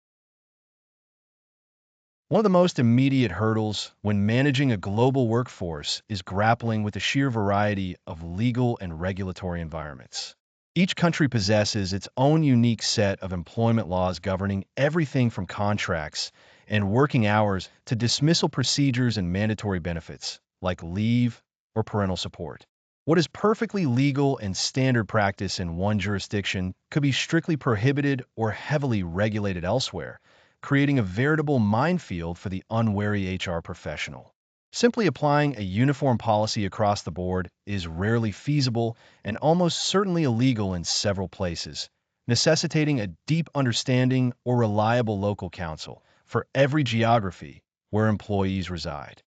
One of the most immediate hurdles when managing a global workforce is grappling with the sheer variety of legal and regulatory environments. Each country possesses its own unique set of employment laws governing everything from contracts and working hours to dismissal procedures and mandatory benefits, like leave or parental support. What is perfectly legal and standard practice in one jurisdiction could be strictly prohibited or heavily regulated elsewhere, creating a veritable minefield for the unwary HR professional. Simply applying a uniform policy across the board is rarely feasible and almost certainly illegal in several places, necessitating a deep understanding or reliable local counsel for every geography where employees reside.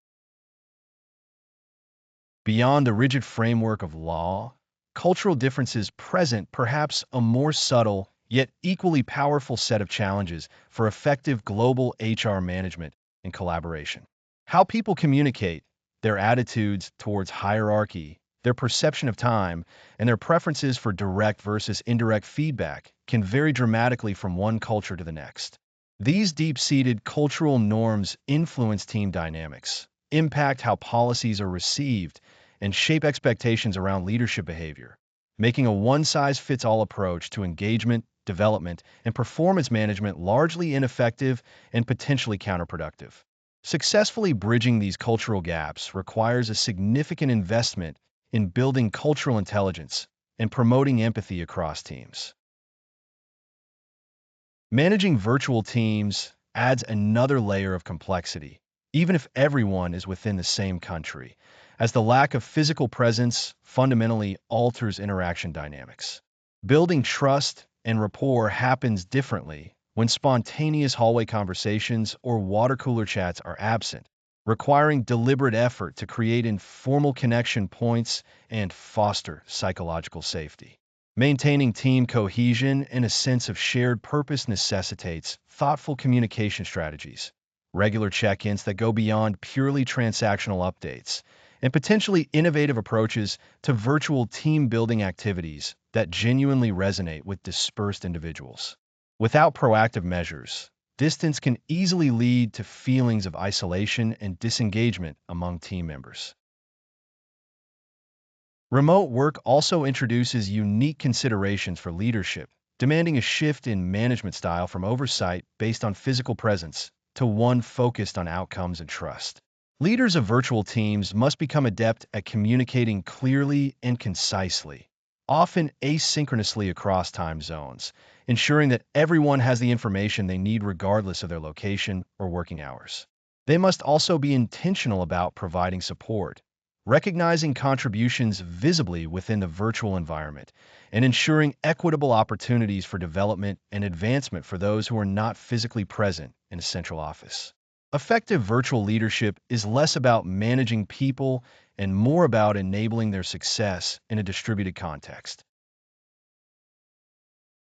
Beyond the rigid framework of law, cultural differences present perhaps a more subtle yet equally powerful set of challenges for effective global HR management and collaboration. How people communicate, their attitudes towards hierarchy, their perception of time, and their preferences for direct versus indirect feedback can vary dramatically from one culture to the next. These deep-seated cultural norms influence team dynamics, impact how policies are received, and shape expectations around leadership behavior, making a one-size-fits-all approach to engagement, development, and performance management largely ineffective and potentially counterproductive. Successfully bridging these cultural gaps requires a significant investment in building cultural intelligence and promoting empathy across teams. Managing virtual teams adds another layer of complexity, even if everyone is within the same country, as the lack of physical presence fundamentally alters interaction dynamics. Building trust and rapport happens differently when spontaneous hallway conversations or water cooler chats are absent, requiring deliberate effort to create informal connection points and foster psychological safety. Maintaining team cohesion and a sense of shared purpose necessitates thoughtful communication strategies, regular check-ins that go beyond purely transactional updates, and potentially innovative approaches to virtual team-building activities that genuinely resonate with dispersed individuals. Without proactive measures, distance can easily lead to feelings of isolation and disengagement among team members. Remote work also introduces unique considerations for leadership, demanding a shift in management style from oversight based on physical presence to one focused on outcomes and trust. Leaders of virtual teams must become adept at communicating clearly and concisely, often asynchronously across time zones, ensuring that everyone has the information they need regardless of their location or working hours. They must also be intentional about providing support, recognizing contributions visibly within the virtual environment, and ensuring equitable opportunities for development and advancement for those who are not physically present in a central office. Effective virtual leadership is less about managing people and more about enabling their success in a distributed context.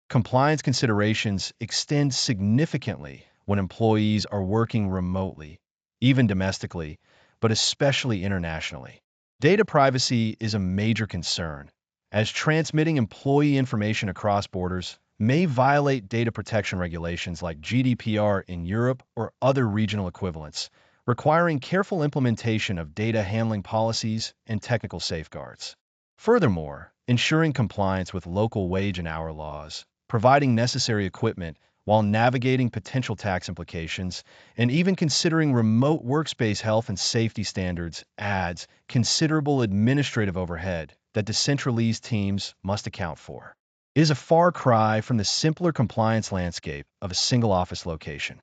Compliance considerations extend significantly when employees are working remotely, even domestically, but especially internationally. Data privacy is a major concern, as transmitting employee information across borders may violate data protection regulations like GDPR in Europe or other regional equivalents, requiring careful implementation of data handling policies and technical safeguards. Furthermore, ensuring compliance with local wage and hour laws, providing necessary equipment while navigating potential tax implications, and even considering remote workspace health and safety standards adds considerable administrative overhead that decentralized teams must account for. It is a far cry from the simpler compliance landscape of a single office location.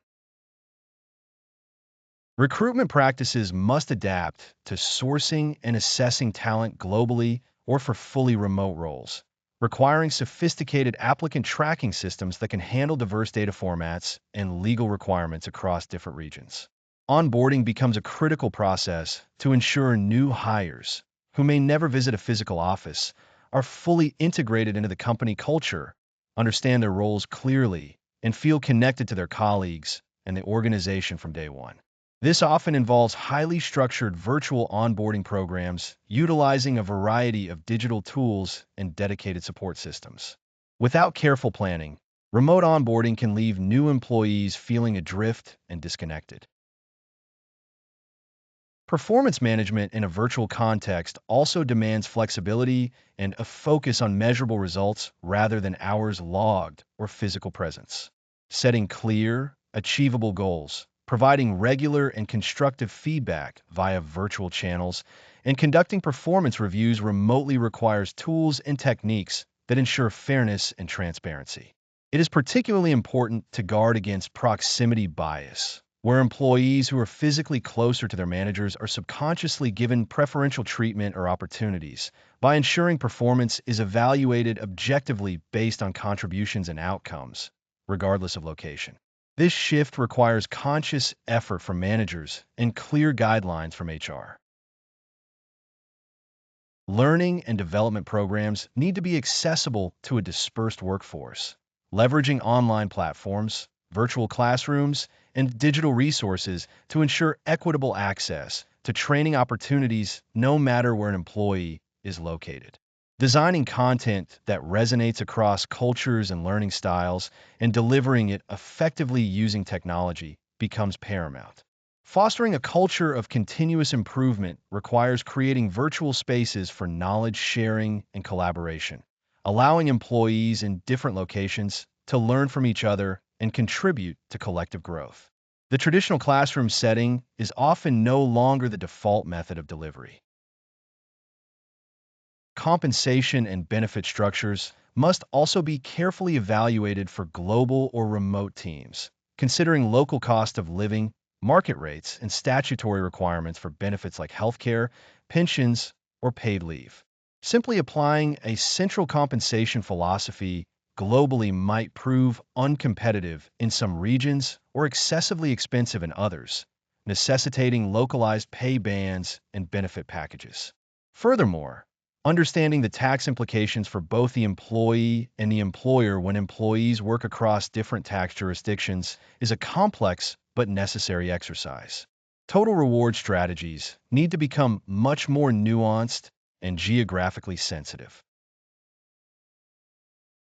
Recruitment practices must adapt to sourcing and assessing talent globally or for fully remote roles, requiring sophisticated applicant tracking systems that can handle diverse data formats and legal requirements across different regions. Onboarding becomes a critical process to ensure new hires, who may never visit a physical office, are fully integrated into the company culture, understand their roles clearly, and feel connected to their colleagues and the organization from day one. This often involves highly structured virtual onboarding programs utilizing a variety of digital tools and dedicated support systems. Without careful planning, remote onboarding can leave new employees feeling adrift and disconnected. Performance management in a virtual context also demands flexibility and a focus on measurable results rather than hours logged or physical presence. Setting clear, achievable goals, providing regular and constructive feedback via virtual channels, and conducting performance reviews remotely requires tools and techniques that ensure fairness and transparency. It is particularly important to guard against proximity bias, where employees who are physically closer to their managers are subconsciously given preferential treatment or opportunities, by ensuring performance is evaluated objectively based on contributions and outcomes, regardless of location. This shift requires conscious effort from managers and clear guidelines from HR. Learning and development programs need to be accessible to a dispersed workforce, leveraging online platforms, virtual classrooms, and digital resources to ensure equitable access to training opportunities no matter where an employee is located. Designing content that resonates across cultures and learning styles and delivering it effectively using technology becomes paramount. Fostering a culture of continuous improvement requires creating virtual spaces for knowledge sharing and collaboration, allowing employees in different locations to learn from each other and contribute to collective growth. The traditional classroom setting is often no longer the default method of delivery. Compensation and benefit structures must also be carefully evaluated for global or remote teams, considering local cost of living, market rates, and statutory requirements for benefits like healthcare, pensions, or paid leave. Simply applying a central compensation philosophy globally might prove uncompetitive in some regions or excessively expensive in others, necessitating localized pay bands and benefit packages. Furthermore, understanding the tax implications for both the employee and the employer when employees work across different tax jurisdictions is a complex but necessary exercise. Total reward strategies need to become much more nuanced and geographically sensitive.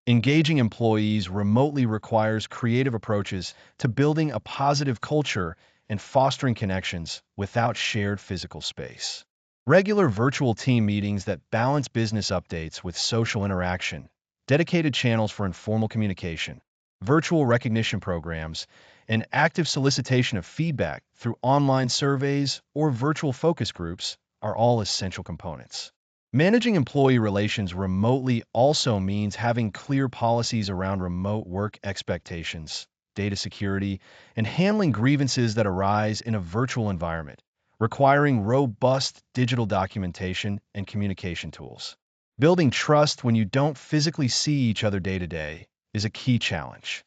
Engaging employees remotely requires creative approaches to building a positive culture and fostering connections without shared physical space. Regular virtual team meetings that balance business updates with social interaction, dedicated channels for informal communication, virtual recognition programs, and active solicitation of feedback through online surveys or virtual focus groups are all essential components. Managing employee relations remotely also means having clear policies around remote work expectations, data security, and handling grievances that arise in a virtual environment, requiring robust digital documentation and communication tools. Building trust when you don't physically see each other day to day is a key challenge.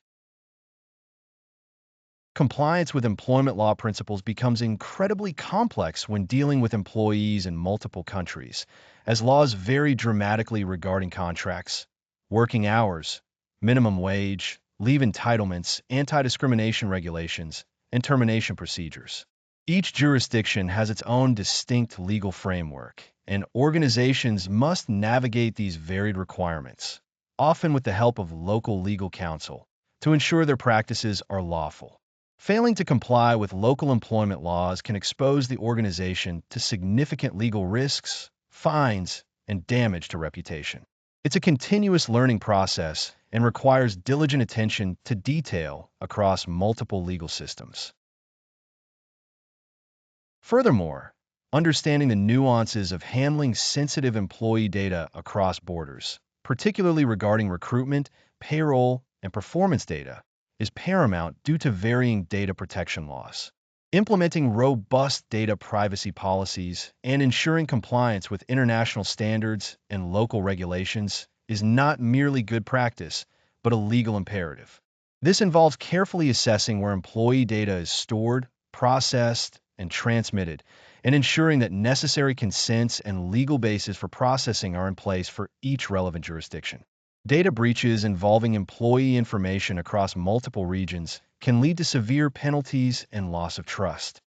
Compliance with employment law principles becomes incredibly complex when dealing with employees in multiple countries, as laws vary dramatically regarding contracts, working hours, minimum wage, leave entitlements, anti-discrimination regulations, and termination procedures. Each jurisdiction has its own distinct legal framework, and organizations must navigate these varied requirements, often with the help of local legal counsel, to ensure their practices are lawful. Failing to comply with local employment laws can expose the organization to significant legal risks, fines, and damage to reputation. It's a continuous learning process and requires diligent attention to detail across multiple legal systems. Furthermore, understanding the nuances of handling sensitive employee data across borders, particularly regarding recruitment, payroll, and performance data, is paramount due to varying data protection laws. Implementing robust data privacy policies and ensuring compliance with international standards and local regulations is not merely good practice, but a legal imperative. This involves carefully assessing where employee data is stored, processed, and transmitted, and ensuring that necessary consents and legal bases for processing are in place for each relevant jurisdiction. Data breaches involving employee information across multiple regions can lead to severe penalties and loss of trust.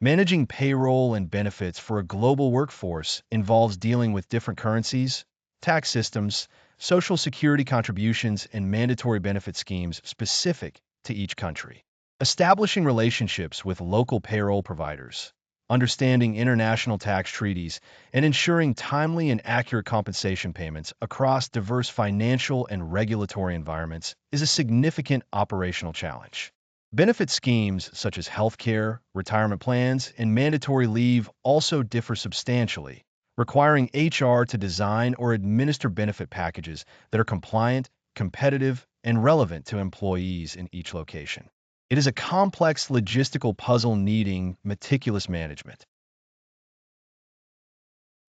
Managing payroll and benefits for a global workforce involves dealing with different currencies, tax systems, social security contributions, and mandatory benefit schemes specific to each country. Establishing relationships with local payroll providers, understanding international tax treaties, and ensuring timely and accurate compensation payments across diverse financial and regulatory environments is a significant operational challenge. Benefit schemes such as healthcare, retirement plans, and mandatory leave also differ substantially, requiring HR to design or administer benefit packages that are compliant, competitive, and relevant to employees in each location. It is a complex logistical puzzle needing meticulous management.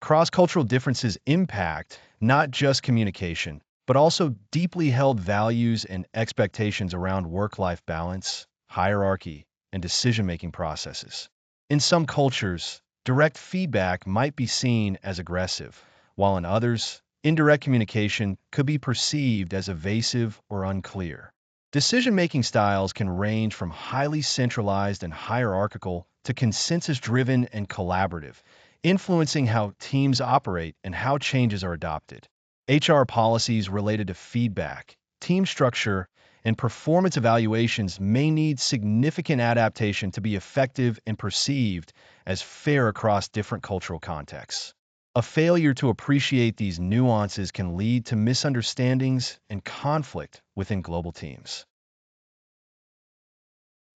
Cross-cultural differences impact not just communication, but also deeply held values and expectations around work-life balance, hierarchy, and decision-making processes. In some cultures, direct feedback might be seen as aggressive, while in others, indirect communication could be perceived as evasive or unclear. Decision-making styles can range from highly centralized and hierarchical to consensus-driven and collaborative, influencing how teams operate and how changes are adopted. HR policies related to feedback, team structure, and performance evaluations may need significant adaptation to be effective and perceived as fair across different cultural contexts. A failure to appreciate these nuances can lead to misunderstandings and conflict within global teams.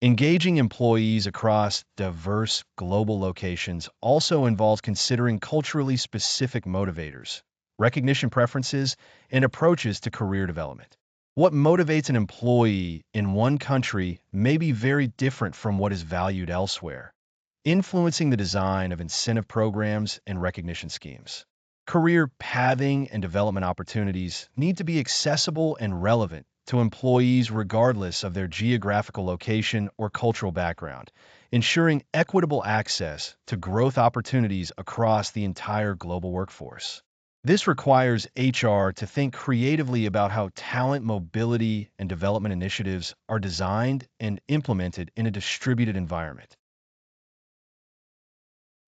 Engaging employees across diverse global locations also involves considering culturally specific motivators, recognition preferences, and approaches to career development. What motivates an employee in one country may be very different from what is valued elsewhere, influencing the design of incentive programs and recognition schemes. Career pathing and development opportunities need to be accessible and relevant to employees regardless of their geographical location or cultural background, ensuring equitable access to growth opportunities across the entire global workforce. This requires HR to think creatively about how talent mobility and development initiatives are designed and implemented in a distributed environment.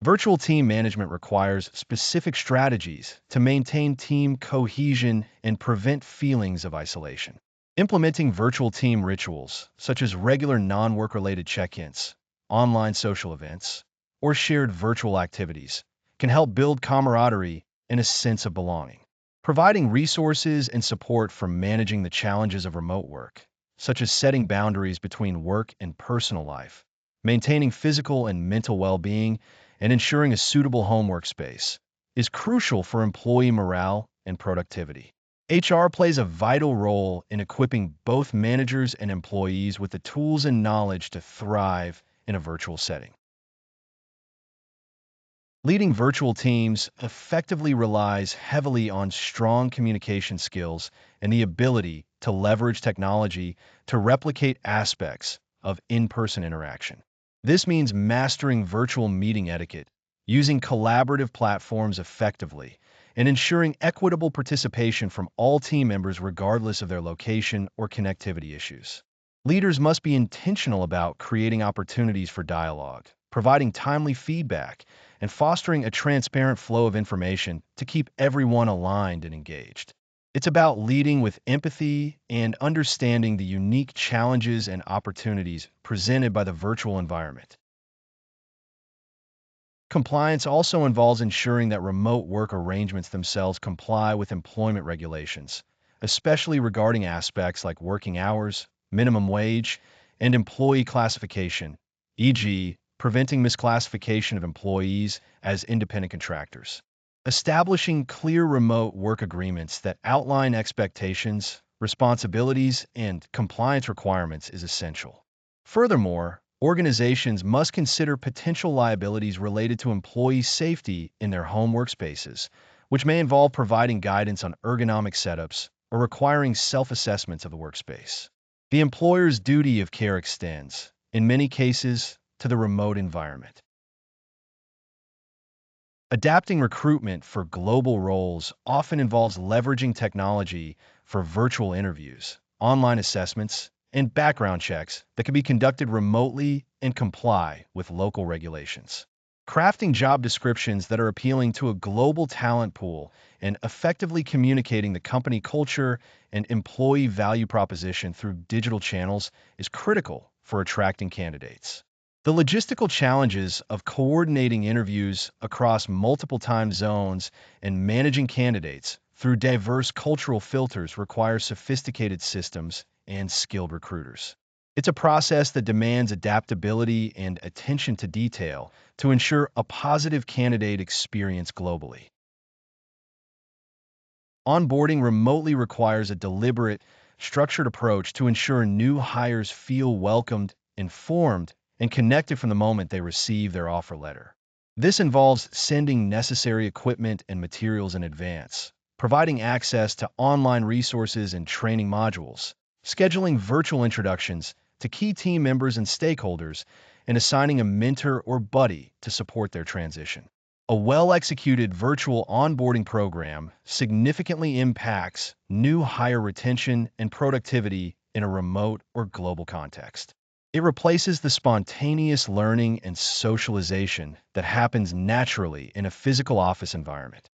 Virtual team management requires specific strategies to maintain team cohesion and prevent feelings of isolation. Implementing virtual team rituals, such as regular non-work-related check-ins, online social events, or shared virtual activities can help build camaraderie and a sense of belonging. Providing resources and support for managing the challenges of remote work, such as setting boundaries between work and personal life, maintaining physical and mental well-being, and ensuring a suitable home workspace, is crucial for employee morale and productivity. HR plays a vital role in equipping both managers and employees with the tools and knowledge to thrive in a virtual setting. Leading virtual teams effectively relies heavily on strong communication skills and the ability to leverage technology to replicate aspects of in-person interaction. This means mastering virtual meeting etiquette, using collaborative platforms effectively, and ensuring equitable participation from all team members regardless of their location or connectivity issues. Leaders must be intentional about creating opportunities for dialogue, providing timely feedback, and fostering a transparent flow of information to keep everyone aligned and engaged. It's about leading with empathy and understanding the unique challenges and opportunities presented by the virtual environment. Compliance also involves ensuring that remote work arrangements themselves comply with employment regulations, especially regarding aspects like working hours, minimum wage, and employee classification, e.g., preventing misclassification of employees as independent contractors. Establishing clear remote work agreements that outline expectations, responsibilities, and compliance requirements is essential. Furthermore, organizations must consider potential liabilities related to employee safety in their home workspaces, which may involve providing guidance on ergonomic setups or requiring self-assessments of the workspace. The employer's duty of care extends, in many cases, to the remote environment. Adapting recruitment for global roles often involves leveraging technology for virtual interviews, online assessments, and background checks that can be conducted remotely and comply with local regulations. Crafting job descriptions that are appealing to a global talent pool and effectively communicating the company culture and employee value proposition through digital channels is critical for attracting candidates. The logistical challenges of coordinating interviews across multiple time zones and managing candidates through diverse cultural filters require sophisticated systems and skilled recruiters. It's a process that demands adaptability and attention to detail to ensure a positive candidate experience globally. Onboarding remotely requires a deliberate, structured approach to ensure new hires feel welcomed, informed, and connected from the moment they receive their offer letter. This involves sending necessary equipment and materials in advance, providing access to online resources and training modules, scheduling virtual introductions to key team members and stakeholders, and assigning a mentor or buddy to support their transition. A well-executed virtual onboarding program significantly impacts new hire retention and productivity in a remote or global context. It replaces the spontaneous learning and socialization that happens naturally in a physical office environment.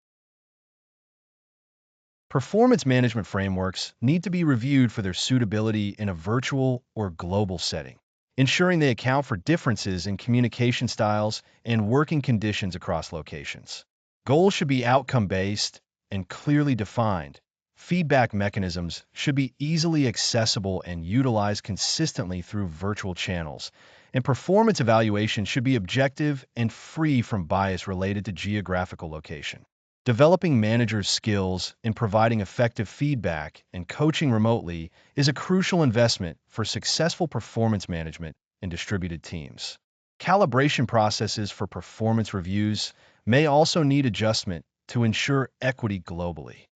Performance management frameworks need to be reviewed for their suitability in a virtual or global setting, ensuring they account for differences in communication styles and working conditions across locations. Goals should be outcome-based and clearly defined. Feedback mechanisms should be easily accessible and utilized consistently through virtual channels, and performance evaluation should be objective and free from bias related to geographical location. Developing managers' skills in providing effective feedback and coaching remotely is a crucial investment for successful performance management in distributed teams. Calibration processes for performance reviews may also need adjustment to ensure equity globally.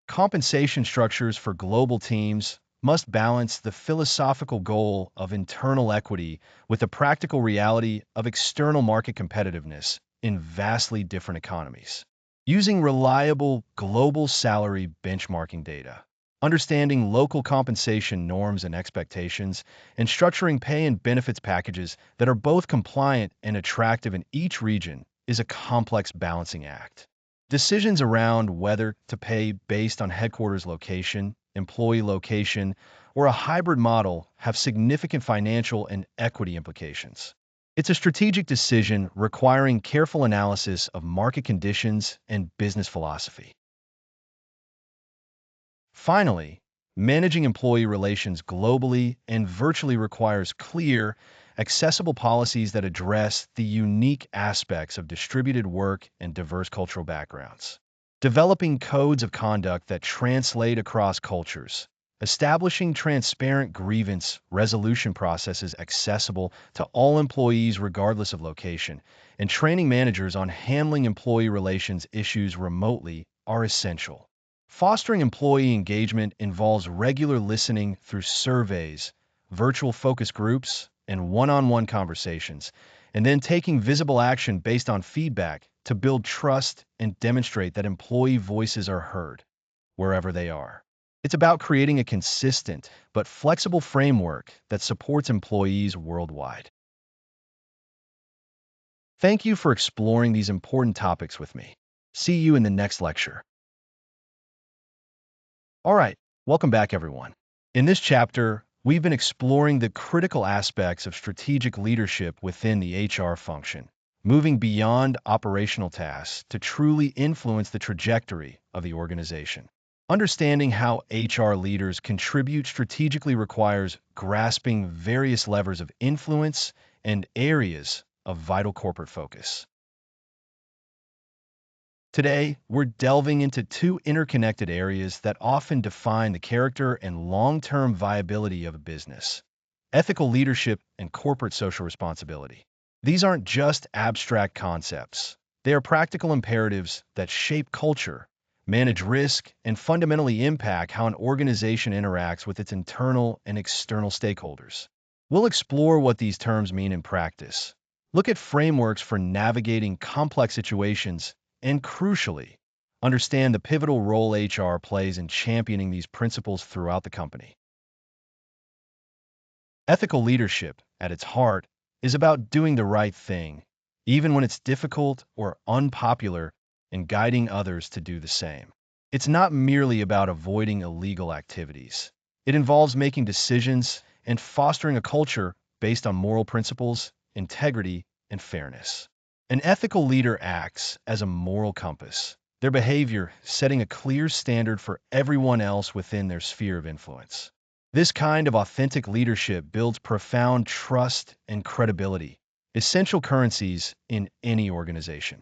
Compensation structures for global teams must balance the philosophical goal of internal equity with the practical reality of external market competitiveness in vastly different economies. Using reliable global salary benchmarking data, understanding local compensation norms and expectations, and structuring pay and benefits packages that are both compliant and attractive in each region is a complex balancing act. Decisions around whether to pay based on headquarters location, employee location, or a hybrid model have significant financial and equity implications. It's a strategic decision requiring careful analysis of market conditions and business philosophy. Finally, managing employee relations globally and virtually requires clear, accessible policies that address the unique aspects of distributed work and diverse cultural backgrounds. Developing codes of conduct that translate across cultures. Establishing transparent grievance resolution processes accessible to all employees regardless of location, and training managers on handling employee relations issues remotely are essential. Fostering employee engagement involves regular listening through surveys, virtual focus groups, and one-on-one conversations, and then taking visible action based on feedback to build trust and demonstrate that employee voices are heard wherever they are. It's about creating a consistent but flexible framework that supports employees worldwide. Thank you for exploring these important topics with me. See you in the next lecture. All right, welcome back, everyone. In this chapter, we've been exploring the critical aspects of strategic leadership within the HR function, moving beyond operational tasks to truly influence the trajectory of the organization. Understanding how HR leaders contribute strategically requires grasping various levers of influence and areas of vital corporate focus. Today, we're delving into two interconnected areas that often define the character and long-term viability of a business: ethical leadership and corporate social responsibility. These aren't just abstract concepts. They are practical imperatives that shape culture, manage risk, and fundamentally impact how an organization interacts with its internal and external stakeholders. We'll explore what these terms mean in practice, look at frameworks for navigating complex situations, and crucially, understand the pivotal role HR plays in championing these principles throughout the company. Ethical leadership, at its heart, is about doing the right thing, even when it's difficult or unpopular, and guiding others to do the same. It's not merely about avoiding illegal activities. It involves making decisions and fostering a culture based on moral principles, integrity, and fairness. An ethical leader acts as a moral compass, their behavior setting a clear standard for everyone else within their sphere of influence. This kind of authentic leadership builds profound trust and credibility, essential currencies in any organization.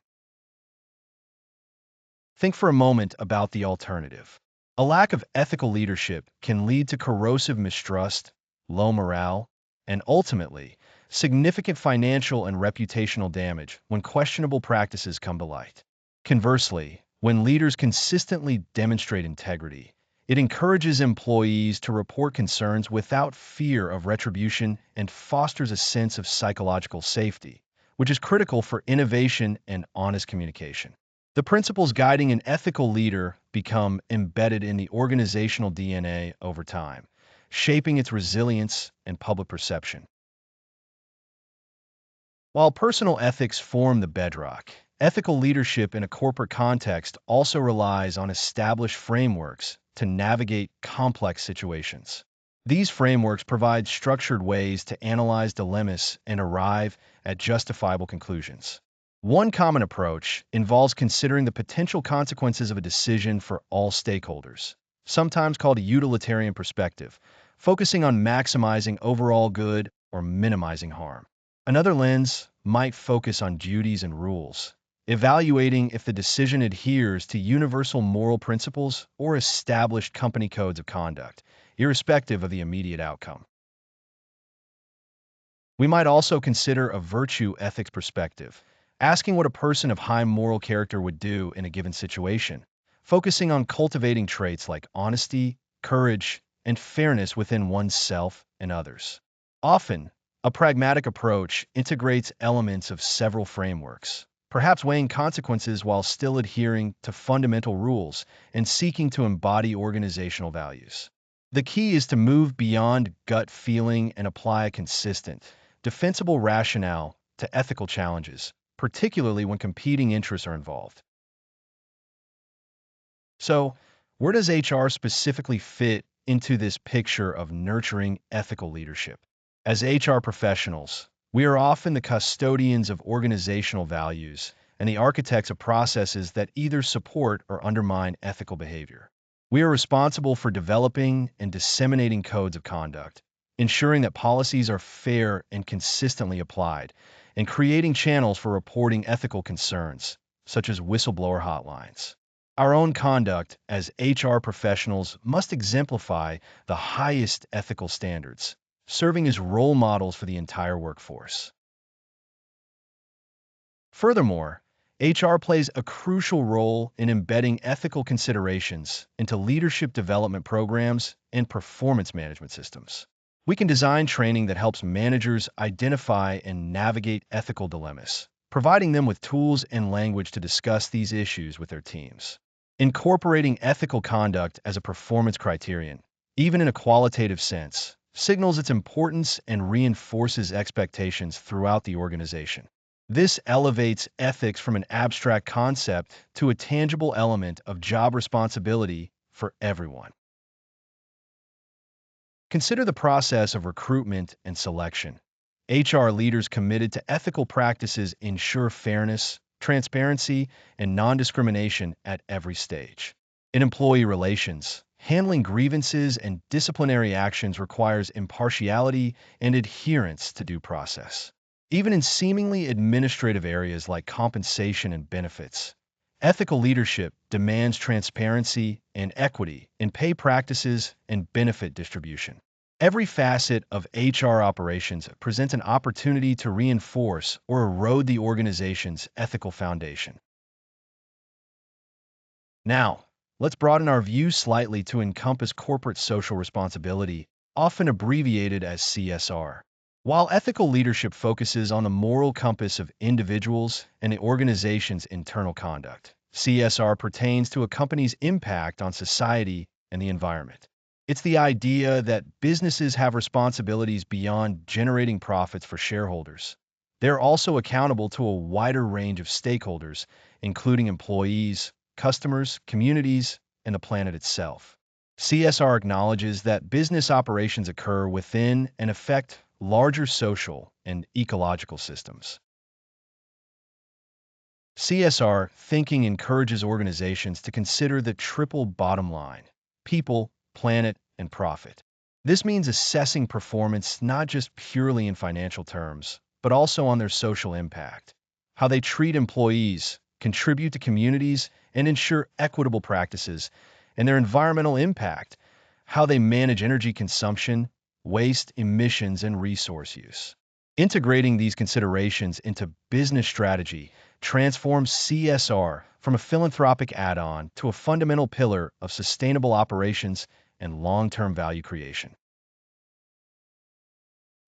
Think for a moment about the alternative. A lack of ethical leadership can lead to corrosive mistrust, low morale, and ultimately, significant financial and reputational damage when questionable practices come to light. Conversely, when leaders consistently demonstrate integrity, it encourages employees to report concerns without fear of retribution and fosters a sense of psychological safety, which is critical for innovation and honest communication. The principles guiding an ethical leader become embedded in the organizational DNA over time, shaping its resilience and public perception. While personal ethics form the bedrock, ethical leadership in a corporate context also relies on established frameworks to navigate complex situations. These frameworks provide structured ways to analyze dilemmas and arrive at justifiable conclusions. One common approach involves considering the potential consequences of a decision for all stakeholders, sometimes called a utilitarian perspective, focusing on maximizing overall good or minimizing harm. Another lens might focus on duties and rules, evaluating if the decision adheres to universal moral principles or established company codes of conduct, irrespective of the immediate outcome. We might also consider a virtue ethics perspective, asking what a person of high moral character would do in a given situation, focusing on cultivating traits like honesty, courage, and fairness within oneself and others. Often, a pragmatic approach integrates elements of several frameworks, perhaps weighing consequences while still adhering to fundamental rules and seeking to embody organizational values. The key is to move beyond gut feeling and apply a consistent, defensible rationale to ethical challenges, particularly when competing interests are involved. So, where does HR specifically fit into this picture of nurturing ethical leadership? As HR professionals, We are often the custodians of organizational values and the architects of processes that either support or undermine ethical behavior. We are responsible for developing and disseminating codes of conduct, ensuring that policies are fair and consistently applied, and creating channels for reporting ethical concerns, such as whistleblower hotlines. Our own conduct as HR professionals must exemplify the highest ethical standards, serving as role models for the entire workforce. Furthermore, HR plays a crucial role in embedding ethical considerations into leadership development programs and performance management systems. We can design training that helps managers identify and navigate ethical dilemmas, providing them with tools and language to discuss these issues with their teams. Incorporating ethical conduct as a performance criterion, even in a qualitative sense, signals its importance and reinforces expectations throughout the organization. This elevates ethics from an abstract concept to a tangible element of job responsibility for everyone. Consider the process of recruitment and selection. HR leaders committed to ethical practices ensure fairness, transparency, and non-discrimination at every stage. In employee relations, handling grievances and disciplinary actions requires impartiality and adherence to due process. Even in seemingly administrative areas like compensation and benefits, ethical leadership demands transparency and equity in pay practices and benefit distribution. Every facet of HR operations presents an opportunity to reinforce or erode the organization's ethical foundation. Now, let's broaden our view slightly to encompass corporate social responsibility, often abbreviated as CSR. While ethical leadership focuses on the moral compass of individuals and the organization's internal conduct, CSR pertains to a company's impact on society and the environment. It's the idea that businesses have responsibilities beyond generating profits for shareholders. They're also accountable to a wider range of stakeholders, including employees, customers, communities, and the planet itself. CSR acknowledges that business operations occur within and affect larger social and ecological systems. CSR thinking encourages organizations to consider the triple bottom line: people, planet, and profit. This means assessing performance not just purely in financial terms, but also on their social impact, how they treat employees, contribute to communities, and ensure equitable practices, and their environmental impact, how they manage energy consumption, waste, emissions, and resource use. Integrating these considerations into business strategy transforms CSR from a philanthropic add-on to a fundamental pillar of sustainable operations and long-term value creation.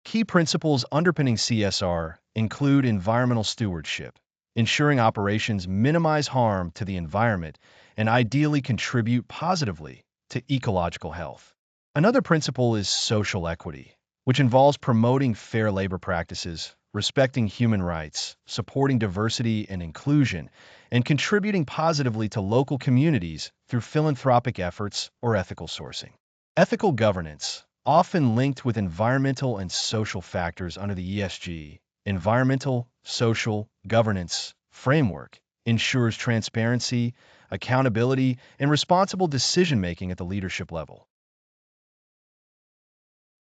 Key principles underpinning CSR include environmental stewardship, ensuring operations minimize harm to the environment and ideally contribute positively to ecological health. Another principle is social equity, which involves promoting fair labor practices, respecting human rights, supporting diversity and inclusion, and contributing positively to local communities through philanthropic efforts or ethical sourcing. Ethical governance, often linked with environmental and social factors under the ESG, environmental, social, governance framework, ensures transparency, accountability, and responsible decision-making at the leadership level.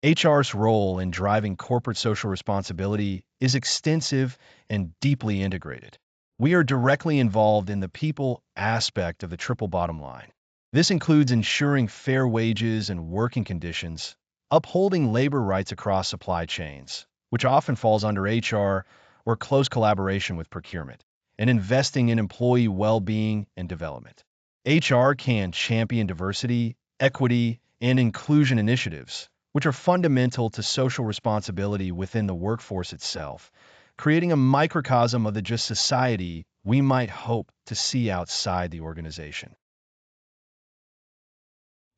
HR's role in driving corporate social responsibility is extensive and deeply integrated. We are directly involved in the people aspect of the triple bottom line. This includes ensuring fair wages and working conditions, upholding labor rights across supply chains, which often falls under HR or close collaboration with procurement, and investing in employee well-being and development. HR can champion diversity, equity, and inclusion initiatives, which are fundamental to social responsibility within the workforce itself, creating a microcosm of the just society we might hope to see outside the organization.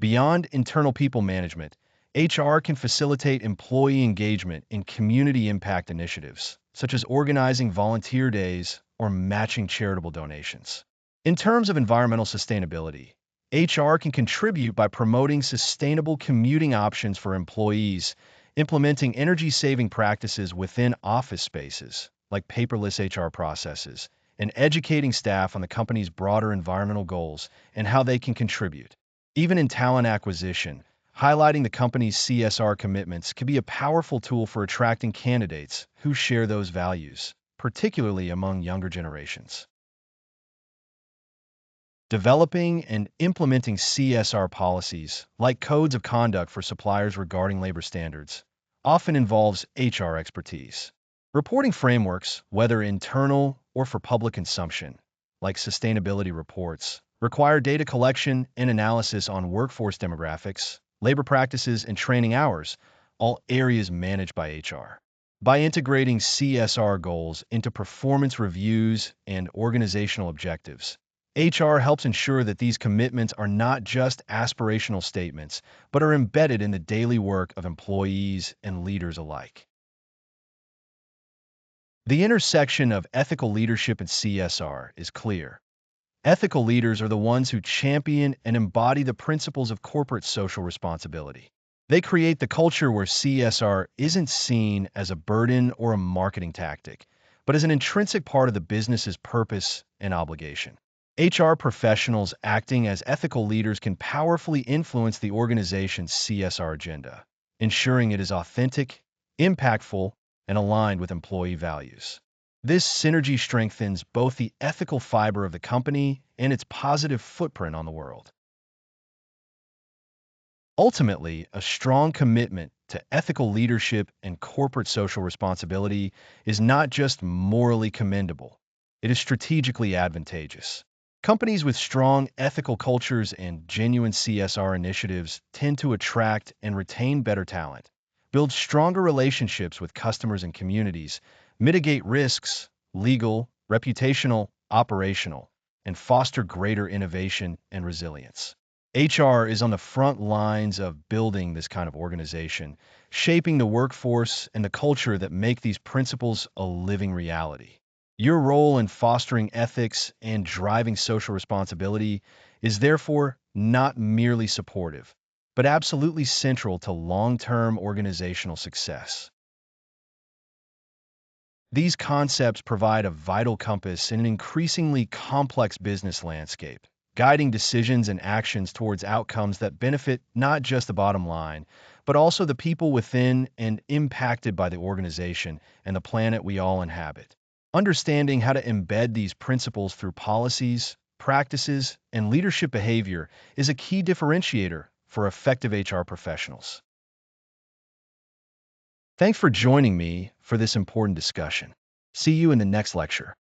Beyond internal people management, HR can facilitate employee engagement in community impact initiatives, such as organizing volunteer days or matching charitable donations. In terms of environmental sustainability, HR can contribute by promoting sustainable commuting options for employees, implementing energy-saving practices within office spaces, like paperless HR processes, and educating staff on the company's broader environmental goals and how they can contribute. Even in talent acquisition, highlighting the company's CSR commitments can be a powerful tool for attracting candidates who share those values, particularly among younger generations. Developing and implementing CSR policies, like codes of conduct for suppliers regarding labor standards, often involves HR expertise. Reporting frameworks, whether internal or for public consumption, like sustainability reports, require data collection and analysis on workforce demographics, labor practices, and training hours, all areas managed by HR. By integrating CSR goals into performance reviews and organizational objectives, HR helps ensure that these commitments are not just aspirational statements, but are embedded in the daily work of employees and leaders alike. The intersection of ethical leadership and CSR is clear. Ethical leaders are the ones who champion and embody the principles of corporate social responsibility. They create the culture where CSR isn't seen as a burden or a marketing tactic, but as an intrinsic part of the business's purpose and obligation. HR professionals acting as ethical leaders can powerfully influence the organization's CSR agenda, ensuring it is authentic, impactful, and aligned with employee values. This synergy strengthens both the ethical fiber of the company and its positive footprint on the world. Ultimately, a strong commitment to ethical leadership and corporate social responsibility is not just morally commendable, it is strategically advantageous. Companies with strong ethical cultures and genuine CSR initiatives tend to attract and retain better talent, build stronger relationships with customers and communities, mitigate risks, legal, reputational, operational, and foster greater innovation and resilience. HR is on the front lines of building this kind of organization, shaping the workforce and the culture that make these principles a living reality. Your role in fostering ethics and driving social responsibility is therefore not merely supportive, but absolutely central to long-term organizational success. These concepts provide a vital compass in an increasingly complex business landscape, guiding decisions and actions towards outcomes that benefit not just the bottom line, but also the people within and impacted by the organization and the planet we all inhabit. Understanding how to embed these principles through policies, practices, and leadership behavior is a key differentiator for effective HR professionals. Thanks for joining me for this important discussion. See you in the next lecture.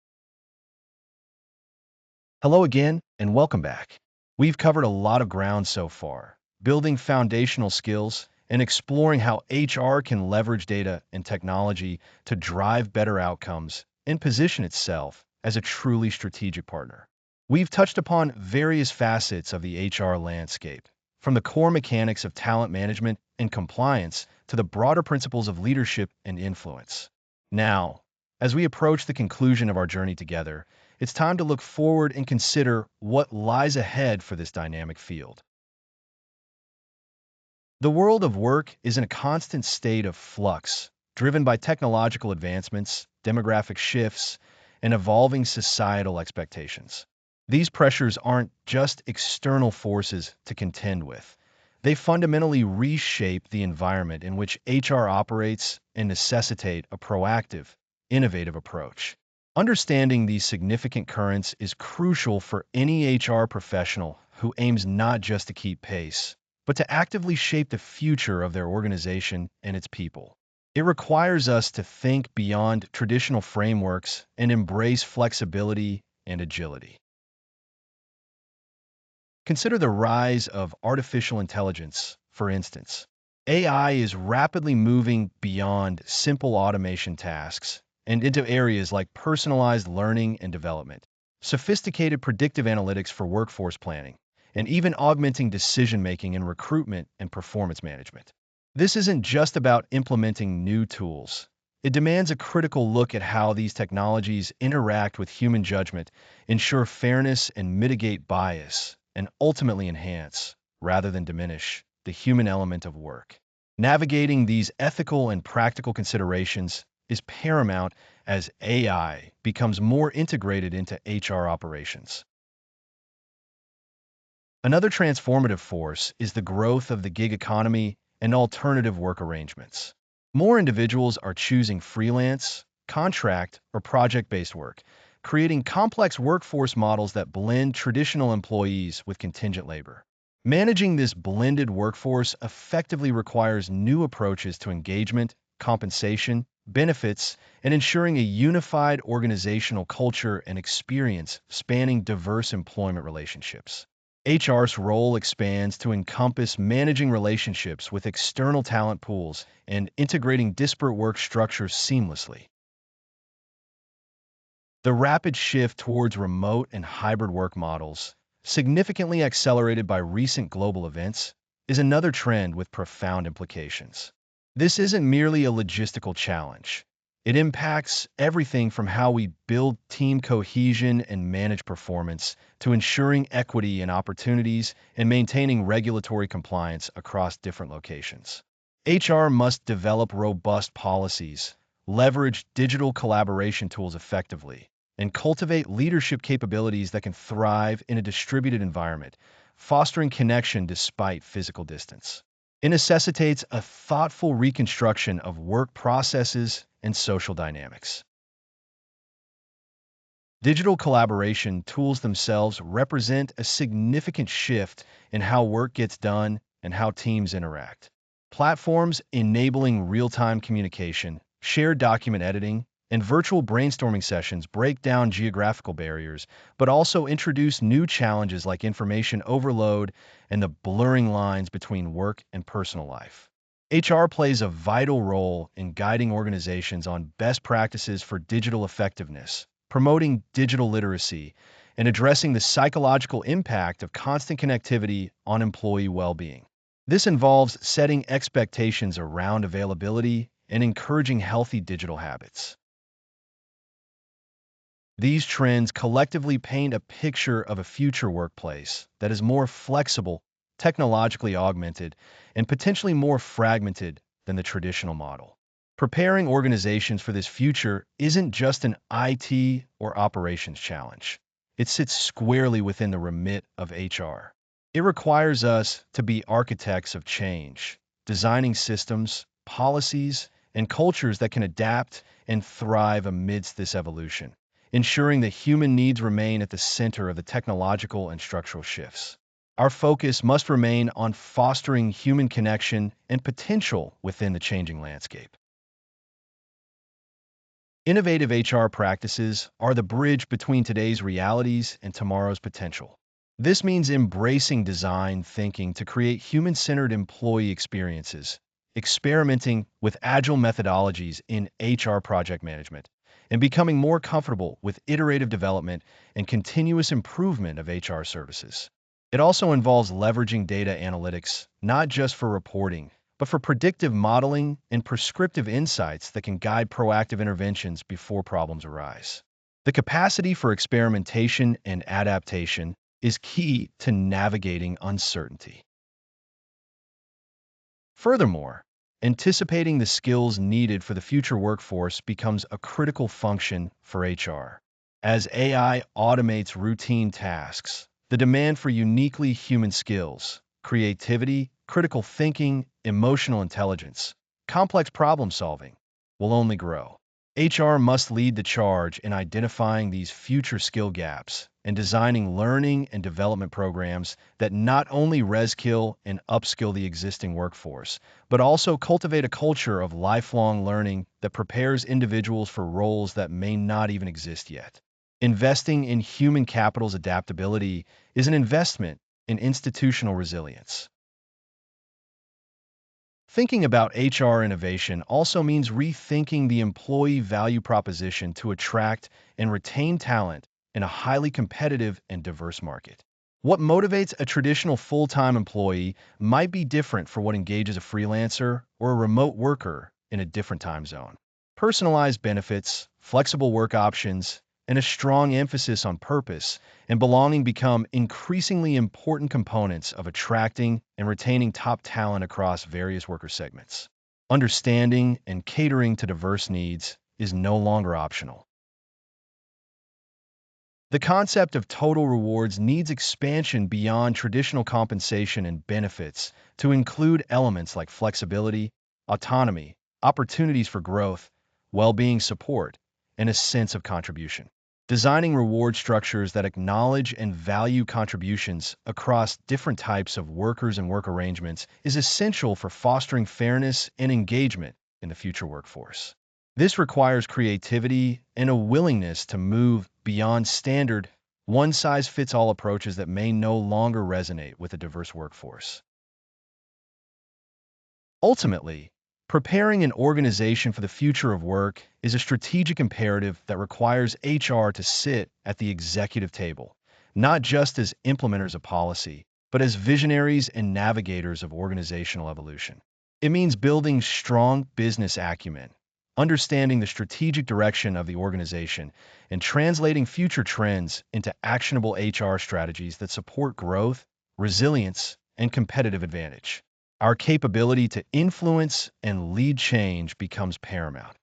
Hello again, and welcome back. We've covered a lot of ground so far, building foundational skills and exploring how HR can leverage data and technology to drive better outcomes and position itself as a truly strategic partner. We've touched upon various facets of the HR landscape, from the core mechanics of talent management and compliance to the broader principles of leadership and influence. Now, as we approach the conclusion of our journey together, it's time to look forward and consider what lies ahead for this dynamic field. The world of work is in a constant state of flux, driven by technological advancements, demographic shifts, and evolving societal expectations. These pressures aren't just external forces to contend with. They fundamentally reshape the environment in which HR operates and necessitate a proactive, innovative approach. Understanding these significant currents is crucial for any HR professional who aims not just to keep pace, but to actively shape the future of their organization and its people. It requires us to think beyond traditional frameworks and embrace flexibility and agility. Consider the rise of artificial intelligence, for instance. AI is rapidly moving beyond simple automation tasks and into areas like personalized learning and development, sophisticated predictive analytics for workforce planning, and even augmenting decision-making in recruitment and performance management. This isn't just about implementing new tools. It demands a critical look at how these technologies interact with human judgment, ensure fairness, and mitigate bias, and ultimately enhance, rather than diminish, the human element of work. Navigating these ethical and practical considerations is paramount as AI becomes more integrated into HR operations. Another transformative force is the growth of the gig economy and alternative work arrangements. More individuals are choosing freelance, contract, or project-based work, creating complex workforce models that blend traditional employees with contingent labor. Managing this blended workforce effectively requires new approaches to engagement, compensation, benefits, and ensuring a unified organizational culture and experience spanning diverse employment relationships. HR's role expands to encompass managing relationships with external talent pools and integrating disparate work structures seamlessly. The rapid shift towards remote and hybrid work models, significantly accelerated by recent global events, is another trend with profound implications. This isn't merely a logistical challenge. It impacts everything from how we build team cohesion and manage performance to ensuring equity and opportunities and maintaining regulatory compliance across different locations. HR must develop robust policies, leverage digital collaboration tools effectively, and cultivate leadership capabilities that can thrive in a distributed environment, fostering connection despite physical distance. It necessitates a thoughtful reconstruction of work processes and social dynamics. Digital collaboration tools themselves represent a significant shift in how work gets done and how teams interact. Platforms enabling real-time communication, shared document editing, and virtual brainstorming sessions break down geographical barriers, but also introduce new challenges like information overload and the blurring lines between work and personal life. HR plays a vital role in guiding organizations on best practices for digital effectiveness, promoting digital literacy, and addressing the psychological impact of constant connectivity on employee well-being. This involves setting expectations around availability and encouraging healthy digital habits. These trends collectively paint a picture of a future workplace that is more flexible, technologically augmented, and potentially more fragmented than the traditional model. Preparing organizations for this future isn't just an IT or operations challenge. It sits squarely within the remit of HR. It requires us to be architects of change, designing systems, policies, and cultures that can adapt and thrive amidst this evolution, ensuring that human needs remain at the center of the technological and structural shifts. Our focus must remain on fostering human connection and potential within the changing landscape. Innovative HR practices are the bridge between today's realities and tomorrow's potential. This means embracing design thinking to create human-centered employee experiences, experimenting with agile methodologies in HR project management, and becoming more comfortable with iterative development and continuous improvement of HR services. It also involves leveraging data analytics, not just for reporting, but for predictive modeling and prescriptive insights that can guide proactive interventions before problems arise. The capacity for experimentation and adaptation is key to navigating uncertainty. Furthermore, anticipating the skills needed for the future workforce becomes a critical function for HR. As AI automates routine tasks, the demand for uniquely human skills, creativity, critical thinking, emotional intelligence, complex problem solving will only grow. HR must lead the charge in identifying these future skill gaps and designing learning and development programs that not only reskill and upskill the existing workforce, but also cultivate a culture of lifelong learning that prepares individuals for roles that may not even exist yet. Investing in human capital's adaptability is an investment in institutional resilience. Thinking about HR innovation also means rethinking the employee value proposition to attract and retain talent in a highly competitive and diverse market. What motivates a traditional full-time employee might be different for what engages a freelancer or a remote worker in a different time zone. Personalized benefits, flexible work options, and a strong emphasis on purpose and belonging become increasingly important components of attracting and retaining top talent across various worker segments. Understanding and catering to diverse needs is no longer optional. The concept of total rewards needs expansion beyond traditional compensation and benefits to include elements like flexibility, autonomy, opportunities for growth, well-being support, and a sense of contribution. Designing reward structures that acknowledge and value contributions across different types of workers and work arrangements is essential for fostering fairness and engagement in the future workforce. This requires creativity and a willingness to move beyond standard, one-size-fits-all approaches that may no longer resonate with a diverse workforce. Ultimately, preparing an organization for the future of work is a strategic imperative that requires HR to sit at the executive table, not just as implementers of policy, but as visionaries and navigators of organizational evolution. It means building strong business acumen, understanding the strategic direction of the organization, and translating future trends into actionable HR strategies that support growth, resilience, and competitive advantage. Our capability to influence and lead change becomes paramount.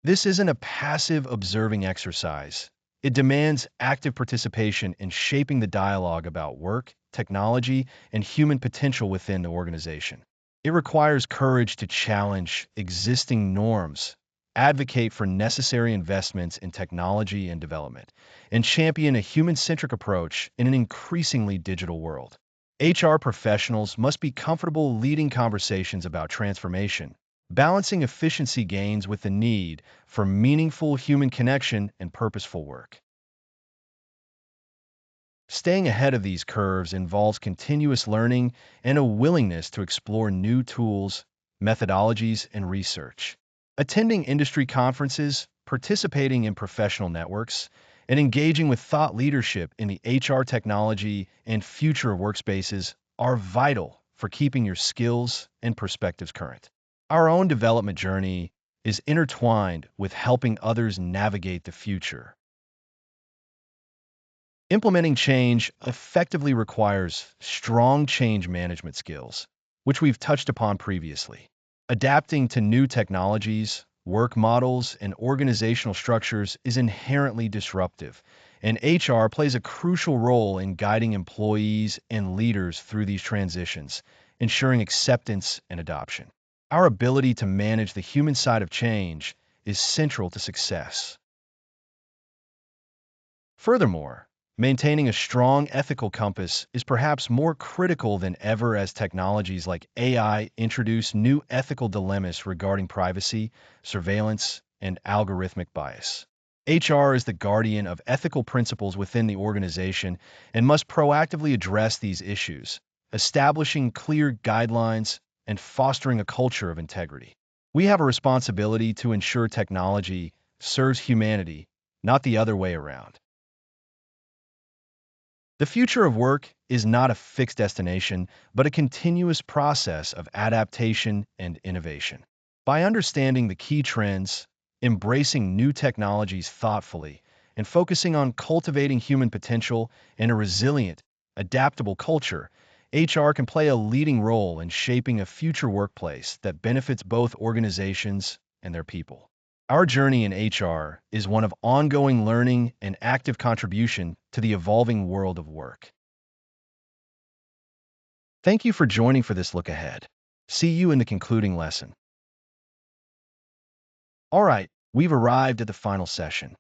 This isn't a passive observing exercise. It demands active participation in shaping the dialogue about work, technology, and human potential within the organization. It requires courage to challenge existing norms, advocate for necessary investments in technology and development, and champion a human-centric approach in an increasingly digital world. HR professionals must be comfortable leading conversations about transformation, balancing efficiency gains with the need for meaningful human connection and purposeful work. Staying ahead of these curves involves continuous learning and a willingness to explore new tools, methodologies, and research. Attending industry conferences, participating in professional networks, and engaging with thought leadership in the HR technology and future of workspaces are vital for keeping your skills and perspectives current. Our own development journey is intertwined with helping others navigate the future. Implementing change effectively requires strong change management skills, which we've touched upon previously. Adapting to new technologies, work models, and organizational structures is inherently disruptive, and HR plays a crucial role in guiding employees and leaders through these transitions, ensuring acceptance and adoption. Our ability to manage the human side of change is central to success. Furthermore, maintaining a strong ethical compass is perhaps more critical than ever as technologies like AI introduce new ethical dilemmas regarding privacy, surveillance, and algorithmic bias. HR is the guardian of ethical principles within the organization and must proactively address these issues, establishing clear guidelines and fostering a culture of integrity. We have a responsibility to ensure technology serves humanity, not the other way around. The future of work is not a fixed destination, but a continuous process of adaptation and innovation. By understanding the key trends, embracing new technologies thoughtfully, and focusing on cultivating human potential and a resilient, adaptable culture, HR can play a leading role in shaping a future workplace that benefits both organizations and their people. Our journey in HR is one of ongoing learning and active contribution to the evolving world of work. Thank you for joining for this look ahead. See you in the concluding lesson. All right, we've arrived at the final session.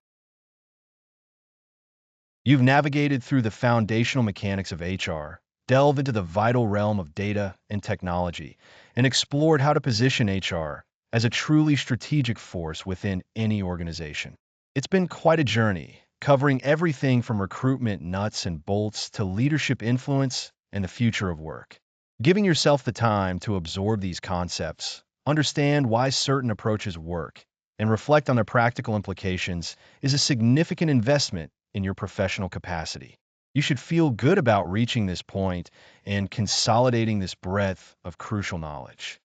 You've navigated through the foundational mechanics of HR, delved into the vital realm of data and technology, and explored how to position HR as a truly strategic force within any organization. It's been quite a journey, covering everything from recruitment nuts and bolts to leadership influence and the future of work. Giving yourself the time to absorb these concepts, understand why certain approaches work, and reflect on their practical implications is a significant investment in your professional capacity. You should feel good about reaching this point and consolidating this breadth of crucial knowledge.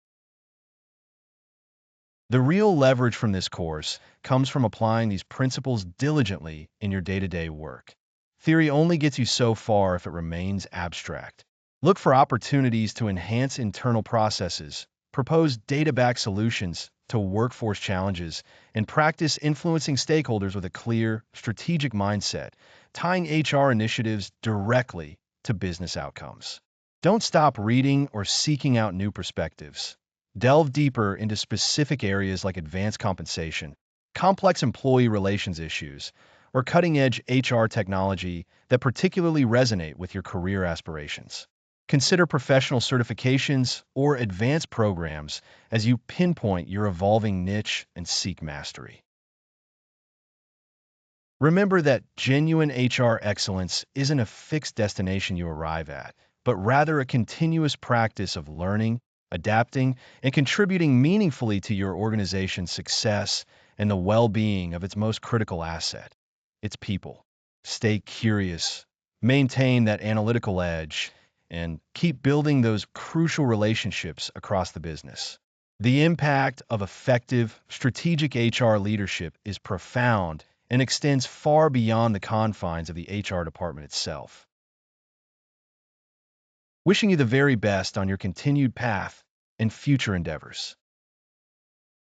The real leverage from this course comes from applying these principles diligently in your day-to-day work. Theory only gets you so far if it remains abstract. Look for opportunities to enhance internal processes, propose data-backed solutions to workforce challenges, and practice influencing stakeholders with a clear, strategic mindset, tying HR initiatives directly to business outcomes. Don't stop reading or seeking out new perspectives. Delve deeper into specific areas like advanced compensation, complex employee relations issues, or cutting-edge HR technology that particularly resonate with your career aspirations. Consider professional certifications or advanced programs as you pinpoint your evolving niche and seek mastery. Remember that genuine HR excellence isn't a fixed destination you arrive at, but rather a continuous practice of learning, adapting, and contributing meaningfully to your organization's success and the well-being of its most critical asset, its people. Stay curious, maintain that analytical edge, and keep building those crucial relationships across the business. The impact of effective, strategic HR leadership is profound and extends far beyond the confines of the HR department itself. Wishing you the very best on your continued path and future endeavors.